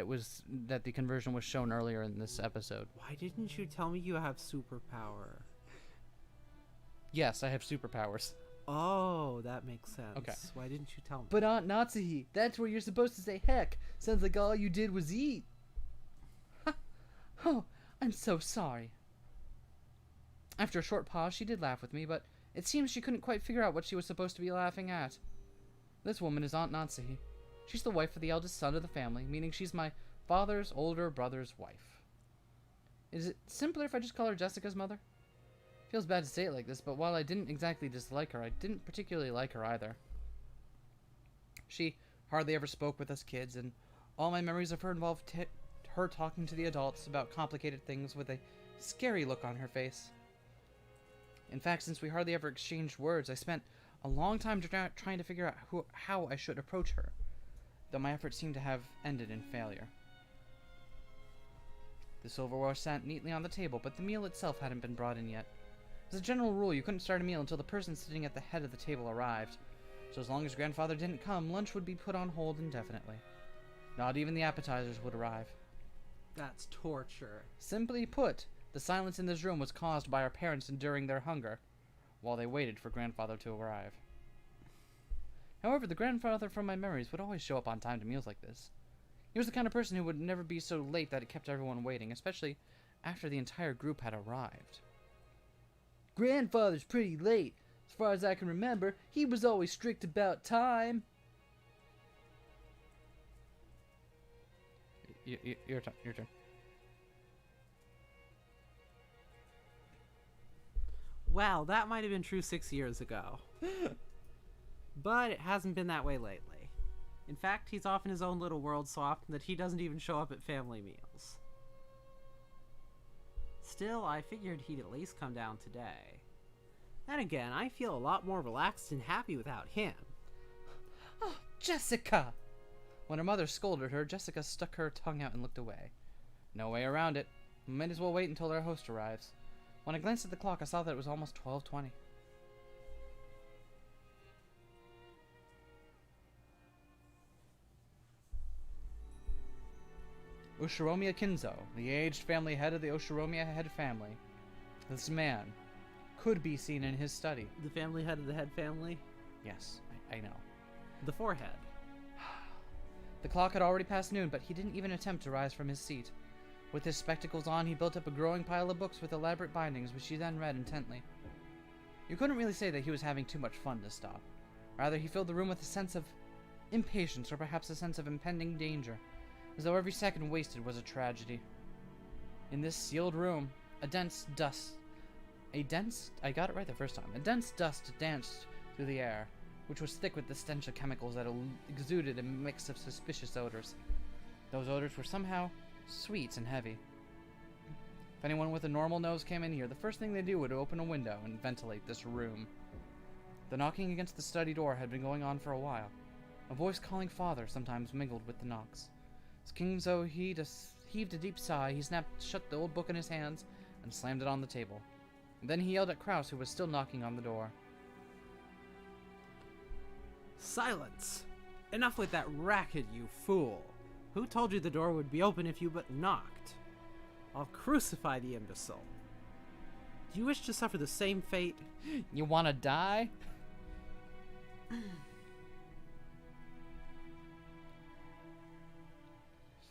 that the conversion was shown earlier in this episode. Why didn't you tell me you have superpower? Yes, I have superpowers. Oh, that makes sense. Okay. Why didn't you tell me? But Aunt Natsuhi, that's where you're supposed to say heck. Sounds like all you did was eat. Oh, I'm so sorry. After a short pause, she did laugh with me, but it seems she couldn't quite figure out what she was supposed to be laughing at. This woman is Aunt Natsuhi. She's the wife of the eldest son of the family, meaning she's my father's older brother's wife. Is it simpler if I just call her Jessica's mother? Feels bad to say it like this, but while I didn't exactly dislike her, I didn't particularly like her either. She hardly ever spoke with us kids, and all my memories of her involved her talking to the adults about complicated things with a scary look on her face. In fact, since we hardly ever exchanged words, I spent a long time trying to figure out how I should approach her, though my efforts seemed to have ended in failure. The silverware sat neatly on the table, but the meal itself hadn't been brought in yet. As a general rule, you couldn't start a meal until the person sitting at the head of the table arrived, so as long as grandfather didn't come, lunch would be put on hold indefinitely. Not even the appetizers would arrive. That's torture. Simply put, the silence in this room was caused by our parents enduring their hunger, while they waited for grandfather to arrive. However, the grandfather from my memories would always show up on time to meals like this. He was the kind of person who would never be so late that it kept everyone waiting, especially after the entire group had arrived. Grandfather's pretty late. As far as I can remember, he was always strict about time. Your turn. Well, that might have been true 6 years ago. But it hasn't been that way lately. In fact, he's off in his own little world so often that he doesn't even show up at family meals. Still, I figured he'd at least come down today. Then again, I feel a lot more relaxed and happy without him. Oh, Jessica! When her mother scolded her, Jessica stuck her tongue out and looked away. No way around it. Might as well wait until our host arrives. When I glanced at the clock, I saw that it was almost 12:20. Ushiromiya Kinzo, the aged family head of the Ushiromiya head family. This man could be seen in his study. The family head of the head family? Yes, I know. The forehead. The clock had already passed noon, but he didn't even attempt to rise from his seat. With his spectacles on, he built up a growing pile of books with elaborate bindings, which he then read intently. You couldn't really say that he was having too much fun to stop. Rather, he filled the room with a sense of impatience, or perhaps a sense of impending danger, as though every second wasted was a tragedy. In this sealed room, a dense dust danced through the air, which was thick with the stench of chemicals that exuded a mix of suspicious odors. Those odors were somehow sweet and heavy, If anyone with a normal nose came in here, the first thing they do would open a window and ventilate this room. The knocking against the study door had been going on for a while. A voice calling father sometimes mingled with the knocks. As Kinzo heaved a deep sigh, he snapped shut the old book in his hands and slammed it on the table. And then he yelled at Kraus, who was still knocking on the door. Silence! Enough with that racket, you fool! Who told you the door would be open if you but knocked? I'll crucify the imbecile. Do you wish to suffer the same fate? You wanna die?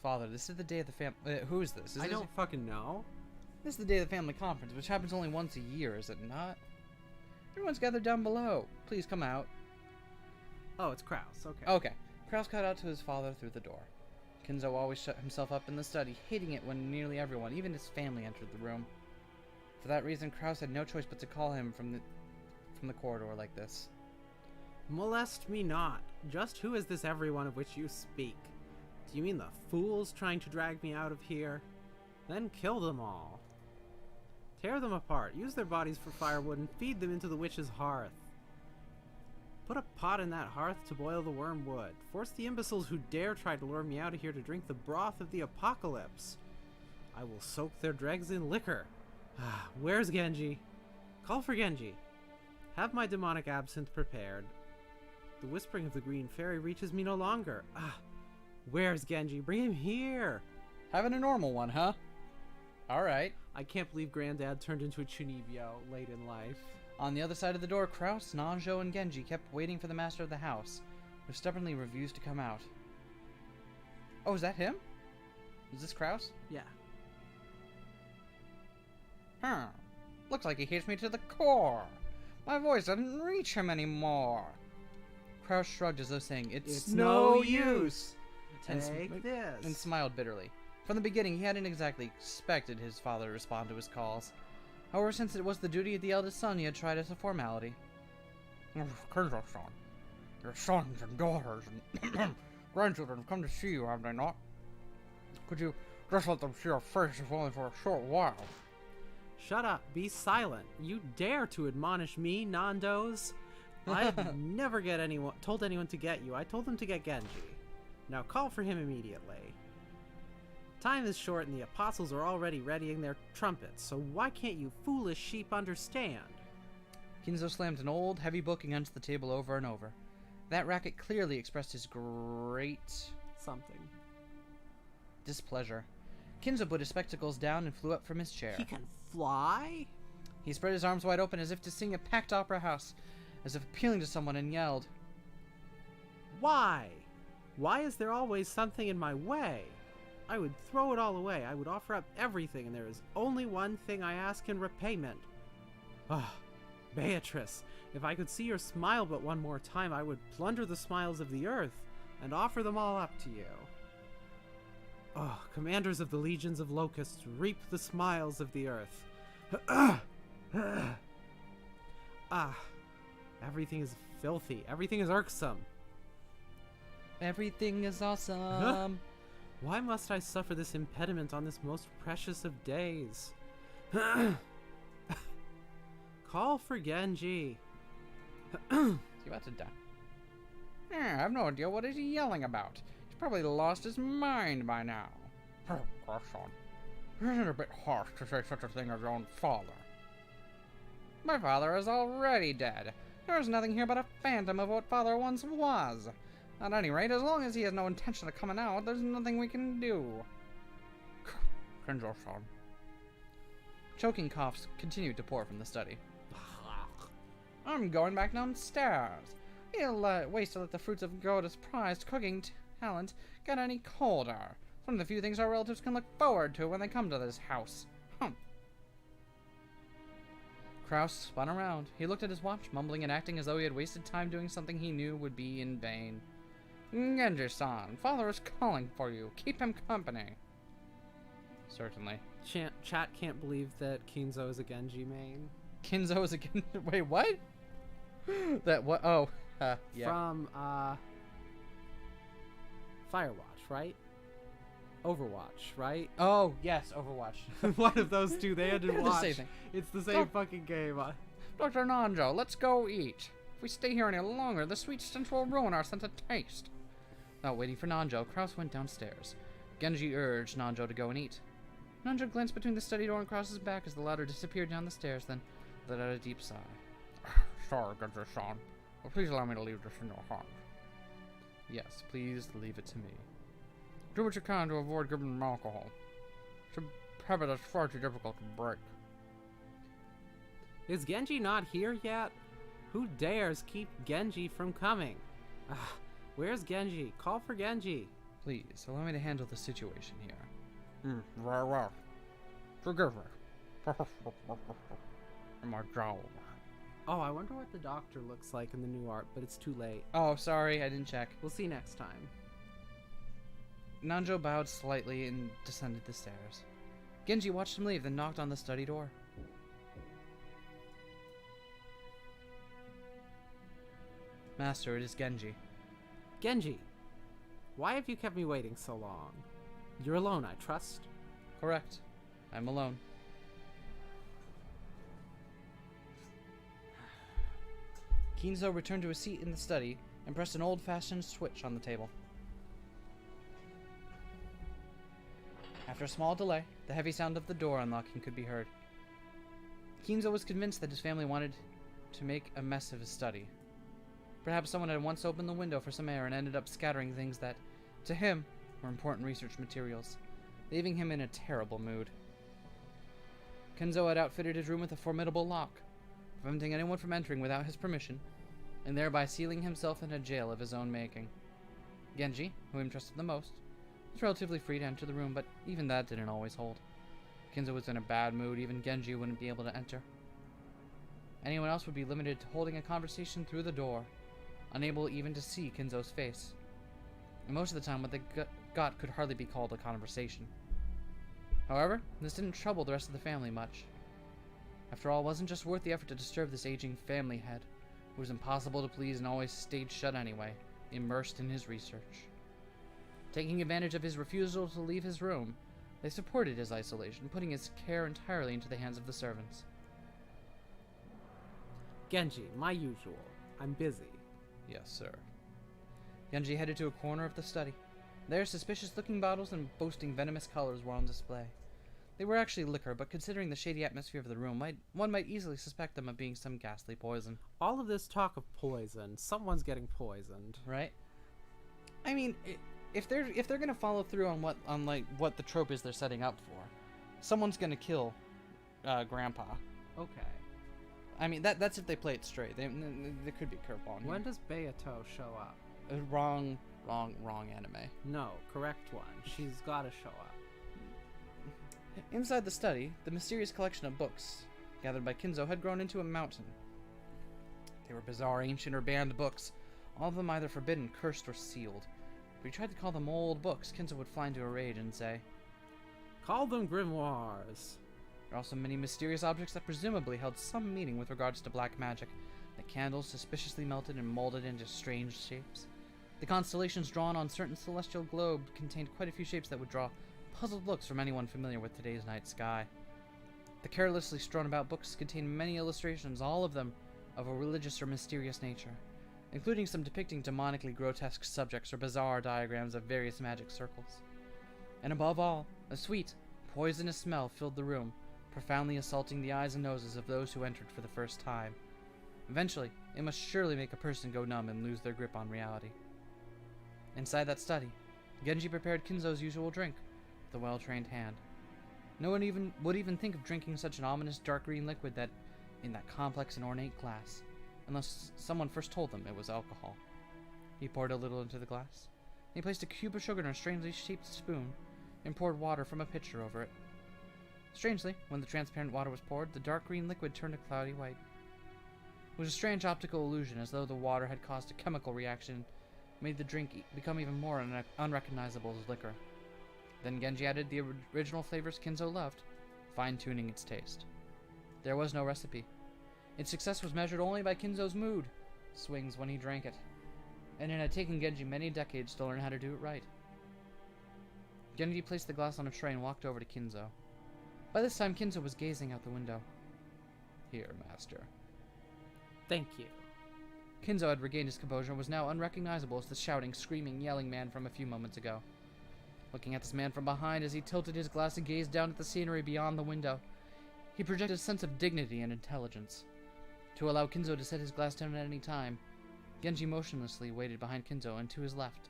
Father, this is the day of the who is this? I don't fucking know. This is the day of the family conference, which happens only once a year, is it not? Everyone's gathered down below. Please come out. Oh, it's Kraus. Okay. Okay. Kraus got out to his father through the door. Kinzo always shut himself up in the study, hating it when nearly everyone, even his family, entered the room. For that reason, Kraus had no choice but to call him from the corridor like this. Molest me not. Just who is this everyone of which you speak? Do you mean the fools trying to drag me out of here? Then kill them all. Tear them apart, use their bodies for firewood, and feed them into the witch's hearth. Put a pot in that hearth to boil the wormwood. Force the imbeciles who dare try to lure me out of here to drink the broth of the apocalypse. I will soak their dregs in liquor. Where's Genji? Call for Genji. Have my demonic absinthe prepared. The whispering of the green fairy reaches me no longer. Where's Genji? Bring him here! Having a normal one, huh? Alright. I can't believe Granddad turned into a Chunibyo late in life. On the other side of the door, Kraus, Nanjo, and Genji kept waiting for the master of the house, who stubbornly refused to come out. Oh, is that him? Is this Kraus? Yeah. Looks like he hates me to the core. My voice doesn't reach him anymore. Kraus shrugged as though saying, It's no use! Take this! And smiled bitterly. From the beginning, he hadn't exactly expected his father to respond to his calls. However, since it was the duty of the eldest son, he had tried as a formality. Kinzo-san, your sons and daughters and grandchildren have come to see you, have they not? Could you just let them see your face if only for a short while? Shut up, be silent. You dare to admonish me, Nandos? I've never told anyone to get you. I told them to get Genji. Now call for him immediately. Time is short and the apostles are already readying their trumpets, so why can't you foolish sheep understand? Kinzo slammed an old, heavy book against the table over and over. That racket clearly expressed his great... something. Displeasure. Kinzo put his spectacles down and flew up from his chair. He can fly? He spread his arms wide open as if to sing a packed opera house, as if appealing to someone, and yelled, Why? Why is there always something in my way? I would throw it all away. I would offer up everything, and there is only one thing I ask in repayment. Beatrice, if I could see your smile but one more time, I would plunder the smiles of the earth and offer them all up to you. Commanders of the legions of locusts, reap the smiles of the earth. Everything is filthy. Everything is irksome. Everything is awesome. Why must I suffer this impediment on this most precious of days? Call for Genji. He's about to die. I've no idea what he's yelling about. He's probably lost his mind by now. Son, isn't it a bit harsh to say such a thing as your own father? My father is already dead. There is nothing here but a phantom of what father once was. At any rate, as long as he has no intention of coming out, there's nothing we can do. Kinzo-san. Choking coughs continued to pour from the study. I'm going back downstairs. He'll waste to let the fruits of Goda's prized cooking talent get any colder. It's one of the few things our relatives can look forward to when they come to this house. Kraus spun around. He looked at his watch, mumbling and acting as though he had wasted time doing something he knew would be in vain. Genji-san, father is calling for you. Keep him company. Certainly. Chat can't believe that Kinzo is a Genji main. Kinzo is a Genji... Wait, what? That what? Oh, yeah. From, Firewatch, right? Overwatch, right? Oh, yes, Overwatch. One of those two. They had to They're the watch. same thing. It's the same fucking game. Dr. Nanjo, let's go eat. If we stay here any longer, the sweet stench will ruin our sense of taste. Without waiting for Nanjo, Kraus went downstairs. Genji urged Nanjo to go and eat. Nanjo glanced between the study door and across his back as the latter disappeared down the stairs, then let out a deep sigh. Sorry, Genji-san, but please allow me to leave this in your hands. Yes, please leave it to me. Do what you can to avoid giving them alcohol. It's a habit that's far too difficult to break. Is Genji not here yet? Who dares keep Genji from coming? Where's Genji? Call for Genji. Please, allow me to handle the situation here. Very well. Forgive me. My jowl. Oh, I wonder what the doctor looks like in the new art, but it's too late. Oh, sorry, I didn't check. We'll see next time. Nanjo bowed slightly and descended the stairs. Genji watched him leave, then knocked on the study door. Master, it is Genji. Genji, why have you kept me waiting so long? You're alone, I trust. Correct. I'm alone. Kinzo returned to his seat in the study and pressed an old-fashioned switch on the table. After a small delay, the heavy sound of the door unlocking could be heard. Kinzo was convinced that his family wanted to make a mess of his study. Perhaps someone had once opened the window for some air and ended up scattering things that, to him, were important research materials, leaving him in a terrible mood. Kinzo had outfitted his room with a formidable lock, preventing anyone from entering without his permission, and thereby sealing himself in a jail of his own making. Genji, who him trusted the most, was relatively free to enter the room, but even that didn't always hold. If Kinzo was in a bad mood, even Genji wouldn't be able to enter. Anyone else would be limited to holding a conversation through the door, unable even to see Kinzo's face. And most of the time, what they got could hardly be called a conversation. However, this didn't trouble the rest of the family much. After all, it wasn't just worth the effort to disturb this aging family head, who was impossible to please and always stayed shut anyway, immersed in his research. Taking advantage of his refusal to leave his room, they supported his isolation, putting his care entirely into the hands of the servants. Genji, my usual. I'm busy. Yes, sir. Genji headed to a corner of the study. There, suspicious-looking bottles and boasting venomous colors were on display. They were actually liquor, but considering the shady atmosphere of the room, one might easily suspect them of being some ghastly poison. All of this talk of poison, someone's getting poisoned. Right? I mean, if they're gonna follow through on what the trope is they're setting up for, someone's gonna kill Grandpa. Okay. I mean, that's if they play it straight. There could be a curveball in here. When does Beato show up? Wrong anime. No, correct one. She's gotta show up. Inside the study, the mysterious collection of books gathered by Kinzo had grown into a mountain. They were bizarre, ancient, or banned books, all of them either forbidden, cursed, or sealed. If we tried to call them old books, Kinzo would fly into a rage and say, Call them grimoires. there are also many mysterious objects that presumably held some meaning with regards to black magic. The candles suspiciously melted and molded into strange shapes. The constellations drawn on certain celestial globe contained quite a few shapes that would draw puzzled looks from anyone familiar with today's night sky. The carelessly strewn about books contained many illustrations, all of them of a religious or mysterious nature, including some depicting demonically grotesque subjects or bizarre diagrams of various magic circles. And above all, a sweet, poisonous smell filled the room, profoundly assaulting the eyes and noses of those who entered for the first time. Eventually, it must surely make a person go numb and lose their grip on reality. Inside that study, Genji prepared Kinzo's usual drink, with a well-trained hand. No one would even think of drinking such an ominous dark green liquid in that complex and ornate glass, unless someone first told them it was alcohol. He poured a little into the glass. He placed a cube of sugar in a strangely shaped spoon, and poured water from a pitcher over it. Strangely, when the transparent water was poured, the dark green liquid turned a cloudy white. It was a strange optical illusion, as though the water had caused a chemical reaction and made the drink become even more unrecognizable as liquor. Then Genji added the original flavors Kinzo loved, fine-tuning its taste. There was no recipe. Its success was measured only by Kinzo's mood swings when he drank it, and it had taken Genji many decades to learn how to do it right. Genji placed the glass on a tray and walked over to Kinzo. By this time, Kinzo was gazing out the window. Here, master. Thank you. Kinzo had regained his composure and was now unrecognizable as the shouting, screaming, yelling man from a few moments ago. Looking at this man from behind as he tilted his glass and gazed down at the scenery beyond the window, he projected a sense of dignity and intelligence. To allow Kinzo to set his glass down at any time, Genji motionlessly waited behind Kinzo and to his left,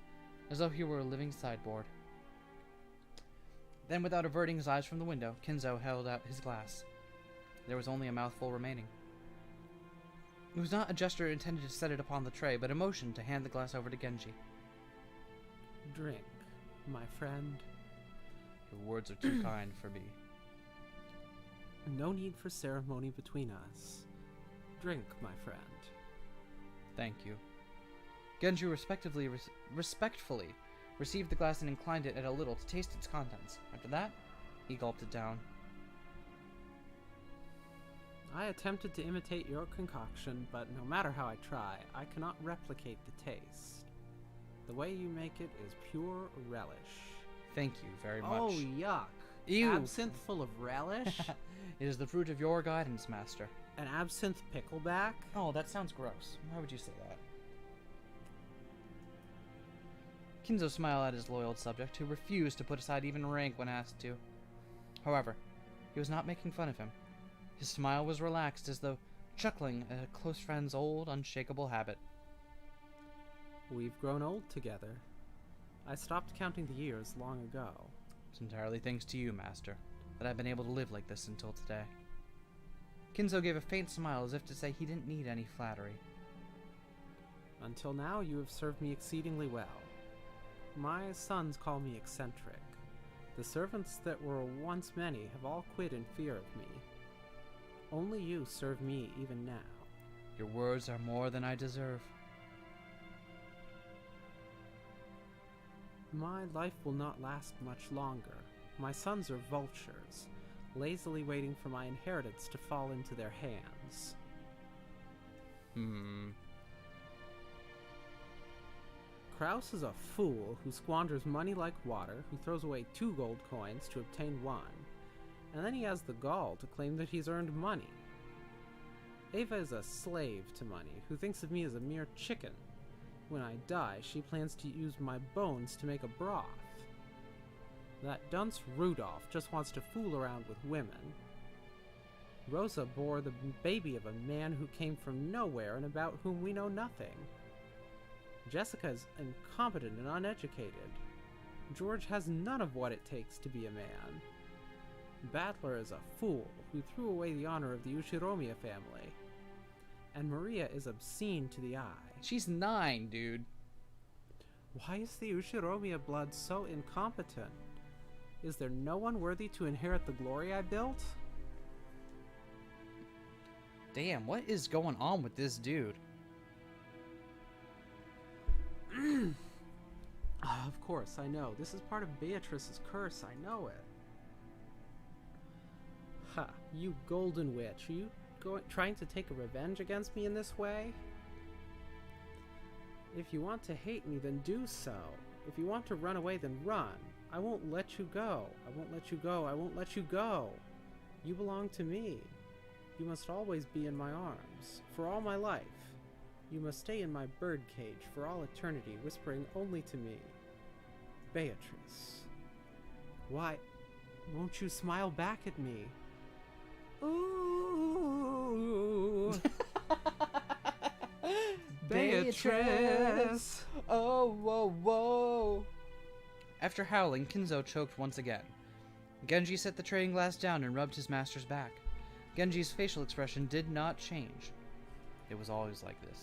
as though he were a living sideboard. Then, without averting his eyes from the window, Kinzo held out his glass. There was only a mouthful remaining. It was not a gesture intended to set it upon the tray, but a motion to hand the glass over to Genji. Drink, my friend. Your words are too kind for me. No need for ceremony between us. Drink, my friend. Thank you. Genji respectfully received the glass and inclined it at a little to taste its contents. After that, he gulped it down. I attempted to imitate your concoction, but no matter how I try, I cannot replicate the taste. The way you make it is pure relish. Thank you very much. Oh, yuck. Ew. Absinthe full of relish? It is the fruit of your guidance, master. An absinthe pickleback? Oh, that sounds gross. Why would you say that? Kinzo smiled at his loyal subject, who refused to put aside even rank when asked to. However, he was not making fun of him. His smile was relaxed, as though chuckling at a close friend's old, unshakable habit. We've grown old together. I stopped counting the years long ago. It's entirely thanks to you, master, that I've been able to live like this until today. Kinzo gave a faint smile as if to say he didn't need any flattery. Until now, you have served me exceedingly well. My sons call me eccentric. The servants that were once many have all quit in fear of me. Only you serve me even now. Your words are more than I deserve. My life will not last much longer. My sons are vultures, lazily waiting for my inheritance to fall into their hands. Kraus is a fool who squanders money like water, who throws away 2 gold coins to obtain 1, and then he has the gall to claim that he's earned money. Ava is a slave to money, who thinks of me as a mere chicken. When I die, she plans to use my bones to make a broth. That dunce Rudolph just wants to fool around with women. Rosa bore the baby of a man who came from nowhere and about whom we know nothing. Jessica is incompetent and uneducated. George has none of what it takes to be a man. Battler is a fool who threw away the honor of the Ushiromiya family. And Maria is obscene to the eye. She's 9, dude. Why is the Ushiromiya blood so incompetent? Is there no one worthy to inherit the glory I built? Damn, what is going on with this dude? Of course, I know. This is part of Beatrice's curse. I know it. Ha, you golden witch. Are you trying to take a revenge against me in this way? If you want to hate me, then do so. If you want to run away, then run. I won't let you go. I won't let you go. I won't let you go. You belong to me. You must always be in my arms, for all my life. You must stay in my birdcage for all eternity, whispering only to me. Beatrice. Why won't you smile back at me? Ooh. Beatrice. Oh, whoa, whoa. After howling, Kinzo choked once again. Genji set the trading glass down and rubbed his master's back. Genji's facial expression did not change. It was always like this.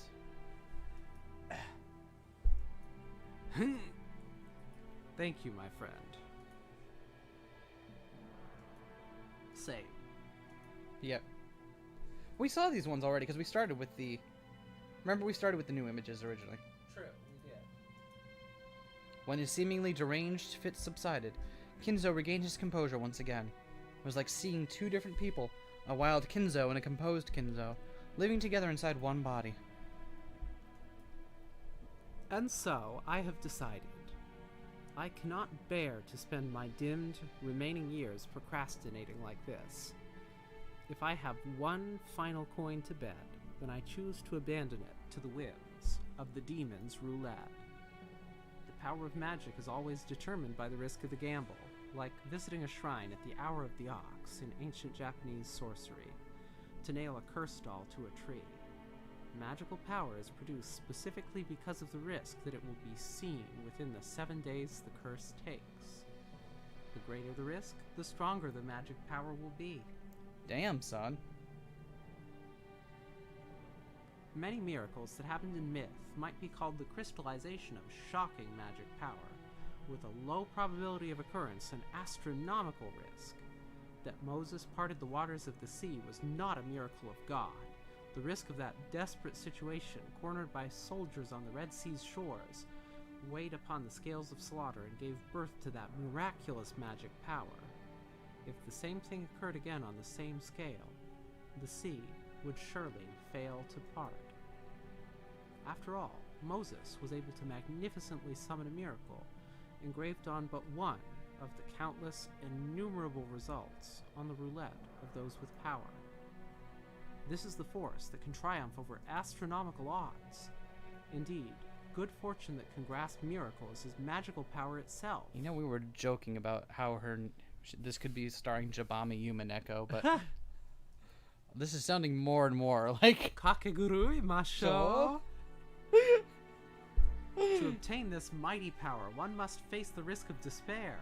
Thank you, my friend. Say. Yep. We saw these ones already because we started with the... Remember, we started with the new images originally. True, we did. When his seemingly deranged fit subsided, Kinzo regained his composure once again. It was like seeing 2 different people, a wild Kinzo and a composed Kinzo, living together inside one body. And so, I have decided. I cannot bear to spend my dimmed remaining years procrastinating like this. If I have one final coin to bet, then I choose to abandon it to the whims of the demon's roulette. The power of magic is always determined by the risk of the gamble, like visiting a shrine at the hour of the ox in ancient Japanese sorcery, to nail a curse doll to a tree. Magical power is produced specifically because of the risk that it will be seen within the 7 days the curse takes. The greater the risk, the stronger the magic power will be. Damn, son. Many miracles that happened in myth might be called the crystallization of shocking magic power, with a low probability of occurrence and astronomical risk. That Moses parted the waters of the sea was not a miracle of God. The risk of that desperate situation, cornered by soldiers on the Red Sea's shores, weighed upon the scales of slaughter and gave birth to that miraculous magic power. If the same thing occurred again on the same scale, the sea would surely fail to part. After all, Moses was able to magnificently summon a miracle, engraved on but one of the countless, innumerable results on the roulette of those with power. This is the force that can triumph over astronomical odds. Indeed, good fortune that can grasp miracles is magical power itself. You know, we were joking about how this could be starring Jabami Umineko, but this is sounding more and more like Kakegurui, mashou. To obtain this mighty power, one must face the risk of despair.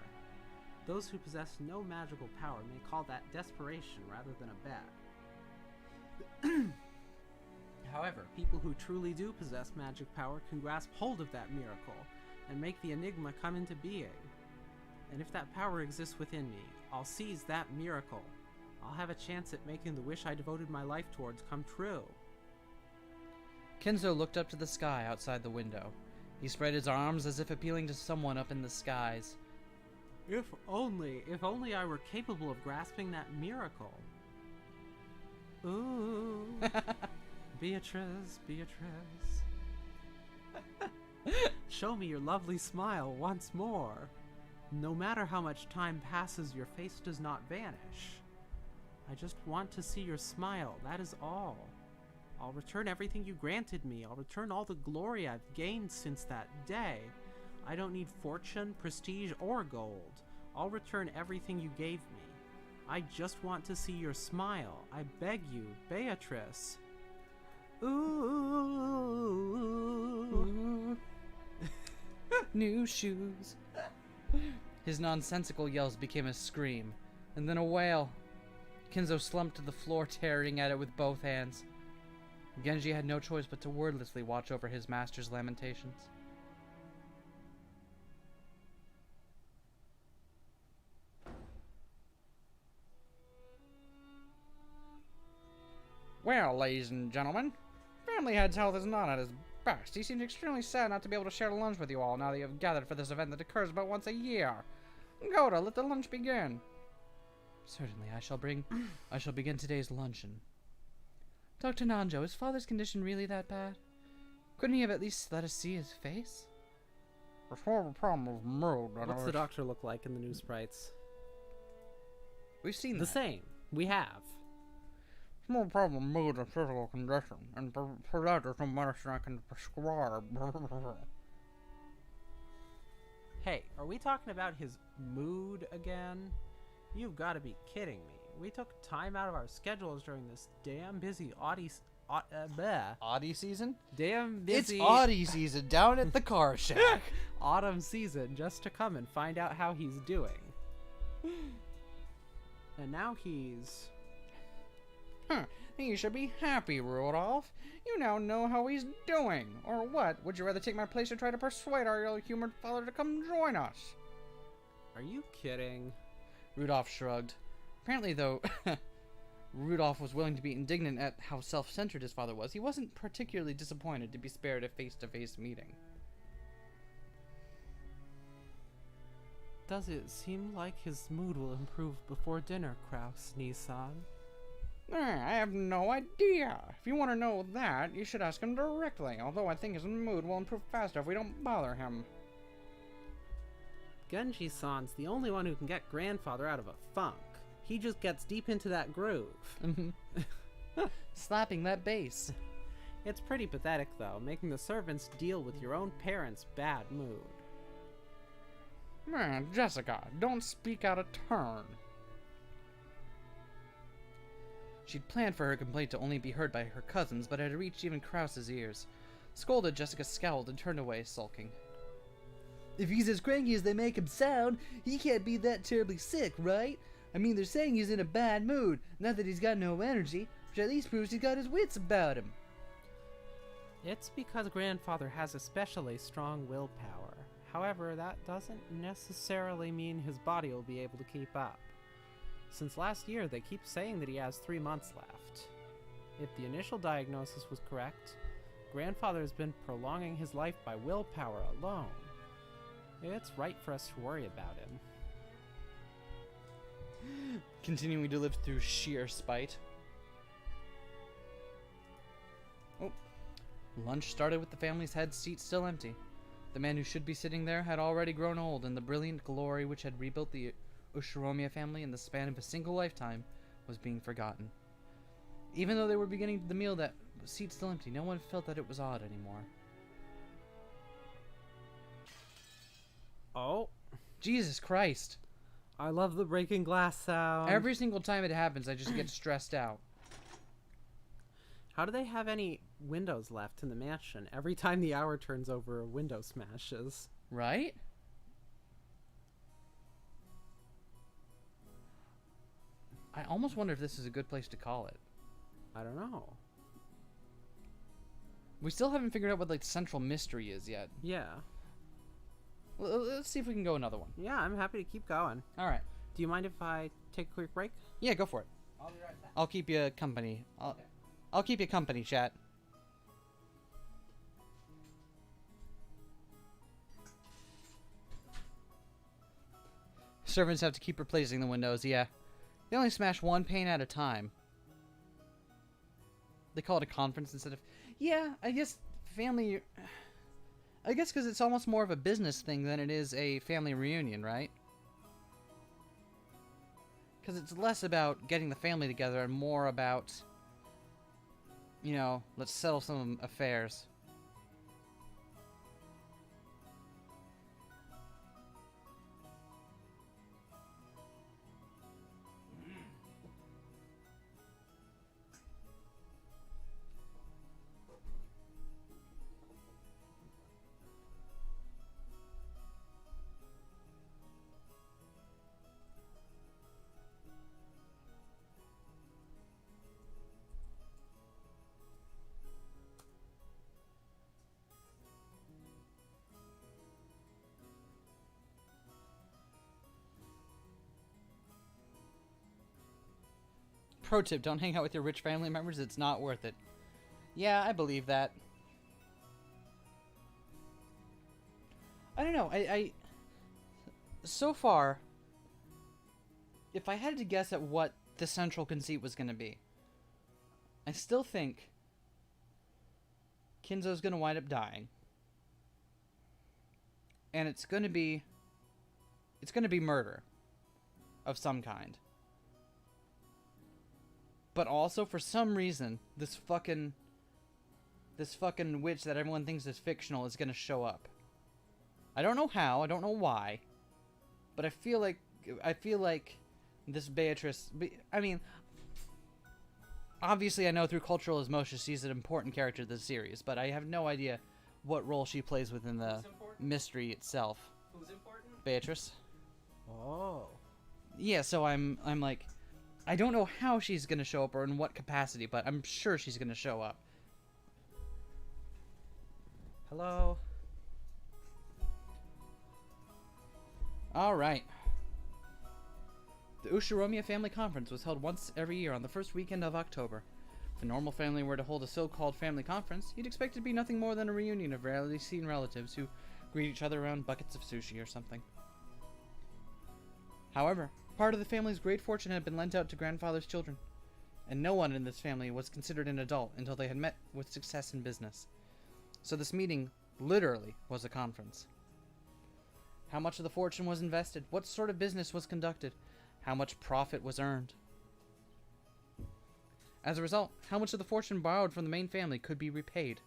Those who possess no magical power may call that desperation rather than a bet. However, people who truly do possess magic power can grasp hold of that miracle and make the enigma come into being. And if that power exists within me, I'll seize that miracle. I'll have a chance at making the wish I devoted my life towards come true. Kinzo looked up to the sky outside the window. He spread his arms as if appealing to someone up in the skies. If only I were capable of grasping that miracle. Ooh, Beatrice. Show me your lovely smile once more. No matter how much time passes, your face does not vanish. I just want to see your smile, that is all. I'll return everything you granted me. I'll return all the glory I've gained since that day. I don't need fortune, prestige, or gold. I'll return everything you gave me. I just want to see your smile. I beg you, Beatrice. Ooh. New shoes. His nonsensical yells became a scream, and then a wail. Kinzo slumped to the floor, tearing at it with both hands. Genji had no choice but to wordlessly watch over his master's lamentations. Well, ladies and gentlemen, Family Head's health is not at his best. He seems extremely sad not to be able to share lunch with you all now that you have gathered for this event that occurs about once a year. Goda, let the lunch begin. Certainly, I shall begin today's luncheon. Dr. Nanjo, is father's condition really that bad? Couldn't he have at least let us see his face? There's a problem of mood. What's the doctor look like in the new sprites? We've seen The that. same. We have. More problem of mood and physical condition, and for that there's no medicine I can prescribe. Hey, are we talking about his mood again? You've got to be kidding me. We took time out of our schedules during this damn busy Audie season? damn busy It's Audie season down at the car shack. autumn season just to come and find out how he's doing. And now he's... You should be happy, Rudolph. You now know how he's doing. Or what? Would you rather take my place or try to persuade our ill-humored father to come join us? Are you kidding? Rudolph shrugged. Apparently, though, Rudolph was willing to be indignant at how self-centered his father was. He wasn't particularly disappointed to be spared a face-to-face meeting. Does it seem like his mood will improve before dinner, Kraus-Nissan? I have no idea. If you want to know that, you should ask him directly, although I think his mood will improve faster if we don't bother him. Genji-san's the only one who can get grandfather out of a funk. He just gets deep into that groove. Slapping that bass. It's pretty pathetic, though, making the servants deal with your own parents' bad mood. Man, Jessica, don't speak out of turn. She'd planned for her complaint to only be heard by her cousins, but it had reached even Krause's ears. Scolded, Jessica scowled and turned away, sulking. If he's as cranky as they make him sound, he can't be that terribly sick, right? I mean, they're saying he's in a bad mood, not that he's got no energy, which at least proves he's got his wits about him. It's because grandfather has especially strong willpower. However, that doesn't necessarily mean his body will be able to keep up. Since last year, they keep saying that he has 3 months left. If the initial diagnosis was correct, grandfather has been prolonging his life by willpower alone. It's right for us to worry about him. Continuing to live through sheer spite. Oh. Lunch started with the family's head seat still empty. The man who should be sitting there had already grown old, and the brilliant glory which had rebuilt the Ushiromiya family in the span of a single lifetime was being forgotten. Even though they were beginning the meal, that seat still empty, no one felt that it was odd anymore. Oh, Jesus Christ. I love the breaking glass sound. Every single time it happens, I just get stressed out. How do they have any windows left in the mansion? Every time the hour turns over, a window smashes. Right? I almost wonder if this is a good place to call it. I don't know. We still haven't figured out what like the central mystery is yet. Yeah. Let's see if we can go another one. Yeah, I'm happy to keep going. All right. Do you mind if I take a quick break? Yeah, go for it. I'll be right back. I'll keep you company. I'll keep you company, chat. Servants have to keep replacing the windows, yeah. They only smash one pane at a time. They call it a conference instead of... Yeah, I guess family... I guess because it's almost more of a business thing than it is a family reunion, right? Because it's less about getting the family together and more about, you know, let's settle some affairs. Pro tip, don't hang out with your rich family members, it's not worth it. Yeah, I believe that. I don't know, I so far, if I had to guess at what the central conceit was going to be, I still think Kinzo's going to wind up dying. And it's going to be murder of some kind. But also, for some reason, this fucking witch that everyone thinks is fictional is gonna show up. I don't know how, I don't know why, but I feel like this Beatrice. I mean, obviously, I know through cultural osmosis she's an important character to the series, but I have no idea what role she plays within the mystery itself. Who's important? Beatrice. Oh. Yeah, so I'm like, I don't know how she's going to show up or in what capacity, but I'm sure she's going to show up. Hello? Alright. The Ushiromiya Family Conference was held once every year on the first weekend of October. If a normal family were to hold a so-called family conference, you'd expect it to be nothing more than a reunion of rarely seen relatives who greet each other around buckets of sushi or something. However, part of the family's great fortune had been lent out to grandfather's children, and no one in this family was considered an adult until they had met with success in business. So this meeting literally was a conference. How much of the fortune was invested? What sort of business was conducted? How much profit was earned? As a result, how much of the fortune borrowed from the main family could be repaid?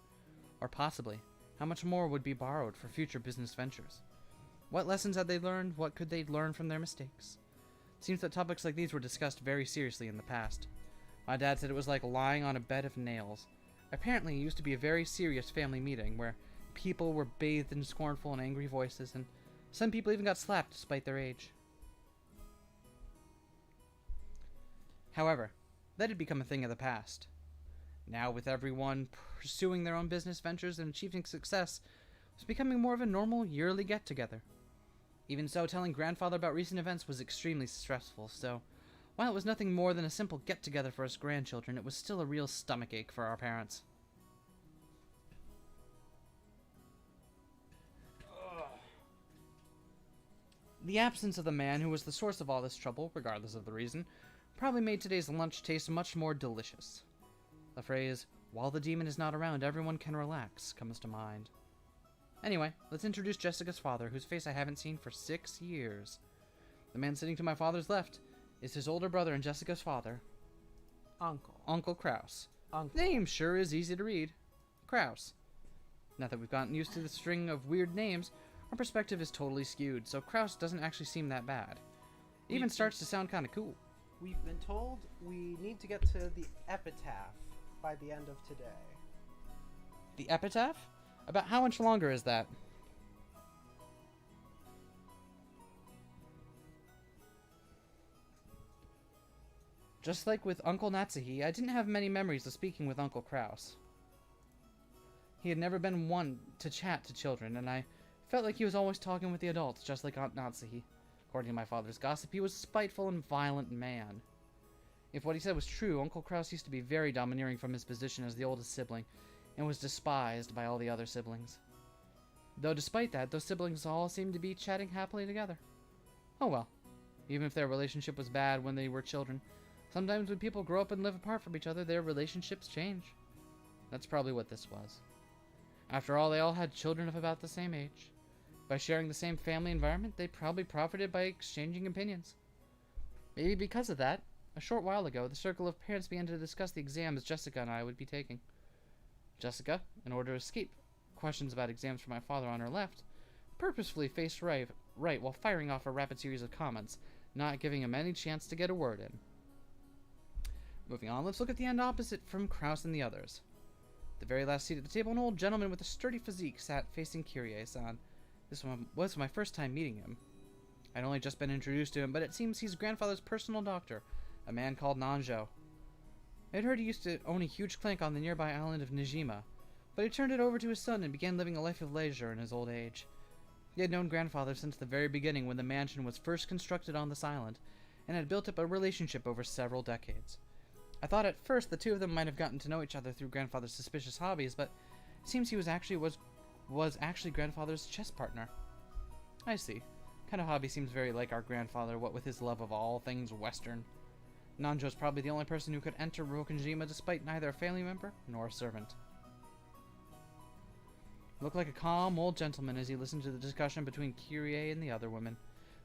Or possibly, how much more would be borrowed for future business ventures? What lessons had they learned? What could they learn from their mistakes? It seems that topics like these were discussed very seriously in the past. My dad said it was like lying on a bed of nails. Apparently, it used to be a very serious family meeting where people were bathed in scornful and angry voices, and some people even got slapped despite their age. However, that had become a thing of the past. Now, with everyone pursuing their own business ventures and achieving success, it was becoming more of a normal yearly get-together. Even so, telling grandfather about recent events was extremely stressful, so while it was nothing more than a simple get-together for us grandchildren, it was still a real stomachache for our parents. The absence of the man who was the source of all this trouble, regardless of the reason, probably made today's lunch taste much more delicious. The phrase, "while the demon is not around, everyone can relax," comes to mind. Anyway, let's introduce Jessica's father, whose face I haven't seen for 6 years. The man sitting to my father's left is his older brother and Jessica's father, Uncle Kraus. Uncle. Name sure is easy to read. Kraus. Now that we've gotten used to the string of weird names, our perspective is totally skewed, so Kraus doesn't actually seem that bad. It even starts to sound kind of cool. We've been told we need to get to the Epitaph by the end of today. The Epitaph? About how much longer is that? Just like with Uncle Natsuhi, I didn't have many memories of speaking with Uncle Kraus. He had never been one to chat to children, and I felt like he was always talking with the adults, just like Aunt Natsuhi. According to my father's gossip, he was a spiteful and violent man. If what he said was true, Uncle Kraus used to be very domineering from his position as the oldest sibling, and was despised by all the other siblings. Though despite that, those siblings all seemed to be chatting happily together. Oh well. Even if their relationship was bad when they were children, sometimes when people grow up and live apart from each other, their relationships change. That's probably what this was. After all, they all had children of about the same age. By sharing the same family environment, they probably profited by exchanging opinions. Maybe because of that, a short while ago, the circle of parents began to discuss the exams Jessica and I would be taking. Jessica, in order to escape questions about exams from my father on her left, purposefully faced right while firing off a rapid series of comments, not giving him any chance to get a word in. Moving on, let's look at the end opposite from Kraus and the others. The very last seat at the table, an old gentleman with a sturdy physique sat facing Kyrie-san. This one was my first time meeting him. I'd only just been introduced to him, but it seems he's grandfather's personal doctor, a man called Nanjo. I'd heard he used to own a huge clinic on the nearby island of Nijima, but he turned it over to his son and began living a life of leisure in his old age. He had known grandfather since the very beginning when the mansion was first constructed on this island, and had built up a relationship over several decades. I thought at first the two of them might have gotten to know each other through grandfather's suspicious hobbies, but it seems he was actually grandfather's chess partner. I see. Kind of hobby seems very like our grandfather, what with his love of all things Western. Nanjo's probably the only person who could enter Rokonjima despite neither a family member nor a servant. He looked like a calm old gentleman as he listened to the discussion between Kyrie and the other women,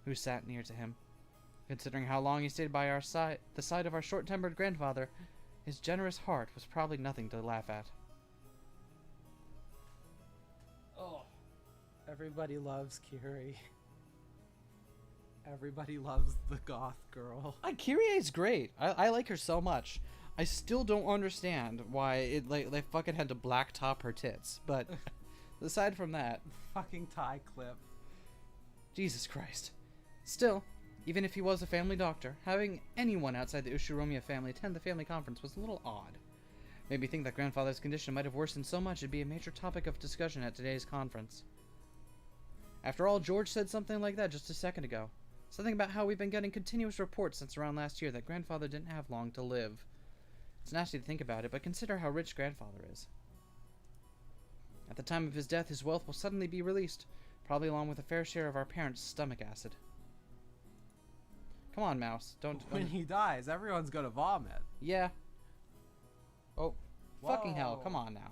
who sat near to him. Considering how long he stayed by the side of our short-tempered grandfather, his generous heart was probably nothing to laugh at. Oh, everybody loves Kiri. Everybody loves the goth girl. Kyrie's great. I like her so much. I still don't understand why they fucking had to blacktop her tits, but aside from that, Fucking tie clip. Jesus Christ. Still, even if he was a family doctor, having anyone outside the Ushiromiya family attend the family conference was a little odd. Made me think that grandfather's condition might have worsened so much it'd be a major topic of discussion at today's conference. After all, George said something like that just a second ago. Something about how we've been getting continuous reports since around last year that grandfather didn't have long to live. It's nasty to think about it, but consider how rich grandfather is. At the time of his death, his wealth will suddenly be released, probably along with a fair share of our parents' stomach acid. Come on, Mouse. Don't... When he dies, everyone's gonna vomit. Yeah. Oh, fucking hell. Whoa. Come on now.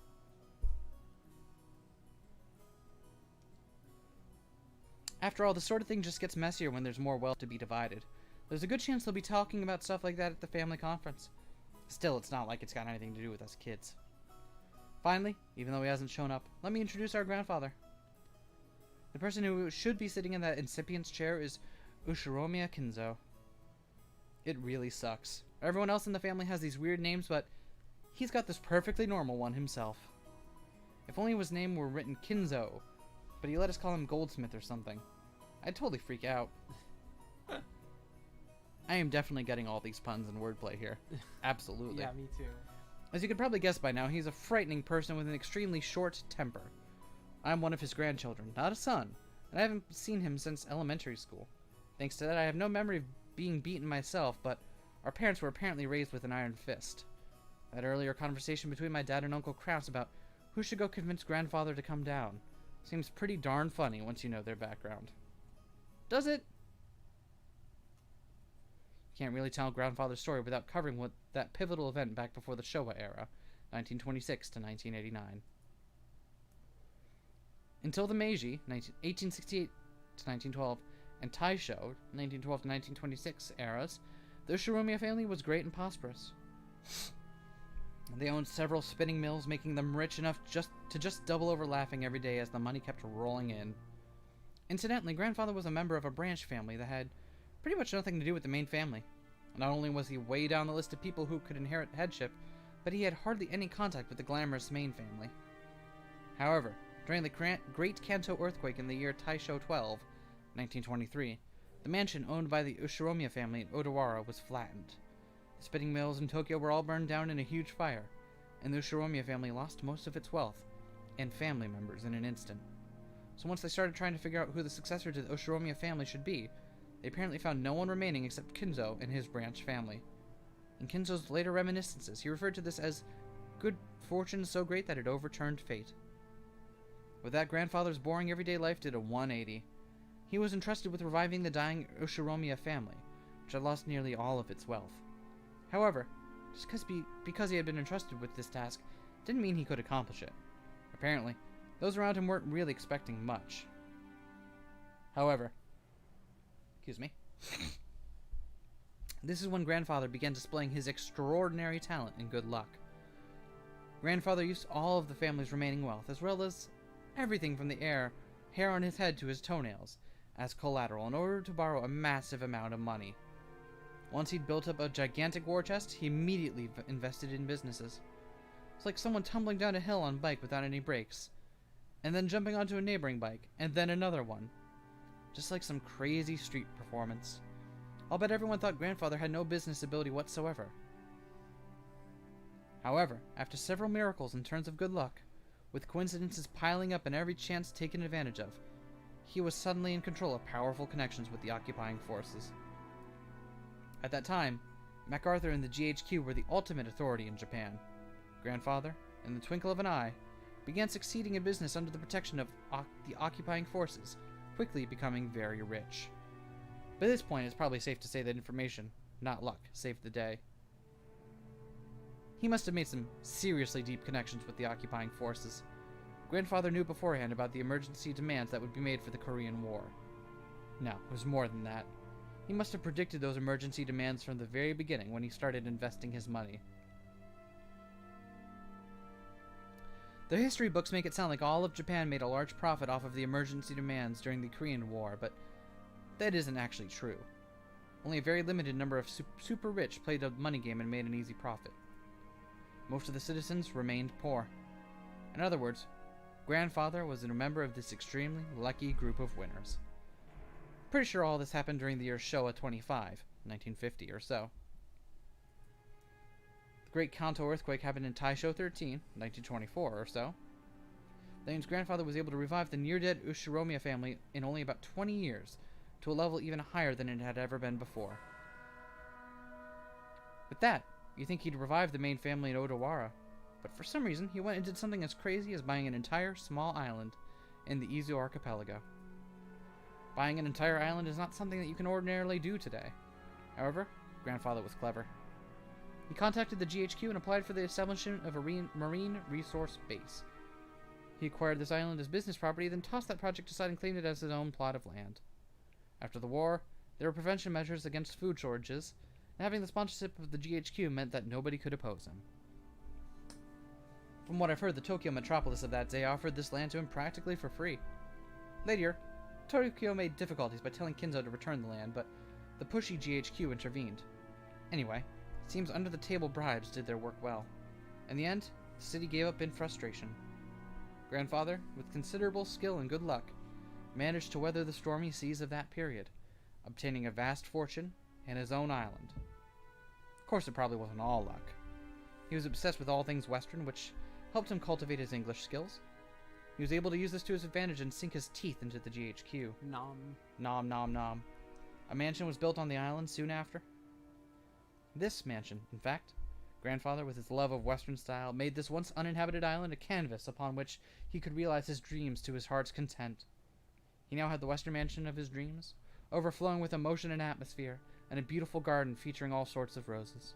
After all, the sort of thing just gets messier when there's more wealth to be divided. There's a good chance they'll be talking about stuff like that at the family conference. Still, it's not like it's got anything to do with us kids. Finally, even though he hasn't shown up, let me introduce our grandfather. The person who should be sitting in that incipient chair is Ushiromiya Kinzo. It really sucks. Everyone else in the family has these weird names, but he's got this perfectly normal one himself. If only his name were written Kinzo, but he let us call him Goldsmith or something. I'd totally freak out. I am definitely getting all these puns and wordplay here. Absolutely. Yeah, me too. As you could probably guess by now, he's a frightening person with an extremely short temper. I'm one of his grandchildren, not a son, and I haven't seen him since elementary school. Thanks to that, I have no memory of being beaten myself, but our parents were apparently raised with an iron fist. That earlier conversation between my dad and Uncle Kraus about who should go convince grandfather to come down seems pretty darn funny once you know their background. Does it? Can't really tell grandfather's story without covering what that pivotal event back before the Showa era, 1926 to 1989. Until the Meiji, 1868 to 1912, and Taisho, 1912 to 1926 eras, the Ushiromiya family was great and prosperous. They owned several spinning mills, making them rich enough to just double over laughing every day as the money kept rolling in. Incidentally, grandfather was a member of a branch family that had pretty much nothing to do with the main family. Not only was he way down the list of people who could inherit headship, but he had hardly any contact with the glamorous main family. However, during the Great Kanto earthquake in the year Taisho 12, 1923, the mansion owned by the Ushiromiya family in Odawara was flattened. The spinning mills in Tokyo were all burned down in a huge fire, and the Ushiromiya family lost most of its wealth and family members in an instant. So once they started trying to figure out who the successor to the Ushiromiya family should be, they apparently found no one remaining except Kinzo and his branch family. In Kinzo's later reminiscences, he referred to this as good fortune so great that it overturned fate. With that, grandfather's boring everyday life did a 180. He was entrusted with reviving the dying Ushiromiya family, which had lost nearly all of its wealth. However, just because he had been entrusted with this task didn't mean he could accomplish it. Apparently, those around him weren't really expecting much. However, this is when grandfather began displaying his extraordinary talent and good luck. Grandfather used all of the family's remaining wealth, as well as everything from the hair on his head to his toenails, as collateral in order to borrow a massive amount of money. Once he'd built up a gigantic war chest, he immediately invested in businesses. It's like someone tumbling down a hill on a bike without any brakes, and then jumping onto a neighboring bike, and then another one. Just like some crazy street performance. I'll bet everyone thought grandfather had no business ability whatsoever. However, after several miracles and turns of good luck, with coincidences piling up and every chance taken advantage of, he was suddenly in control of powerful connections with the occupying forces. At that time, MacArthur and the GHQ were the ultimate authority in Japan. Grandfather, in the twinkle of an eye, began succeeding in business under the protection of the occupying forces, quickly becoming very rich. By this point, it's probably safe to say that information, not luck, saved the day. He must have made some seriously deep connections with the occupying forces. Grandfather knew beforehand about the emergency demands that would be made for the Korean War. No, it was more than that. He must have predicted those emergency demands from the very beginning when he started investing his money. The history books make it sound like all of Japan made a large profit off of the emergency demands during the Korean War, but that isn't actually true. Only a very limited number of super rich played a money game and made an easy profit. Most of the citizens remained poor. In other words, grandfather was a member of this extremely lucky group of winners. Pretty sure all this happened during the year Showa 25, 1950 or so. The Great Kanto earthquake happened in Taisho 13, 1924 or so. That means grandfather was able to revive the near-dead Ushiromiya family in only about 20 years, to a level even higher than it had ever been before. With that, you think he'd revive the main family in Odawara, but for some reason he went and did something as crazy as buying an entire small island in the Izu archipelago. Buying an entire island is not something that you can ordinarily do today. However, grandfather was clever. He contacted the GHQ and applied for the establishment of a marine resource base. He acquired this island as business property, then tossed that project aside and claimed it as his own plot of land. After the war, there were prevention measures against food shortages, and having the sponsorship of the GHQ meant that nobody could oppose him. From what I've heard, the Tokyo metropolis of that day offered this land to him practically for free. Later, Tokyo made difficulties by telling Kinzo to return the land, but the pushy GHQ intervened. Anyway, it seems under-the-table bribes did their work well. In the end, the city gave up in frustration. Grandfather, with considerable skill and good luck, managed to weather the stormy seas of that period, obtaining a vast fortune and his own island. Of course, it probably wasn't all luck. He was obsessed with all things Western, which helped him cultivate his English skills. He was able to use this to his advantage and sink his teeth into the GHQ. Nom. Nom nom nom. A mansion was built on the island soon after. This mansion, in fact, Grandfather, with his love of Western style, made this once uninhabited island a canvas upon which he could realize his dreams to his heart's content. He now had the Western mansion of his dreams, overflowing with emotion and atmosphere, and a beautiful garden featuring all sorts of roses.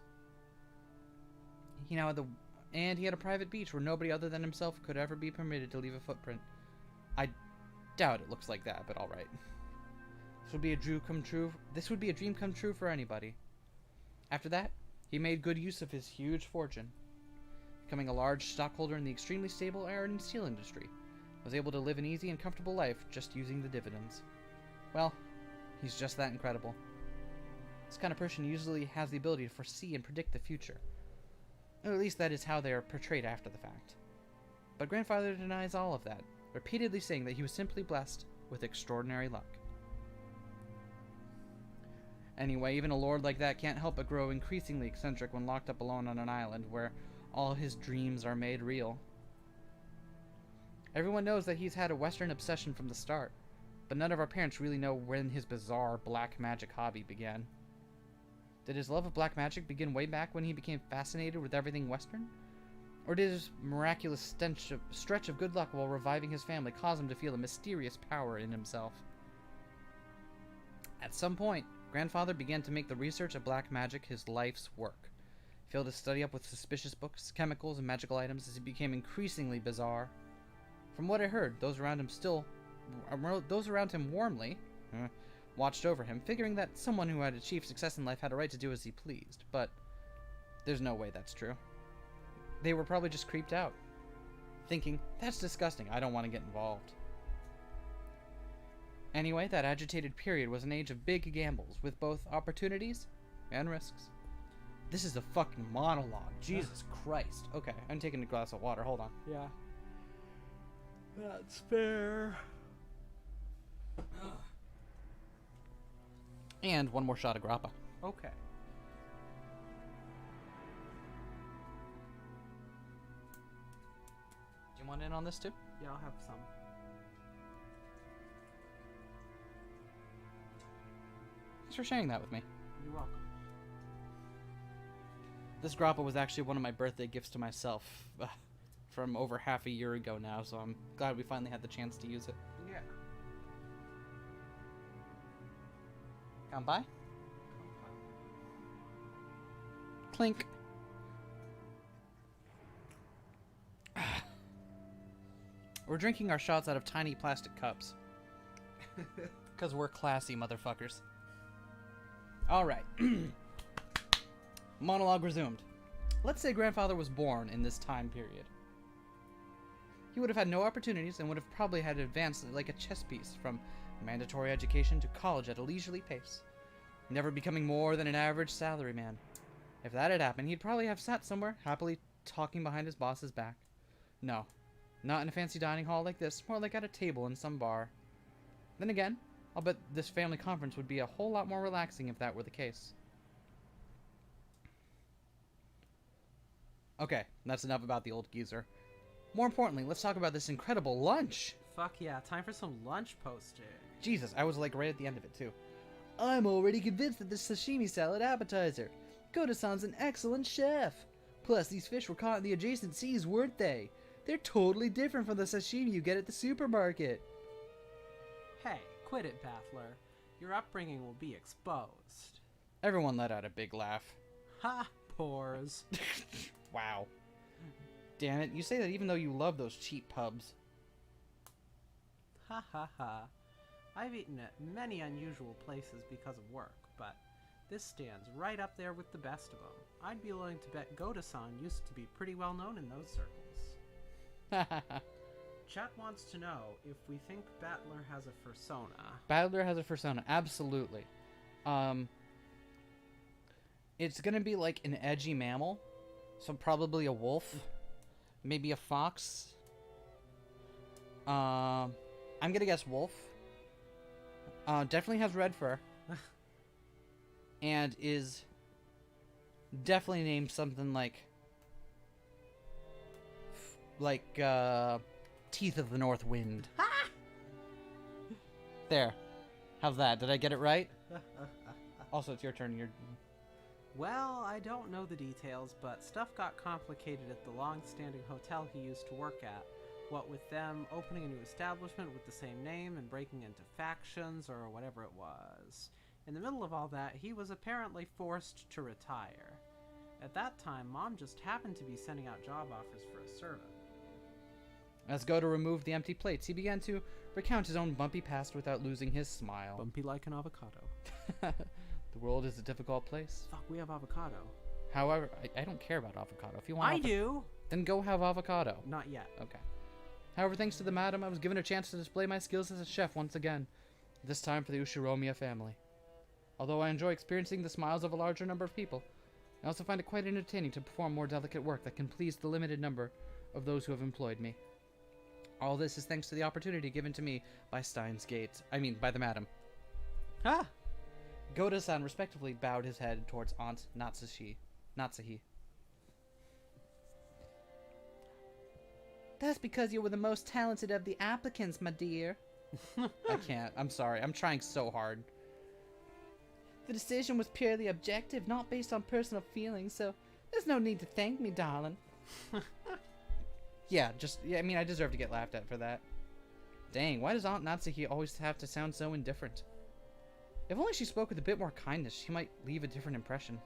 He had a private beach where nobody other than himself could ever be permitted to leave a footprint. I doubt it looks like that, but all right. This would be a dream come true for anybody. After that, he made good use of his huge fortune, becoming a large stockholder in the extremely stable iron and steel industry. Was able to live an easy and comfortable life just using the dividends. Well, he's just that incredible. This kind of person usually has the ability to foresee and predict the future. Or at least that is how they are portrayed after the fact. But Grandfather denies all of that, repeatedly saying that he was simply blessed with extraordinary luck. Anyway, even a lord like that can't help but grow increasingly eccentric when locked up alone on an island where all his dreams are made real. Everyone knows that he's had a Western obsession from the start, but none of our parents really know when his bizarre black magic hobby began. Did his love of black magic begin way back when he became fascinated with everything Western? Or did his miraculous stretch of good luck while reviving his family cause him to feel a mysterious power in himself? At some point, Grandfather began to make the research of black magic his life's work. He filled his study up with suspicious books, chemicals, and magical items as he became increasingly bizarre. From what I heard, those around him warmly watched over him, figuring that someone who had achieved success in life had a right to do as he pleased. But there's no way that's true. They were probably just creeped out, thinking, that's disgusting, I don't want to get involved. Anyway, that agitated period was an age of big gambles, with both opportunities and risks. This is a fucking monologue. Jesus Christ. Okay, I'm taking a glass of water. Hold on. Yeah. That's fair. And one more shot of grappa. Okay. Do you want in on this too? Yeah, I'll have some. Thanks for sharing that with me. You're welcome. This grappa was actually one of my birthday gifts to myself from over half a year ago now, so I'm glad we finally had the chance to use it. Yeah. Come by. Clink. We're drinking our shots out of tiny plastic cups. Because we're classy, motherfuckers. Alright. Monologue resumed. Let's say Grandfather was born in this time period. He would have had no opportunities and would have probably had to advance like a chess piece from mandatory education to college at a leisurely pace, never becoming more than an average salaryman. If that had happened, he'd probably have sat somewhere, happily talking behind his boss's back. No, not in a fancy dining hall like this, more like at a table in some bar. Then again, I'll bet this family conference would be a whole lot more relaxing if that were the case. Okay, that's enough about the old geezer. More importantly, let's talk about this incredible lunch! Fuck yeah, time for some lunch posting. Jesus, I was like right at the end of it too. I'm already convinced that this sashimi salad appetizer. Koda-san's an excellent chef. Plus, these fish were caught in the adjacent seas, weren't they? They're totally different from the sashimi you get at the supermarket. Hey, quit it, Battler. Your upbringing will be exposed. Everyone let out a big laugh. Ha! Pores. Wow. Damn it, you say that even though you love those cheap pubs. Ha ha ha. I've eaten at many unusual places because of work, but this stands right up there with the best of them. I'd be willing to bet Goda-san used to be pretty well known in those circles. Chat wants to know if we think Battler has a persona. Battler has a persona, absolutely. It's gonna be like an edgy mammal, so probably a wolf, maybe a fox. I'm gonna guess wolf. Definitely has red fur. And is definitely named something like Teeth of the North Wind. There. How's that? Did I get it right? Also, it's your turn. Well, I don't know the details, but stuff got complicated at the long-standing hotel he used to work at. What with them opening a new establishment with the same name and breaking into factions or whatever it was. In the middle of all that, he was apparently forced to retire. At that time, Mom just happened to be sending out job offers for a servant. As Go to remove the empty plates, he began to recount his own bumpy past without losing his smile. Bumpy like an avocado. The world is a difficult place. Fuck, we have avocado. However, I don't care about avocado. If you want I do! then go have avocado. Not yet. Okay. However, thanks to the madam, I was given a chance to display my skills as a chef once again. This time for the Ushiromiya family. Although I enjoy experiencing the smiles of a larger number of people, I also find it quite entertaining to perform more delicate work that can please the limited number of those who have employed me. All this is thanks to the opportunity given to me by by the madam. Ah! Goda-san respectively bowed his head towards Aunt Natsuhi. That's because you were the most talented of the applicants, my dear. I can't. I'm sorry. I'm trying so hard. The decision was purely objective, not based on personal feelings, so there's no need to thank me, darling. Yeah, I deserve to get laughed at for that. Dang, why does Aunt Natsuhi always have to sound so indifferent? If only she spoke with a bit more kindness, she might leave a different impression.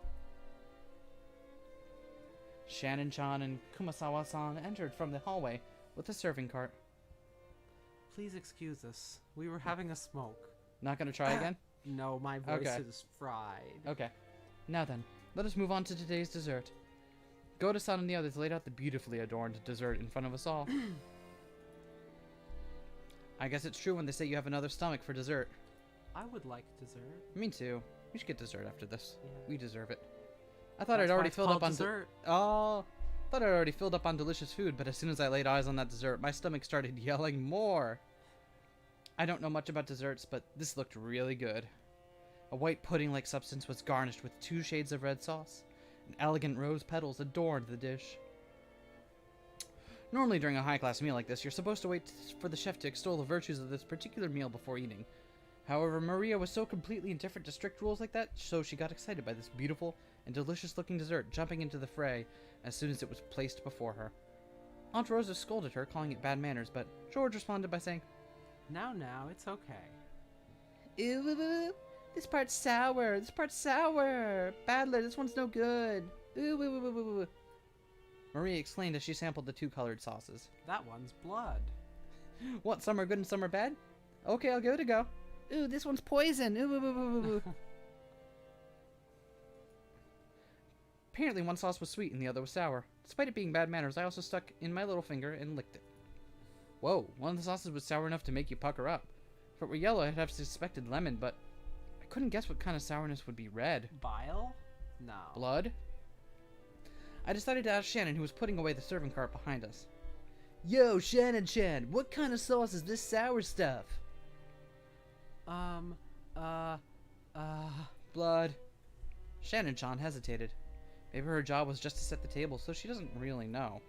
Shannon-chan and Kumasawa-san entered from the hallway with a serving cart. Please excuse us. We were having a smoke. Not gonna try again? No, my voice Okay. is fried. Okay. Now then, let us move on to today's dessert. Goda-san and the others laid out the beautifully adorned dessert in front of us all. I guess it's true when they say you have another stomach for dessert. I would like dessert. Me too. We should get dessert after this. Yeah. We deserve it. I thought I'd That's why already it's filled up called on dessert. thought I'd already filled up on delicious food, but as soon as I laid eyes on that dessert, my stomach started yelling more. I don't know much about desserts, but this looked really good. A white pudding-like substance was garnished with 2 shades of red sauce, and elegant rose petals adorned the dish. Normally during a high-class meal like this, you're supposed to wait for the chef to extol the virtues of this particular meal before eating. However, Maria was so completely indifferent to strict rules like that, so she got excited by this beautiful and delicious-looking dessert, jumping into the fray as soon as it was placed before her. Aunt Rosa scolded her, calling it bad manners, but George responded by saying, Now, it's okay. Ooh, this part's sour. This part's sour. Battler, this one's no good. Ooh. Maria exclaimed as she sampled the 2 colored sauces. That one's blood. What, some are good and some are bad? Okay, I'll give it a go. Ooh, this one's poison. Ooh. Apparently one sauce was sweet and the other was sour. Despite it being bad manners, I also stuck in my little finger and licked it. Whoa, one of the sauces was sour enough to make you pucker up. If it were yellow, I'd have suspected lemon, but I couldn't guess what kind of sourness would be red. Bile? No. Blood? I decided to ask Shannon, who was putting away the serving cart behind us. Yo, Shannon-chan, what kind of sauce is this sour stuff? Blood. Shannon-chan hesitated. Maybe her job was just to set the table, so she doesn't really know.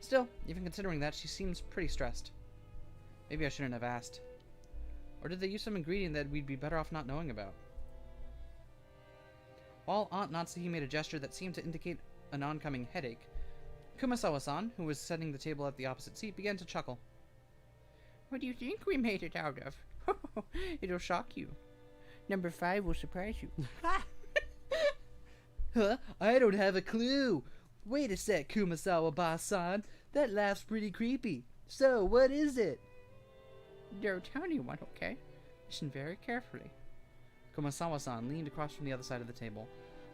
Still, even considering that, she seems pretty stressed. Maybe I shouldn't have asked. Or did they use some ingredient that we'd be better off not knowing about? While Aunt Natsuhi made a gesture that seemed to indicate an oncoming headache, Kumasawa-san, who was setting the table at the opposite seat, began to chuckle. What do you think we made it out of? It'll shock you. Number 5 will surprise you. Huh? I don't have a clue. Wait a sec, Kumasawa-san. That laugh's pretty creepy. So, what is it? No, tiny one, okay? Listen very carefully. Kumasawa-san leaned across from the other side of the table.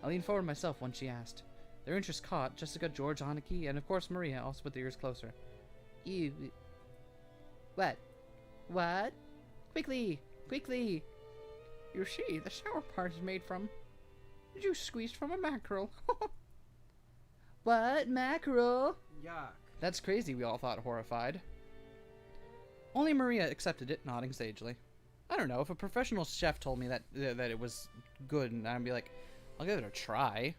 I leaned forward myself when she asked. Their interest caught Jessica, George, Aniki, and of course Maria, also with their ears closer. You... What? What? Quickly! Quickly! You see, the sour part is made from juice squeezed from a mackerel. What? Mackerel? Yuck. That's crazy, we all thought, horrified. Only Maria accepted it, nodding sagely. I don't know, if a professional chef told me that it was good, and I'd be like, I'll give it a try.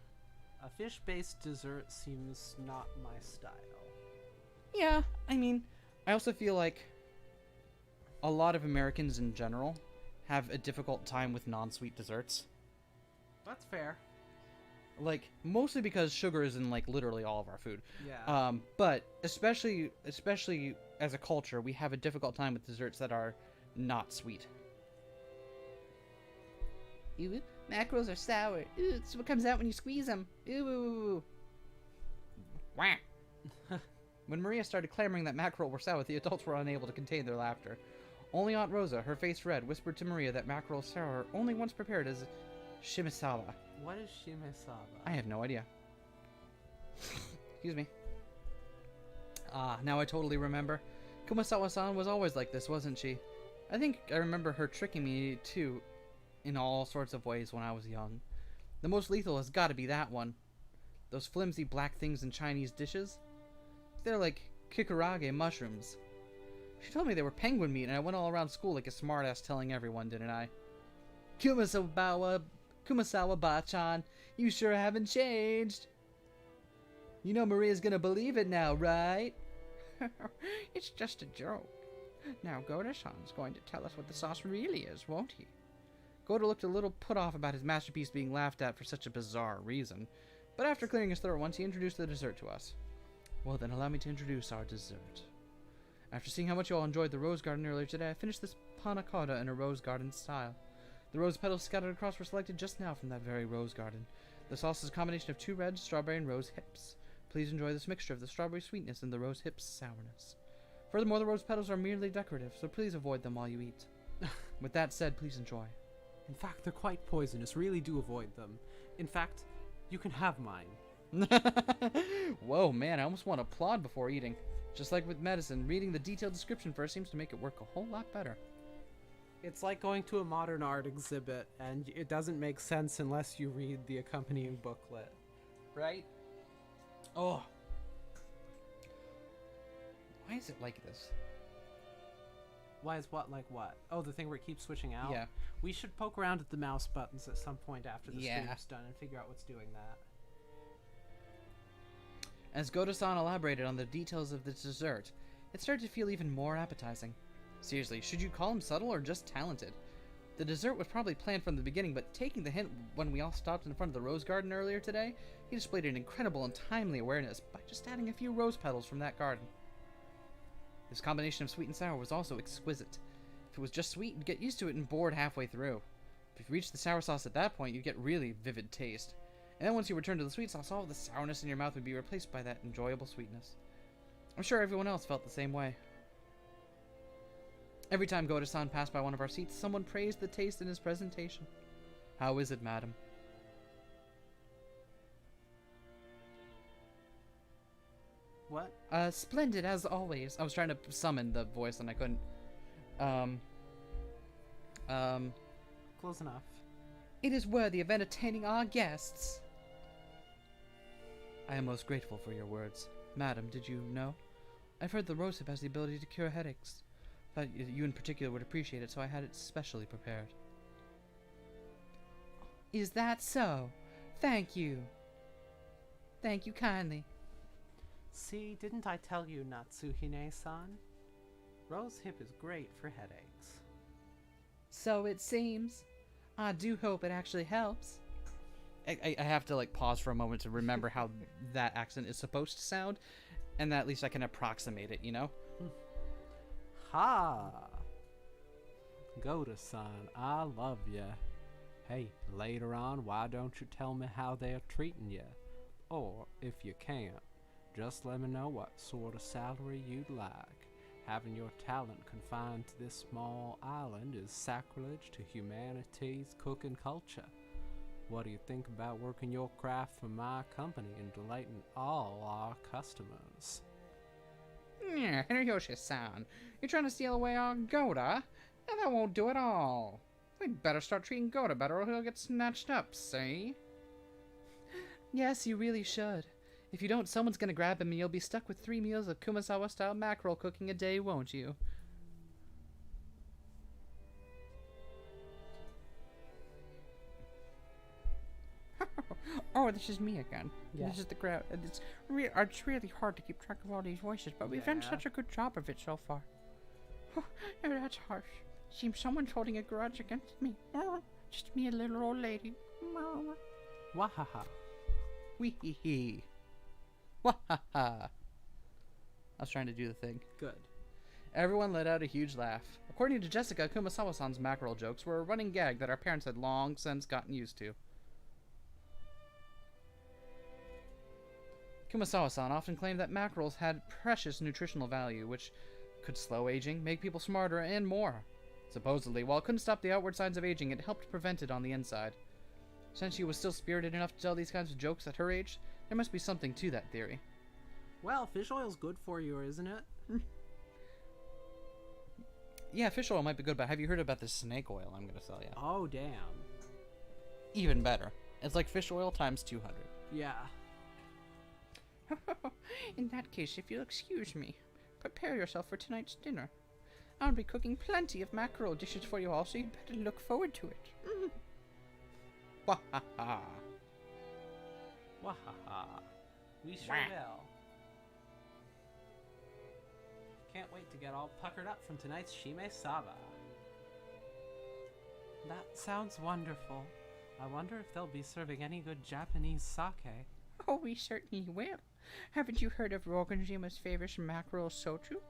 A fish-based dessert seems not my style. Yeah, I mean, I also feel like a lot of Americans in general have a difficult time with non-sweet desserts. That's fair. Like, mostly because sugar is in, like, literally all of our food. Yeah. But especially as a culture, we have a difficult time with desserts that are not sweet. Ew, mackerels are sour. Ew, it's what comes out when you squeeze them. Ew. Wah. When Maria started clamoring that mackerel were sour, the adults were unable to contain their laughter. Only Aunt Rosa, her face red, whispered to Maria that mackerel sour only once prepared as shimisawa. What is shimesawa? I have no idea. Excuse me. Ah, now I totally remember. Kumasawa-san was always like this, wasn't she? I think I remember her tricking me, too, in all sorts of ways when I was young. The most lethal has got to be that one. Those flimsy black things in Chinese dishes. They're like kikurage mushrooms. She told me they were penguin meat, and I went all around school like a smartass telling everyone, didn't I? Kumasawa-ba-chan, you sure haven't changed. You know Maria's gonna believe it now, right? It's just a joke. Now Goda-san's going to tell us what the sauce really is, won't he? Goda looked a little put off about his masterpiece being laughed at for such a bizarre reason, but after clearing his throat once, he introduced the dessert to us. Well then, allow me to introduce our dessert. After seeing how much you all enjoyed the rose garden earlier today, I finished this panna cotta in a rose garden style. The rose petals scattered across were selected just now from that very rose garden. The sauce is a combination of 2 red, strawberry, and rose hips. Please enjoy this mixture of the strawberry sweetness and the rose hips sourness. Furthermore, the rose petals are merely decorative, so please avoid them while you eat. With that said, please enjoy. In fact, they're quite poisonous. Really do avoid them. In fact, you can have mine. Whoa, man, I almost want to applaud before eating. Just like with medicine, reading the detailed description first seems to make it work a whole lot better. It's like going to a modern art exhibit, and it doesn't make sense unless you read the accompanying booklet. Right? Oh. Why is it like this? Why is what like what? Oh, the thing where it keeps switching out? Yeah. We should poke around at the mouse buttons at some point after the Yeah. stream's done and figure out what's doing that. As Goda-san elaborated on the details of the dessert, it started to feel even more appetizing. Seriously, should you call him subtle or just talented? The dessert was probably planned from the beginning, but taking the hint when we all stopped in front of the rose garden earlier today, he displayed an incredible and timely awareness by just adding a few rose petals from that garden. This combination of sweet and sour was also exquisite. If it was just sweet, you'd get used to it and bored halfway through. If you reached the sour sauce at that point, you'd get really vivid taste. And then once you returned to the sweet sauce, all of the sourness in your mouth would be replaced by that enjoyable sweetness. I'm sure everyone else felt the same way. Every time Goda-san passed by one of our seats, someone praised the taste in his presentation. How is it, madam? What? Splendid as always. I was trying to summon the voice and I couldn't. Close enough. It is worthy of entertaining our guests. I am most grateful for your words. Madam, did you know? I've heard the rosehip has the ability to cure headaches. Thought you in particular would appreciate it, so I had it specially prepared. Is that so? Thank you. Thank you kindly. See, didn't I tell you, Natsuhine-san? Rosehip is great for headaches. So it seems. I do hope it actually helps. I have to like pause for a moment to remember how that accent is supposed to sound, and that at least I can approximate it, you know? Ha! Goda-san, I love ya. Hey, later on, why don't you tell me how they're treating ya? Or, if you can't, just let me know what sort of salary you'd like. Having your talent confined to this small island is sacrilege to humanity's cooking culture. What do you think about working your craft for my company and delighting all our customers? Yeah, Hiroyoshi-san, you're trying to steal away our Goda? And that won't do at all. We'd better start treating Goda better or he'll get snatched up, see? Yes, you really should. If you don't, someone's gonna grab him and you'll be stuck with 3 meals of Kumasawa-style mackerel cooking a day, won't you? Oh, this is me again. Yeah. This is the crowd. It's really hard to keep track of all these voices, but we've done Yeah. such a good job of it so far. Oh, that's harsh. Seems someone's holding a grudge against me. Just me, a little old lady. Wahaha. Wee-hee-hee. Wahaha. I was trying to do the thing. Good. Everyone let out a huge laugh. According to Jessica, Kumasawa-san's mackerel jokes were a running gag that our parents had long since gotten used to. Kumasawa-san often claimed that mackerels had precious nutritional value, which could slow aging, make people smarter, and more. Supposedly, while it couldn't stop the outward signs of aging, it helped prevent it on the inside. Since she was still spirited enough to tell these kinds of jokes at her age, there must be something to that theory. Well, fish oil's good for you, isn't it? Yeah, fish oil might be good, but have you heard about this snake oil I'm going to sell you? Oh, damn. Even better. It's like fish oil times 200. Yeah. In that case, if you'll excuse me, prepare yourself for tonight's dinner. I'll be cooking plenty of mackerel dishes for you all, so you'd better look forward to it. Wahaha. Wahaha. We sure will. Can't wait to get all puckered up from tonight's Shime Saba. That sounds wonderful. I wonder if they'll be serving any good Japanese sake. Oh, we certainly will. Haven't you heard of Rogenjima's famous mackerel soju?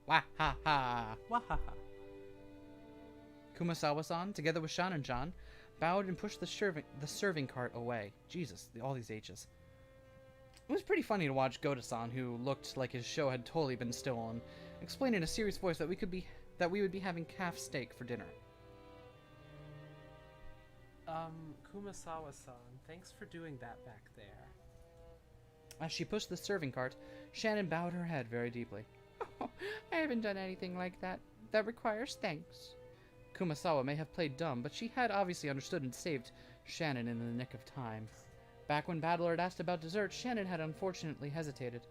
Wahaha. Wahaha. Kumasawa-san, together with Shanan-jan, bowed and pushed the serving cart away. Jesus, all these H's. It was pretty funny to watch Goda-san, who looked like his show had totally been stolen, explain in a serious voice that we would be having calf steak for dinner. Kumasawa-san, thanks for doing that back there. As she pushed the serving cart, Shannon bowed her head very deeply. Oh, I haven't done anything like that. That requires thanks. Kumasawa may have played dumb, but she had obviously understood and saved Shannon in the nick of time. Back when Battler had asked about dessert, Shannon had unfortunately hesitated.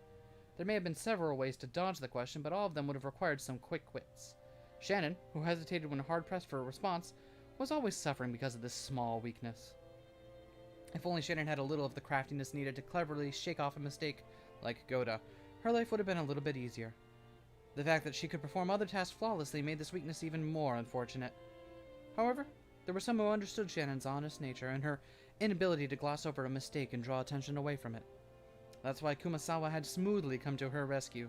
There may have been several ways to dodge the question, but all of them would have required some quick wits. Shannon, who hesitated when hard-pressed for a response, was always suffering because of this small weakness. If only Shannon had a little of the craftiness needed to cleverly shake off a mistake like Goda, her life would have been a little bit easier. The fact that she could perform other tasks flawlessly made this weakness even more unfortunate. However, there were some who understood Shannon's honest nature and her inability to gloss over a mistake and draw attention away from it. That's why Kumasawa had smoothly come to her rescue.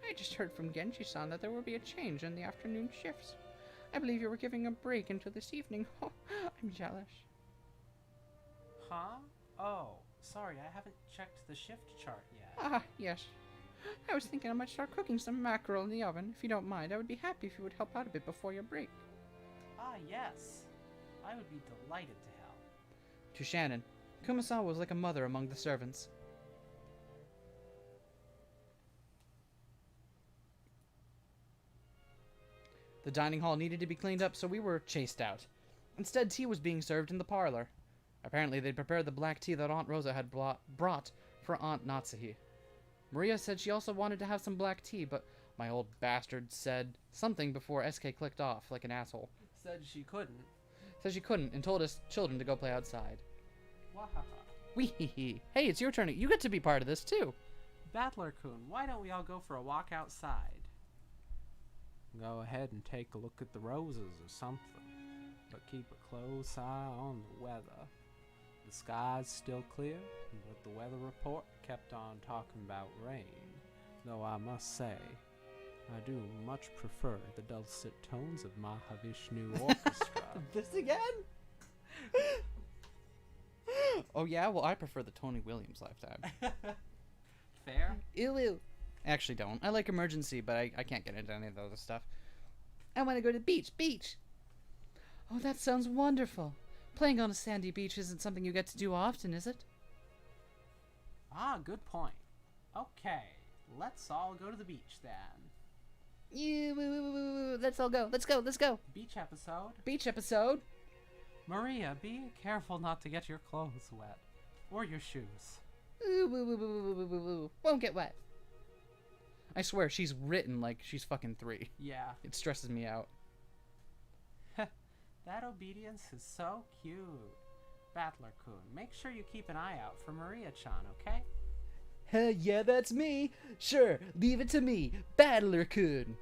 I just heard from Genji-san that there will be a change in the afternoon shifts. I believe you were giving a break until this evening. Oh, I'm jealous. Huh? Oh, sorry, I haven't checked the shift chart yet. Ah, yes. I was thinking I might start cooking some mackerel in the oven. If you don't mind, I would be happy if you would help out a bit before your break. Ah, yes. I would be delighted to help. To Shannon, Kumasawa was like a mother among the servants. The dining hall needed to be cleaned up, so we were chased out. Instead, tea was being served in the parlor. Apparently, they'd prepared the black tea that Aunt Rosa had brought for Aunt Natsuhi. Maria said she also wanted to have some black tea, but my old bastard said something before SK clicked off like an asshole. Said she couldn't. Said she couldn't and told us children to go play outside. Wahaha. Wee-hee-hee. Hey, it's your turn. You get to be part of this, too. Battler-kun, why don't we all go for a walk outside? Go ahead and take a look at the roses or something, but keep a close eye on the weather. The sky's still clear, but the weather report kept on talking about rain, though I must say, I do much prefer the dulcet tones of Mahavishnu Orchestra. This again? Oh yeah? Well, I prefer the Tony Williams lifetime. Fair? Ew. I actually don't. I like emergency, but I can't get into any of the other stuff. I want to go to the beach. Beach! Oh, that sounds wonderful. Playing on a sandy beach isn't something you get to do often, is it? Ah, good point. Okay, let's all go to the beach then. Let's all go. Let's go. Let's go. Beach episode. Beach episode. Maria, be careful not to get your clothes wet. Or your shoes. Won't get wet. I swear, she's written like she's fucking 3. Yeah. It stresses me out. That obedience is so cute. Battler-kun, make sure you keep an eye out for Maria-chan, okay? Hell yeah, that's me. Sure, leave it to me. Battler-kun.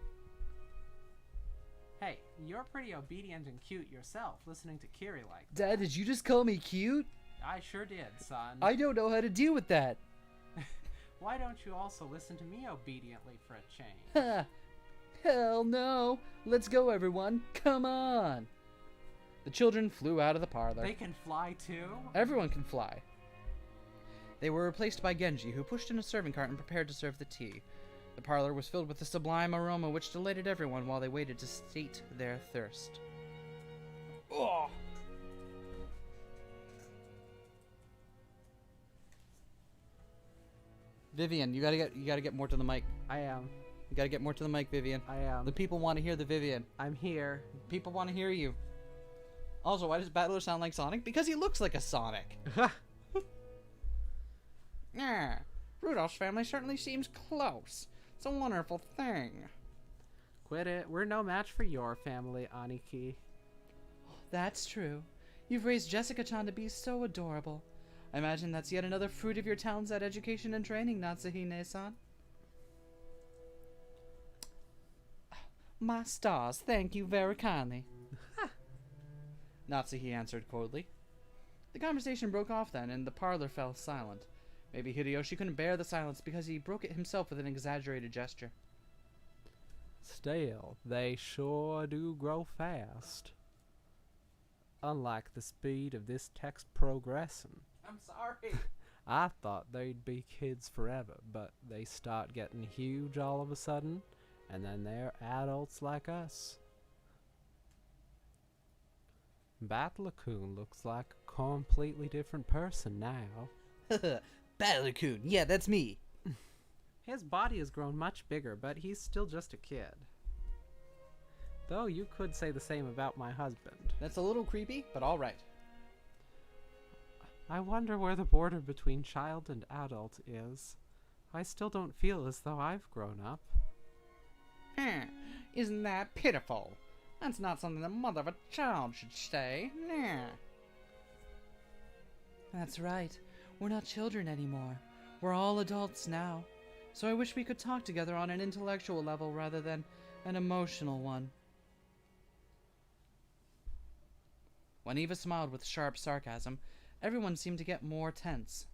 Hey, you're pretty obedient and cute yourself, listening to Kiri like that. Dad, did you just call me cute? I sure did, son. I don't know how to deal with that. Why don't you also listen to me obediently for a change? Ha! Hell no. Let's go, everyone. Come on. The children flew out of the parlor. They can fly too? Everyone can fly. They were replaced by Genji, who pushed in a serving cart and prepared to serve the tea. The parlor was filled with a sublime aroma which delighted everyone while they waited to sate their thirst. Oh! Vivian, you gotta get more to the mic. I am. You gotta get more to the mic, Vivian. I am. The people want to hear the Vivian. I'm here. People want to hear you. Also, why does Battler sound like Sonic? Because he looks like a Sonic. Yeah, Rudolph's family certainly seems close. It's a wonderful thing. Quit it. We're no match for your family, Aniki. That's true. You've raised Jessica-chan to be so adorable. I imagine that's yet another fruit of your talents at education and training, Natsuhine-san. My stars, thank you very kindly. Natsuhi answered coldly. The conversation broke off then, and the parlor fell silent. Maybe Hideyoshi couldn't bear the silence because he broke it himself with an exaggerated gesture. Still, they sure do grow fast. Unlike the speed of this text progressing. I'm sorry. I thought they'd be kids forever, but they start getting huge all of a sudden, and then they're adults like us. Battler-kun looks like a completely different person now. Battler-kun, yeah, that's me. His body has grown much bigger, but he's still just a kid. Though you could say the same about my husband. That's a little creepy, but alright. I wonder where the border between child and adult is. I still don't feel as though I've grown up. Isn't that pitiful? That's not something the mother of a child should say. That's right. We're not children anymore. We're all adults now. So I wish we could talk together on an intellectual level rather than an emotional one. When Eva smiled with sharp sarcasm, everyone seemed to get more tense.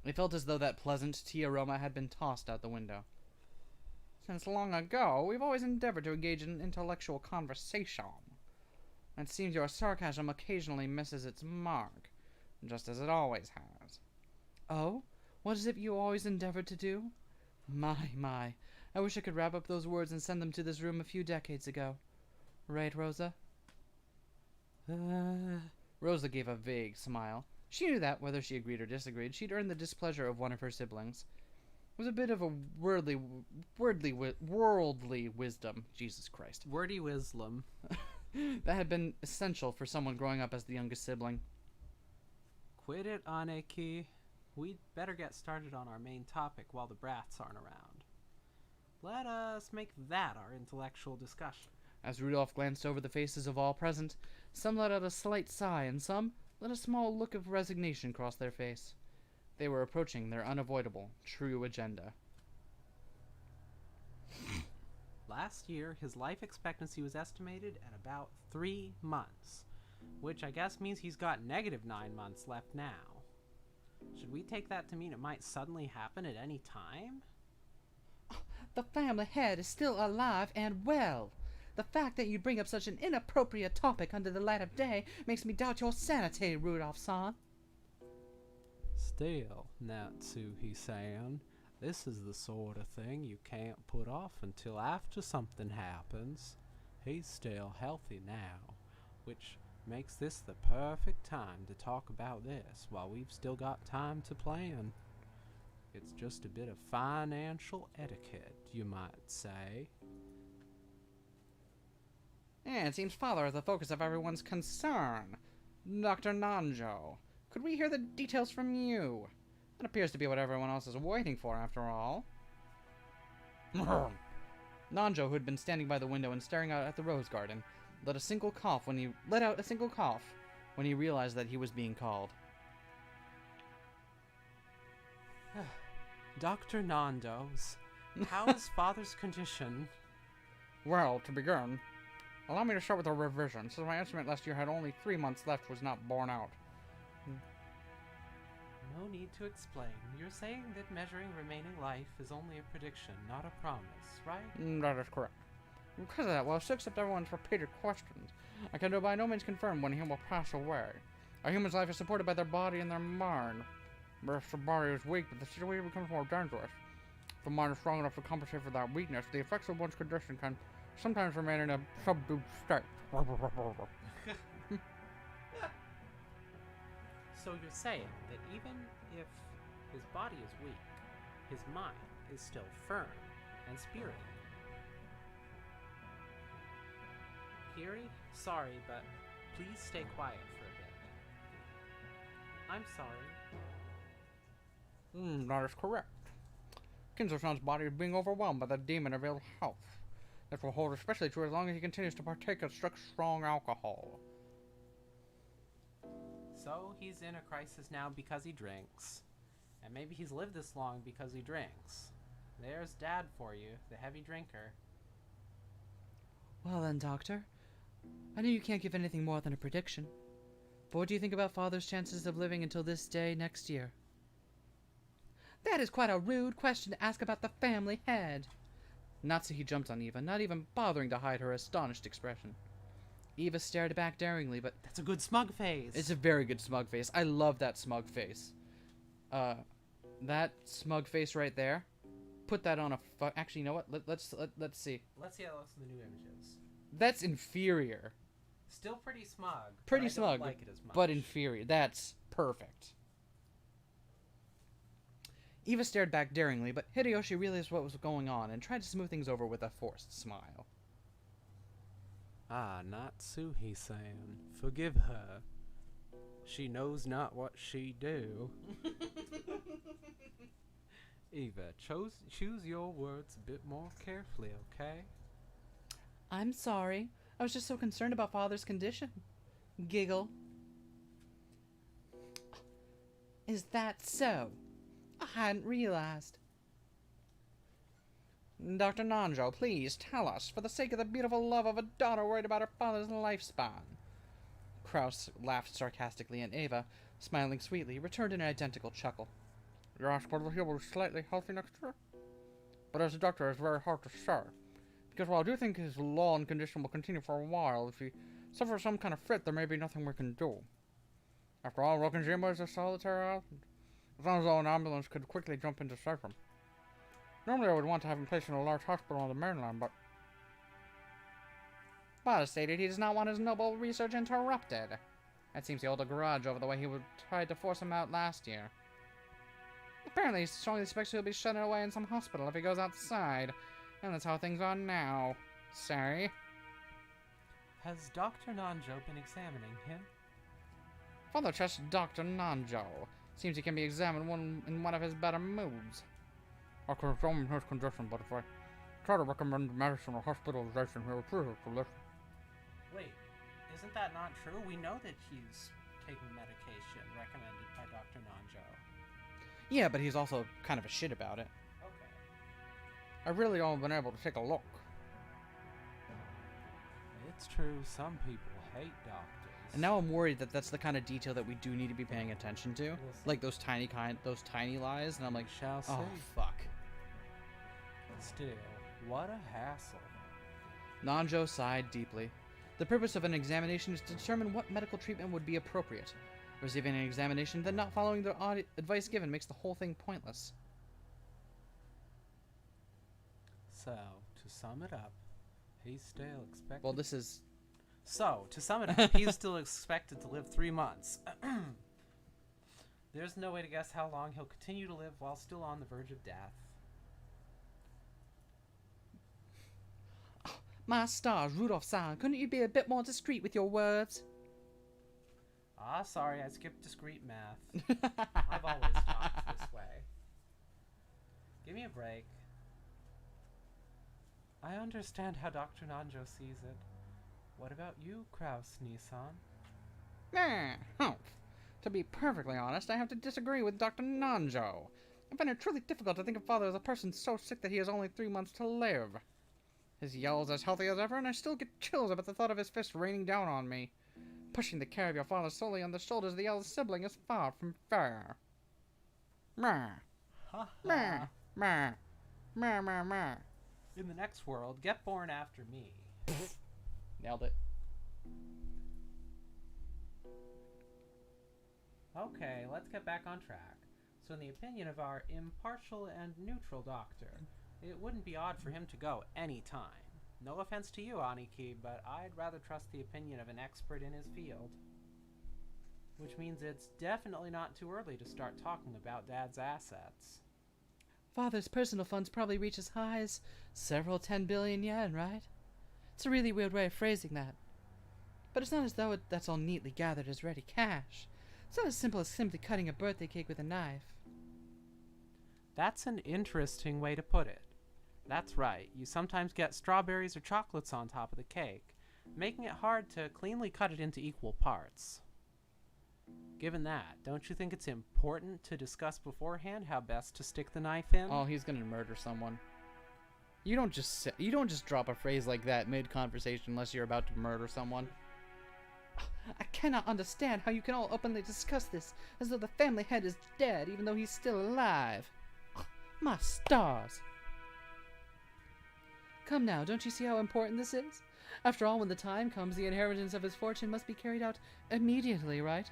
It felt as though that pleasant tea aroma had been tossed out the window. Since long ago, we've always endeavored to engage in intellectual conversation. It seems your sarcasm occasionally misses its mark, just as it always has. Oh? What is it you always endeavored to do? My. I wish I could wrap up those words and send them to this room a few decades ago. Right, Rosa? Rosa gave a vague smile. She knew that, whether she agreed or disagreed, she'd earned the displeasure of one of her siblings. It was a bit of a worldly wisdom. Jesus Christ. Wordy wisdom. That had been essential for someone growing up as the youngest sibling. Quit it, Aneki. We'd better get started on our main topic while the brats aren't around. Let us make that our intellectual discussion. As Rudolph glanced over the faces of all present, some let out a slight sigh, and some let a small look of resignation cross their face. They were approaching their unavoidable, true agenda. Last year, his life expectancy was estimated at about 3 months, which I guess means he's got negative 9 months left now. Should we take that to mean it might suddenly happen at any time? The family head is still alive and well. The fact that you bring up such an inappropriate topic under the light of day makes me doubt your sanity, Rudolph-san. Still, Natsuhi-san, This is the sort of thing you can't put off until after something happens. He's still healthy now, which makes this the perfect time to talk about this while we've still got time to plan. It's just a bit of financial etiquette, you might say. Yeah, it seems father is the focus of everyone's concern. Dr. Nanjo, could we hear the details from you? That appears to be what everyone else is waiting for, after all. Nanjo, who had been standing by the window and staring out at the rose garden, let out a single cough when he realized that he was being called. Dr. Nando's, how is father's condition? Well, to begin, allow me to start with a revision, since my estimate last year had only 3 months left was not borne out. No need to explain. You're saying that measuring remaining life is only a prediction, not a promise, right? That is correct. Because of that, while to accept everyone's repeated questions, I can by no means confirm when he will pass away. A human's life is supported by their body and their mind. But if the body is weak, the situation becomes more dangerous. If the mind is strong enough to compensate for that weakness, the effects of one's condition can sometimes remain in a subdued state. So you're saying that even if his body is weak, his mind is still firm and spirited. Kiri, sorry, but please stay quiet for a bit. I'm sorry. That is correct. Kinzo-san's body is being overwhelmed by the demon of ill health. This will hold especially true as long as he continues to partake of strong alcohol. So he's in a crisis now because he drinks. And maybe he's lived this long because he drinks. There's Dad for you, the heavy drinker. Well then, Doctor, I know you can't give anything more than a prediction, but what do you think about Father's chances of living until this day next year? That is quite a rude question to ask about the family head. Natsuhi jumped on Eva, not even bothering to hide her astonished expression. Eva stared back daringly, but That's a good smug face. it's a very good smug face. I love that smug face. That smug face right there. Put that on a. Actually, you know what? Let's see. Let's see how it looks in the new images. That's inferior. Still pretty smug. Pretty but I smug, don't like it as much. but inferior. That's perfect. Eva stared back daringly, but Hideyoshi realized what was going on and tried to smooth things over with a forced smile. Ah, Natsuhi-san, forgive her. She knows not what she do. Eva, choose your words a bit more carefully, okay? I'm sorry. I was just so concerned about Father's condition. Giggle. Is that so? I hadn't realized. Dr. Nanjo, please tell us, for the sake of the beautiful love of a daughter worried about her father's lifespan. Kraus laughed sarcastically, and Eva, smiling sweetly, returned an identical chuckle. Yes, but he will be slightly healthy next year. But as a doctor, it's very hard to say. Because while I do think his law and condition will continue for a while, if he suffers some kind of fit, there may be nothing we can do. After all, Rokinjima is a solitary island. As long as an ambulance could quickly jump in to save him. Normally I would want to have him placed in a large hospital on the mainland, but... Father stated he does not want his noble research interrupted. That seems to hold a grudge over the way he tried to force him out last year. Apparently, he strongly suspects he'll be shut away in some hospital if he goes outside. And that's how things are now. Sorry. Has Dr. Nanjo been examining him? Father trusts Dr. Nanjo. Seems he can be examined in one of his better moods. I can examine his condition, but if I try to recommend medicine or hospitalization, he refuses to listen. Wait, isn't that not true? We know that he's taking medication recommended by Dr. Nanjo. Yeah, but he's also kind of a shit about it. Okay. I've really only been able to take a look. It's true, some people hate doctors. And now I'm worried that that's the kind of detail that we do need to be paying attention to. We'll see. Like those tiny lies, and I'm like, Shall see. oh, fuck. Still, what a hassle. Nanjo sighed deeply. The purpose of an examination is to determine what medical treatment would be appropriate. Receiving an examination, then not following the advice given makes the whole thing pointless. So, to sum it up, he's still expected... Well, this is... So, to sum it up, he's still expected to live 3 months. There's no way to guess how long he'll continue to live while still on the verge of death. My stars, Rudolph-san, couldn't you be a bit more discreet with your words? Ah, sorry, I skipped discrete math. I've always talked this way. Give me a break. I understand how Dr. Nanjo sees it. What about you, Kraus Nissan? Humph. To be perfectly honest, I have to disagree with Dr. Nanjo. I find it truly difficult to think of Father as a person so sick that he has only 3 months to live. His yell's as healthy as ever, and I still get chills about the thought of his fist raining down on me. Pushing the care of your father solely on the shoulders of the eldest sibling is far from fair. Meh. Meh. Meh. Meh, meh, meh. In the next world, get born after me. Nailed it. Okay, let's get back on track. So in the opinion of our impartial and neutral doctor, it wouldn't be odd for him to go any time. No offense to you, Aniki, but I'd rather trust the opinion of an expert in his field. Which means it's definitely not too early to start talking about Dad's assets. Father's personal funds probably reach as high as several 10 billion yen, right? It's a really weird way of phrasing that. But it's not as though that's all neatly gathered as ready cash. It's not as simple as simply cutting a birthday cake with a knife. That's an interesting way to put it. That's right, you sometimes get strawberries or chocolates on top of the cake, making it hard to cleanly cut it into equal parts. Given that, don't you think it's important to discuss beforehand how best to stick the knife in? Oh, he's gonna murder someone. You don't just drop a phrase like that mid-conversation unless you're about to murder someone. I cannot understand how you can all openly discuss this as though the family head is dead even though he's still alive. My stars. Come now, don't you see how important this is? After all, when the time comes, the inheritance of his fortune must be carried out immediately, right?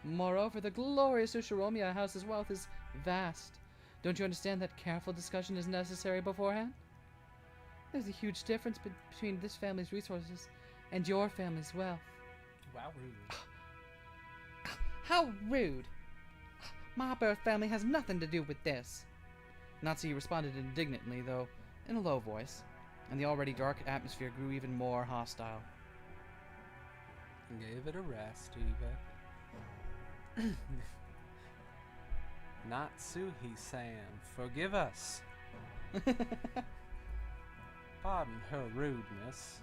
Moreover, the glorious Ushiromiya house's wealth is vast. Don't you understand that careful discussion is necessary beforehand? There's a huge difference between this family's resources and your family's wealth. Wow, rude. How rude! My birth family has nothing to do with this. Natsuki responded indignantly, though in a low voice, and the already dark atmosphere grew even more hostile. Give it a rest, Eva. Natsuhi-san, forgive us. Pardon her rudeness.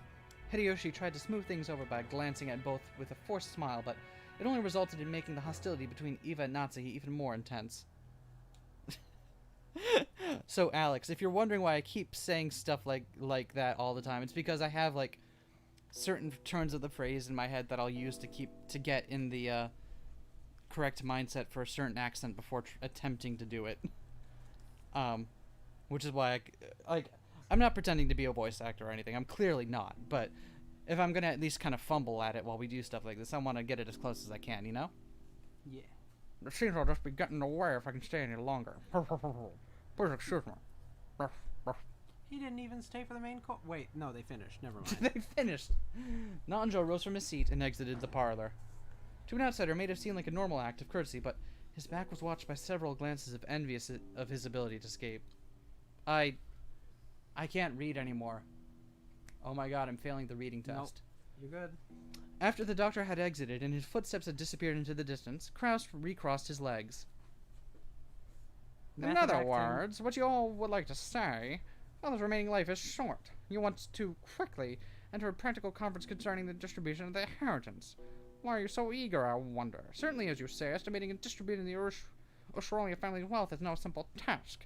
Hideyoshi tried to smooth things over by glancing at both with a forced smile, but it only resulted in making the hostility between Eva and Natsuhi even more intense. So, Alex, if you're wondering why I keep saying stuff like that all the time, it's because I have, like, certain turns of the phrase in my head that I'll use to get in the correct mindset for a certain accent before attempting to do it. Which is why I'm not pretending to be a voice actor or anything. I'm clearly not, but if I'm gonna at least kind of fumble at it while we do stuff like this, I want to get it as close as I can, you know? Yeah. It seems I'll just be getting away if I can stay any longer. Please excuse me. He didn't even stay for the main course. Wait, no, they finished. Never mind. They finished. Nanjo rose from his seat and exited the parlor. To an outsider, it may have seemed like a normal act of courtesy, but his back was watched by several glances of envious of his ability to escape. I can't read anymore. Oh my god, I'm failing the reading test. Nope. You're good. After the doctor had exited and his footsteps had disappeared into the distance, Kraus recrossed his legs. In other words, what you all would like to say, Father's remaining life is short. You want to quickly enter a practical conference concerning the distribution of the inheritance. Why are you so eager, I wonder? Certainly, as you say, estimating and distributing the Ushiromiya family's wealth is no simple task.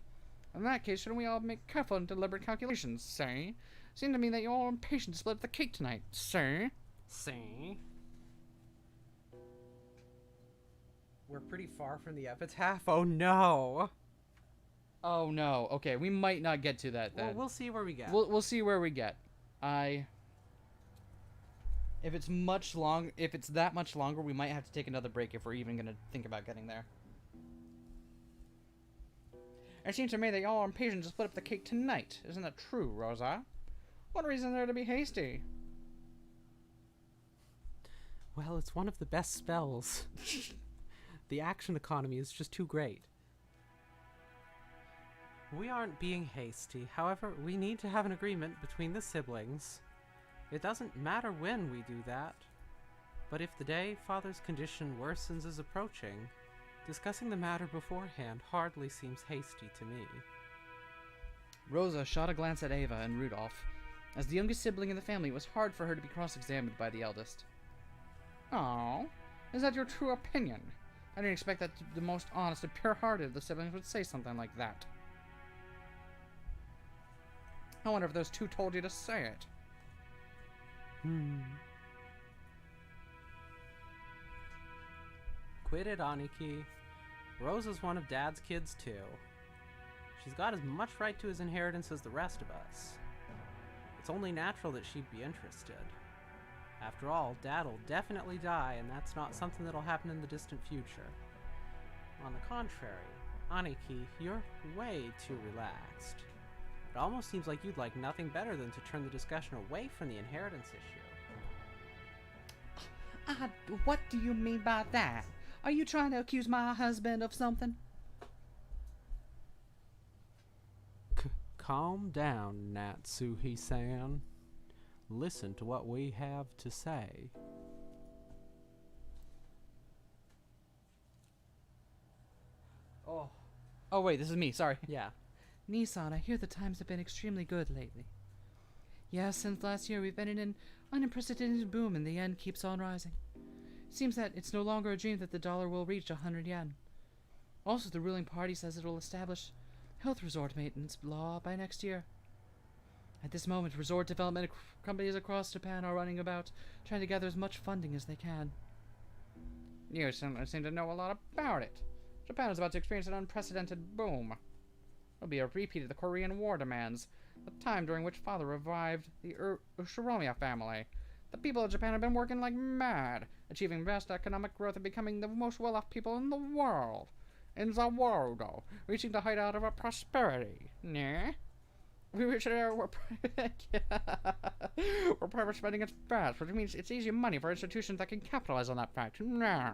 In that case, shouldn't we all make careful and deliberate calculations, say? Seems to me that you're all impatient to split up the cake tonight, say? See? We're pretty far from the epitaph. Oh no! Oh no. Okay, we might not get to that then. Well, we'll see where we get. We'll see where we get. If it's that much longer, we might have to take another break if we're even gonna think about getting there. It seems to me that y'all are impatient to split up the cake tonight. Isn't that true, Rosa? What reason is there to be hasty? Well, it's one of the best spells. The action economy is just too great. We aren't being hasty. However, we need to have an agreement between the siblings. It doesn't matter when we do that. But if the day Father's condition worsens is approaching, discussing the matter beforehand hardly seems hasty to me. Rosa shot a glance at Ava and Rudolph. As the youngest sibling in the family, it was hard for her to be cross-examined by the eldest. Oh, is that your true opinion? I didn't expect that the most honest and pure-hearted of the siblings would say something like that. I wonder if those two told you to say it. Quit it, Aniki. Rosa's one of Dad's kids, too. She's got as much right to his inheritance as the rest of us. It's only natural that she'd be interested. After all, Dad'll definitely die, and that's not something that'll happen in the distant future. On the contrary, Aniki, you're way too relaxed. It almost seems like you'd like nothing better than to turn the discussion away from the inheritance issue. What do you mean by that? Are you trying to accuse my husband of something? Calm down, Natsuhi-san. Listen to what we have to say. Oh wait, this is me, sorry. Yeah. Nissan, I hear the times have been extremely good lately. Yes, since last year we've been in an unprecedented boom and the yen keeps on rising. It seems that it's no longer a dream that the dollar will reach 100 yen. Also, the ruling party says it will establish health resort maintenance law by next year. At this moment, resort development companies across Japan are running about, trying to gather as much funding as they can. You seem to know a lot about it. Japan is about to experience an unprecedented boom. It'll be a repeat of the Korean War demands, the time during which Father revived the Ushiromiya family. The people of Japan have been working like mad, achieving vast economic growth and becoming the most well-off people in the world. In the world, though, reaching the height out of our prosperity. Nah? We reach an era where private spending is fast, which means it's easy money for institutions that can capitalize on that fact. Nah.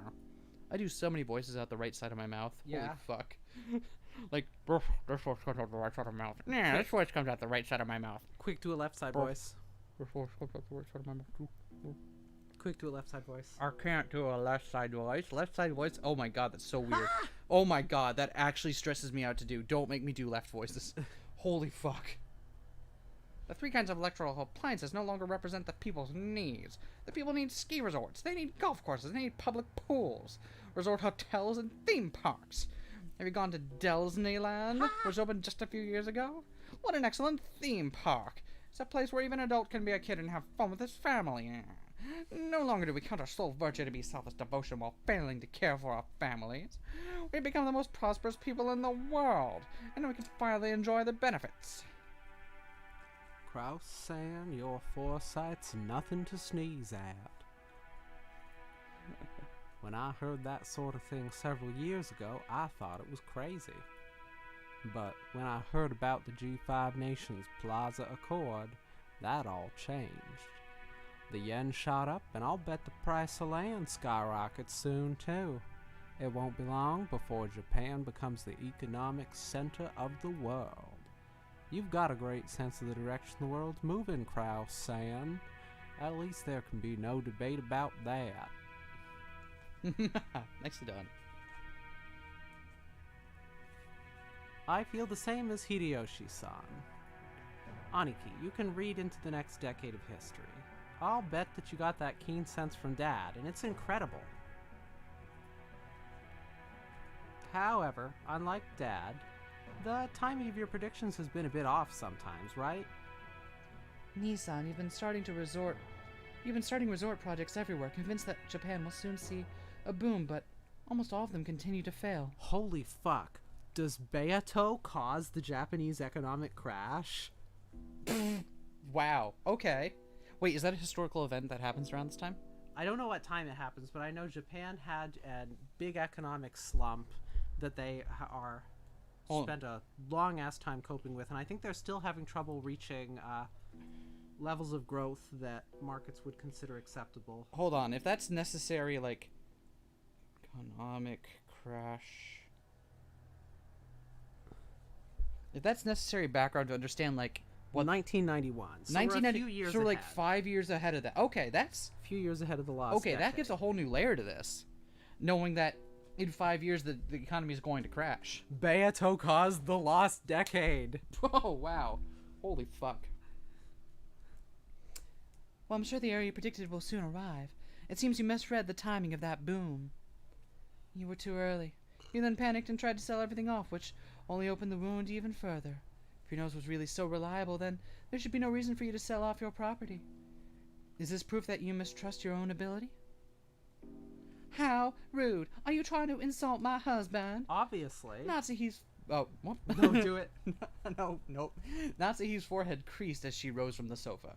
I do so many voices out the right side of my mouth. Yeah. Holy fuck. Like, this voice comes out the right side of my mouth. Nah, this voice comes out the right side of my mouth. Quick, do a left side voice. This voice comes out the right side of my mouth. Quick, do a left side voice. I can't do a left side voice. Left side voice? Oh my god, that's so weird. Oh my god, that actually stresses me out to do. Don't make me do left voices. Holy fuck. The three kinds of electoral appliances no longer represent the people's needs. The people need ski resorts, they need golf courses, they need public pools, resort hotels, and theme parks. Have you gone to Disneyland, which opened just a few years ago? What an excellent theme park. It's a place where even an adult can be a kid and have fun with his family. No longer do we count our sole virtue to be selfless devotion while failing to care for our families. We become the most prosperous people in the world, and we can finally enjoy the benefits. Kraus-san, your foresight's nothing to sneeze at. When I heard that sort of thing several years ago, I thought it was crazy. But when I heard about the G5 Nations Plaza Accord, that all changed. The yen shot up, and I'll bet the price of land skyrockets soon too. It won't be long before Japan becomes the economic center of the world. You've got a great sense of the direction the world's moving, Kraus-san. At least there can be no debate about that. Nicely done. I feel the same as Hideyoshi-san. Aniki, you can read into the next decade of history. I'll bet that you got that keen sense from Dad, and it's incredible. However, unlike Dad, the timing of your predictions has been a bit off sometimes, right? Nissan, you've been starting resort projects everywhere, convinced that Japan will soon see a boom, but almost all of them continue to fail. Holy fuck. Does Beato cause the Japanese economic crash? Wow. Okay. Wait, is that a historical event that happens around this time? I don't know what time it happens, but I know Japan had a big economic slump that they are spent a long-ass time coping with, and I think they're still having trouble reaching levels of growth that markets would consider acceptable. Hold on. If that's necessary, like, economic crash. If that's necessary background to understand, like, Well, 1991. So 1990, we're a few years so we're like ahead. 5 years ahead of that. Okay, that's A few years ahead of the last okay. That gives a whole new layer to this, knowing that in 5 years the economy is going to crash. Beato caused the lost decade. Oh wow, holy fuck. Well, I'm sure the area you predicted will soon arrive. It seems you misread the timing of that boom. You were too early. You then panicked and tried to sell everything off, which only opened the wound even further. If your nose was really so reliable, then there should be no reason for you to sell off your property. Is this proof that you mistrust your own ability? How rude. Are you trying to insult my husband? Obviously. Natsuhi's oh what? Don't do it. No, nope. Natsuhi's forehead creased as she rose from the sofa.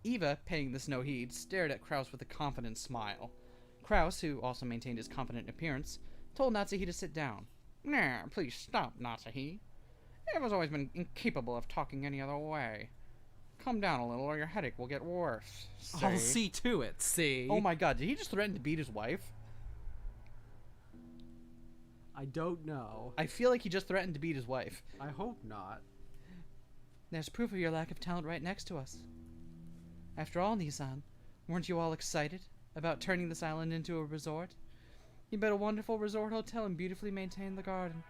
Eva, paying this no heed, stared at Kraus with a confident smile. Kraus, who also maintained his confident appearance, told Natsuhi to sit down. Nah, please stop, Natsuhi. Eva's always been incapable of talking any other way. Calm down a little or your headache will get worse. I'll see to it, see? Oh my god, did he just threaten to beat his wife? I don't know. I feel like he just threatened to beat his wife. I hope not. There's proof of your lack of talent right next to us. After all, Nissan, weren't you all excited about turning this island into a resort? You built a wonderful resort hotel and beautifully maintained the garden.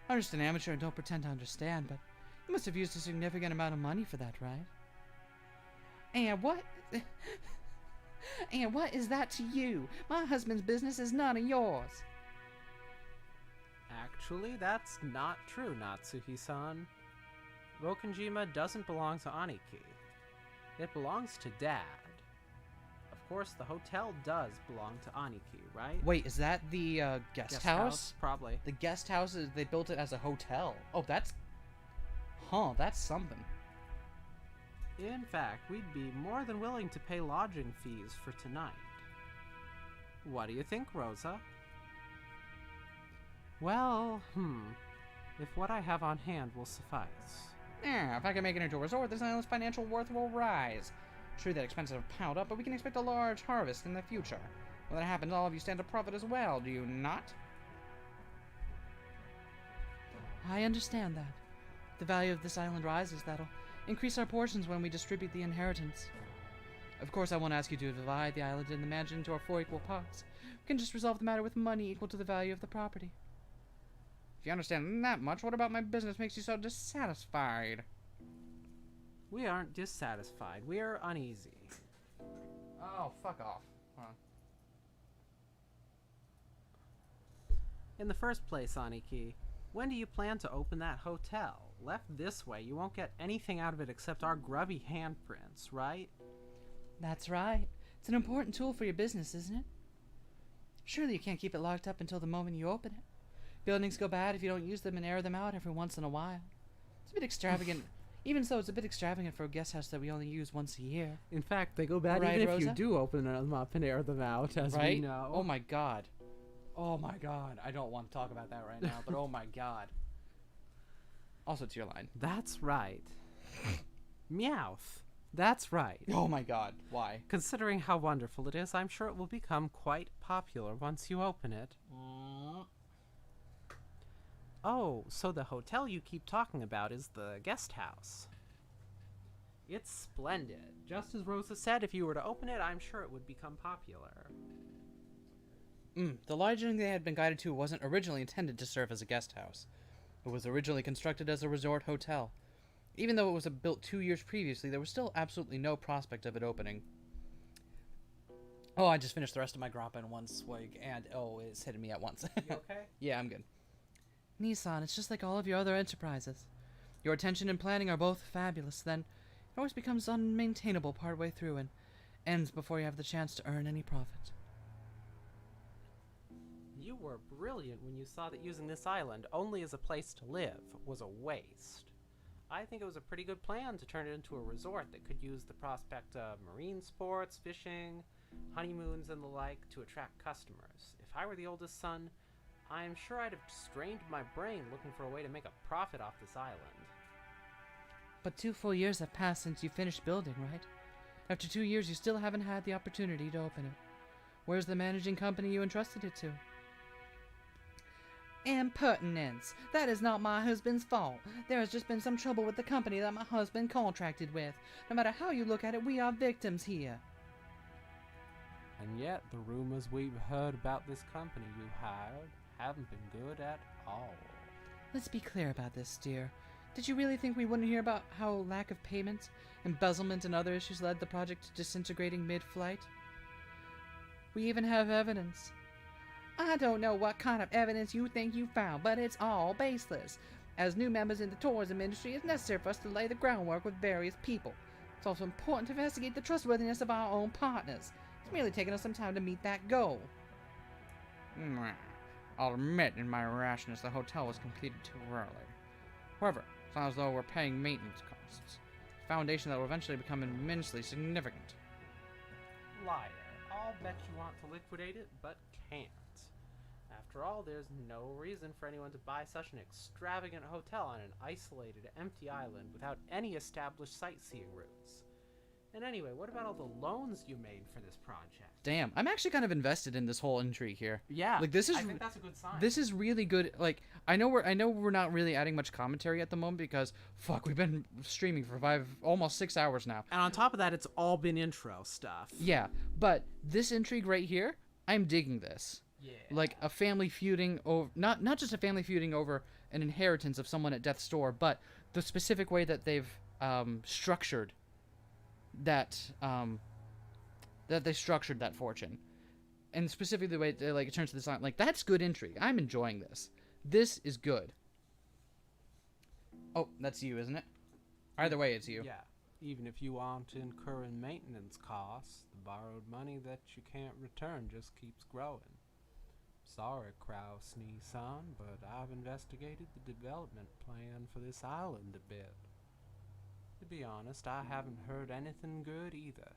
I'm just an amateur and don't pretend to understand, but you must have used a significant amount of money for that, right? And what... and what is that to you? My husband's business is none of yours. Actually, that's not true, Natsuhi-san. Rokenjima doesn't belong to Aniki. It belongs to Dad. Of course, the hotel does belong to Aniki, right? Wait, is that the guest house? Probably. The guest house, they built it as a hotel. Oh, that's... Huh, that's something. In fact, we'd be more than willing to pay lodging fees for tonight. What do you think, Rosa? Well, if what I have on hand will suffice. Yeah, if I can make it into a resort, this island's financial worth will rise. Sure, that expenses have piled up, but we can expect a large harvest in the future. When that happens, all of you stand to profit as well, do you not? I understand that. If the value of this island rises, that'll increase our portions when we distribute the inheritance. Of course, I won't ask you to divide the island and the mansion into our 4 equal parts. We can just resolve the matter with money equal to the value of the property. If you understand that much, what about my business makes you so dissatisfied? We aren't dissatisfied. We are uneasy. Oh, fuck off. Huh. In the first place, Aniki, when do you plan to open that hotel? Left this way, you won't get anything out of it except our grubby handprints, right? That's right. It's an important tool for your business, isn't it? Surely you can't keep it locked up until the moment you open it. Buildings go bad if you don't use them and air them out every once in a while. It's a bit extravagant. Even so, it's a bit extravagant for a guest house that we only use once a year. In fact, they go bad Right, even if you Rosa? do open them up and air them out, as Right? we know. Oh my god. Oh my god. I don't want to talk about that right now, but oh my god. Also, it's your line. That's right. Meowth. That's right. Oh my god. Why? Considering how wonderful it is, I'm sure it will become quite popular once you open it. Oh, so the hotel you keep talking about is the guest house. It's splendid. Just as Rosa said, if you were to open it, I'm sure it would become popular. The lodging they had been guided to wasn't originally intended to serve as a guest house. It was originally constructed as a resort hotel. Even though it was built 2 years previously, there was still absolutely no prospect of it opening. Oh, I just finished the rest of my grappa in one swig, and oh, it's hitting me at once. You okay? Yeah, I'm good. Nissan, it's just like all of your other enterprises. Your attention and planning are both fabulous, then it always becomes unmaintainable partway through and ends before you have the chance to earn any profit. You were brilliant when you saw that using this island only as a place to live was a waste. I think it was a pretty good plan to turn it into a resort that could use the prospect of marine sports, fishing, honeymoons, and the like to attract customers. If I were the oldest son, I'm sure I'd have strained my brain looking for a way to make a profit off this island. But 2 full years have passed since you finished building, right? After 2 years, you still haven't had the opportunity to open it. Where's the managing company you entrusted it to? Impertinence! That is not my husband's fault. There has just been some trouble with the company that my husband contracted with. No matter how you look at it, we are victims here. And yet, the rumors we've heard about this company you hired haven't been good at all. Let's be clear about this, dear. Did you really think we wouldn't hear about how lack of payment, embezzlement, and other issues led the project to disintegrating mid-flight? We even have evidence. I don't know what kind of evidence you think you found, but it's all baseless. As new members in the tourism industry, it's necessary for us to lay the groundwork with various people. It's also important to investigate the trustworthiness of our own partners. It's merely taken us some time to meet that goal. I'll admit, in my rashness, the hotel was completed too early. However, it's not as though we're paying maintenance costs. A foundation that will eventually become immensely significant. Liar. I'll bet you want to liquidate it, but can't. After all, there's no reason for anyone to buy such an extravagant hotel on an isolated, empty island without any established sightseeing routes. And anyway, what about all the loans you made for this project? Damn, I'm actually kind of invested in this whole intrigue here. Yeah, Like, this is I think that's a good sign. This is really good. Like, I know we're not really adding much commentary at the moment because fuck, we've been streaming for almost 6 hours now. And on top of that, it's all been intro stuff. Yeah, but this intrigue right here, I'm digging this. Yeah. Like a family feuding over not just a family feuding over an inheritance of someone at death's door, but the specific way that they've structured that they structured that fortune, and specifically the way it turns to this line. Like, that's good intrigue. I'm enjoying this. This is good. Oh, that's you, isn't it? Either way, it's you. Yeah. Even if you aren't incurring maintenance costs, the borrowed money that you can't return just keeps growing. Sorry, Kraus-san, but I've investigated the development plan for this island a bit. To be honest, I haven't heard anything good either.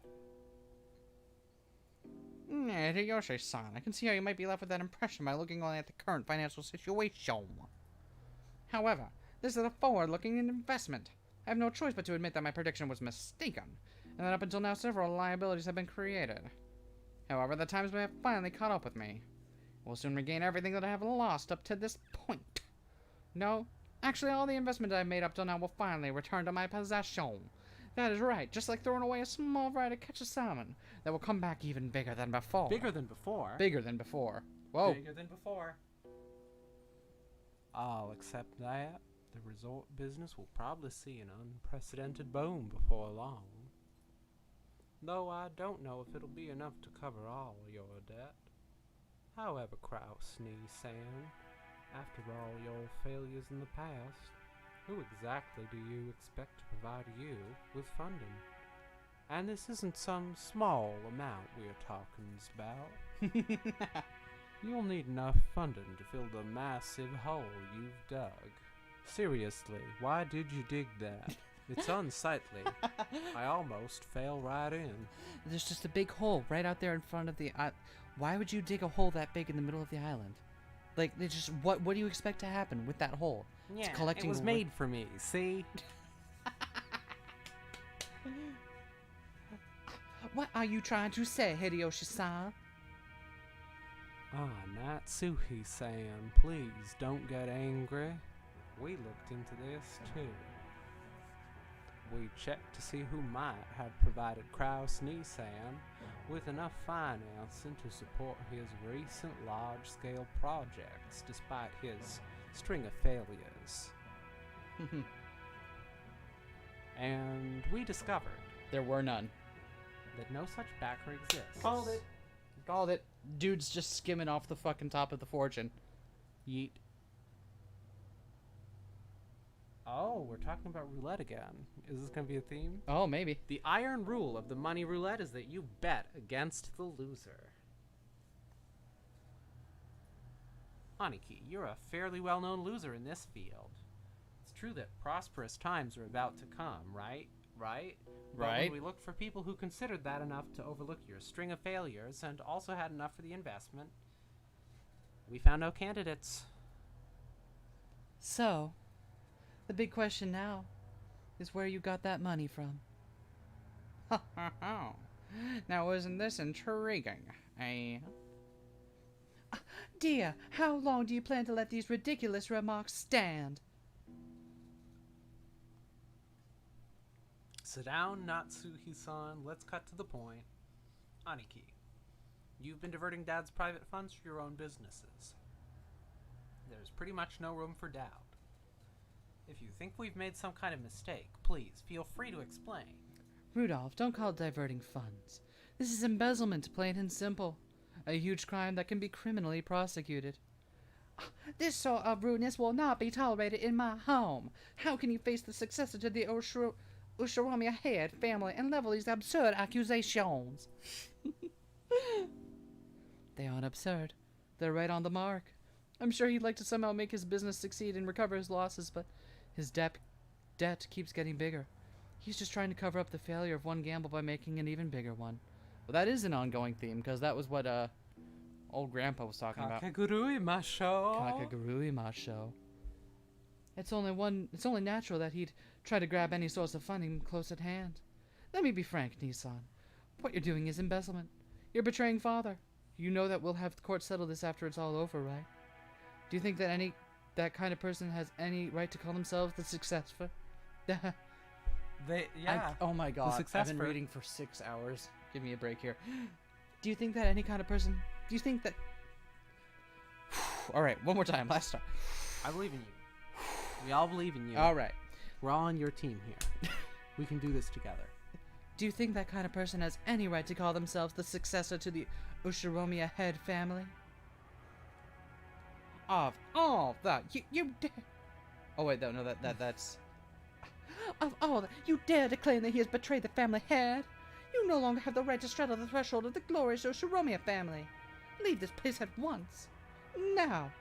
Hideyoshi-san, I can see how you might be left with that impression by looking only at the current financial situation. However, this is a forward-looking investment. I have no choice but to admit that my prediction was mistaken, and that up until now several liabilities have been created. However, the times may have finally caught up with me. We'll soon regain everything that I have lost up to this point. No, actually all the investment I've made up till now will finally return to my possession. That is right, just like throwing away a small fry to catch a salmon that will come back even bigger than before. Bigger than before? Bigger than before. Whoa. Bigger than before. I'll accept that. The resort business will probably see an unprecedented boom before long. Though I don't know if it'll be enough to cover all your debt. However, Kraus-san, after all your failures in the past, who exactly do you expect to provide you with funding? And this isn't some small amount we're talking about. You'll need enough funding to fill the massive hole you've dug. Seriously, why did you dig that? It's unsightly. I almost fell right in. There's just a big hole right out there in front of the why would you dig a hole that big in the middle of the island? Like, they just what do you expect to happen with that hole? Yeah, it's collecting it was made for me, see? What are you trying to say, Hideyoshi-san? Natsuhi-san, please don't get angry. We looked into this too. We checked to see who might have provided Kraus-san with enough financing to support his recent large-scale projects despite his string of failures. And we discovered There were none. that no such backer exists. Called it. Called it. Dude's just skimming off the fucking top of the fortune. Yeet. Oh, we're talking about roulette again. Is this going to be a theme? Oh, maybe. The iron rule of the money roulette is that you bet against the loser. Aniki, you're a fairly well-known loser in this field. It's true that prosperous times are about to come, right? But Right. when we looked for people who considered that enough to overlook your string of failures and also had enough for the investment, We found no candidates. So, the big question now is where you got that money from. Ha ha ha. Now isn't this intriguing, eh? Dear, how long do you plan to let these ridiculous remarks stand? Sit down, Natsuhi-san. Let's cut to the point. Aniki, you've been diverting Dad's private funds for your own businesses. There's pretty much no room for doubt. If you think we've made some kind of mistake, please feel free to explain. Rudolph, don't call it diverting funds. This is embezzlement, plain and simple. A huge crime that can be criminally prosecuted. This sort of rudeness will not be tolerated in my home. How can you face the successor to the Ushiromiya head family and level these absurd accusations? They aren't absurd. They're right on the mark. I'm sure he'd like to somehow make his business succeed and recover his losses, but his debt keeps getting bigger. He's just trying to cover up the failure of one gamble by making an even bigger one. Well, that is an ongoing theme, because that was what old Grandpa was talking about. Kakegurui, mashou. Kakegurui, mashou. It's only natural that he'd try to grab any source of funding close at hand. Let me be frank, Nissan. What you're doing is embezzlement. You're betraying Father. You know that we'll have the court settle this after it's all over, right? Do you think that that kind of person has any right to call themselves the successor? Oh my god, I've been reading for 6 hours. Give me a break here. Do you think that any kind of person... Do you think that... Alright, one more time, last time. I believe in you. We all believe in you. Alright. We're all on your team here. We can do this together. Do you think that kind of person has any right to call themselves the successor to the Ushiromiya head family? Of all that, you dare... Oh wait, no, that's... Of all that, you dare to claim that he has betrayed the family head? You no longer have the right to straddle the threshold of the glorious Ushiromiya family. Leave this place at once. Now.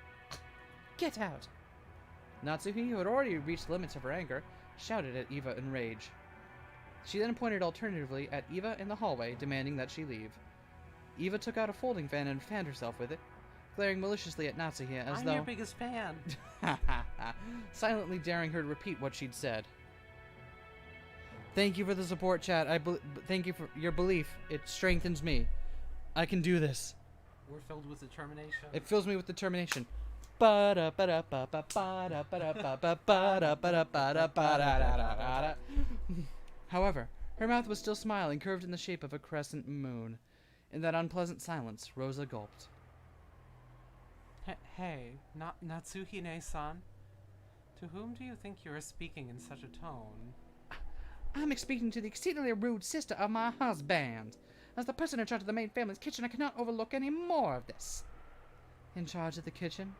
Get out. Natsuhi, who had already reached the limits of her anger, shouted at Eva in rage. She then pointed alternatively at Eva in the hallway, demanding that she leave. Eva took out a folding fan and fanned herself with it, glaring maliciously at Natsuhi as though... I'm your biggest fan. Silently daring her to repeat what she'd said. Thank you for the support, chat. Thank you for your belief. It strengthens me. I can do this. We're filled with determination. It fills me with determination. However, her mouth was still smiling, curved in the shape of a crescent moon. In that unpleasant silence, Rosa gulped. Hey, Natsuhine-san. To whom do you think you are speaking in such a tone? I'm speaking to the exceedingly rude sister of my husband. As the person in charge of the main family's kitchen, I cannot overlook any more of this. In charge of the kitchen?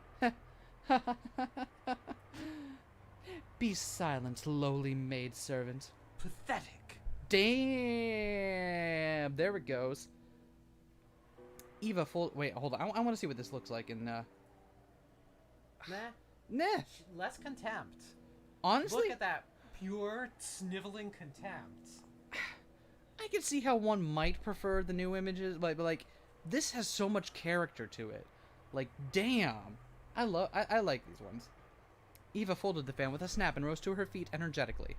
Be silent, lowly maidservant. Pathetic. Damn! There it goes. Eva wait, hold on. I want to see what this looks like in, Nah. Nah. Less contempt. Honestly? Look at that pure, sniveling contempt. I can see how one might prefer the new images, but like, this has so much character to it. Like, damn. I like these ones. Eva folded the fan with a snap and rose to her feet energetically.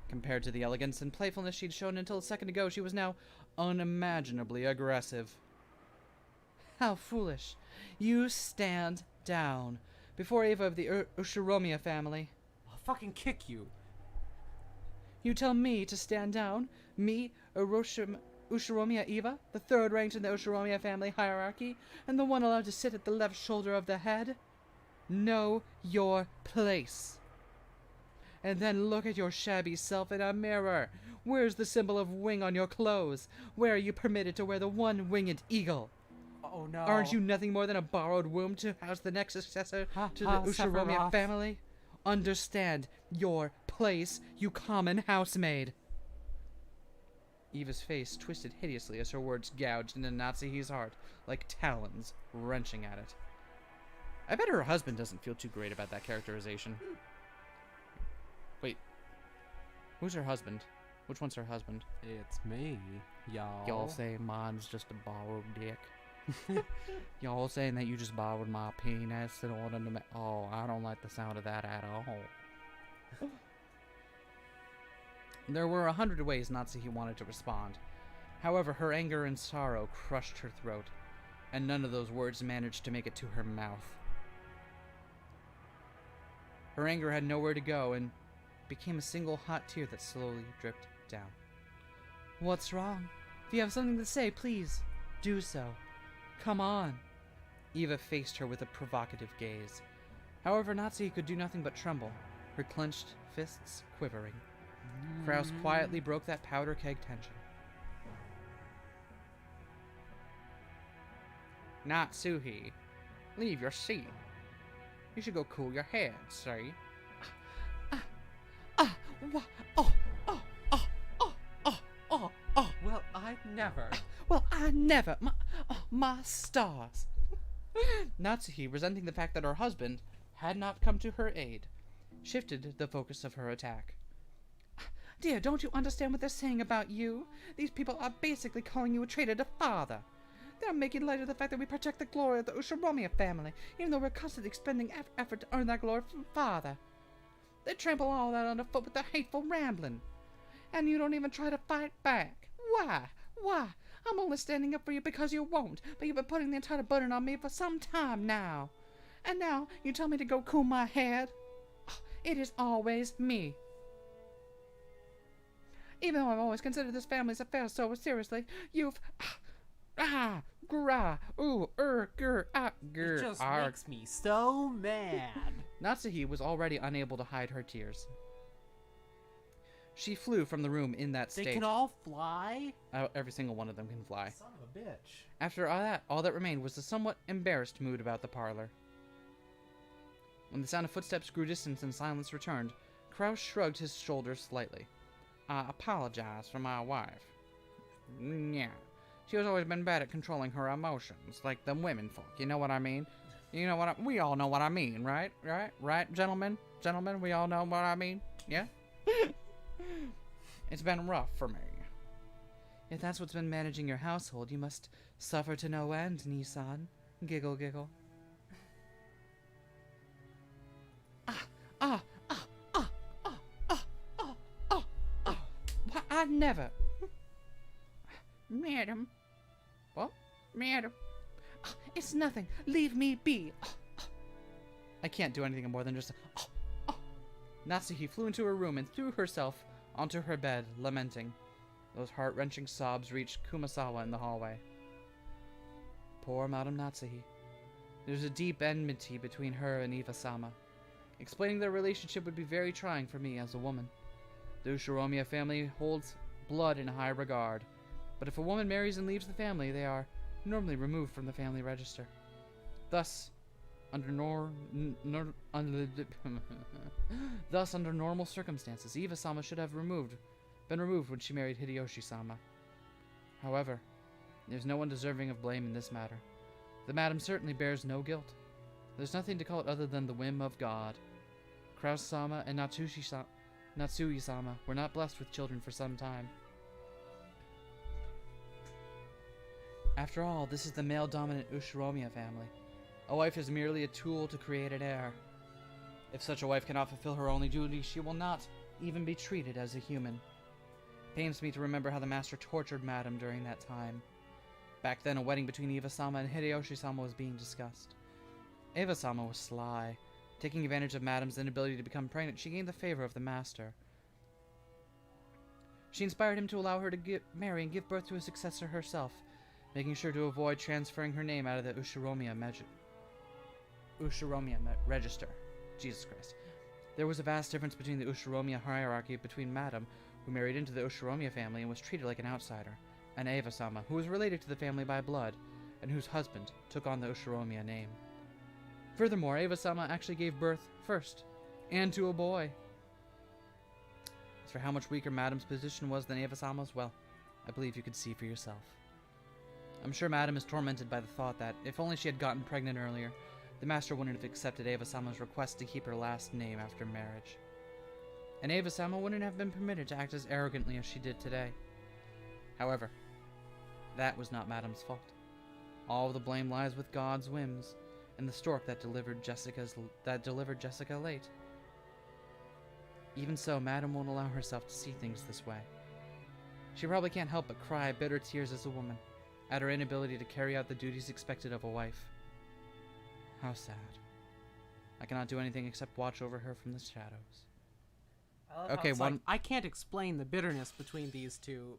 Compared to the elegance and playfulness she'd shown until a second ago, she was now unimaginably aggressive. How foolish. You stand down. Before Eva of the Ushiromiya family. I'll fucking kick you. You tell me to stand down? Me, Ushiromiya Eva, the third ranked in the Ushiromiya family hierarchy, and the one allowed to sit at the left shoulder of the head? Know your place. And then look at your shabby self in a mirror. Where's the symbol of wing on your clothes? Where are you permitted to wear the one-winged eagle? Oh no. Aren't you nothing more than a borrowed womb to house the next successor to the Ushiromiya family? Understand your place, you common housemaid. Eva's face twisted hideously as her words gouged into Natsuhi's heart like talons wrenching at it. I bet her husband doesn't feel too great about that characterization. Wait. Who's her husband? Which one's her husband? It's me, y'all. Y'all say mine's just a borrowed dick. Y'all saying that you just borrowed my penis in order to oh, I don't like the sound of that at all. There were 100 ways Natsuhi wanted to respond. However, her anger and sorrow crushed her throat, and none of those words managed to make it to her mouth. Her anger had nowhere to go and became a single hot tear that slowly dripped down. What's wrong? If you have something to say, please do so. Come on. Eva faced her with a provocative gaze. However, Natsuhi could do nothing but tremble, her clenched fists quivering. Kraus quietly broke that powder keg tension. Natsuhi, leave your seat. You should go cool your head, see? Well, I never. Well, I never. My stars. Natsuhi, resenting the fact that her husband had not come to her aid, shifted the focus of her attack. Dear, don't you understand what they're saying about you? These people are basically calling you a traitor to father. They're making light of the fact that we protect the glory of the Ushiromiya family, even though we're constantly expending effort to earn that glory from father. They trample all that underfoot with their hateful rambling. And you don't even try to fight back. Why? Why? I'm only standing up for you because you won't, but you've been putting the entire burden on me for some time now. And now you tell me to go cool my head? It is always me. Even though I've always considered this family's affairs so seriously, you've... It just makes me so mad. Natsuhi was already unable to hide her tears. She flew from the room in that state. They can all fly? Every single one of them can fly. Son of a bitch. After all that remained was a somewhat embarrassed mood about the parlor. When the sound of footsteps grew distant and silence returned, Kraus shrugged his shoulders slightly. I apologize for my wife. Yeah. She has always been bad at controlling her emotions, like the women folk, you know what I mean? You know what we all know what I mean, right? Right, gentlemen? Gentlemen, we all know what I mean? Yeah? It's been rough for me. If that's what's been managing your household, you must suffer to no end, Nissan. Giggle, giggle. I never. Madam. What? Madam. It's nothing. Leave me be. I can't do anything more than just... Natsuhi flew into her room and threw herself onto her bed, lamenting. Those heart-wrenching sobs reached Kumasawa in the hallway. Poor Madame Natsuhi. There's a deep enmity between her and Iva-sama. Explaining their relationship would be very trying for me as a woman. The Ushiromiya family holds blood in high regard, but if a woman marries and leaves the family, they are normally removed from the family register. Thus, under normal circumstances, Iva-sama should have been removed when she married Hideyoshi-sama. However, there's no one deserving of blame in this matter. The madam certainly bears no guilt. There's nothing to call it other than the whim of God. Kraus-sama and Natsui-sama were not blessed with children for some time. After all, this is the male-dominant Ushiromiya family. A wife is merely a tool to create an heir. If such a wife cannot fulfill her only duty, she will not even be treated as a human. It pains me to remember how the master tortured Madam during that time. Back then, a wedding between Iva-sama and Hideyoshi-sama was being discussed. Iva-sama was sly. Taking advantage of Madam's inability to become pregnant, she gained the favor of the master. She inspired him to allow her to marry and give birth to a successor herself, making sure to avoid transferring her name out of the Ushiromiya register. Jesus Christ. There was a vast difference between the Ushiromiya hierarchy between Madam, who married into the Ushiromiya family and was treated like an outsider, and Eva-sama, who was related to the family by blood, and whose husband took on the Ushiromiya name. Furthermore, Eva-sama actually gave birth first, and to a boy. As for how much weaker Madam's position was than Eva-sama's, well, I believe you could see for yourself. I'm sure Madam is tormented by the thought that, if only she had gotten pregnant earlier, the master wouldn't have accepted Eva-sama's request to keep her last name after marriage. And Eva-sama wouldn't have been permitted to act as arrogantly as she did today. However, that was not Madam's fault. All of the blame lies with God's whims, and the stork that delivered Jessica late. Even so, Madam won't allow herself to see things this way. She probably can't help but cry bitter tears as a woman, at her inability to carry out the duties expected of a wife. How sad. I cannot do anything except watch over her from the shadows. I love Okay, how it's one- like, I can't explain the bitterness between these two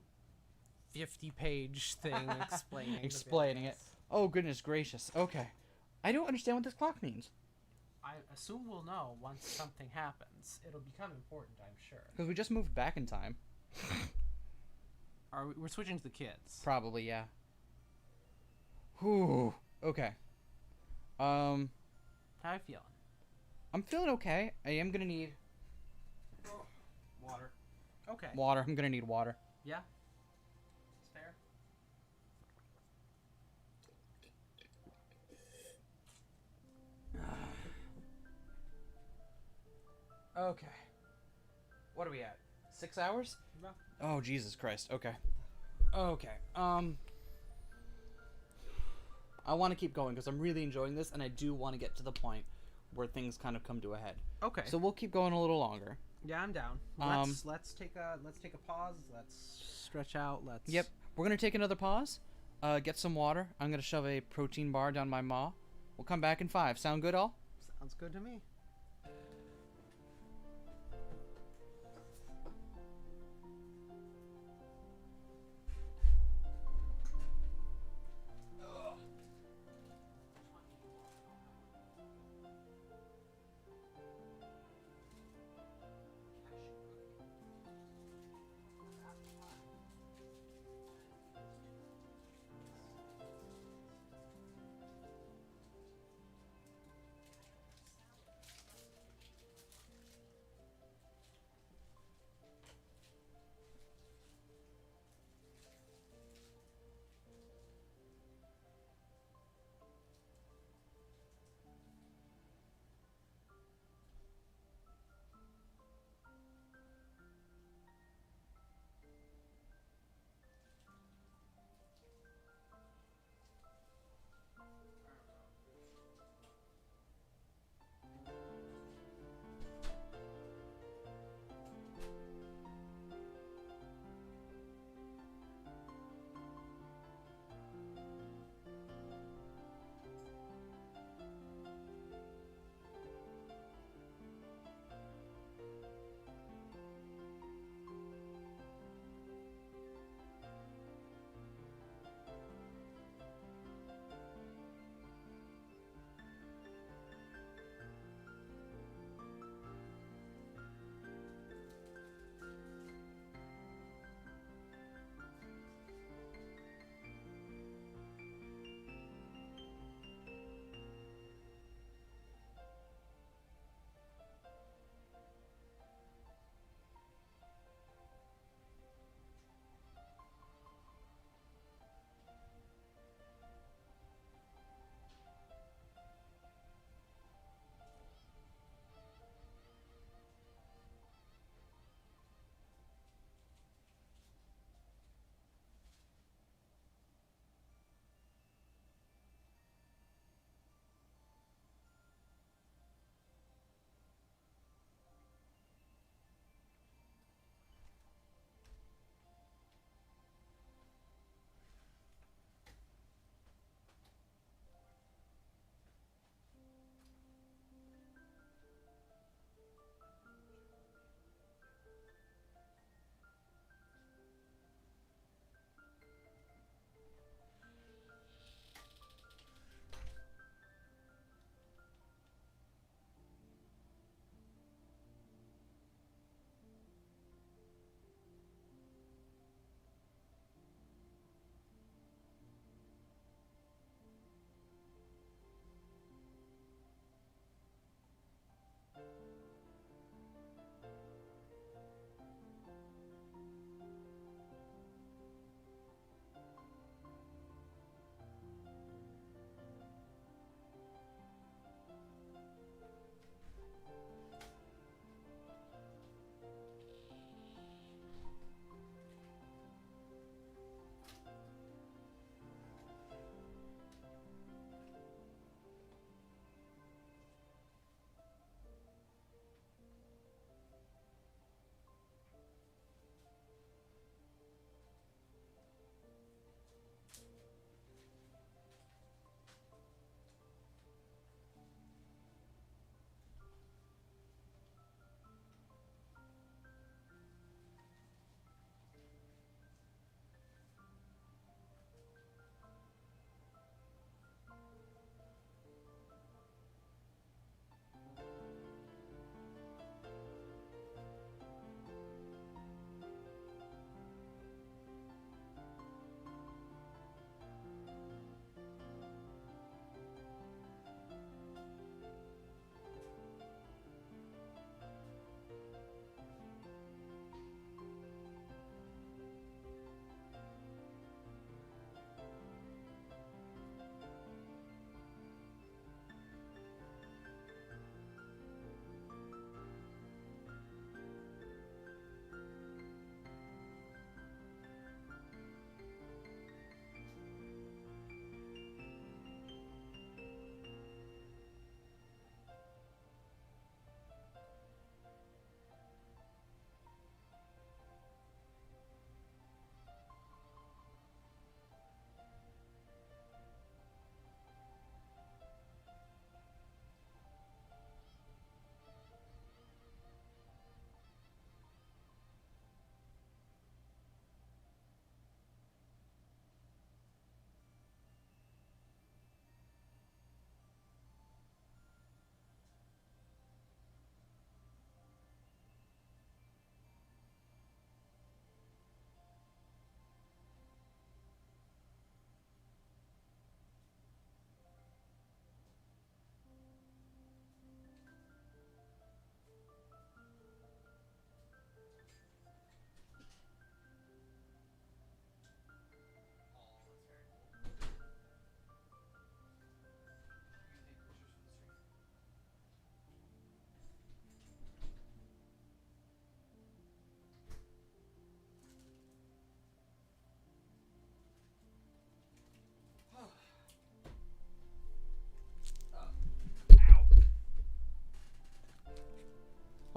50-page thing explaining the Explaining it. bitterness. Oh, goodness gracious. Okay. I don't understand what this clock means. I assume we'll know once something happens. It'll become important, I'm sure. Because we just moved back in time. We're switching to the kids. Probably, yeah. Whew. Okay. How you feeling? I'm feeling okay. I am gonna need Water. Okay. water. I'm gonna need water. Yeah. It's fair. Okay. What are we at? 6 hours? Yeah. Oh, Jesus Christ. Okay. Okay. I want to keep going because I'm really enjoying this, and I do want to get to the point where things kind of come to a head. Okay. So we'll keep going a little longer. yeah, I'm down. Let's take a pause. Let's stretch out. Let's. Yep. We're gonna take another pause. Get some water. I'm gonna shove a protein bar down my maw. We'll come back in 5. Sound good, all? Sounds good to me.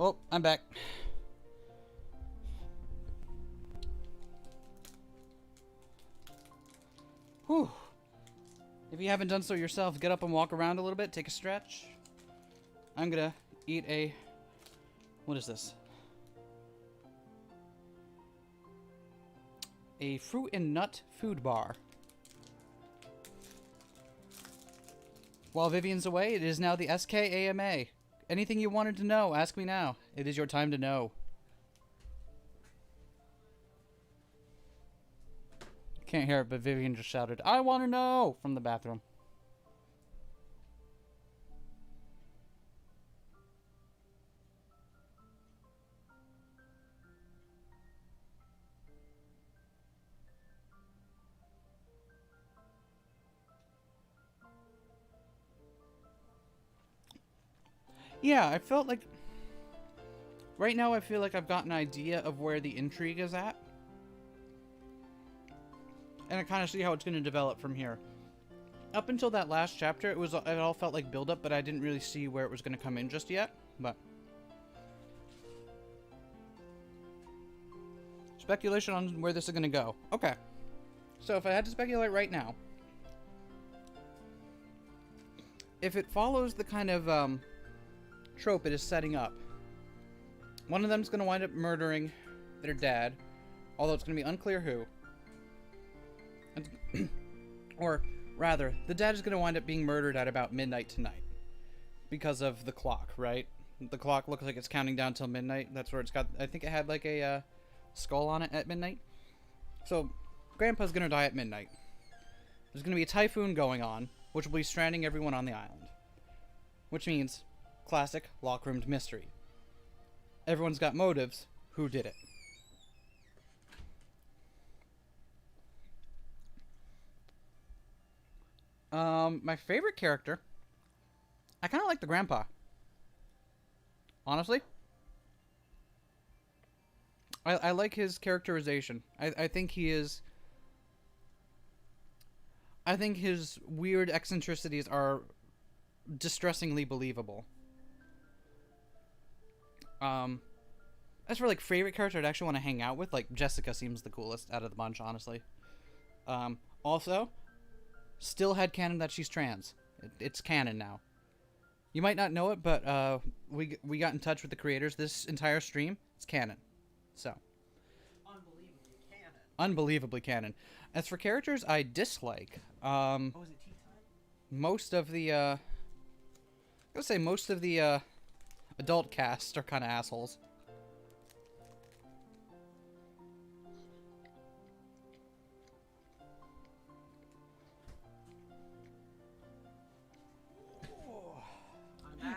Oh, I'm back. Whew. If you haven't done so yourself, get up and walk around a little bit, take a stretch. I'm gonna eat a... What is this? A fruit and nut food bar. While Vivian's away, it is now the SKAMA. Anything you wanted to know, ask me now. It is your time to know. Can't hear it, but Vivian just shouted, "I want to know!" from the bathroom. Yeah, I felt like... Right now I feel like I've got an idea of where the intrigue is at. And I kind of see how it's going to develop from here. Up until that last chapter, it all felt like build-up, but I didn't really see where it was going to come in just yet. But... Speculation on where this is going to go. Okay. So if I had to speculate right now... If it follows the kind of, trope it is setting up. One of them's going to wind up murdering their dad, although it's going to be unclear who. Or rather, the dad is going to wind up being murdered at about midnight tonight because of the clock, right? The clock looks like it's counting down till midnight. That's where it's got, I think it had like a skull on it at midnight. So Grandpa's going to die at midnight. There's going to be a typhoon going on, which will be stranding everyone on the island. Which means classic lock-roomed mystery. Everyone's got motives. Who did it? My favorite character... I kind of like the grandpa. Honestly. I like his characterization. I think he is... I think his weird eccentricities are distressingly believable. As for like favorite character I'd actually want to hang out with, like Jessica seems the coolest out of the bunch, honestly. Also, still headcanon that she's trans. It's canon now. You might not know it, but we got in touch with the creators. This entire stream, it's canon. So. Unbelievably canon. Unbelievably canon. As for characters I dislike, Oh, is it tea time? most of the, I would say most of the, adult cast are kind of assholes.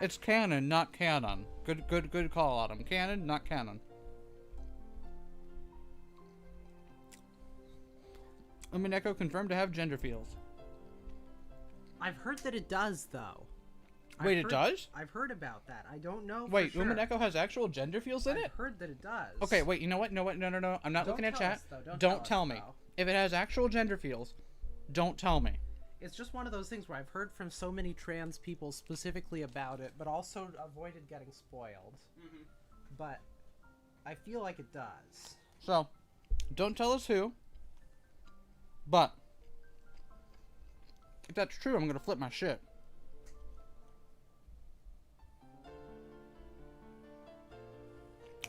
It's canon, not canon. Good call, Autumn. Canon, not canon. Umineko confirmed to have gender feels. I've heard that it does, though. Wait, it does? I've heard about that. I don't know. Wait, for sure. Umineko has actual gender feels in it? I've heard that it does. Okay, wait, you know what? No. I'm not looking at chat. Don't tell me. If it has actual gender feels, don't tell me. It's just one of those things where I've heard from so many trans people specifically about it, but also avoided getting spoiled. Mm-hmm. But I feel like it does. So, don't tell us who. But if that's true, I'm gonna flip my shit.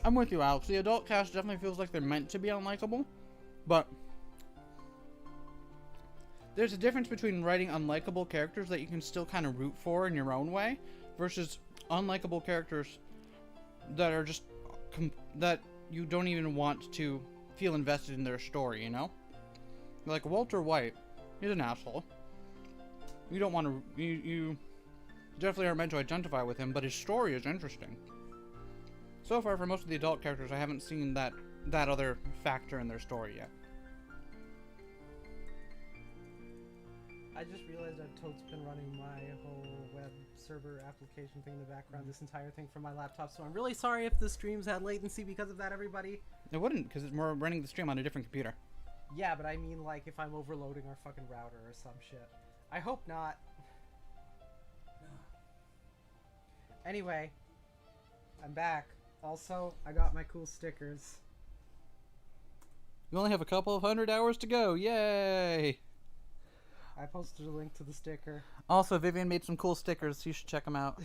I'm with you, Alex. The adult cast definitely feels like they're meant to be unlikable, but there's a difference between writing unlikable characters that you can still kind of root for in your own way versus unlikable characters that are just that you don't even want to feel invested in their story, you know? Like Walter White, he's an asshole. You don't want to, you definitely aren't meant to identify with him, but his story is interesting. So far, for most of the adult characters, I haven't seen that other factor in their story yet. I just realized I've totally been running my whole web server application thing in the background, this entire thing from my laptop, so I'm really sorry if the streams had latency because of that, everybody. It wouldn't, because we're running the stream on a different computer. Yeah, but I mean, like, if I'm overloading our fucking router or some shit. I hope not. Anyway, I'm back. Also, I got my cool stickers. You only have a couple of 100 hours to go. Yay! I posted a link to the sticker. Also, Vivian made some cool stickers. You should check them out.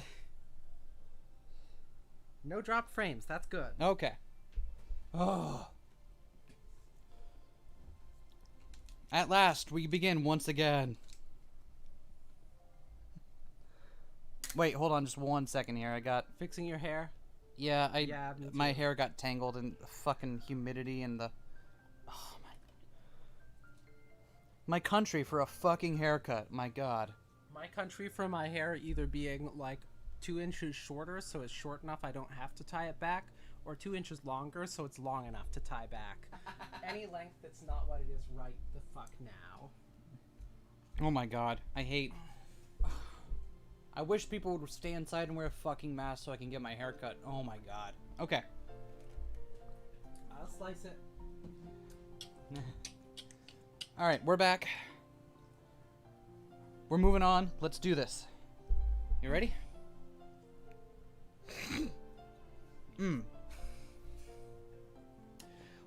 No drop frames. That's good. Okay. Oh. At last, we begin once again. Wait, hold on just 1 second here. I got... Fixing your hair? Yeah, Yeah, me my too. hair got tangled in the fucking humidity and the... Oh, my country for a fucking haircut. My god. My country for my hair either being like 2 inches shorter so it's short enough I don't have to tie it back, or 2 inches longer so it's long enough to tie back. Any length that's not what it is right the fuck now. Oh my god. I hate... I wish people would stay inside and wear a fucking mask so I can get my hair cut. Oh my god. Okay. I'll slice it. Alright, we're back. We're moving on. Let's do this. You ready?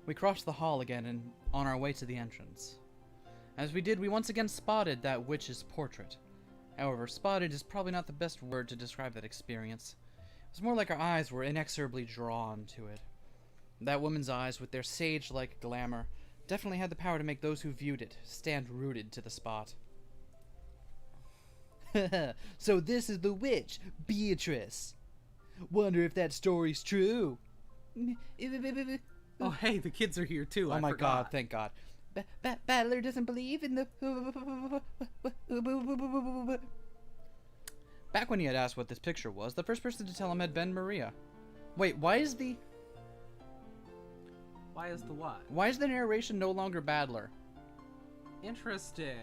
We crossed the hall again and on our way to the entrance. As we did, we once again spotted that witch's portrait. However, spotted is probably not the best word to describe that experience. It was more like our eyes were inexorably drawn to it. That woman's eyes, with their sage-like glamour, definitely had the power to make those who viewed it stand rooted to the spot. So this is the witch, Beatrice. Wonder if that story's true. Oh hey, the kids are here too. Oh I my forgot. god, thank god. Battler doesn't believe in the... Back when he had asked what this picture was, the first person to tell him had been Maria. Wait, why is the what? Why is the narration no longer Battler? Interesting.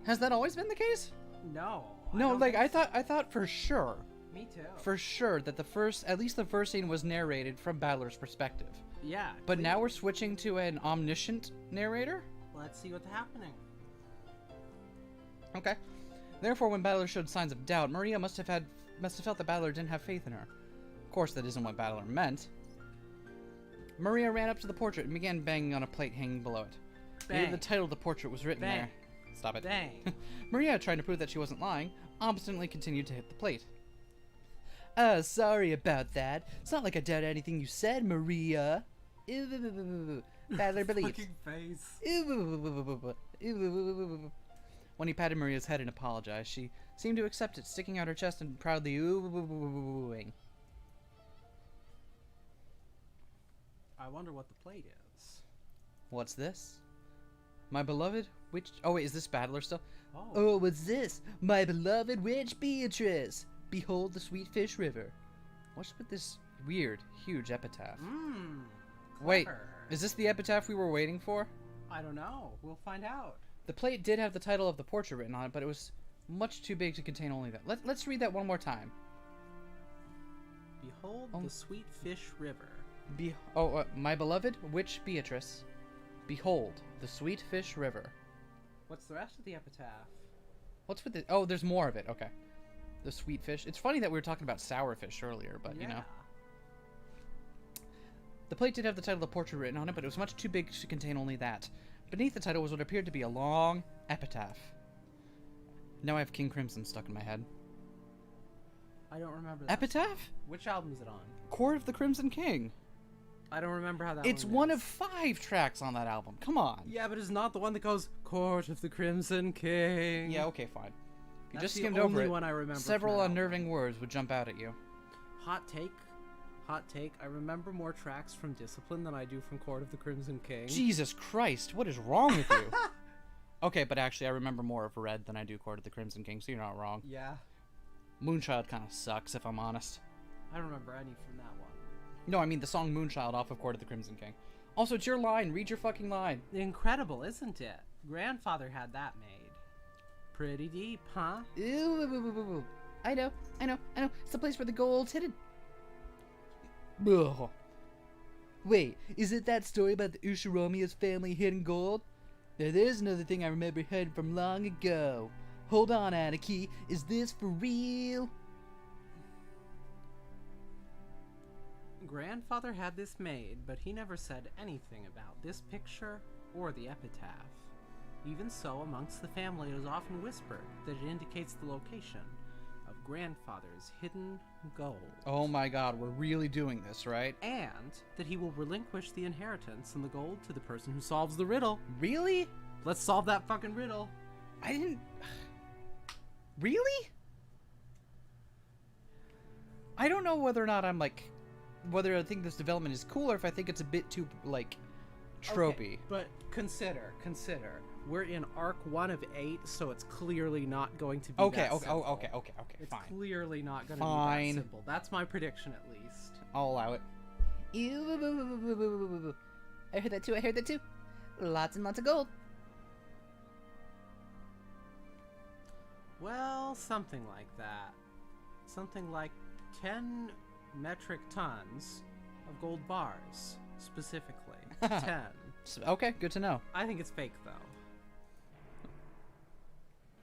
Has that always been the case? No. No, don't like think I thought for sure. Me too. For sure that at least the first scene was narrated from Battler's perspective. Yeah. But now we're switching to an omniscient narrator? Let's see what's happening. Okay. Therefore, when Battler showed signs of doubt, Maria must have felt that Battler didn't have faith in her. Of course, that isn't what Battler meant. Maria ran up to the portrait and began banging on a plate hanging below it. Maybe Bang. the title of the portrait was written Bang. there. Stop it. Bang. Maria, trying to prove that she wasn't lying, obstinately continued to hit the plate. Sorry about that. It's not like I doubt anything you said, Maria. Battler believes. Fucking face. When he patted Maria's head and apologized, she seemed to accept it, sticking out her chest and proudly oohing. I wonder what the plate is. What's this? My beloved witch... Oh wait, is this Battler still? Oh. Oh, what's this? My beloved witch Beatrice! Behold the sweet fish river. What's with this weird, huge epitaph? Mmm. Wait, is this the epitaph we were waiting for? I don't know. We'll find out. The plate did have the title of the portrait written on it, but it was much too big to contain only that. Let's read that one more time. Behold the sweet fish river. My beloved witch Beatrice. Behold the sweet fish river. What's the rest of the epitaph? What's with the... Oh, there's more of it. Okay. The sweet fish. It's funny that we were talking about sour fish earlier, but you know. The plate did have the title of the portrait written on it, but it was much too big to contain only that. Beneath the title was what appeared to be a long epitaph. Now I have King Crimson stuck in my head. I don't remember that. Epitaph? Which album is it on? Court of the Crimson King. I don't remember how that It's one of 5 tracks on that album. Come on. Yeah, but it's not the one that goes, Court of the Crimson King. Yeah, okay, fine. If you That's just the skimmed only over it, one I remember several from that unnerving words would jump out at you. Hot take. I remember more tracks from Discipline than I do from Court of the Crimson King. Jesus Christ, what is wrong with you? Okay, but actually I remember more of Red than I do Court of the Crimson King, so you're not wrong. Yeah. Moonchild kind of sucks, if I'm honest. I don't remember any from that one. No, I mean the song Moonchild off of Court of the Crimson King. Also, it's your line. Read your fucking line. Incredible, isn't it? Grandfather had that made. Pretty deep, huh? Ew, I know. It's the place where the gold's hidden. Ugh. Wait, is it that story about the Ushiromiya's family hidden gold? Now there's another thing I remember hearing from long ago. Hold on, Anarchy. Is this for real? Grandfather had this made, but he never said anything about this picture or the epitaph. Even so, amongst the family it is often whispered that it indicates the location of Grandfather's hidden gold. Oh my god, we're really doing this, right? And that he will relinquish the inheritance and the gold to the person who solves the riddle. Really? Let's solve that fucking riddle. I didn't... Really? I don't know whether or not I'm like... Whether I think this development is cool or if I think it's a bit too, like, tropey. Okay, but consider. We're in arc 1 of 8, so it's clearly not going to be that simple. Okay, It's fine. clearly not going to Fine. be that simple. That's my prediction, at least. I'll allow it. Ew. I heard that too. Lots and lots of gold. Well, something like that. Something like 10 metric tons of gold bars, specifically. 10. Okay, good to know. I think it's fake, though.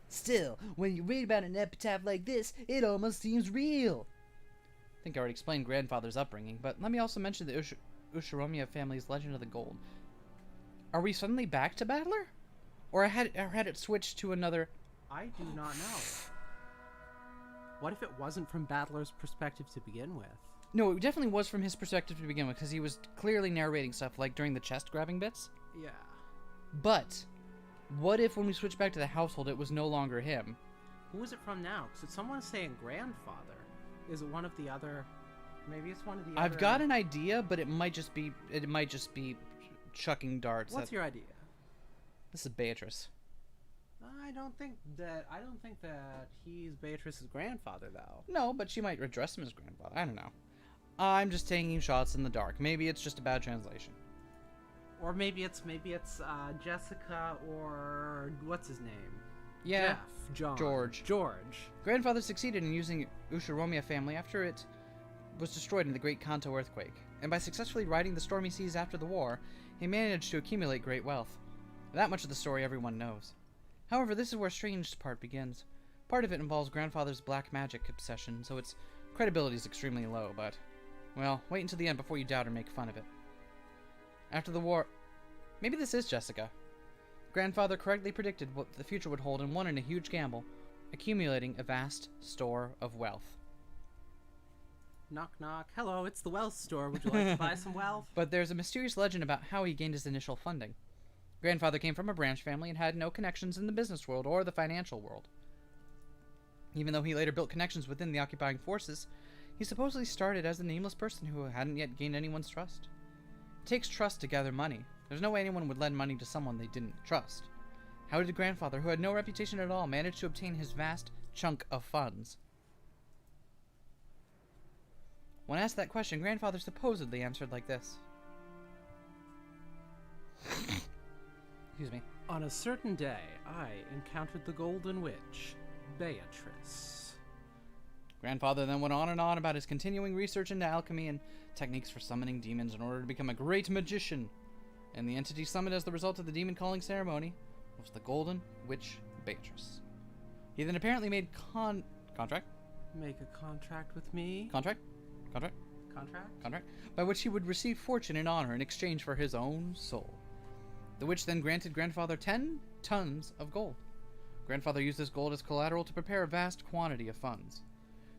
Still, when you read about an epitaph like this, it almost seems real. I think I already explained Grandfather's upbringing, but let me also mention the Ushiromiya family's Legend of the Gold. Are we suddenly back to Battler? Or had it switched to another... I do not know. What if it wasn't from Battler's perspective to begin with? No, it definitely was from his perspective to begin with, because he was clearly narrating stuff, like during the chest-grabbing bits. Yeah. But, what if when we switch back to the household, it was no longer him? Who is it from now? Because someone's saying grandfather. Is it one of the other... Maybe it's one of the other... I've got an idea, but it might just be chucking darts. What's your idea? This is Beatrice. I don't think that he's Beatrice's grandfather, though. No, but she might address him as grandfather. I don't know. I'm just taking shots in the dark. Maybe it's just a bad translation. Or maybe it's Jessica, or what's his name? Yeah, Jeff, John, George. Grandfather succeeded in using Ushiromiya family after it was destroyed in the Great Kanto earthquake, and by successfully riding the stormy seas after the war, he managed to accumulate great wealth. That much of the story everyone knows. However, this is where strange part begins. Part of it involves Grandfather's black magic obsession, so its credibility is extremely low, but... Well, wait until the end before you doubt or make fun of it. After the war... Maybe this is Jessica. Grandfather correctly predicted what the future would hold and won in a huge gamble, accumulating a vast store of wealth. Knock knock. Hello, it's the wealth store. Would you like to buy some wealth? But there's a mysterious legend about how he gained his initial funding. Grandfather came from a branch family and had no connections in the business world or the financial world. Even though he later built connections within the occupying forces, he supposedly started as a nameless person who hadn't yet gained anyone's trust. It takes trust to gather money. There's no way anyone would lend money to someone they didn't trust. How did Grandfather, who had no reputation at all, manage to obtain his vast chunk of funds? When asked that question, Grandfather supposedly answered like this. Excuse me. On a certain day, I encountered the Golden Witch, Beatrice. Grandfather then went on and on about his continuing research into alchemy and techniques for summoning demons in order to become a great magician. And the entity summoned as the result of the demon calling ceremony was the Golden Witch Beatrice. He then apparently made contract? Make a contract with me? Contract? By which he would receive fortune and honor in exchange for his own soul. The witch then granted Grandfather 10 tons of gold. Grandfather used this gold as collateral to prepare a vast quantity of funds,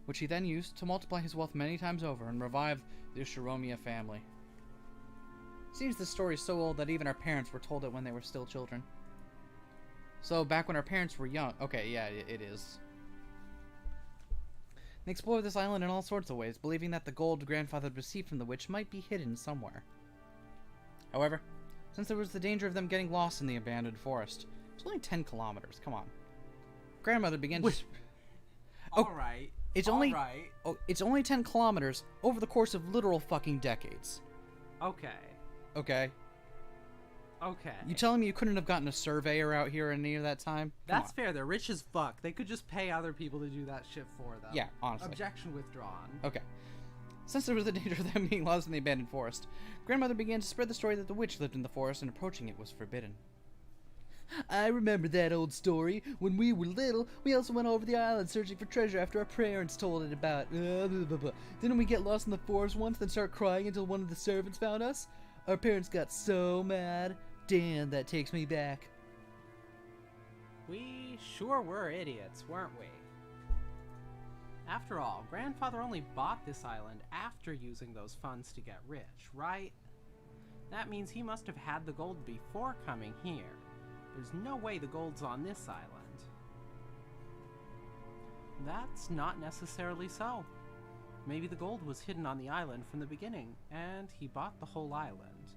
which he then used to multiply his wealth many times over and revive the Ushiromiya family. Seems this story is so old that even our parents were told it when they were still children. So back when our parents were young... Okay, yeah, it is. They explored this island in all sorts of ways, believing that the gold Grandfather had received from the witch might be hidden somewhere. However, since there was the danger of them getting lost in the abandoned forest, it's only 10 kilometers, come on. Grandmother began to... Alright. It's only 10 kilometers over the course of literal fucking decades. Okay. Okay. Okay. You telling me you couldn't have gotten a surveyor out here in any of that time? Come That's on. fair. They're rich as fuck. They could just pay other people to do that shit for them. Yeah, honestly. Objection withdrawn. Okay. Since there was the danger of them being lost in the abandoned forest, Grandmother began to spread the story that the witch lived in the forest and approaching it was forbidden. I remember that old story. When we were little, we also went over the island searching for treasure after our parents told it about. Blah, blah, blah. Didn't we get lost in the forest once, then start crying until one of the servants found us? Our parents got so mad. Damn, that takes me back. We sure were idiots, weren't we? After all, Grandfather only bought this island after using those funds to get rich, right? That means he must have had the gold before coming here. There's no way the gold's on this island. That's not necessarily so. Maybe the gold was hidden on the island from the beginning, and he bought the whole island,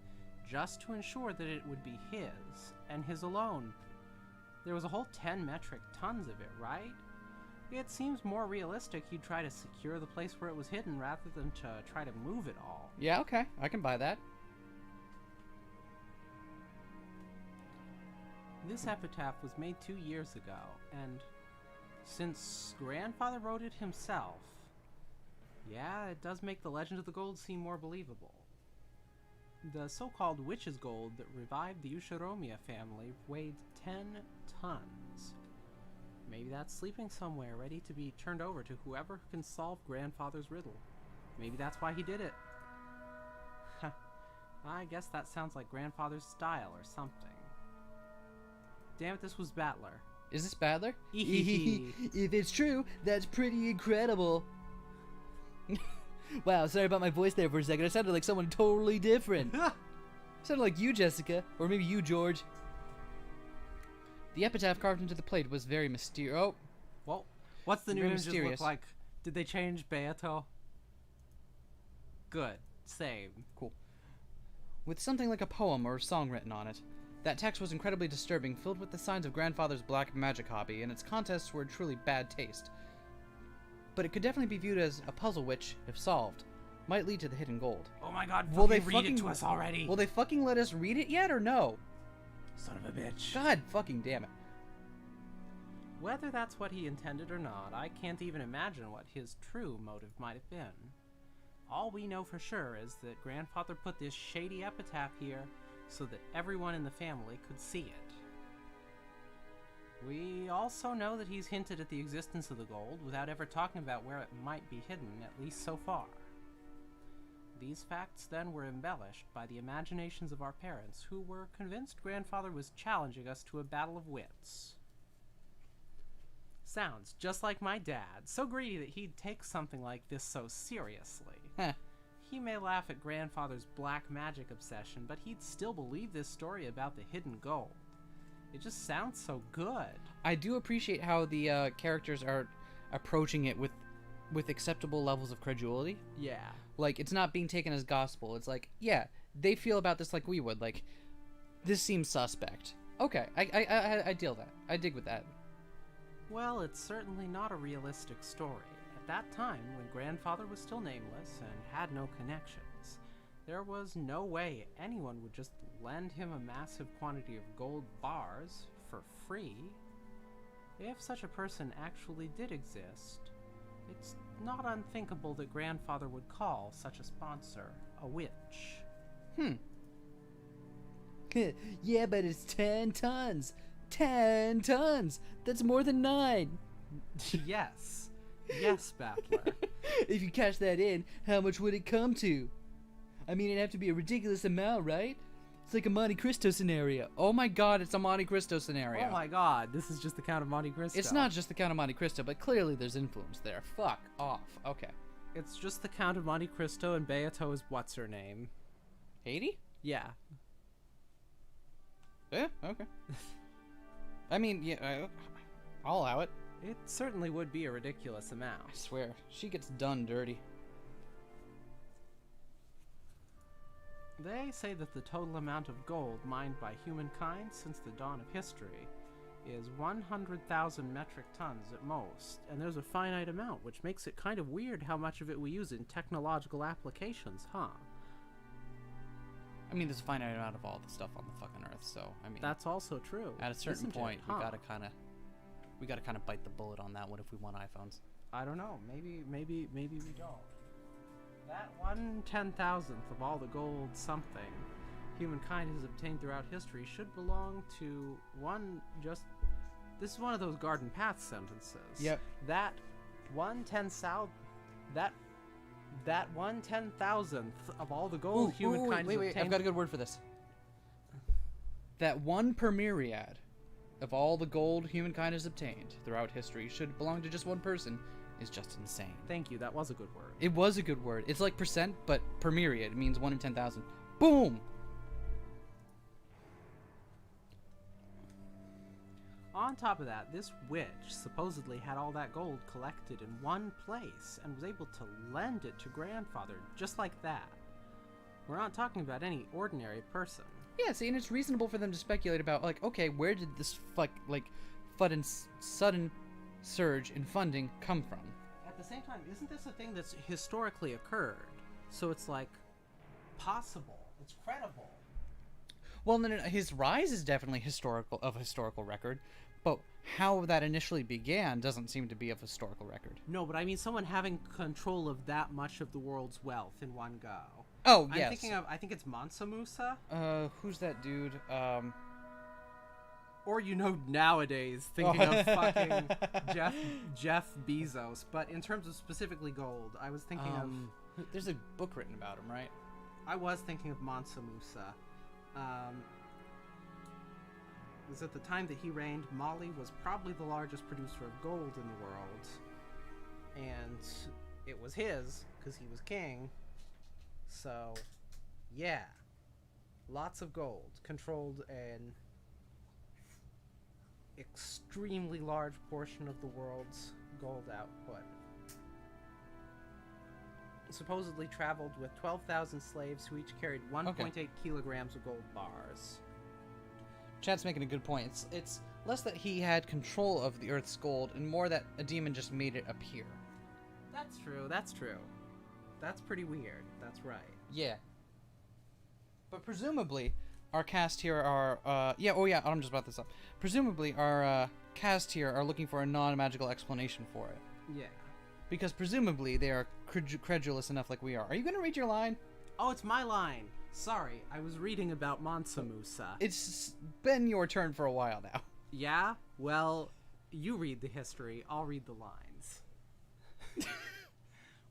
just to ensure that it would be his, and his alone. There was a whole 10 metric tons of it, right? It seems more realistic he'd try to secure the place where it was hidden rather than to try to move it all. Yeah, okay. I can buy that. This epitaph was made 2 years ago, and since Grandfather wrote it himself, yeah, it does make the legend of the gold seem more believable. The so-called witch's gold that revived the Ushiromiya family weighed 10 tons. Maybe that's sleeping somewhere, ready to be turned over to whoever can solve Grandfather's riddle. Maybe that's why he did it. I guess that sounds like Grandfather's style or something. Damn it, this was Battler. Is this Battler? Ehehe. If it's true, that's pretty incredible. Wow, sorry about my voice there for a second. I sounded like someone totally different. Sounded like you, Jessica. Or maybe you, George. The epitaph carved into the plate was very mysterious. Oh. Well, what's the new Very ninjas mysterious. look like? Did they change Beato? Good. Same. Cool. With something like a poem or a song written on it. That text was incredibly disturbing, filled with the signs of Grandfather's black magic hobby, and its contests were truly bad taste. But it could definitely be viewed as a puzzle which, if solved, might lead to the hidden gold. Oh my god, Will they read it to us already? Will they fucking let us read it yet, or no? Son of a bitch. God fucking damn it. Whether that's what he intended or not, I can't even imagine what his true motive might have been. All we know for sure is that Grandfather put this shady epitaph here so that everyone in the family could see it. We also know that he's hinted at the existence of the gold without ever talking about where it might be hidden, at least so far. These facts then were embellished by the imaginations of our parents, who were convinced Grandfather was challenging us to a battle of wits. Sounds just like my dad, so greedy that he'd take something like this so seriously. Heh. He may laugh at Grandfather's black magic obsession, but he'd still believe this story about the hidden gold. It just sounds so good. I do appreciate how the characters are approaching it with acceptable levels of credulity. Yeah. Like, it's not being taken as gospel. It's like, yeah, they feel about this like we would. Like, this seems suspect. Okay, I deal that. I dig with that. Well, it's certainly not a realistic story. At that time, when Grandfather was still nameless and had no connections, there was no way anyone would just lend him a massive quantity of gold bars for free. If such a person actually did exist, it's not unthinkable that Grandfather would call such a sponsor a witch. Yeah, but it's 10 tons. 10 tons! That's more than 9! Yes. Yes, Battler. If you cash that in, how much would it come to? I mean, it'd have to be a ridiculous amount, right? It's like a Monte Cristo scenario. Oh my god, it's a Monte Cristo scenario. Oh my god, this is just the Count of Monte Cristo. It's not just the Count of Monte Cristo, but clearly there's influence there. Fuck off. Okay. It's just the Count of Monte Cristo and Beato is what's her name. 80? Yeah. Yeah, okay. I mean, yeah, I'll allow it. It certainly would be a ridiculous amount. I swear, she gets done dirty. They say that the total amount of gold mined by humankind since the dawn of history is 100,000 metric tons at most, and there's a finite amount, which makes it kind of weird how much of it we use in technological applications, huh? I mean, there's a finite amount of all the stuff on the fucking Earth, so, I mean... That's also true. At a certain isn't it, point, huh? we gotta kind of bite the bullet on that one if we want iPhones. I don't know. Maybe we don't. That 1/10,000th of all the gold something humankind has obtained throughout history should belong to one just... This is one of those garden path sentences. Yep. That 1/10,000th of all the gold humankind has wait, obtained... I've got a good word for this. That 1 per myriad of all the gold humankind has obtained throughout history should belong to just one person is just insane. Thank you, that was a good word. It was a good word. It's like percent, but per myriad. It means 1 in 10,000. Boom! On top of that, this witch supposedly had all that gold collected in one place and was able to lend it to Grandfather just like that. We're not talking about any ordinary person. Yeah, see, and it's reasonable for them to speculate about, like, okay, where did this, sudden surge in funding come from? At the same time, isn't this a thing that's historically occurred? So it's, like, possible. It's credible. Well, no, his rise is definitely historical record, but how that initially began doesn't seem to be of historical record. No, but I mean someone having control of that much of the world's wealth in one go. Oh, I'm yes. thinking of, I think it's Mansa Musa? Who's that dude? Or, you know, nowadays, thinking of fucking Jeff Bezos. But in terms of specifically gold, I was thinking of... There's a book written about him, right? I was thinking of Mansa Musa. It was at the time that he reigned, Mali was probably the largest producer of gold in the world. And it was his, because he was king. So, yeah. Lots of gold. Controlled an extremely large portion of the world's gold output. Supposedly traveled with 12,000 slaves who each carried 1.8 kilograms of gold bars. Chad's making a good point. It's less that he had control of the Earth's gold, and more that a demon just made it appear. That's true, that's true. That's pretty weird, that's right. Yeah. But presumably, our cast here are, I'm just about this up. Presumably, our cast here are looking for a non-magical explanation for it. Yeah. Because presumably, they are credulous enough like we are. Are you going to read your line? Oh, it's my line. Sorry, I was reading about Mansa Musa. It's been your turn for a while now. Yeah? Well, you read the history, I'll read the lines.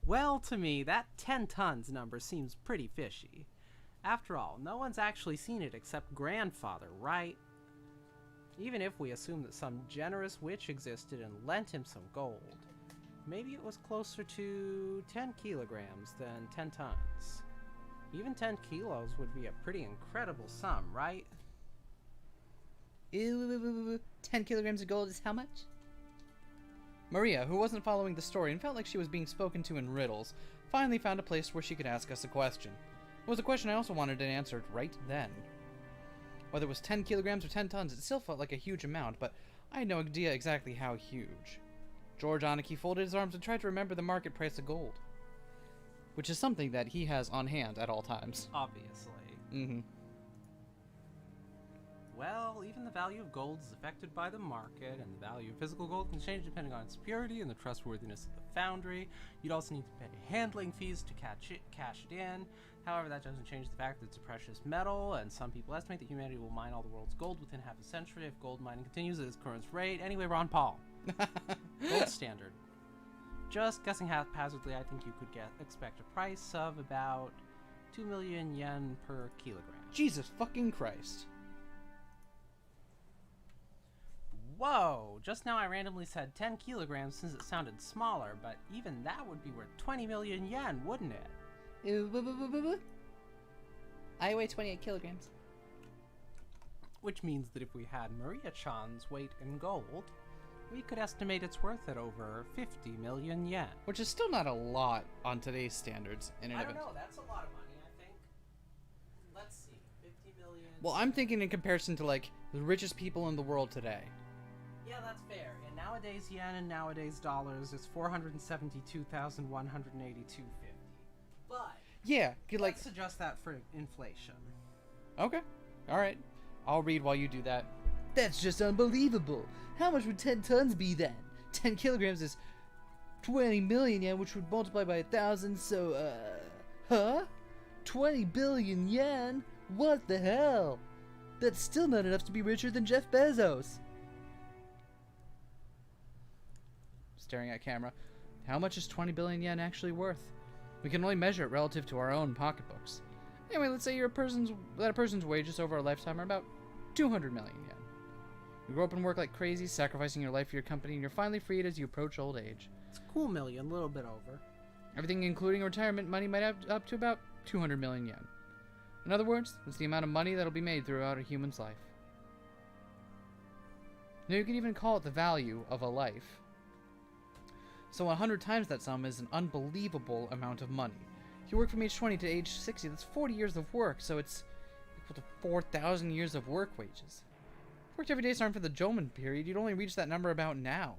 Well, to me, that 10 tons number seems pretty fishy. After all, no one's actually seen it except Grandfather, right? Even if we assume that some generous witch existed and lent him some gold, maybe it was closer to 10 kilograms than 10 tons. Even 10 kilos would be a pretty incredible sum, right? 10 kilograms of gold is how much? Maria, who wasn't following the story and felt like she was being spoken to in riddles, finally found a place where she could ask us a question. It was a question I also wanted answered right then. Whether it was 10 kilograms or 10 tons, it still felt like a huge amount, but I had no idea exactly how huge. George Aniki folded his arms and tried to remember the market price of gold, which is something that he has on hand at all times. Obviously. Mm-hmm. Well, even the value of gold is affected by the market, and the value of physical gold can change depending on its purity and the trustworthiness of the foundry. You'd also need to pay handling fees to cash it in. However, that doesn't change the fact that it's a precious metal, and some people estimate that humanity will mine all the world's gold within half a century if gold mining continues at its current rate. Anyway, Ron Paul. Gold standard. Just guessing haphazardly, I think you could expect a price of about 2 million yen per kilogram. Jesus fucking Christ. Whoa! Just now I randomly said 10 kilograms since it sounded smaller, but even that would be worth 20 million yen, wouldn't it? I weigh 28 kilograms. Which means that if we had Maria-chan's weight in gold, we could estimate its worth at over 50 million yen. Which is still not a lot on today's standards. I don't know, that's a lot of money, I think. Let's see, 50 million... Well, I'm thinking in comparison to, like, the richest people in the world today. Yeah, that's fair. In nowadays yen and nowadays dollars, it's 472,182.50. But... Yeah, like... let's adjust that for inflation. Okay, alright. I'll read while you do that. That's just unbelievable. How much would 10 tons be then? 10 kilograms is 20 million yen, which would multiply by 1,000, so, 20 billion yen? What the hell? That's still not enough to be richer than Jeff Bezos. Staring at camera. How much is 20 billion yen actually worth? We can only measure it relative to our own pocketbooks. Anyway, let's say a person's wages over a lifetime are about 200 million yen. You grow up and work like crazy, sacrificing your life for your company, and you're finally freed as you approach old age. It's a cool million, a little bit over. Everything including retirement money might add up to about 200 million yen. In other words, it's the amount of money that'll be made throughout a human's life. Now you could even call it the value of a life. So 100 times that sum is an unbelievable amount of money. If you work from age 20 to age 60, that's 40 years of work, so it's equal to 4,000 years of work wages. If worked every day starting from the Jomon period, you'd only reach that number about now.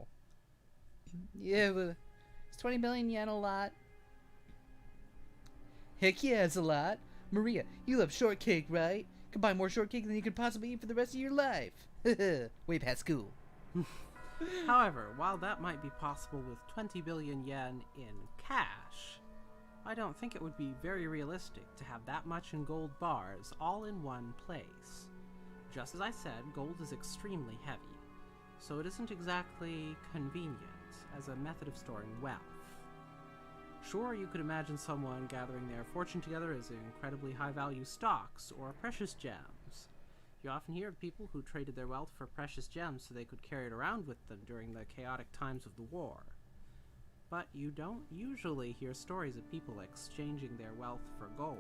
Yeah, but is 20 billion yen a lot? Heck yeah, it's a lot. Maria, you love shortcake, right? You can buy more shortcake than you could possibly eat for the rest of your life. Way past school. However, while that might be possible with 20 billion yen in cash, I don't think it would be very realistic to have that much in gold bars all in one place. Just as I said, gold is extremely heavy, so it isn't exactly convenient as a method of storing wealth. Sure, you could imagine someone gathering their fortune together as incredibly high-value stocks or precious gems. You often hear of people who traded their wealth for precious gems so they could carry it around with them during the chaotic times of the war. But you don't usually hear stories of people exchanging their wealth for gold.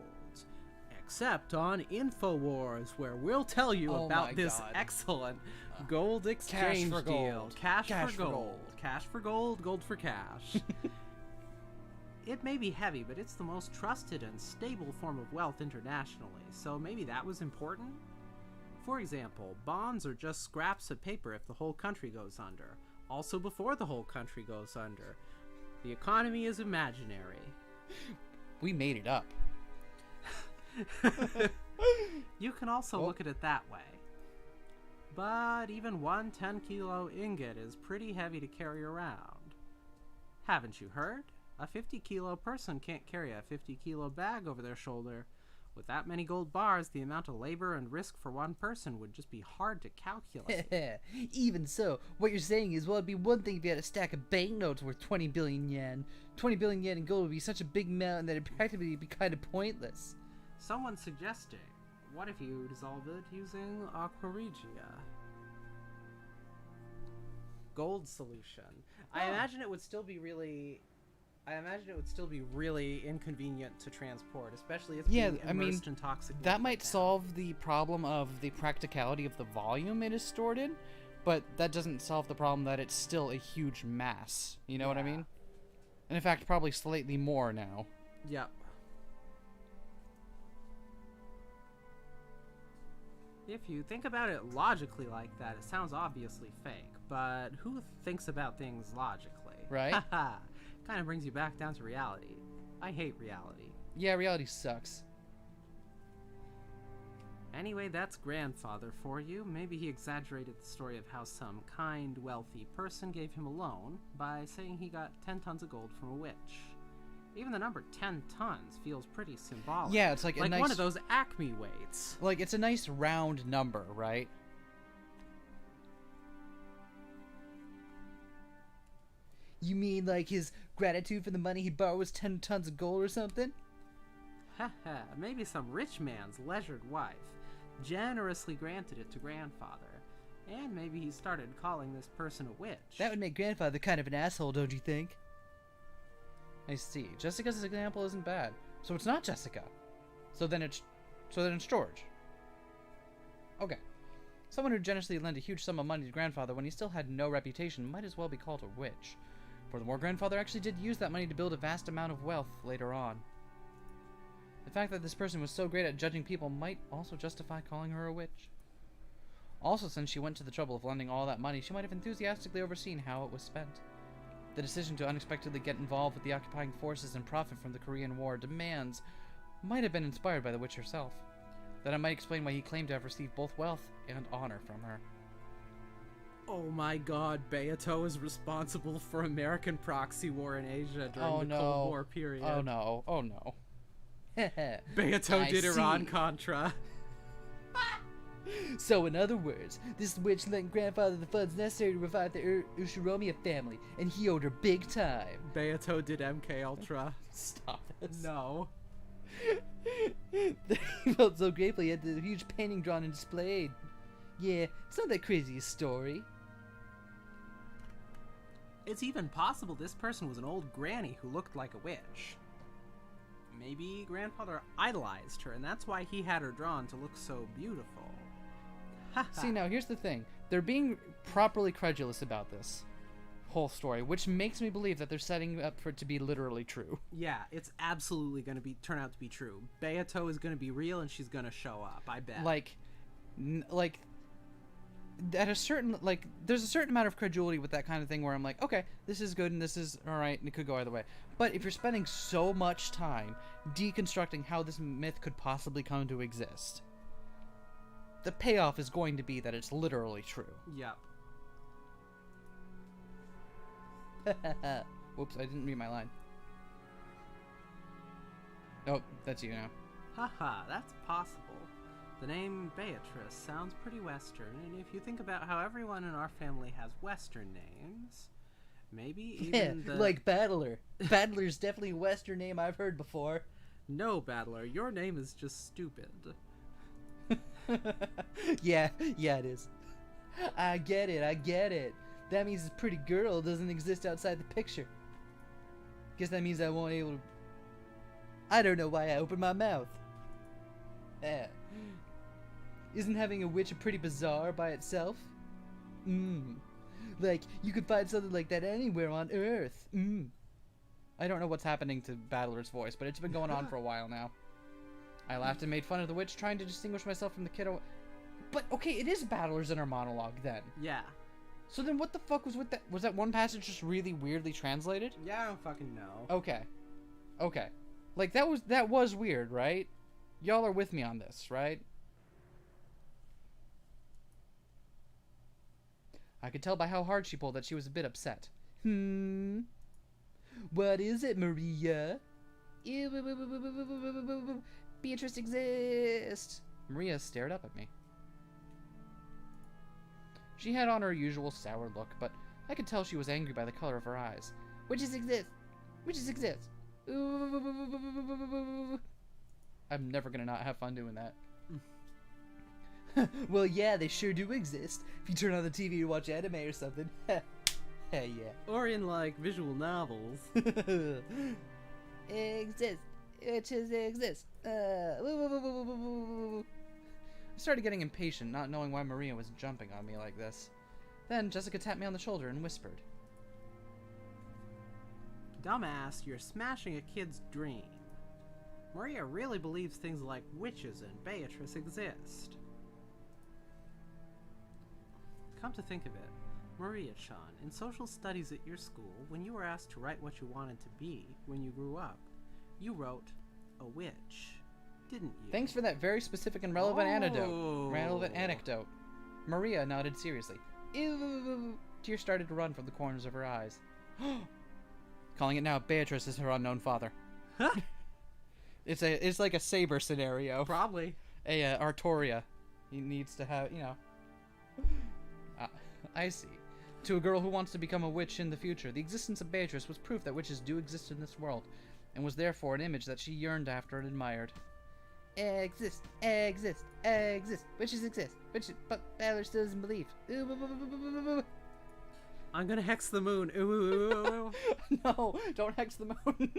Except on InfoWars, where we'll tell you about this excellent gold exchange deal. Cash for gold. Cash for gold, gold for cash. It may be heavy, but it's the most trusted and stable form of wealth internationally, so maybe that was important? For example, bonds are just scraps of paper if the whole country goes under. Also before the whole country goes under. The economy is imaginary. We made it up. You can also look at it that way. But even one 10-kilo ingot is pretty heavy to carry around. Haven't you heard? A 50-kilo person can't carry a 50-kilo bag over their shoulder. With that many gold bars, the amount of labor and risk for one person would just be hard to calculate. Even so, what you're saying is, well, it'd be one thing if you had a stack of banknotes worth 20 billion yen. 20 billion yen in gold would be such a big amount that it'd practically be kind of pointless. Someone's suggesting, what if you dissolve it using aqua regia? Gold solution. I imagine it would still be really inconvenient to transport, especially if being immersed in toxic liquid. That might solve the problem of the practicality of the volume it is stored in, but that doesn't solve the problem that it's still a huge mass. You know what I mean? And in fact, probably slightly more now. Yep. If you think about it logically like that, it sounds obviously fake, but who thinks about things logically? Right? Haha. Kind of brings you back down to reality. I hate reality. Yeah, reality sucks. Anyway, that's grandfather for you. Maybe he exaggerated the story of how some kind, wealthy person gave him a loan by saying he got 10 tons of gold from a witch. Even the number 10 tons feels pretty symbolic. Yeah, it's like a nice... one of those Acme weights. Like, it's a nice round number, right? You mean like his gratitude for the money he borrowed was 10 tons of gold or something? Haha, maybe some rich man's leisured wife generously granted it to grandfather. And maybe he started calling this person a witch. That would make grandfather kind of an asshole, don't you think? I see. Jessica's example isn't bad. So it's not Jessica. So then it's George. Okay. Someone who generously lent a huge sum of money to grandfather when he still had no reputation might as well be called a witch. Furthermore, grandfather actually did use that money to build a vast amount of wealth later on. The fact that this person was so great at judging people might also justify calling her a witch. Also, since she went to the trouble of lending all that money, she might have enthusiastically overseen how it was spent. The decision to unexpectedly get involved with the occupying forces and profit from the Korean War demands might have been inspired by the witch herself. That might explain why he claimed to have received both wealth and honor from her. Oh my god, Beato is responsible for American proxy war in Asia during the Cold War period. Oh no, oh no. Beato did Iran-Contra. So, in other words, this witch lent grandfather the funds necessary to revive the Ushiromiya family, and he owed her big time. Beato did MK Ultra. Stop this. No. He felt so grateful he had the huge painting drawn and displayed. Yeah, it's not that crazy a story. It's even possible this person was an old granny who looked like a witch. Maybe grandfather idolized her, and that's why he had her drawn to look so beautiful. See, now here's the thing. They're being properly credulous about this whole story, which makes me believe that they're setting up for it to be literally true. Yeah, it's absolutely going to turn out to be true. Beato is going to be real, and she's going to show up, I bet. Like, at a certain, there's a certain amount of credulity with that kind of thing where I'm like, okay, this is good and this is alright and it could go either way. But if you're spending so much time deconstructing how this myth could possibly come to exist, the payoff is going to be that it's literally true. Yep. Whoops, I didn't read my line. Oh, that's you now. Haha, that's possible. The name Beatrice sounds pretty Western, and if you think about how everyone in our family has Western names, maybe even the... like Battler. Battler's definitely a Western name I've heard before. No, Battler, your name is just stupid. yeah, it is. I get it. That means this pretty girl doesn't exist outside the picture. Guess that means I won't able to... I don't know why I opened my mouth. Isn't having a witch a pretty bizarre by itself? Like, you could find something like that anywhere on Earth. I don't know what's happening to Battler's voice, but it's been going on for a while now. I laughed and made fun of the witch, trying to distinguish myself from the kiddo. But, okay, it is Battler's inner monologue, then. Yeah. So then what the fuck was with that? Was that one passage just really weirdly translated? Yeah, I don't fucking know. Okay. Like, that was weird, right? Y'all are with me on this, right? I could tell by how hard she pulled that she was a bit upset. What is it, Maria? Beatrice exists. Maria stared up at me. She had on her usual sour look, but I could tell she was angry by the color of her eyes. Witches exist. I'm never gonna not have fun doing that. Well, yeah, they sure do exist. If you turn on the TV to watch anime or something. Hell yeah. Or in, like, visual novels. Exist. Witches exist. I started getting impatient, not knowing why Maria was jumping on me like this. Then Jessica tapped me on the shoulder and whispered, Dumbass, you're smashing a kid's dream. Maria really believes things like witches and Beatrice exist. Come to think of it, Maria-chan, in social studies at your school, when you were asked to write what you wanted to be when you grew up, you wrote a witch, didn't you? Thanks for that very specific and relevant anecdote. Maria nodded seriously. Ew. Tears started to run from the corners of her eyes. Calling it now, Beatrice is her unknown father. It's like a Saber scenario. Probably. A Artoria. He needs to have, I see. To a girl who wants to become a witch in the future, the existence of Beatrice was proof that witches do exist in this world, and was therefore an image that she yearned after and admired. Exist. Witches exist. But Battler still doesn't believe. I'm gonna hex the moon. Ooh. No, don't hex the moon.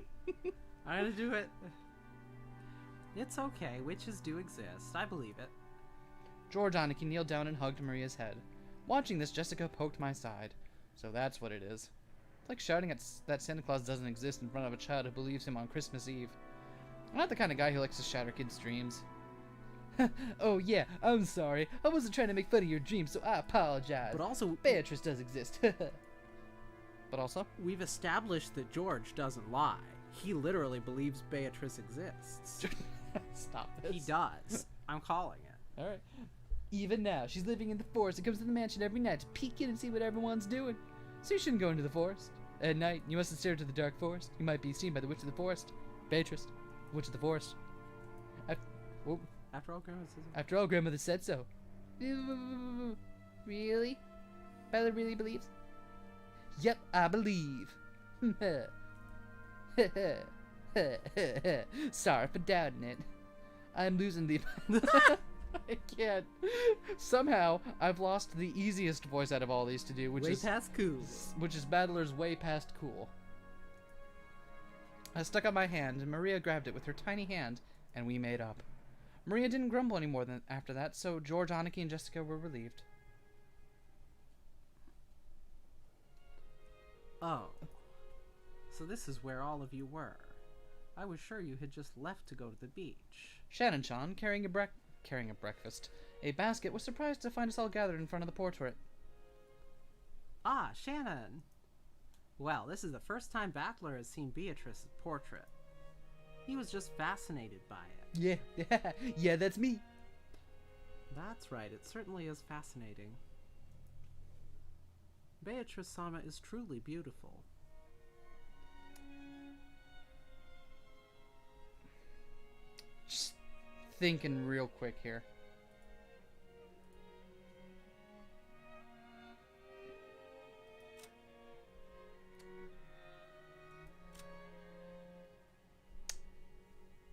I'm gonna do it. It's okay, witches do exist. I believe it. George Aniki kneeled down and hugged Maria's head. Watching this, Jessica poked my side. So that's what it is. It's like shouting at that Santa Claus doesn't exist in front of a child who believes him on Christmas Eve. I'm not the kind of guy who likes to shatter kids' dreams. Oh yeah, I'm sorry. I wasn't trying to make fun of your dreams, so I apologize. But also, Beatrice does exist. But also, we've established that George doesn't lie. He literally believes Beatrice exists. Stop this. He does. I'm calling it. Alright. Even now, she's living in the forest and comes to the mansion every night to peek in and see what everyone's doing. So you shouldn't go into the forest. At night, you mustn't stare into the dark forest. You might be seen by the witch of the forest. Beatrice, witch of the forest. After all, Grandma says it. After all, grandmother said so. Really? Bella really believes? Yep, I believe. Sorry for doubting it. I'm losing the... I can't. Somehow, I've lost the easiest voice out of all these to do, which Way is... past cool. Which is Battler's way past cool. I stuck out my hand, and Maria grabbed it with her tiny hand, and we made up. Maria didn't grumble any more than after that, so George, Aniki, and Jessica were relieved. Oh. So this is where all of you were. I was sure you had just left to go to the beach. Shannon-chan, carrying a breakfast, a basket, was surprised to find us all gathered in front of the portrait. Ah, Shannon! Well, this is the first time Battler has seen Beatrice's portrait. He was just fascinated by it. Yeah, that's me. That's right, it certainly is fascinating. Beatrice-sama is truly beautiful. Just thinking real quick here.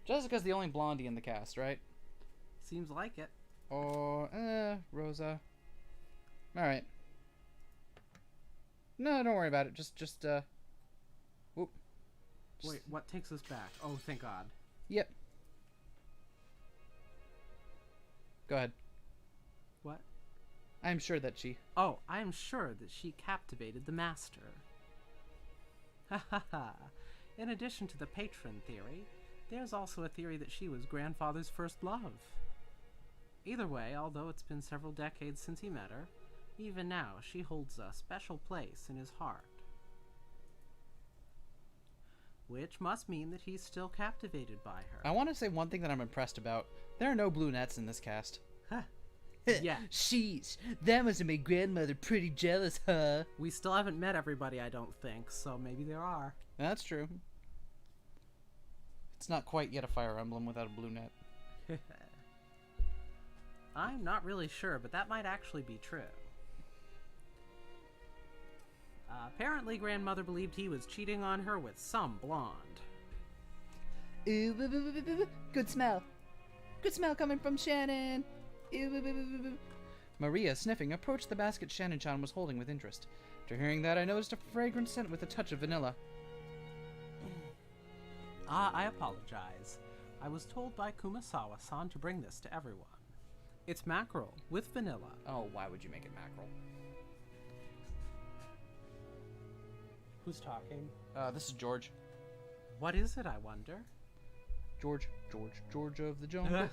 Jessica's the only blondie in the cast, right? Seems like it. Or, Rosa. Alright. No, don't worry about it. Whoop. Wait, what takes us back? Oh, thank God. Yep. Go ahead. What? I'm sure that she... Oh, I am sure that she captivated the master. Ha ha ha. In addition to the patron theory, there's also a theory that she was grandfather's first love. Either way, although it's been several decades since he met her, even now she holds a special place in his heart. Which must mean that he's still captivated by her. I want to say one thing that I'm impressed about. There are no brunettes in this cast. Huh. Yeah. Sheesh, that must have made grandmother pretty jealous, huh? We still haven't met everybody, I don't think, so maybe there are. That's true. It's not quite yet a Fire Emblem without a brunette. I'm not really sure, but that might actually be true. Apparently, grandmother believed he was cheating on her with some blonde. Ooh, good smell. Good smell coming from Shannon. Ooh, Maria, sniffing, approached the basket Shannon-chan was holding with interest. After hearing that, I noticed a fragrant scent with a touch of vanilla. I apologize. I was told by Kumasawa-san to bring this to everyone. It's mackerel with vanilla. Oh, why would you make it mackerel? Who's talking? This is George. What is it, I wonder? George of the jungle.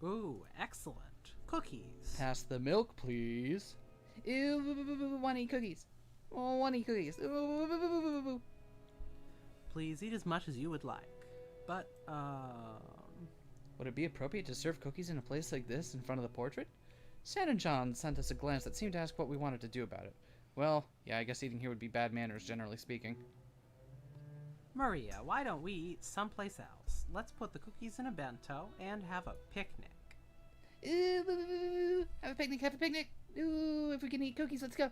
Ooh, excellent. Cookies. Pass the milk, please. Ew, want to eat cookies. Oh, want to eat cookies. Ooh. Please eat as much as you would like. But, Would it be appropriate to serve cookies in a place like this in front of the portrait? Shannon-chan sent us a glance that seemed to ask what we wanted to do about it. Well, yeah, I guess eating here would be bad manners, generally speaking. Maria, why don't we eat someplace else? Let's put the cookies in a bento and have a picnic. Ooh, have a picnic. Ooh, if we can eat cookies, let's go.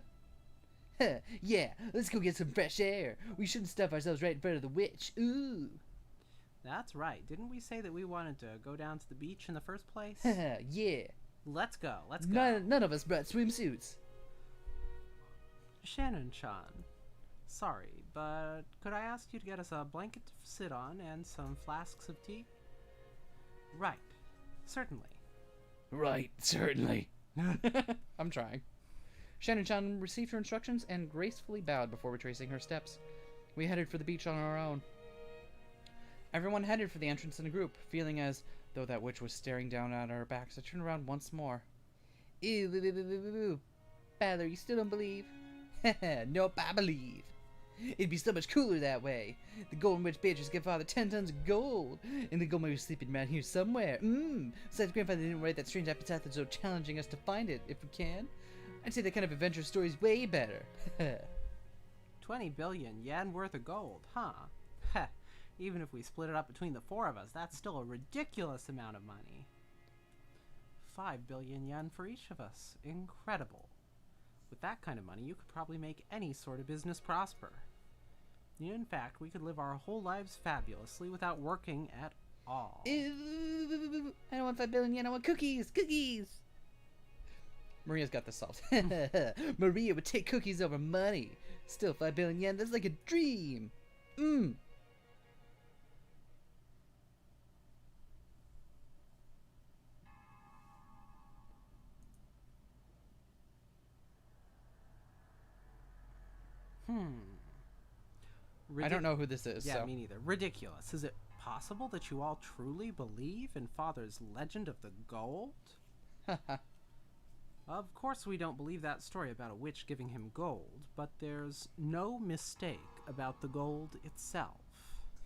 Yeah, let's go get some fresh air. We shouldn't stuff ourselves right in front of the witch. Ooh. That's right. Didn't we say that we wanted to go down to the beach in the first place? Yeah. Let's go. None of us brought swimsuits. Shannon-chan, sorry, but could I ask you to get us a blanket to sit on and some flasks of tea? Right. Certainly. Right, certainly. I'm trying. Shannon-chan received her instructions and gracefully bowed before retracing her steps. We headed for the beach on our own. Everyone headed for the entrance in a group, feeling as though that witch was staring down at our backs. I turned around once more. Ew, Battler, you still don't believe? Nope, I believe. It'd be so much cooler that way. The Golden Witch Beatrice gave Father 10 tons of gold, and the gold was sleeping around here somewhere. Besides, Grandfather didn't write that strange epitaph so challenging us to find it, if we can. I'd say that kind of adventure story's way better. 20 billion yen worth of gold, huh? Heh. Even if we split it up between the four of us, that's still a ridiculous amount of money. 5 billion yen for each of us. Incredible. With that kind of money, you could probably make any sort of business prosper. In fact, we could live our whole lives fabulously without working at all. Ew, I don't want 5 billion yen. I want cookies. Cookies. Maria's got the salt. Maria would take cookies over money. Still 5 billion yen. That's like a dream. Mmm. I don't know who this is. Yeah, so. me neither. Ridiculous. Is it possible that you all truly believe in Father's legend of the gold? Of course we don't believe that story about a witch giving him gold, but there's no mistake about the gold itself.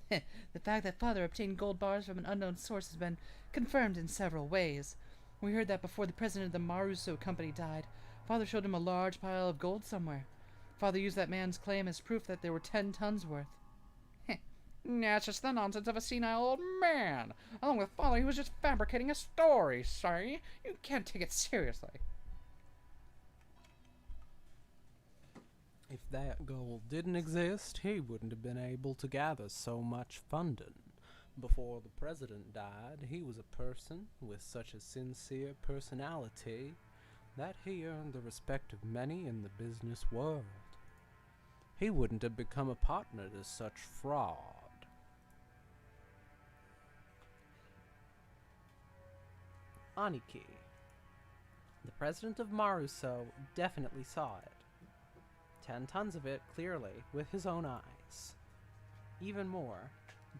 The fact that Father obtained gold bars from an unknown source has been confirmed in several ways. We heard that before the president of the mashou company died, Father showed him a large pile of gold somewhere. Father used that man's claim as proof that there were 10 tons worth. That's just the nonsense of a senile old man. Along with Father, he was just fabricating a story, sorry. You can't take it seriously. If that gold didn't exist, he wouldn't have been able to gather so much funding. Before the president died, he was a person with such a sincere personality that he earned the respect of many in the business world. He wouldn't have become a partner to such fraud. Aniki. The president of Mashou definitely saw it. 10 tons of it, clearly, with his own eyes. Even more,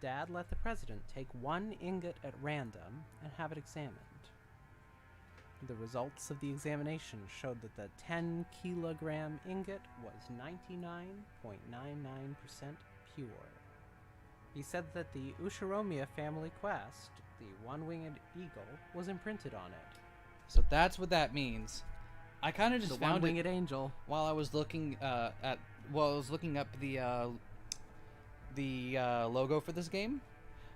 Dad let the president take 1 ingot at random and have it examined. The results of the examination showed that the 10-kilogram ingot was 99.99% pure. He said that the Ushiromiya family crest, the one-winged eagle, was imprinted on it. So that's what that means. I kind of just The found it one-winged angel. while I was looking I was looking up the logo for this game,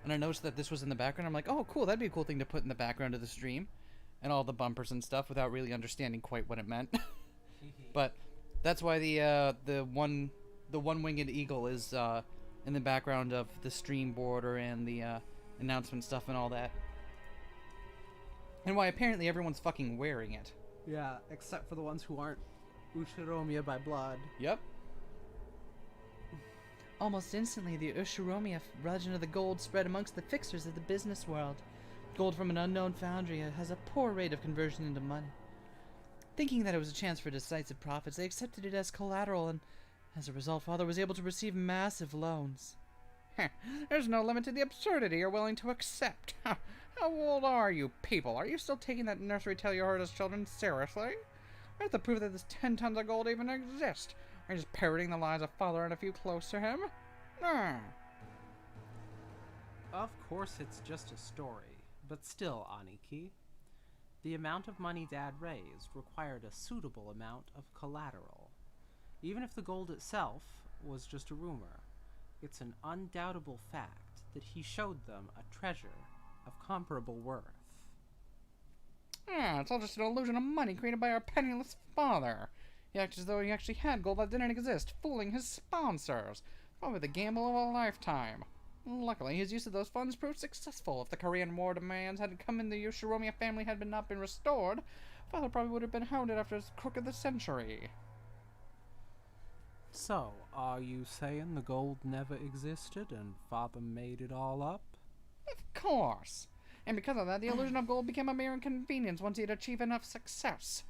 and I noticed that this was in the background. I'm like, oh, cool, that'd be a cool thing to put in the background of the stream, and all the bumpers and stuff, without really understanding quite what it meant. But that's why the one-winged eagle is in the background of the stream border and the announcement stuff and all that, and why apparently everyone's fucking wearing it. Yeah, except for the ones who aren't Ushiromiya by blood. Yep. Almost instantly, the Ushiromiya legend of the gold spread amongst the fixers of the business world. Gold from an unknown foundry has a poor rate of conversion into money. Thinking that it was a chance for decisive profits, they accepted it as collateral, and as a result, Father was able to receive massive loans. There's no limit to the absurdity you're willing to accept. How old are you people? Are you still taking that nursery tale you heard as children seriously? Where's the proof that this 10 tons of gold even exist? Are you just parroting the lies of Father and a few close to him? Of course it's just a story, but still, Aniki. The amount of money Dad raised required a suitable amount of collateral. Even if the gold itself was just a rumor, it's an undoubtable fact that he showed them a treasure of comparable worth. It's all just an illusion of money created by our penniless father. He acts as though he actually had gold that didn't exist, fooling his sponsors. Probably the gamble of a lifetime. Luckily, his use of those funds proved successful. If the Korean War demands hadn't come in, the Ushiromiya family had not been restored, Father probably would have been hounded after his crook of the century. So, are you saying the gold never existed and Father made it all up? Of course. And because of that, the illusion of gold became a mere inconvenience once he had achieved enough success.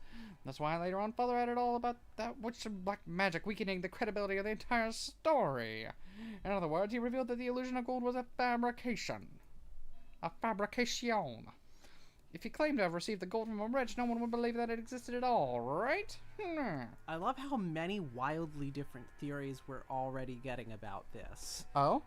That's why later on Father added all about that witch and black magic, weakening the credibility of the entire story. In other words, he revealed that the illusion of gold was a fabrication. A fabrication. If he claimed to have received the gold from a rich, no one would believe that it existed at all, right? I love how many wildly different theories we're already getting about this. Oh?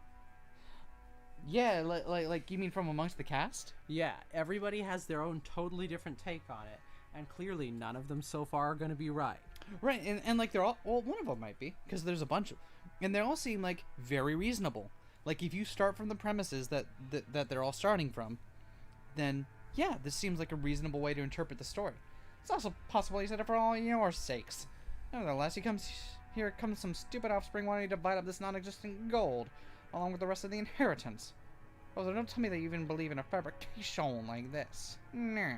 Yeah, like you mean from amongst the cast? Yeah, everybody has their own totally different take on it, and clearly none of them so far are going to be right. Right, and like they're all, well, one of them might be, because there's a bunch of, and they all seem like very reasonable. Like if you start from the premises that they're all starting from, then Yeah, this seems like a reasonable way to interpret the story. It's also possible he said it for all your sakes. Nevertheless, here comes some stupid offspring wanting to divide up this non-existent gold, along with the rest of the inheritance. Also, don't tell me that you even believe in a fabrication like this. No.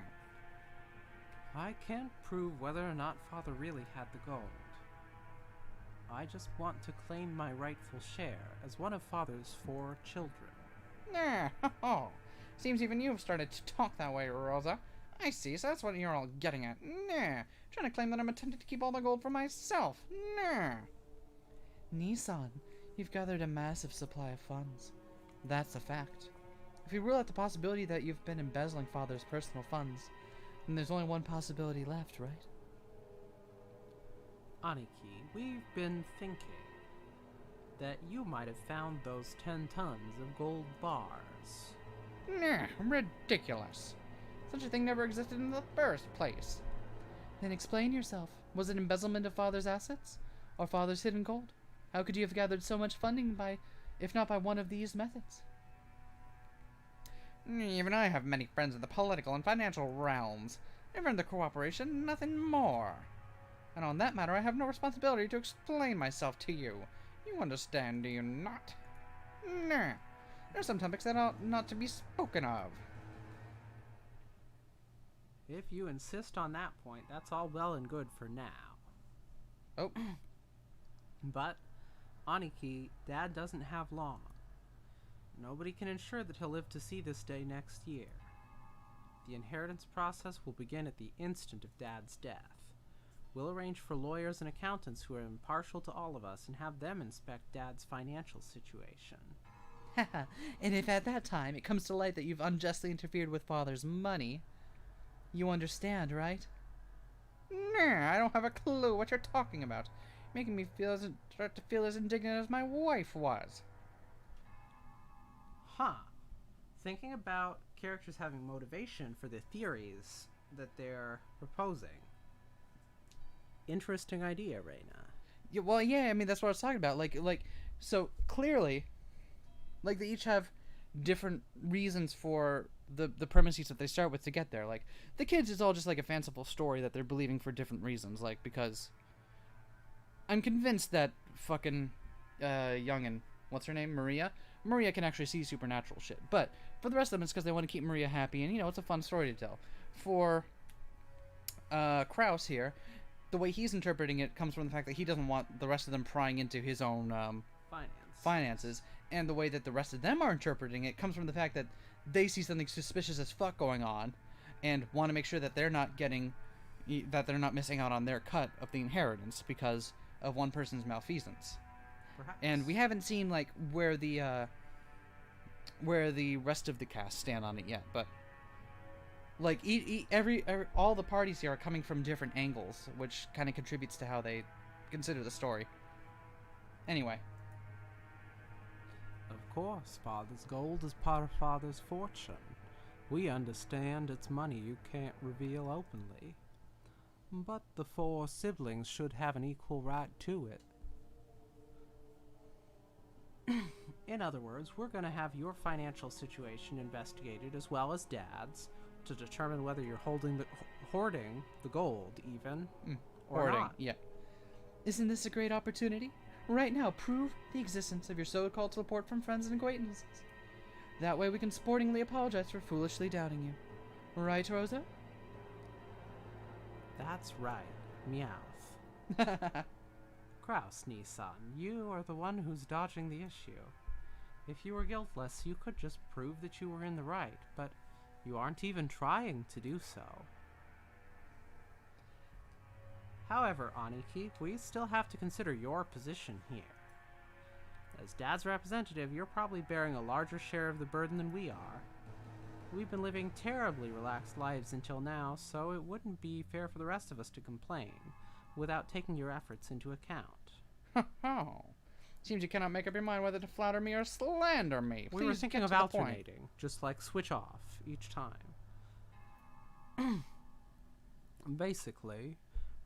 I can't prove whether or not Father really had the gold. I just want to claim my rightful share as one of Father's 4 children. Nah, oh. Seems even you've started to talk that way, Rosa. I see, so that's what you're all getting at. Nah. Trying to claim that I'm attempting to keep all the gold for myself. Nah. Nissan, you've gathered a massive supply of funds. That's a fact. If you rule out the possibility that you've been embezzling Father's personal funds, then there's only one possibility left, right? Aniki, we've been thinking that you might have found those 10 tons of gold bars. Nah, ridiculous. Such a thing never existed in the first place. Then explain yourself. Was it embezzlement of Father's assets? Or Father's hidden gold? How could you have gathered so much funding by, if not by one of these methods? Even I have many friends in the political and financial realms. Never in the cooperation, nothing more. And on that matter, I have no responsibility to explain myself to you. You understand, do you not? Nah. There are some topics that ought not to be spoken of. If you insist on that point, that's all well and good for now. Oh. But, Aniki, Dad doesn't have long. Nobody can ensure that he'll live to see this day next year. The inheritance process will begin at the instant of Dad's death. We'll arrange for lawyers and accountants who are impartial to all of us and have them inspect Dad's financial situation. And if at that time it comes to light that you've unjustly interfered with Father's money, you understand, right? Nah, I don't have a clue what you're talking about. Making me start to feel as indignant as my wife was. Huh. Thinking about characters having motivation for the theories that they're proposing. Interesting idea, Reina. Yeah, well, yeah, I mean, that's what I was talking about. So clearly, like, they each have different reasons for the premises that they start with to get there. Like, the kids is all just like a fanciful story that they're believing for different reasons. Like, because I'm convinced that fucking youngin', what's her name, Maria can actually see supernatural shit. But for the rest of them, it's because they want to keep Maria happy, and, you know, it's a fun story to tell. For Kraus here, the way he's interpreting it comes from the fact that he doesn't want the rest of them prying into his own finances, and the way that the rest of them are interpreting it comes from the fact that they see something suspicious as fuck going on, and want to make sure that they're not missing out on their cut of the inheritance because of one person's malfeasance. Perhaps. And we haven't seen, like, where the rest of the cast stand on it yet, but, like, all the parties here are coming from different angles, which kind of contributes to how they consider the story. Anyway. Of course, Father's gold is part of Father's fortune. We understand it's money you can't reveal openly. But the 4 siblings should have an equal right to it. In other words, we're going to have your financial situation investigated as well as Dad's to determine whether you're hoarding the gold even or Hoarding, not. yeah. Isn't this a great opportunity? Right now, prove the existence of your so-called support from friends and acquaintances. That way we can sportingly apologize for foolishly doubting you. Right, Rosa? That's right, Meowth. Kraus, Nissan, you are the one who's dodging the issue. If you were guiltless, you could just prove that you were in the right, but you aren't even trying to do so. However, Aniki, we still have to consider your position here. As Dad's representative, you're probably bearing a larger share of the burden than we are. We've been living terribly relaxed lives until now, so it wouldn't be fair for the rest of us to complain without taking your efforts into account. Seems you cannot make up your mind whether to flatter me or slander me. We were Please thinking get of to the point. alternating, just like switch off each time. Basically,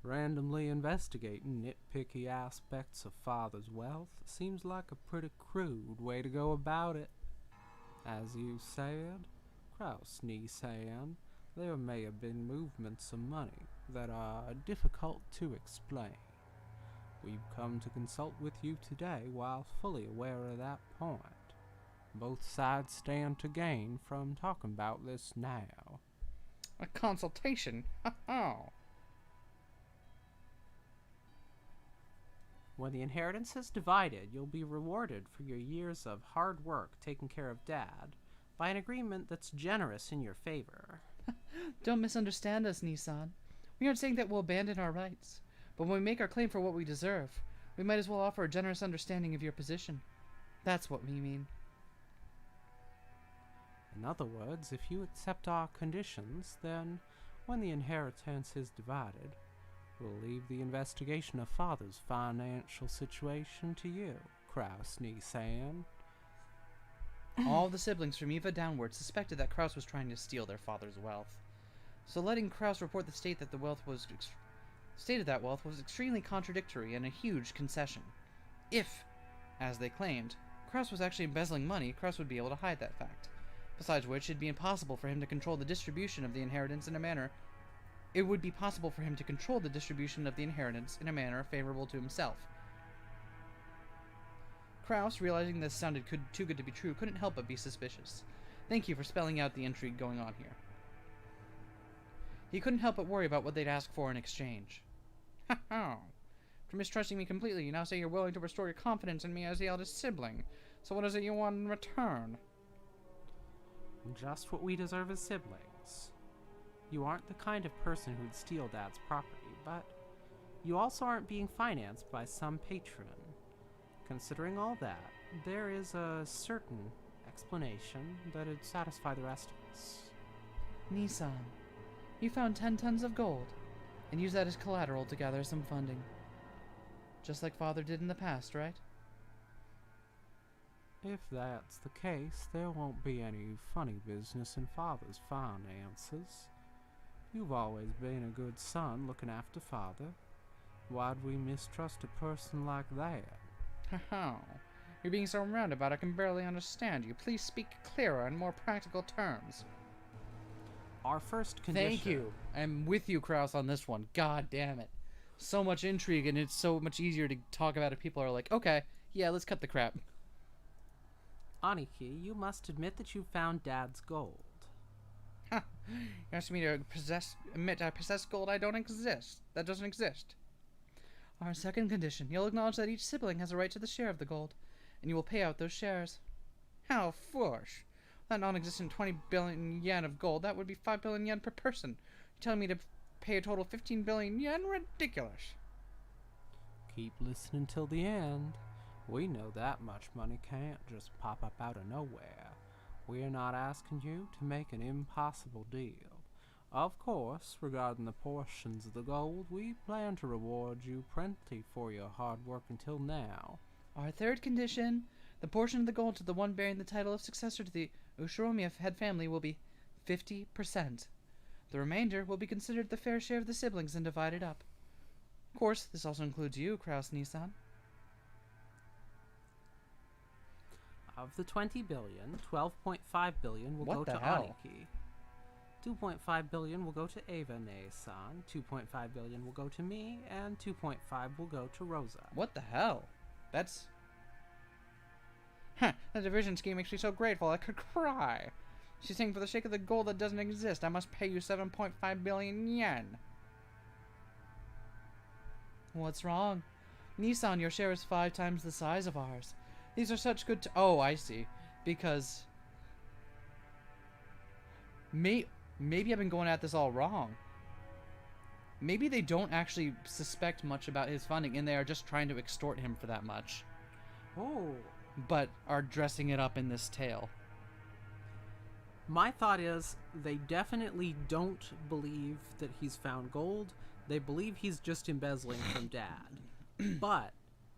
randomly investigating nitpicky aspects of Father's wealth seems like a pretty crude way to go about it. As you said, Kraus Nisan, there may have been movements of money that are difficult to explain. We've come to consult with you today while fully aware of that point. Both sides stand to gain from talking about this now. A consultation? Oh. When the inheritance is divided, you'll be rewarded for your years of hard work taking care of Dad by an agreement that's generous in your favor. Don't misunderstand us, Nissan. We aren't saying that we'll abandon our rights. But when we make our claim for what we deserve, we might as well offer a generous understanding of your position. That's what we mean. In other words, if you accept our conditions, then when the inheritance is divided, we'll leave the investigation of Father's financial situation to you, Kraus Nisan. All the siblings from Eva downward suspected that Kraus was trying to steal their father's wealth. So letting Kraus report the state that the wealth was stated that wealth was extremely contradictory and a huge concession. If, as they claimed, Kraus was actually embezzling money, Kraus would be able to hide that fact. Besides which, it'd be impossible for him to control the distribution of the inheritance in a manner favorable to himself. Kraus, realizing this sounded too good to be true, couldn't help but be suspicious. Thank you for spelling out the intrigue going on here. He couldn't help but worry about what they'd ask for in exchange. Ha ha! For mistrusting me completely, you now say you're willing to restore your confidence in me as the eldest sibling. So what is it you want in return? Just what we deserve as siblings. You aren't the kind of person who'd steal Dad's property, but you also aren't being financed by some patron. Considering all that, there is a certain explanation that'd satisfy the rest of us. Nissan, you found 10 tons of gold, and used that as collateral to gather some funding. Just like Father did in the past, right? If that's the case, there won't be any funny business in Father's finances. You've always been a good son looking after Father. Why'd we mistrust a person like that? Haha. You're being so roundabout I can barely understand you. Please speak clearer in more practical terms. Our first condition... Thank you. I'm with you, Kraus, on this one. God damn it. So much intrigue, and it's so much easier to talk about if people are like, okay, yeah, let's cut the crap. Aniki, you must admit that you found Dad's gold. Ha! You asked me to admit I possess gold that doesn't exist. Our second condition, you'll acknowledge that each sibling has a right to the share of the gold, and you will pay out those shares. How foolish. That non-existent 20 billion yen of gold, that would be 5 billion yen per person. You're telling me to pay a total of 15 billion yen? Ridiculous. Keep listening till the end. We know that much money can't just pop up out of nowhere. We're not asking you to make an impossible deal. Of course, regarding the portions of the gold, we plan to reward you plenty for your hard work until now. Our third condition, the portion of the gold to the one bearing the title of successor to the Ushiromiya head family will be 50%. The remainder will be considered the fair share of the siblings and divided up. Of course, this also includes you, Kraus Nissan. Of the 20 billion, 12.5 billion will go to hell? Aniki. 2.5 billion will go to Eva Ne-san, 2.5 billion will go to me, and 2.5 will go to Rosa. What the hell? That's... Huh, that division scheme makes me so grateful I could cry. She's saying for the sake of the gold that doesn't exist, I must pay you 7.5 billion yen. What's wrong? Nissan, your share is 5 times the size of ours. These are such good oh, I see. Because... Maybe I've been going at this all wrong. Maybe they don't actually suspect much about his funding, and they are just trying to extort him for that much. Oh. But are dressing it up in this tale. My thought is, they definitely don't believe that he's found gold. They believe he's just embezzling from Dad. But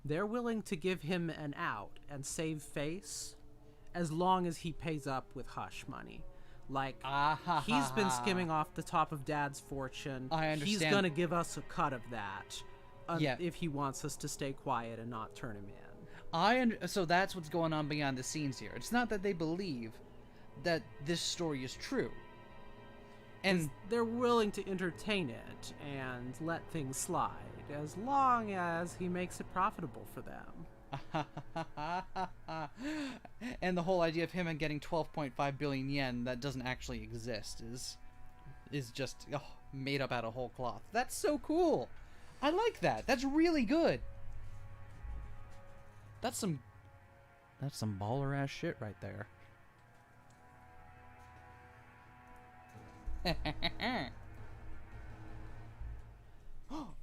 they're willing to give him an out and save face as long as he pays up with hush money. Like, he's been skimming off the top of Dad's fortune. I understand. He's gonna give us a cut of that Yeah. if he wants us to stay quiet and not turn him in. So that's what's going on behind the scenes here. It's not that they believe that this story is true. And they're willing to entertain it and let things slide as long as he makes it profitable for them. and the whole idea of him getting 12.5 billion yen that doesn't actually exist is just made up out of whole cloth. That's so cool. I like that. That's really good. That's some baller ass shit right there.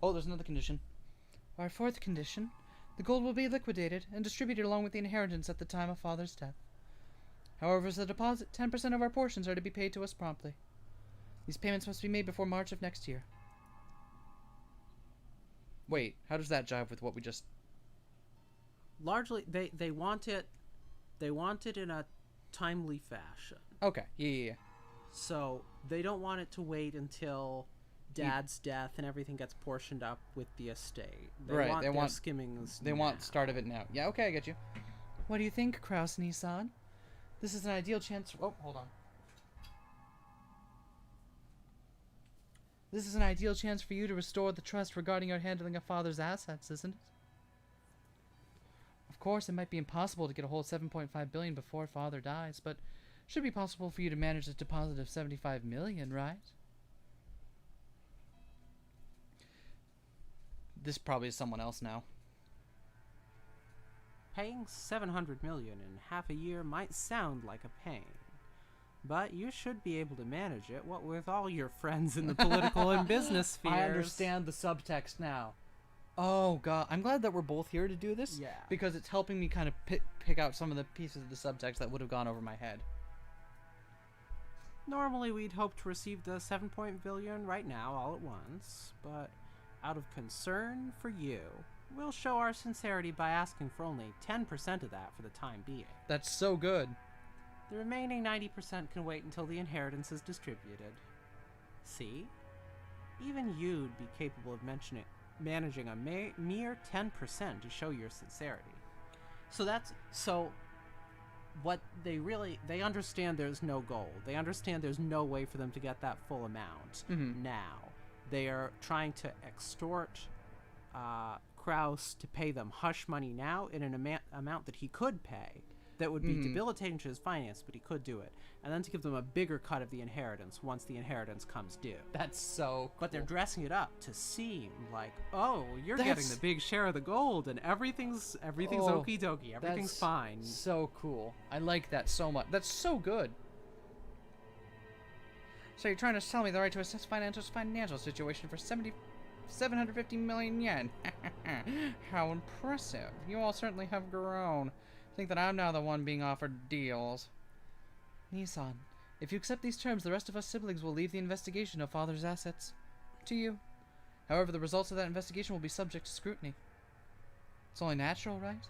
Oh, there's another condition. Our fourth condition. The gold will be liquidated and distributed along with the inheritance at the time of father's death. However, as a deposit, 10% of our portions are to be paid to us promptly. These payments must be made before March of next year. Wait, how does that jive with what we just... Largely, they want it in a timely fashion. Okay, yeah. So they don't want it to wait until Dad's death and everything gets portioned up with the estate. They want skimmings. They want start of it now. Yeah, okay, I get you. What do you think, Kraus Nissan? This is an ideal chance. Oh, hold on. This is an ideal chance for you to restore the trust regarding your handling of father's assets, isn't it? Of course, it might be impossible to get a whole 7.5 billion before father dies, but it should be possible for you to manage a deposit of 75 million, right? This probably is someone else now. Paying 700 million in half a year might sound like a pain, but you should be able to manage it, what with all your friends in the political and business spheres. I understand the subtext now. Oh god, I'm glad that we're both here to do this. Yeah. Because it's helping me kind of pick out some of the pieces of the subtext that would have gone over my head. Normally we'd hope to receive the 7 billion right now all at once, but out of concern for you, we'll show our sincerity by asking for only 10% of that for the time being. That's so good. The remaining 90% can wait until the inheritance is distributed. See? Even you'd be capable of managing a mere 10% to show your sincerity. So what they understand there's no gold. They understand there's no way for them to get that full amount now. They are trying to extort Kraus to pay them hush money now in an amount that he could pay. That would be debilitating to his finance, but he could do it. And then to give them a bigger cut of the inheritance once the inheritance comes due. That's so cool. But they're dressing it up to seem like, oh, you're getting the big share of the gold, and everything's okie dokie, everything's fine. So cool. I like that so much. That's so good. So you're trying to sell me the right to assess financial situation for 750 million yen. How impressive. You all certainly have grown. Think that I'm now the one being offered deals. Nissan, if you accept these terms, the rest of us siblings will leave the investigation of father's assets to you. However, the results of that investigation will be subject to scrutiny. It's only natural, right?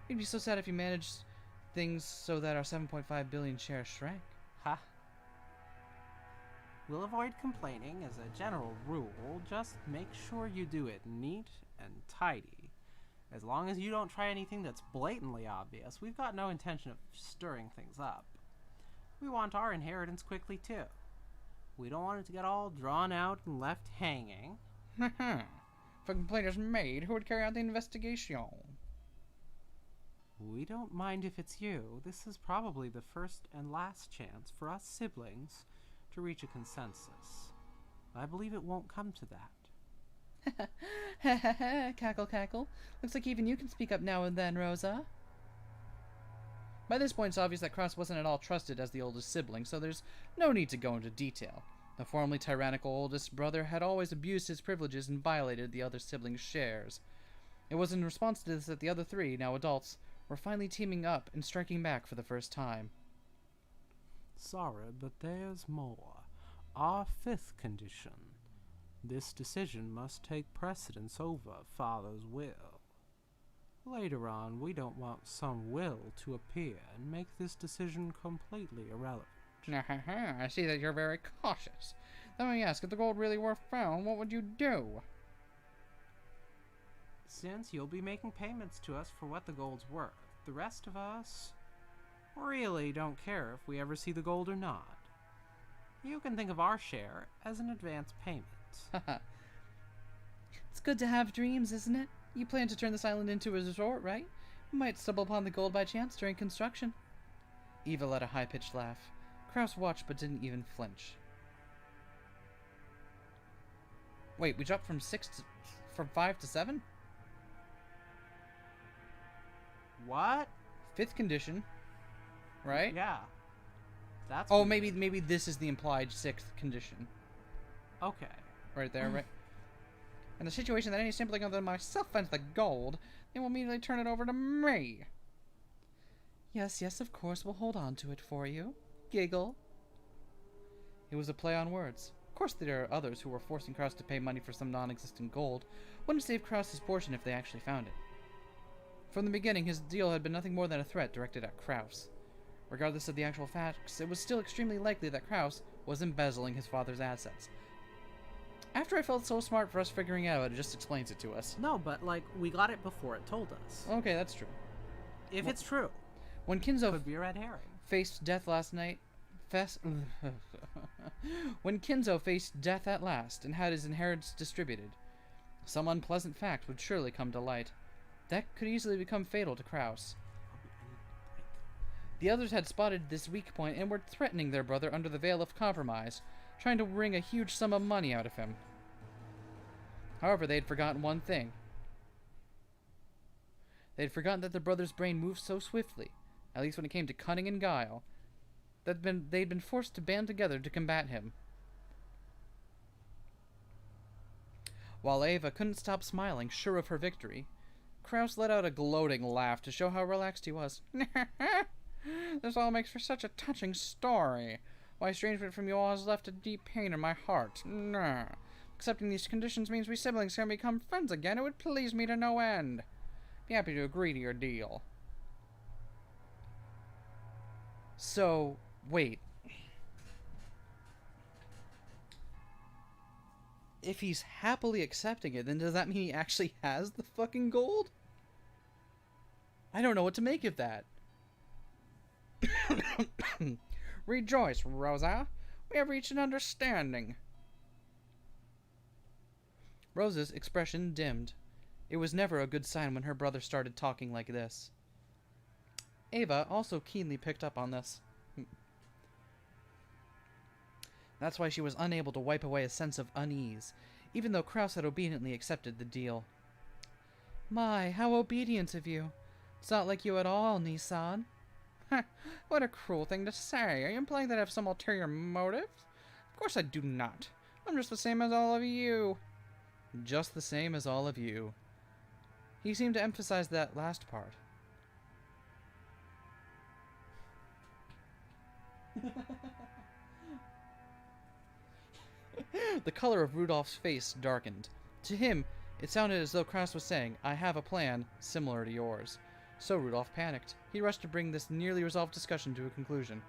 You'd be so sad if you managed things so that our 7.5 billion shares shrank. Ha. We'll avoid complaining as a general rule. Just make sure you do it neat and tidy. As long as you don't try anything that's blatantly obvious, we've got no intention of stirring things up. We want our inheritance quickly, too. We don't want it to get all drawn out and left hanging. If a complaint is made, who would carry out the investigation? We don't mind if it's you. This is probably the first and last chance for us siblings to reach a consensus. I believe it won't come to that. Cackle, cackle. Looks like even you can speak up now and then, Rosa. By this point, it's obvious that Kraus wasn't at all trusted as the oldest sibling, so there's no need to go into detail. The formerly tyrannical oldest brother had always abused his privileges and violated the other siblings' shares. It was in response to this that the other three, now adults, were finally teaming up and striking back for the first time. Sorry, but there's more. Our fifth condition. This decision must take precedence over Father's will. Later on, we don't want some will to appear and make this decision completely irrelevant. I see that you're very cautious. Let me ask, if the gold really were found, what would you do? Since you'll be making payments to us for what the gold's worth, the rest of us, really don't care if we ever see the gold or not. You can think of our share as an advance payment. It's good to have dreams, isn't it? You plan to turn this island into a resort, right? You might stumble upon the gold by chance during construction. Eva let a high-pitched laugh. Kraus watched but didn't even flinch. Wait, we dropped from 5 to 7? What? 5th condition, right? Yeah. That's Oh, weird. maybe this is the implied 6th condition. Okay. Right there, right? In a situation that any sampling other than myself finds the gold, they will immediately turn it over to me. Yes, of course, we'll hold on to it for you. Giggle. It was a play on words. Of course, there are others who were forcing Kraus to pay money for some non-existent gold. Wouldn't save Kraus his portion if they actually found it. From the beginning, his deal had been nothing more than a threat directed at Kraus. Regardless of the actual facts, it was still extremely likely that Kraus was embezzling his father's assets. After I felt so smart for us figuring it out, it just explains it to us. No, but, like, we got it before it told us. Okay, that's true. If it's true, When Kinzo could be a red herring. faced death last night, when Kinzo faced death at last and had his inheritance distributed, some unpleasant fact would surely come to light. That could easily become fatal to Kraus. The others had spotted this weak point and were threatening their brother under the veil of compromise, trying to wring a huge sum of money out of him. However, they had forgotten one thing. They had forgotten that their brother's brain moved so swiftly, at least when it came to cunning and guile, that they'd been forced to band together to combat him. While Eva couldn't stop smiling, sure of her victory, Kraus let out a gloating laugh to show how relaxed he was. This all makes for such a touching story. My estrangement from you all has left a deep pain in my heart. Nah. Accepting these conditions means we siblings can become friends again. It would please me to no end. Be happy to agree to your deal. So, wait. If he's happily accepting it, then does that mean he actually has the fucking gold? I don't know what to make of that. Rejoice, Rosa. We have reached an understanding. Rosa's expression dimmed. It was never a good sign when her brother started talking like this. Ava also keenly picked up on this. That's why she was unable to wipe away a sense of unease, even though Kraus had obediently accepted the deal. My, how obedient of you. It's not like you at all, Nissan. What a cruel thing to say. Are you implying that I have some ulterior motive? Of course I do not. I'm just the same as all of you. Just the same as all of you. He seemed to emphasize that last part. The color of Rudolph's face darkened. To him, it sounded as though Kraus was saying, I have a plan similar to yours. So Rudolph panicked. He rushed to bring this nearly resolved discussion to a conclusion.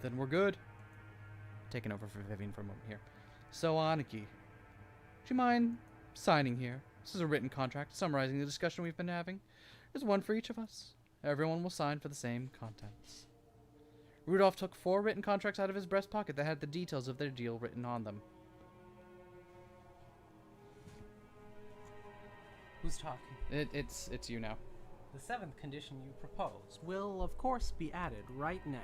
Then we're good. Taking over for Vivian for a moment here. So, Aniki, do you mind signing here? This is a written contract summarizing the discussion we've been having. There's one for each of us. Everyone will sign for the same contents. Rudolph took 4 written contracts out of his breast pocket that had the details of their deal written on them. Who's talking? It's you now. The 7th condition you propose will, of course, be added right now.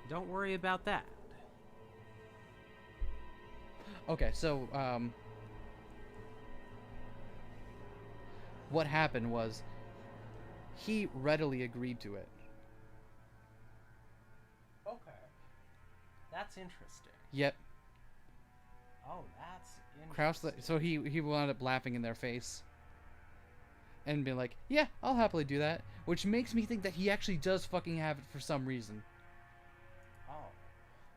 Don't worry about that. Okay, so, what happened was, he readily agreed to it. Okay. That's interesting. Yet, Oh, that's Kraus, interesting. so he wound up laughing in their face. And being like, yeah, I'll happily do that. Which makes me think that he actually does fucking have it for some reason. Oh.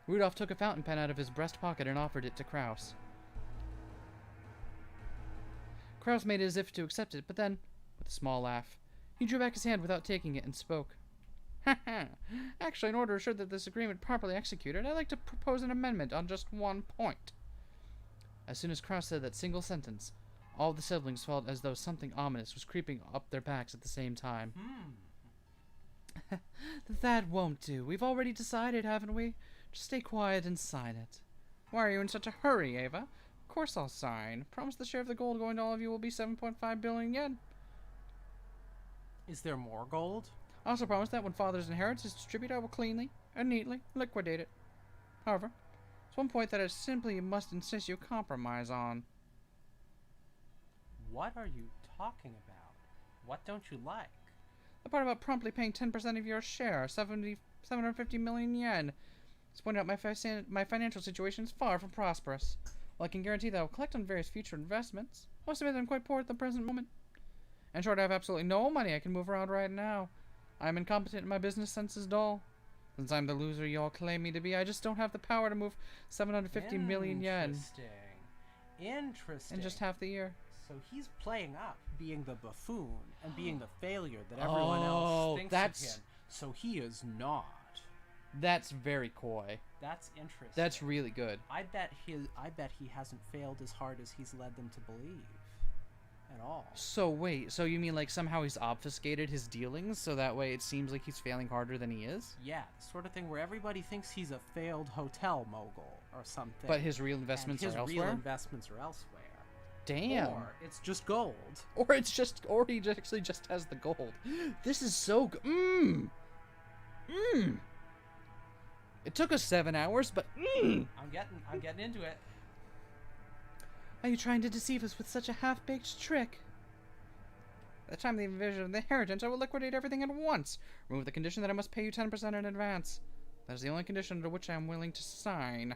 Rudolph took a fountain pen out of his breast pocket and offered it to Kraus. Kraus made as if to accept it, but then, with a small laugh, he drew back his hand without taking it and spoke. Actually, in order to ensure that this agreement properly executed, I'd like to propose an amendment on just one point. As soon as Kraus said that single sentence, all the siblings felt as though something ominous was creeping up their backs at the same time. That won't do. We've already decided, haven't we? Just stay quiet and sign it. Why are you in such a hurry, Ava? Of course I'll sign. Promise the share of the gold going to all of you will be 7.5 billion yen. Is there more gold? I also promise that when Father's inheritance is distributed, I will cleanly and neatly liquidate it. However, there's one point that I simply must insist you compromise on. What are you talking about? What don't you like? The part about promptly paying 10% of your share, 750 million yen. As pointed out, my financial situation is far from prosperous. While I can guarantee that I will collect on various future investments, I must admit that I'm quite poor at the present moment. In short, I have absolutely no money I can move around right now. I am incompetent and my business sense is dull. Since I'm the loser you all claim me to be, I just don't have the power to move 750 million yen Interesting. in just half the year. So he's playing up being the buffoon and being the failure that everyone else thinks of him. So he is not. That's very coy. That's interesting. That's really good. I bet he hasn't failed as hard as he's led them to believe. At all. So wait, so you mean like somehow he's obfuscated his dealings so that way it seems like he's failing harder than he is? Yeah, the sort of thing where everybody thinks he's a failed hotel mogul or something. But his real investments and are elsewhere? his real investments are elsewhere. Damn. Or it's just gold. Or he actually just has the gold. This is so good. It took us 7 hours, but I'm getting into it. Are you trying to deceive us with such a half-baked trick? At the time of the invasion of the inheritance, I will liquidate everything at once. Remove the condition that I must pay you 10% in advance. That is the only condition under which I am willing to sign.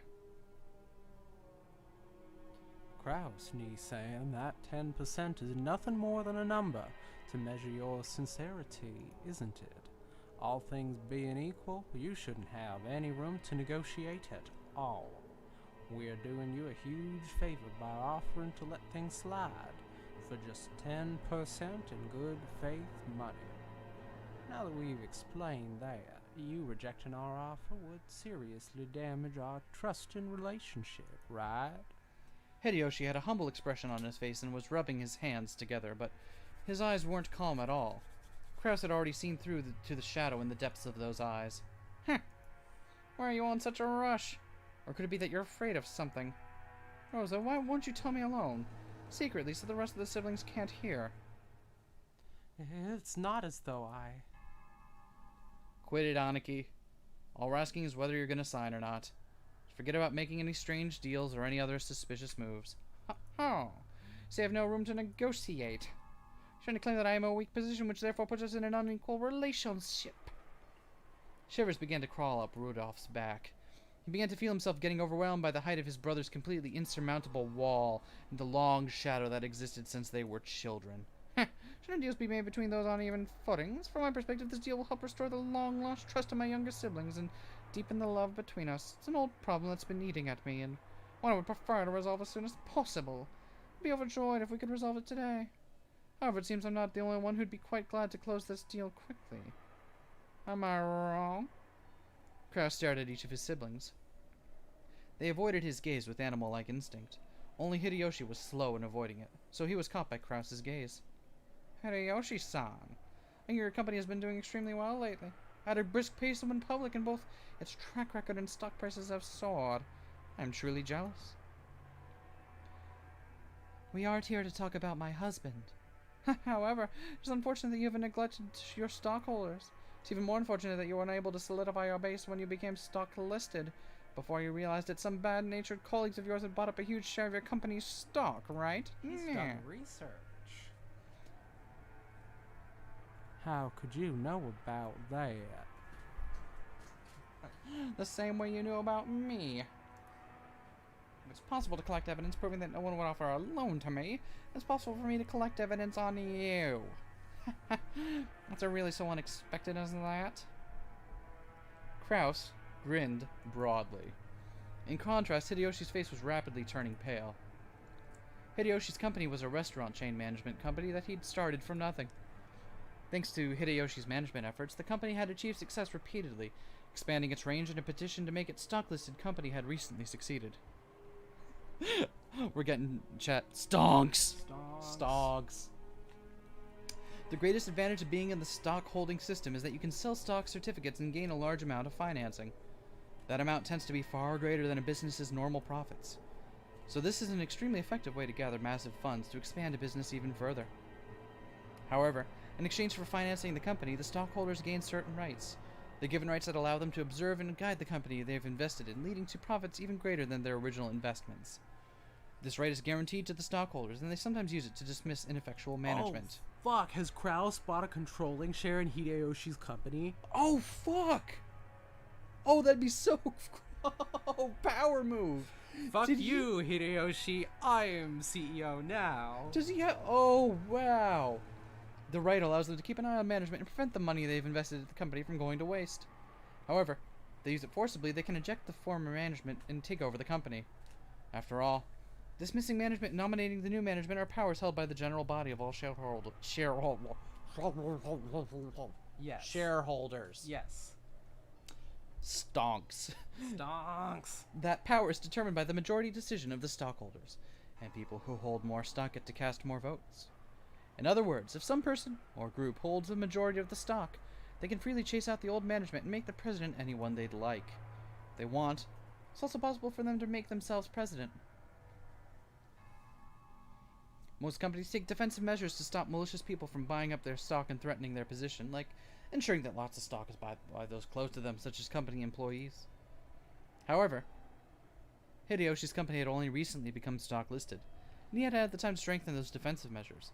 Kraus, Nissan, that 10% is nothing more than a number to measure your sincerity, isn't it? All things being equal, you shouldn't have any room to negotiate at all. We're doing you a huge favor by offering to let things slide for just 10% in good faith money. Now that we've explained that, you rejecting our offer would seriously damage our trust and relationship, right? Hideyoshi had a humble expression on his face and was rubbing his hands together, but his eyes weren't calm at all. Kraus had already seen through to the shadow in the depths of those eyes. Why are you all in such a rush? Or could it be that you're afraid of something? Rosa, why won't you tell me alone? Secretly, so the rest of the siblings can't hear. It's not as though I... Quit it, Aniki. All we're asking is whether you're going to sign or not. Forget about making any strange deals or any other suspicious moves. Oh, so you have no room to negotiate. You're trying to claim that I am in a weak position, which therefore puts us in an unequal relationship. Shivers began to crawl up Rudolph's back. He began to feel himself getting overwhelmed by the height of his brother's completely insurmountable wall and the long shadow that existed since they were children. Shouldn't deals be made between those on even footings? From my perspective, this deal will help restore the long-lost trust of my younger siblings and deepen the love between us. It's an old problem that's been eating at me, and one I would prefer to resolve as soon as possible. I'd be overjoyed if we could resolve it today. However, it seems I'm not the only one who'd be quite glad to close this deal quickly. Am I wrong? Kraus stared at each of his siblings. They avoided his gaze with animal-like instinct. Only Hideyoshi was slow in avoiding it, so he was caught by Kraus's gaze. Hideyoshi-san, I think your company has been doing extremely well lately. At a brisk pace in public, and both its track record and stock prices have soared. I'm truly jealous. We aren't here to talk about my husband. However, it's unfortunate that you have neglected your stockholders. It's even more unfortunate that you were unable to solidify your base when you became stock listed. Before you realized that some bad-natured colleagues of yours had bought up a huge share of your company's stock, right? He's done research. How could you know about that? The same way you knew about me. If it's possible to collect evidence proving that no one would offer a loan to me, it's possible for me to collect evidence on you. That's really so unexpected as that? Kraus grinned broadly. In contrast, Hideyoshi's face was rapidly turning pale. Hideyoshi's company was a restaurant chain management company that he'd started from nothing. Thanks to Hideyoshi's management efforts, the company had achieved success repeatedly, expanding its range, and a petition to make it stock-listed company had recently succeeded. We're getting chat. Stonks! Stonks! The greatest advantage of being in the stock holding system is that you can sell stock certificates and gain a large amount of financing. That amount tends to be far greater than a business's normal profits. So this is an extremely effective way to gather massive funds to expand a business even further. However, in exchange for financing the company, the stockholders gain certain rights. They're given rights that allow them to observe and guide the company they've invested in, leading to profits even greater than their original investments. This right is guaranteed to the stockholders, and they sometimes use it to dismiss ineffectual management. Oh, fuck. Has Kraus bought a controlling share in Hideyoshi's company? Oh, fuck! Oh, that'd be so... Oh, power move! Fuck you, Hideyoshi. I am CEO now. Does he have... Oh, wow. The right allows them to keep an eye on management and prevent the money they've invested in the company from going to waste. However, if they use it forcibly, they can eject the former management and take over the company. After all, dismissing management and nominating the new management are powers held by the general body of all Yes. shareholders. Yes. Stonks. Stonks. That power is determined by the majority decision of the stockholders, and people who hold more stock get to cast more votes. In other words, if some person or group holds the majority of the stock, they can freely chase out the old management and make the president anyone they'd like. If they want, it's also possible for them to make themselves president. Most companies take defensive measures to stop malicious people from buying up their stock and threatening their position, like ensuring that lots of stock is bought by those close to them, such as company employees. However, Hideyoshi's company had only recently become stock listed, and he had had the time to strengthen those defensive measures.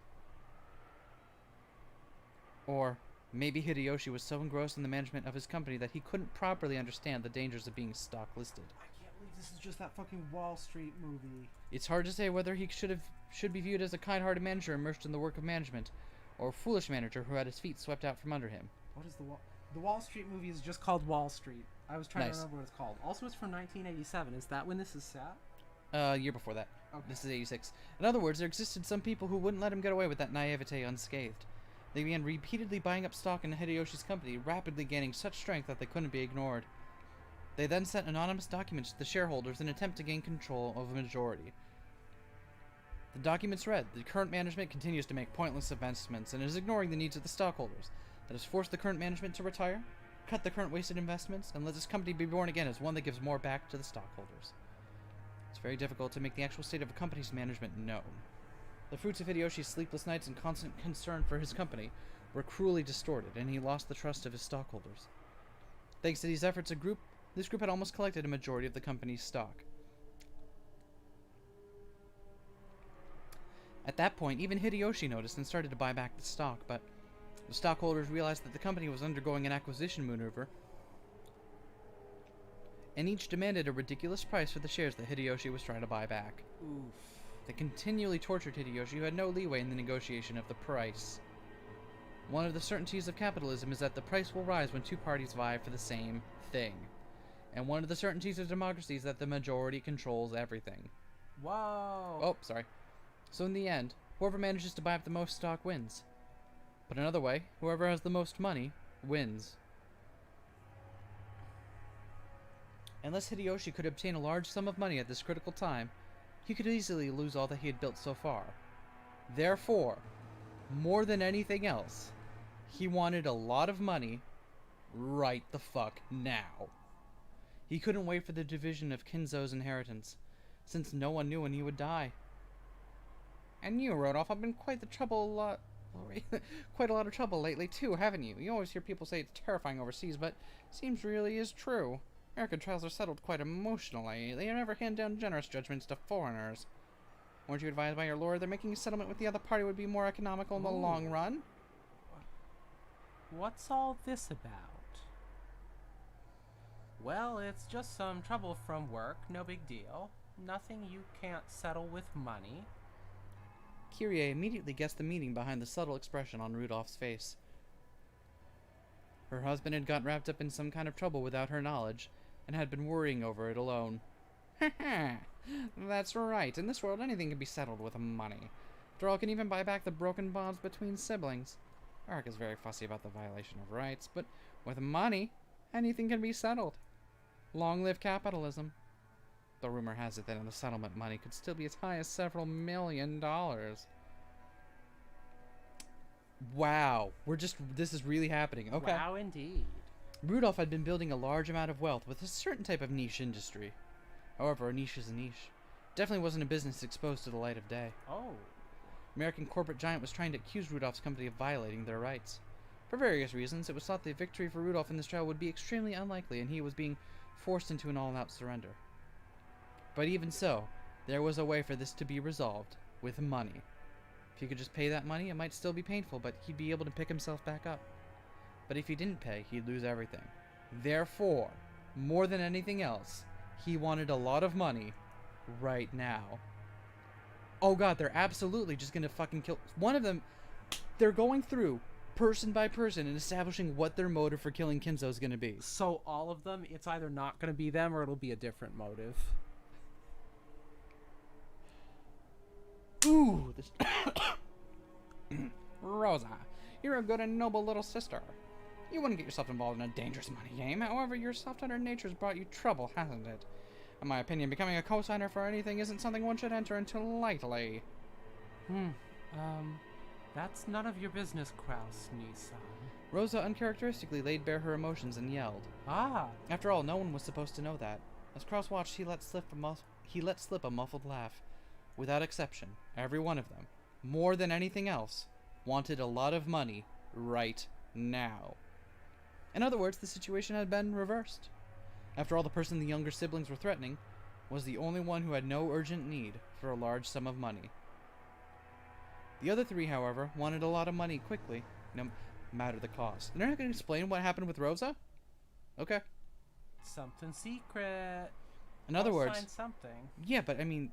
Or maybe Hideyoshi was so engrossed in the management of his company that he couldn't properly understand the dangers of being stock listed. I can't believe this is just that fucking Wall Street movie. It's hard to say whether he should be viewed as a kind-hearted manager immersed in the work of management, or a foolish manager who had his feet swept out from under him. What is the Wall Street movie is just called Wall Street. I was trying Nice. to remember what it's called. Also, it's from 1987. Is that when this is set? A year before that. Okay. This is 86. In other words, there existed some people who wouldn't let him get away with that naivete unscathed. They began repeatedly buying up stock in Hideyoshi's company, rapidly gaining such strength that they couldn't be ignored. They then sent anonymous documents to the shareholders in an attempt to gain control of a majority. The documents read, the current management continues to make pointless investments and is ignoring the needs of the stockholders. That has forced the current management to retire, cut the current wasted investments, and let this company be born again as one that gives more back to the stockholders. It's very difficult to make the actual state of a company's management known. The fruits of Hideyoshi's sleepless nights and constant concern for his company were cruelly distorted, and he lost the trust of his stockholders. Thanks to these efforts, this group had almost collected a majority of the company's stock. At that point, even Hideyoshi noticed and started to buy back the stock, but the stockholders realized that the company was undergoing an acquisition maneuver, and each demanded a ridiculous price for the shares that Hideyoshi was trying to buy back. Oof. They continually tortured Hideyoshi, who had no leeway in the negotiation of the price. One of the certainties of capitalism is that the price will rise when two parties vie for the same thing. And one of the certainties of democracy is that the majority controls everything. Whoa. Oh, sorry. So in the end, whoever manages to buy up the most stock wins. But another way, whoever has the most money wins. Unless Hideyoshi could obtain a large sum of money at this critical time, he could easily lose all that he had built so far. Therefore, more than anything else, he wanted a lot of money right the fuck now. He couldn't wait for the division of Kinzo's inheritance, since no one knew when he would die. And you, Rodolph, have been quite a lot of trouble lately too, haven't you? You always hear people say it's terrifying overseas, but it seems really is true. American trials are settled quite emotionally. They never hand down generous judgments to foreigners. Weren't you advised by your lord that making a settlement with the other party would be more economical in the long run? What's all this about? Well, it's just some trouble from work, no big deal. Nothing you can't settle with money. Kyrie immediately guessed the meaning behind the subtle expression on Rudolph's face. Her husband had got wrapped up in some kind of trouble without her knowledge, and had been worrying over it alone. Ha! That's right. In this world, anything can be settled with money. After all, can even buy back the broken bonds between siblings. Eric is very fussy about the violation of rights, but with money, anything can be settled. Long live capitalism. The rumor has it that in the settlement money could still be as high as several $1 million. Wow. This is really happening. Okay. Wow, indeed. Rudolph had been building a large amount of wealth with a certain type of niche industry. However, a niche is a niche. Definitely wasn't a business exposed to the light of day. Oh. American corporate giant was trying to accuse Rudolph's company of violating their rights. For various reasons, it was thought the victory for Rudolph in this trial would be extremely unlikely, and he was being forced into an all-out surrender. But even so, there was a way for this to be resolved, with money. If he could just pay that money, it might still be painful, but he'd be able to pick himself back up. But if he didn't pay, he'd lose everything. Therefore, more than anything else, he wanted a lot of money right now. Oh god, they're absolutely just gonna fucking kill one of them. They're going through person by person and establishing what their motive for killing Kinzo is gonna be. So all of them, it's either not going to be them or it'll be a different motive. Ooh, this Rosa, you're a good and noble little sister. You wouldn't get yourself involved in a dangerous money game. However, your soft-hearted nature's brought you trouble, hasn't it? In my opinion, becoming a co-signer for anything isn't something one should enter into lightly. That's none of your business, Kraus-Nissan. Rosa uncharacteristically laid bare her emotions and yelled. Ah. After all, no one was supposed to know that. As Kraus watched, he let slip a muffled laugh. Without exception, every one of them, more than anything else, wanted a lot of money right now. In other words, the situation had been reversed. After all, the person the younger siblings were threatening was the only one who had no urgent need for a large sum of money. The other three, however, wanted a lot of money quickly, no matter the cost. They're not going to explain what happened with Rosa? Okay. Something secret. In other I'll words... sign something. Yeah, but I mean...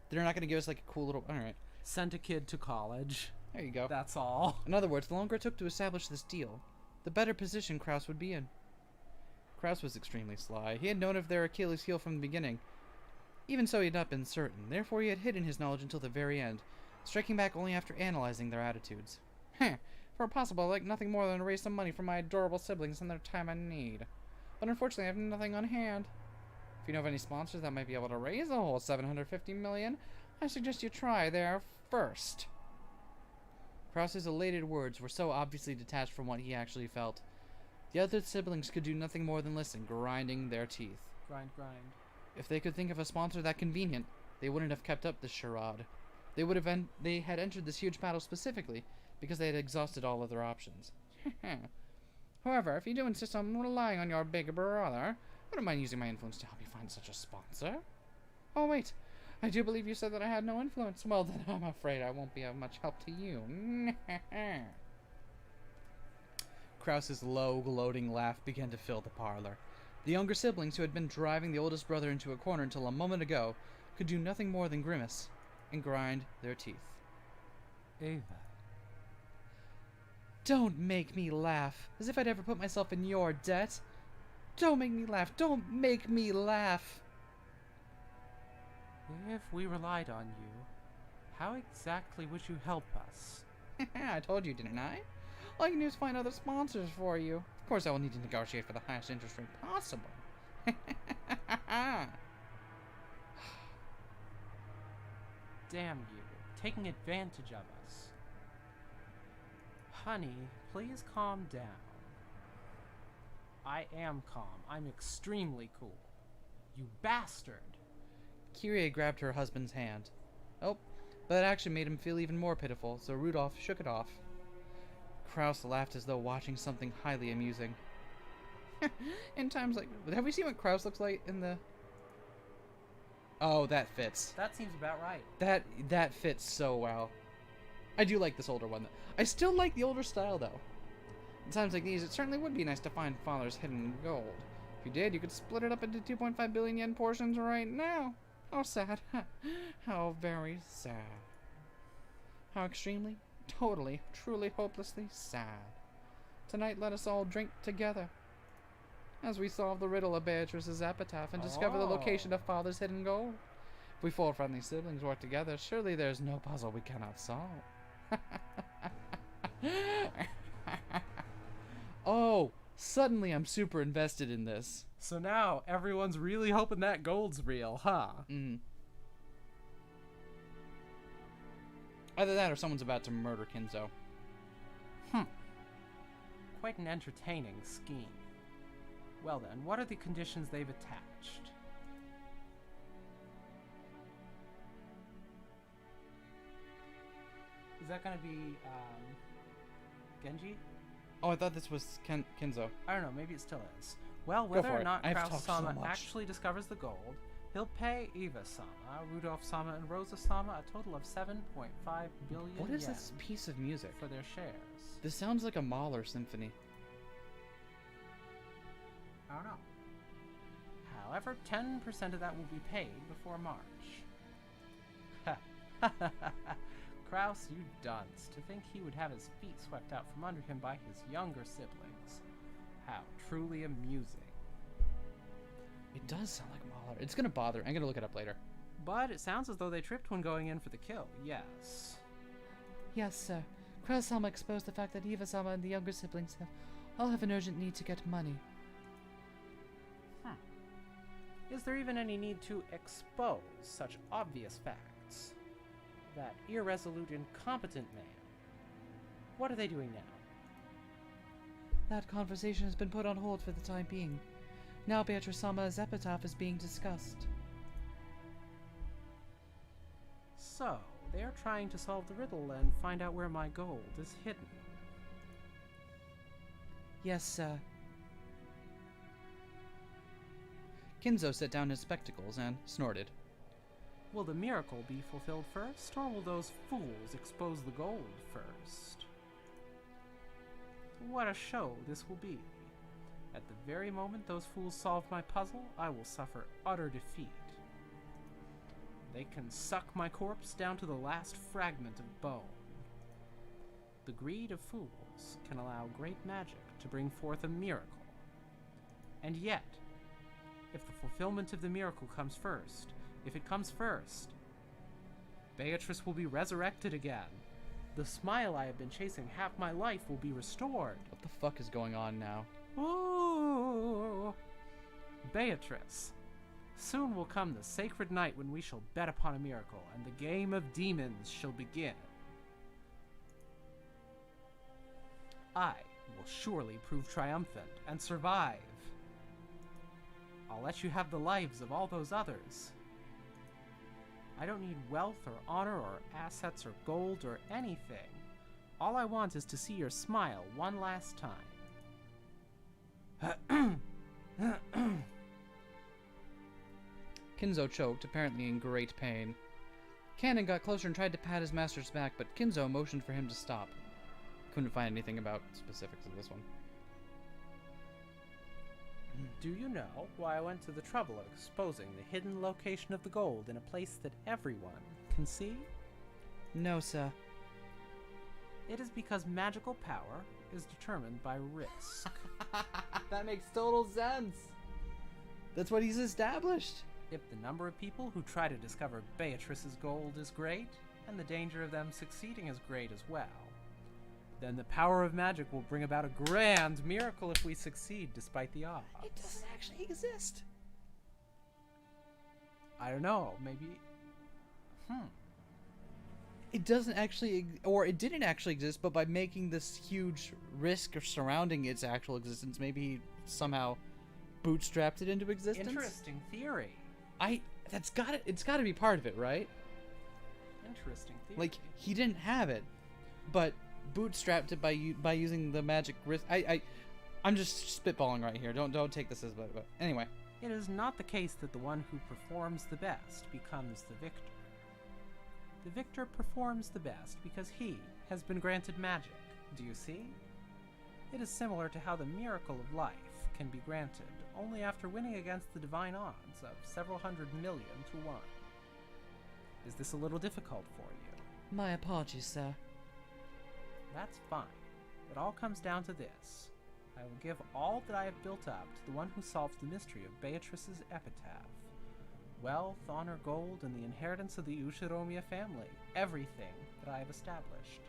They're not going to give us like a cool little... Alright. Send a kid to college. There you go. That's all. In other words, the longer it took to establish this deal, the better position Kraus would be in. Kraus was extremely sly. He had known of their Achilles' heel from the beginning. Even so, he had not been certain. Therefore, he had hidden his knowledge until the very end, striking back only after analyzing their attitudes. For possible, I'd like nothing more than to raise some money for my adorable siblings in their time of need. But unfortunately, I have nothing on hand. If you know of any sponsors that might be able to raise the whole $750 million, I suggest you try there first. Kraus's elated words were so obviously detached from what he actually felt. The other siblings could do nothing more than listen, grinding their teeth. Grind. If they could think of a sponsor that convenient, they wouldn't have kept up this charade. They had entered this huge battle specifically because they had exhausted all other options. However, if you do insist on relying on your big brother, I wouldn't mind using my influence to help you find such a sponsor. Oh wait, I do believe you said that I had no influence. Well then, I'm afraid I won't be of much help to you. Kraus's low, gloating laugh began to fill the parlor. The younger siblings, who had been driving the oldest brother into a corner until a moment ago, could do nothing more than grimace and grind their teeth. Ava. Don't make me laugh, as if I'd ever put myself in your debt. Don't make me laugh. Don't make me laugh. If we relied on you, how exactly would you help us? I told you, didn't I? All I can do is find other sponsors for you. Of course, I will need to negotiate for the highest interest rate possible. Damn you, taking advantage of us. Honey, please calm down. I am calm. I'm extremely cool. You bastard! Kyrie grabbed her husband's hand. Oh, but that action made him feel even more pitiful, so Rudolph shook it off. Kraus laughed as though watching something highly amusing. In times like... Have we seen what Kraus looks like in the... Oh, that fits. That seems about right. That fits so well. I do like this older one. I still like the older style, though. In times like these, it certainly would be nice to find Father's hidden gold. If you did, you could split it up into 2.5 billion yen portions right now. How sad. How very sad. How extremely, totally, truly, hopelessly sad. Tonight, let us all drink together as we solve the riddle of Beatrice's epitaph and discover the location of Father's hidden gold. If we four friendly siblings work together, surely there's no puzzle we cannot solve. Oh, suddenly I'm super invested in this. So now everyone's really hoping that gold's real, huh? Either that or someone's about to murder Kinzo. Quite an entertaining scheme. Well then, what are the conditions they've attached? Is that gonna be, Genji? Oh, I thought this was Kinzo. I don't know, maybe it still is. Well, Go whether for or it. not I've talked so Kraus-sama much. actually discovers the gold, he'll pay Eva-sama, Rudolph-sama, and Rosa-sama a total of 7.5 billion What is yen this piece of music? for their shares. This sounds like a Mahler symphony. I don't know. However, 10% of that will be paid before March. Kraus, you dunce, to think he would have his feet swept out from under him by his younger siblings. How truly amusing. It does sound like Mahler. It's gonna bother. I'm gonna look it up later. But it sounds as though they tripped when going in for the kill, yes. Yes, sir. Kraus-sama exposed the fact that Eva-sama and the younger siblings all have an urgent need to get money. Is there even any need to expose such obvious facts? That irresolute, incompetent man. What are they doing now? That conversation has been put on hold for the time being. Now Beatrice-sama's epitaph is being discussed. So, they are trying to solve the riddle and find out where my gold is hidden. Yes, sir. Kinzo set down his spectacles and snorted. Will the miracle be fulfilled first, or will those fools expose the gold first? What a show this will be. At the very moment those fools solve my puzzle, I will suffer utter defeat. They can suck my corpse down to the last fragment of bone. The greed of fools can allow great magic to bring forth a miracle. And yet, if the fulfillment of the miracle comes first, if it comes first, Beatrice will be resurrected again. The smile I have been chasing half my life will be restored. What the fuck is going on now? Ooh. Beatrice, soon will come the sacred night when we shall bet upon a miracle, and the game of demons shall begin. I will surely prove triumphant and survive. I'll let you have the lives of all those others. I don't need wealth or honor or assets or gold or anything. All I want is to see your smile one last time. Kinzo choked, apparently in great pain. Cannon got closer and tried to pat his master's back, but Kinzo motioned for him to stop. Couldn't find anything about specifics of this one. Do you know why I went to the trouble of exposing the hidden location of the gold in a place that everyone can see? No, sir. It is because magical power is determined by risk. That makes total sense. That's what he's established. If the number of people who try to discover Beatrice's gold is great, and the danger of them succeeding is great as well, then the power of magic will bring about a grand miracle if we succeed despite the odds. It doesn't actually exist. I don't know, maybe... It doesn't actually, or it didn't actually exist, but by making this huge risk surrounding its actual existence, maybe he somehow bootstrapped it into existence. Interesting theory. It's gotta be part of it, right? Interesting theory. Like, he didn't have it, but bootstrapped it by using the magic risk. I'm just spitballing right here. Don't take this as but anyway. It is not the case that the one who performs the best becomes the victor. The victor performs the best because he has been granted magic. Do you see? It is similar to how the miracle of life can be granted only after winning against the divine odds of several 100 million to 1. Is this a little difficult for you? My apologies, sir. That's fine. It all comes down to this. I will give all that I have built up to the one who solves the mystery of Beatrice's epitaph. Wealth, honor, gold, and the inheritance of the Ushiromiya family. Everything that I have established.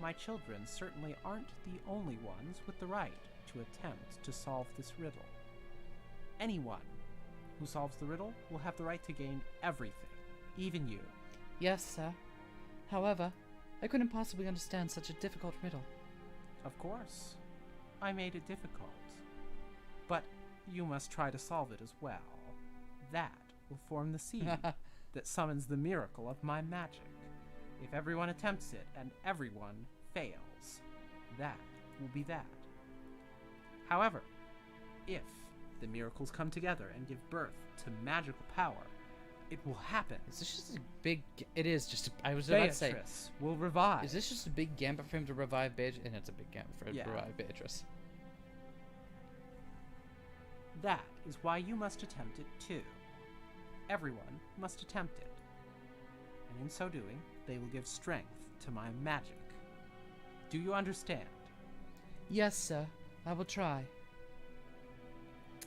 My children certainly aren't the only ones with the right to attempt to solve this riddle. Anyone who solves the riddle will have the right to gain everything, even you. Yes, sir. However, I couldn't possibly understand such a difficult riddle. Of course. I made it difficult. But you must try to solve it as well. That will form the seed that summons the miracle of my magic. If everyone attempts it and everyone fails, that will be that. However, if the miracles come together and give birth to magical power, it will happen. Is this just a big... It is just... I was about to say... Beatrice will revive. Is this just a big gambit for him to revive Beatrice? And it's a big gambit for him to revive Beatrice. That is why you must attempt it too. Everyone must attempt it. And in so doing, they will give strength to my magic. Do you understand? Yes, sir. I will try.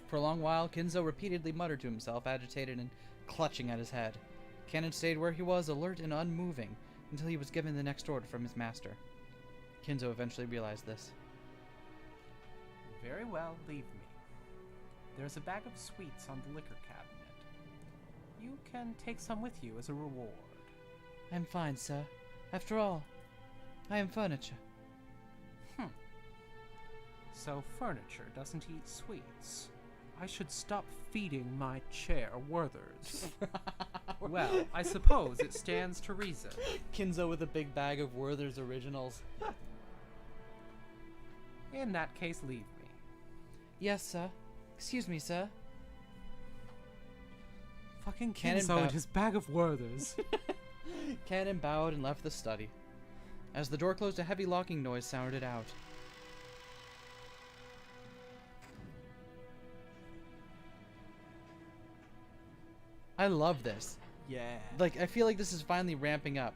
For a long while, Kinzo repeatedly muttered to himself, agitated and clutching at his head. Cannon stayed where he was, alert and unmoving, until he was given the next order from his master. Kinzo eventually realized this. Very well, leave me. There's a bag of sweets on the liquor cabinet. You can take some with you as a reward. I'm fine, sir. After all, I am furniture. So furniture doesn't eat sweets. I should stop feeding my chair Werthers. Well, I suppose it stands to reason. Kinzo with a big bag of Werther's Originals. In that case, leave me. Yes, sir. Excuse me, sir. Fucking Cannon Kinzo and bow- his bag of Werthers. Cannon bowed and left the study. As the door closed, a heavy locking noise sounded out. I love this. Yeah. Like, I feel like this is finally ramping up.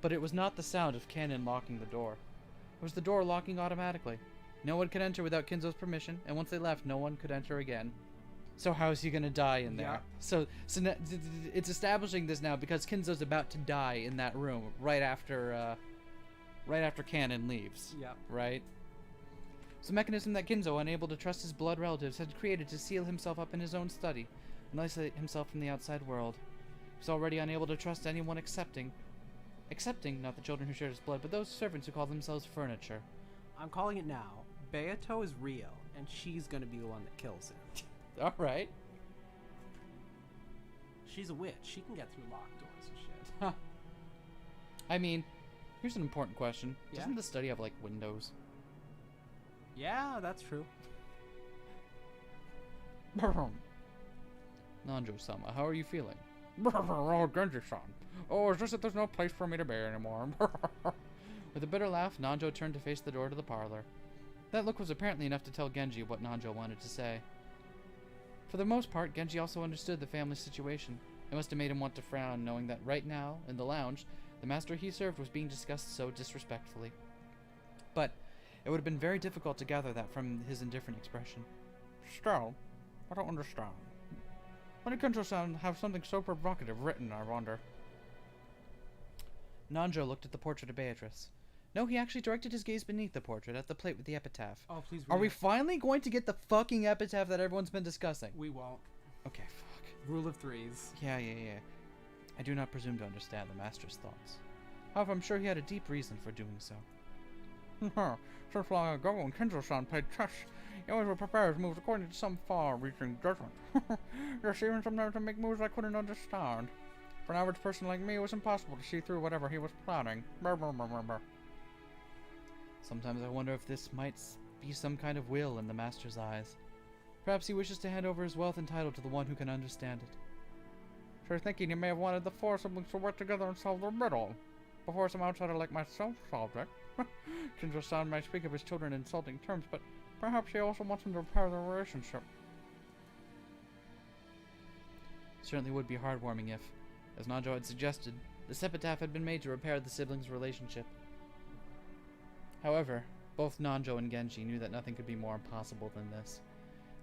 But it was not the sound of Cannon locking the door. It was the door locking automatically. No one could enter without Kinzo's permission, and once they left, no one could enter again. So how is he gonna die in there? Yeah. So it's establishing this now because Kinzo's about to die in that room right after Cannon leaves. Yep. Right? It's a mechanism that Kinzo, unable to trust his blood relatives, had created to seal himself up in his own study and isolate himself from the outside world. He was already unable to trust anyone accepting not the children who shared his blood, but those servants who called themselves furniture. I'm calling it now. Beato is real, and she's gonna be the one that kills him. Alright. She's a witch. She can get through locked doors and shit. I mean, here's an important question. Yeah? Doesn't the study have, like, windows? Yeah, that's true. Nanjo-sama, how are you feeling? Oh, Genji-san. Oh, it's just that there's no place for me to be anymore. With a bitter laugh, Nanjo turned to face the door to the parlor. That look was apparently enough to tell Genji what Nanjo wanted to say. For the most part, Genji also understood the family's situation. It must have made him want to frown, knowing that right now, in the lounge, the master he served was being discussed so disrespectfully. But it would have been very difficult to gather that from his indifferent expression. Still, I don't understand. Why did Kinzo-san have something so provocative written, I wonder? Nanjo looked at the portrait of Beatrice. No, he actually directed his gaze beneath the portrait, at the plate with the epitaph. Oh, please. Are we finally going to get the fucking epitaph that everyone's been discussing? We won't. Okay, fuck. Rule of threes. Yeah. I do not presume to understand the master's thoughts. However, I'm sure he had a deep reason for doing so. Since long ago, when Kinzo-san played chess, he always would prepare his moves according to some far-reaching judgment. Yes, even sometimes to make moves I couldn't understand. For an average person like me, it was impossible to see through whatever he was planning. Sometimes I wonder if this might be some kind of will in the master's eyes. Perhaps he wishes to hand over his wealth and title to the one who can understand it. So thinking he may have wanted the four siblings to work together and solve the riddle, before some outsider like myself solved it. Kinzo-san may speak of his children in insulting terms, but perhaps he also wants them to repair their relationship. Certainly would be heartwarming if, as Nanjo had suggested, this epitaph had been made to repair the siblings' relationship. However, both Nanjo and Genji knew that nothing could be more impossible than this.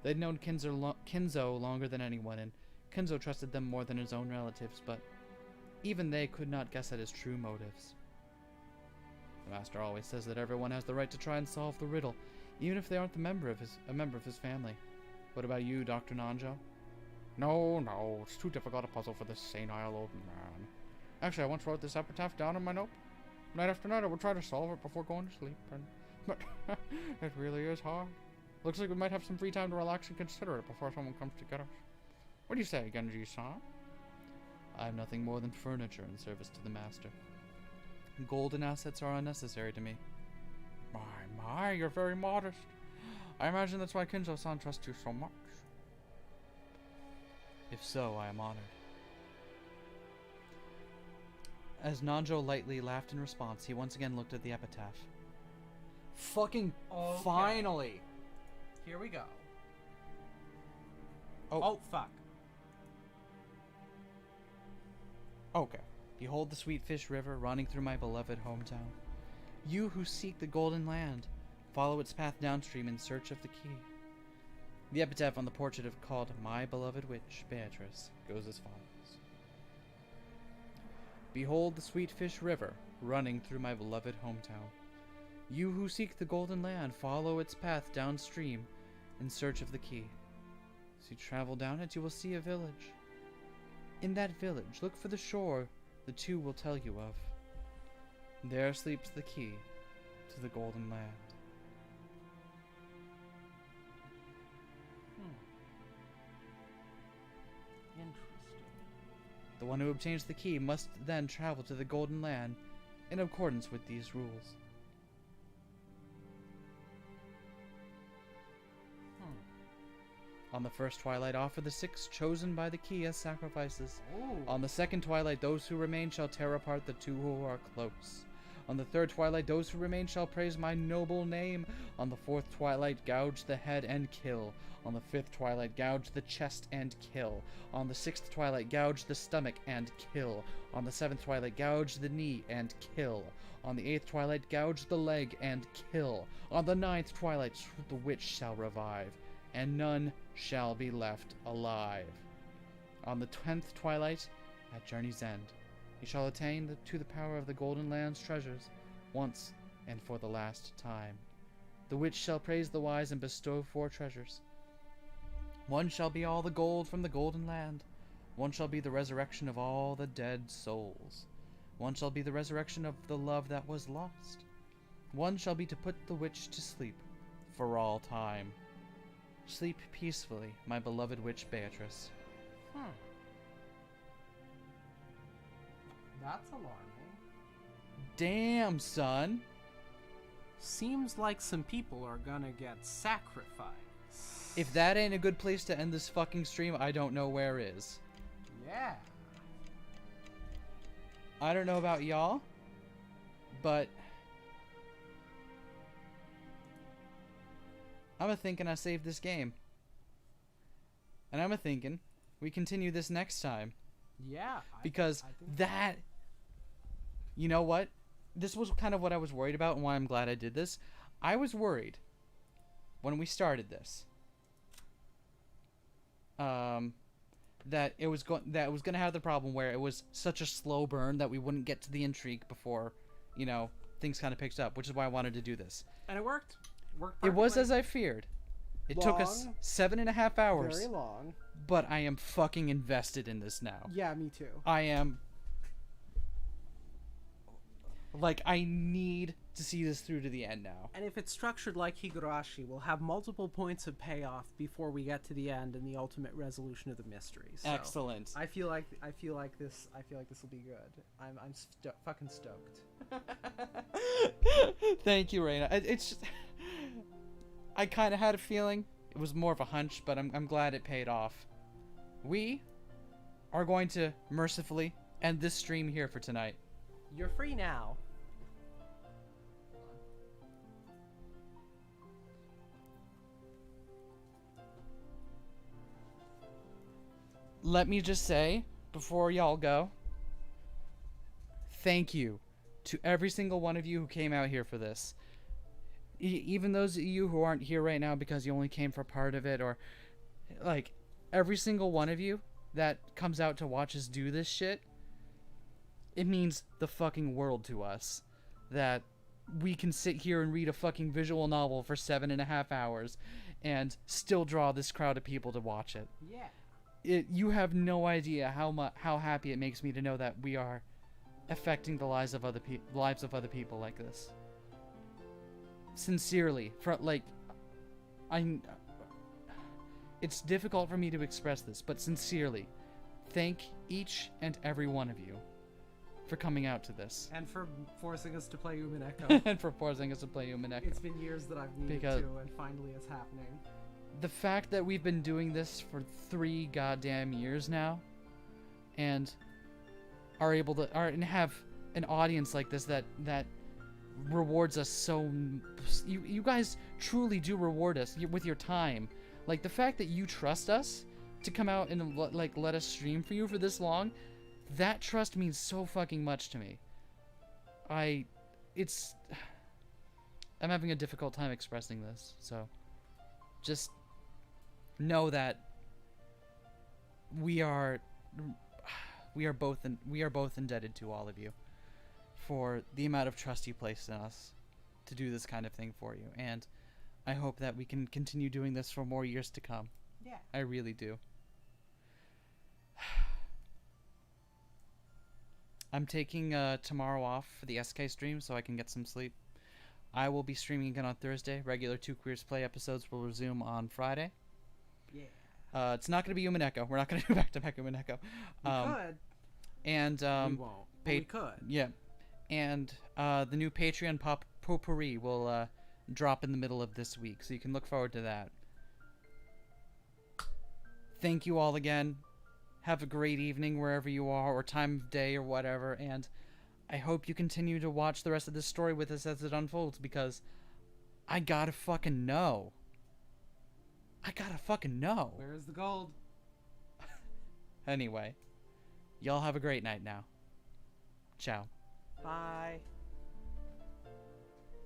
They'd known Kinzo longer than anyone, and Kinzo trusted them more than his own relatives, but even they could not guess at his true motives. The master always says that everyone has the right to try and solve the riddle, even if they aren't a member of his family. What about you, Dr. Nanjo? No, it's too difficult a puzzle for this senile old man. Actually, I once wrote this epitaph down in my note. Night after night, I would try to solve it before going to sleep, but it really is hard. Looks like we might have some free time to relax and consider it before someone comes to get us. What do you say, Genji-san? I have nothing more than furniture in service to the master. Golden assets are unnecessary to me. My, you're very modest. I imagine that's why Kinzo-san trusts you so much. If so, I am honored. As Nanjo lightly laughed in response, he once again looked at the epitaph. Fucking Okay. finally! Here we go. Oh. Fuck. Okay. Behold the sweet fish river running through my beloved hometown. You who seek the golden land, follow its path downstream in search of the key. The epitaph on the portrait of called My Beloved Witch, Beatrice, goes as follows. Behold the sweet fish river running through my beloved hometown. You who seek the golden land, follow its path downstream in search of the key. As you travel down it, you will see a village. In that village, look for the shore the two will tell you of. There sleeps the key to the golden land. Interesting. The one who obtains the key must then travel to the golden land in accordance with these rules. On the first twilight, offer the 6 chosen by the key as sacrifices. Ooh. On the second twilight, those who remain shall tear apart the 2 who are close. On the third twilight, those who remain shall praise my noble name. On the fourth twilight, gouge the head and kill. On the fifth twilight, gouge the chest and kill. On the sixth twilight, gouge the stomach and kill. On the seventh twilight, gouge the knee and kill. On the eighth twilight, gouge the leg and kill. On the ninth twilight, the witch shall revive, and none shall be left alive. On the 10th twilight, at journey's end, he shall attain to the power of the Golden Land's treasures, once and for the last time. The witch shall praise the wise and bestow 4 treasures. One shall be all the gold from the Golden Land. One shall be the resurrection of all the dead souls. One shall be the resurrection of the love that was lost. One shall be to put the witch to sleep for all time. Sleep peacefully, my beloved witch Beatrice. That's alarming. Damn, son. Seems like some people are gonna get sacrificed. If that ain't a good place to end this fucking stream, I don't know where is. Yeah. I don't know about y'all, but I'm a-thinking I saved this game. And I'm a-thinking we continue this next time. Yeah. Because I think that... You know what? This was kind of what I was worried about and why I'm glad I did this. I was worried when we started this that it was going to have the problem where it was such a slow burn that we wouldn't get to the intrigue before, you know, things kind of picked up, which is why I wanted to do this. And it worked. Worked It was perfectly. as I feared. It took us Long. 7.5 hours, Very long. but I am fucking invested in this now. Yeah, me too. I am... Like, I need to see this through to the end now. And if it's structured like Higurashi, we'll have multiple points of payoff before we get to the end and the ultimate resolution of the mystery. So Excellent. I feel like this will be good. I'm fucking stoked. Thank you, Reina. It's just... I kind of had a feeling. It was more of a hunch, but I'm glad it paid off. We are going to mercifully end this stream here for tonight. You're free now. Let me just say, before y'all go, thank you to every single one of you who came out here for this. Even those of you who aren't here right now because you only came for part of it, or, like, every single one of you that comes out to watch us do this shit, it means the fucking world to us that we can sit here and read a fucking visual novel for 7.5 hours and still draw this crowd of people to watch it. Yeah. You have no idea how happy it makes me to know that we are affecting the lives of other people like this. Sincerely, it's difficult for me to express this, but sincerely, thank each and every one of you for coming out to this. And for forcing us to play Umineko. And for forcing us to play Umineko. It's been years that I've needed to, and finally it's happening. The fact that we've been doing this for 3 goddamn years now, and are able to and have an audience like this that rewards us so. You guys truly do reward us with your time. Like, the fact that you trust us to come out and let us stream for you for this long, that trust means so fucking much to me. I'm having a difficult time expressing this, so just know that we are both indebted to all of you for the amount of trust you placed in us to do this kind of thing for you, and I hope that we can continue doing this for more years to come. Yeah. I really do. I'm taking tomorrow off for the SK stream so I can get some sleep. I will be streaming again on Thursday. Regular 2 Queers Play episodes will resume on Friday. Yeah. It's not going to be Umineko. We're not going to do back-to-back Umineko. We could. And We won't. But we could. Yeah. And the new Patreon potpourri will drop in the middle of this week, so you can look forward to that. Thank you all again. Have a great evening wherever you are, or time of day, or whatever, and I hope you continue to watch the rest of this story with us as it unfolds, because I gotta fucking know. Where is the gold? Anyway, y'all have a great night now. Ciao. Bye.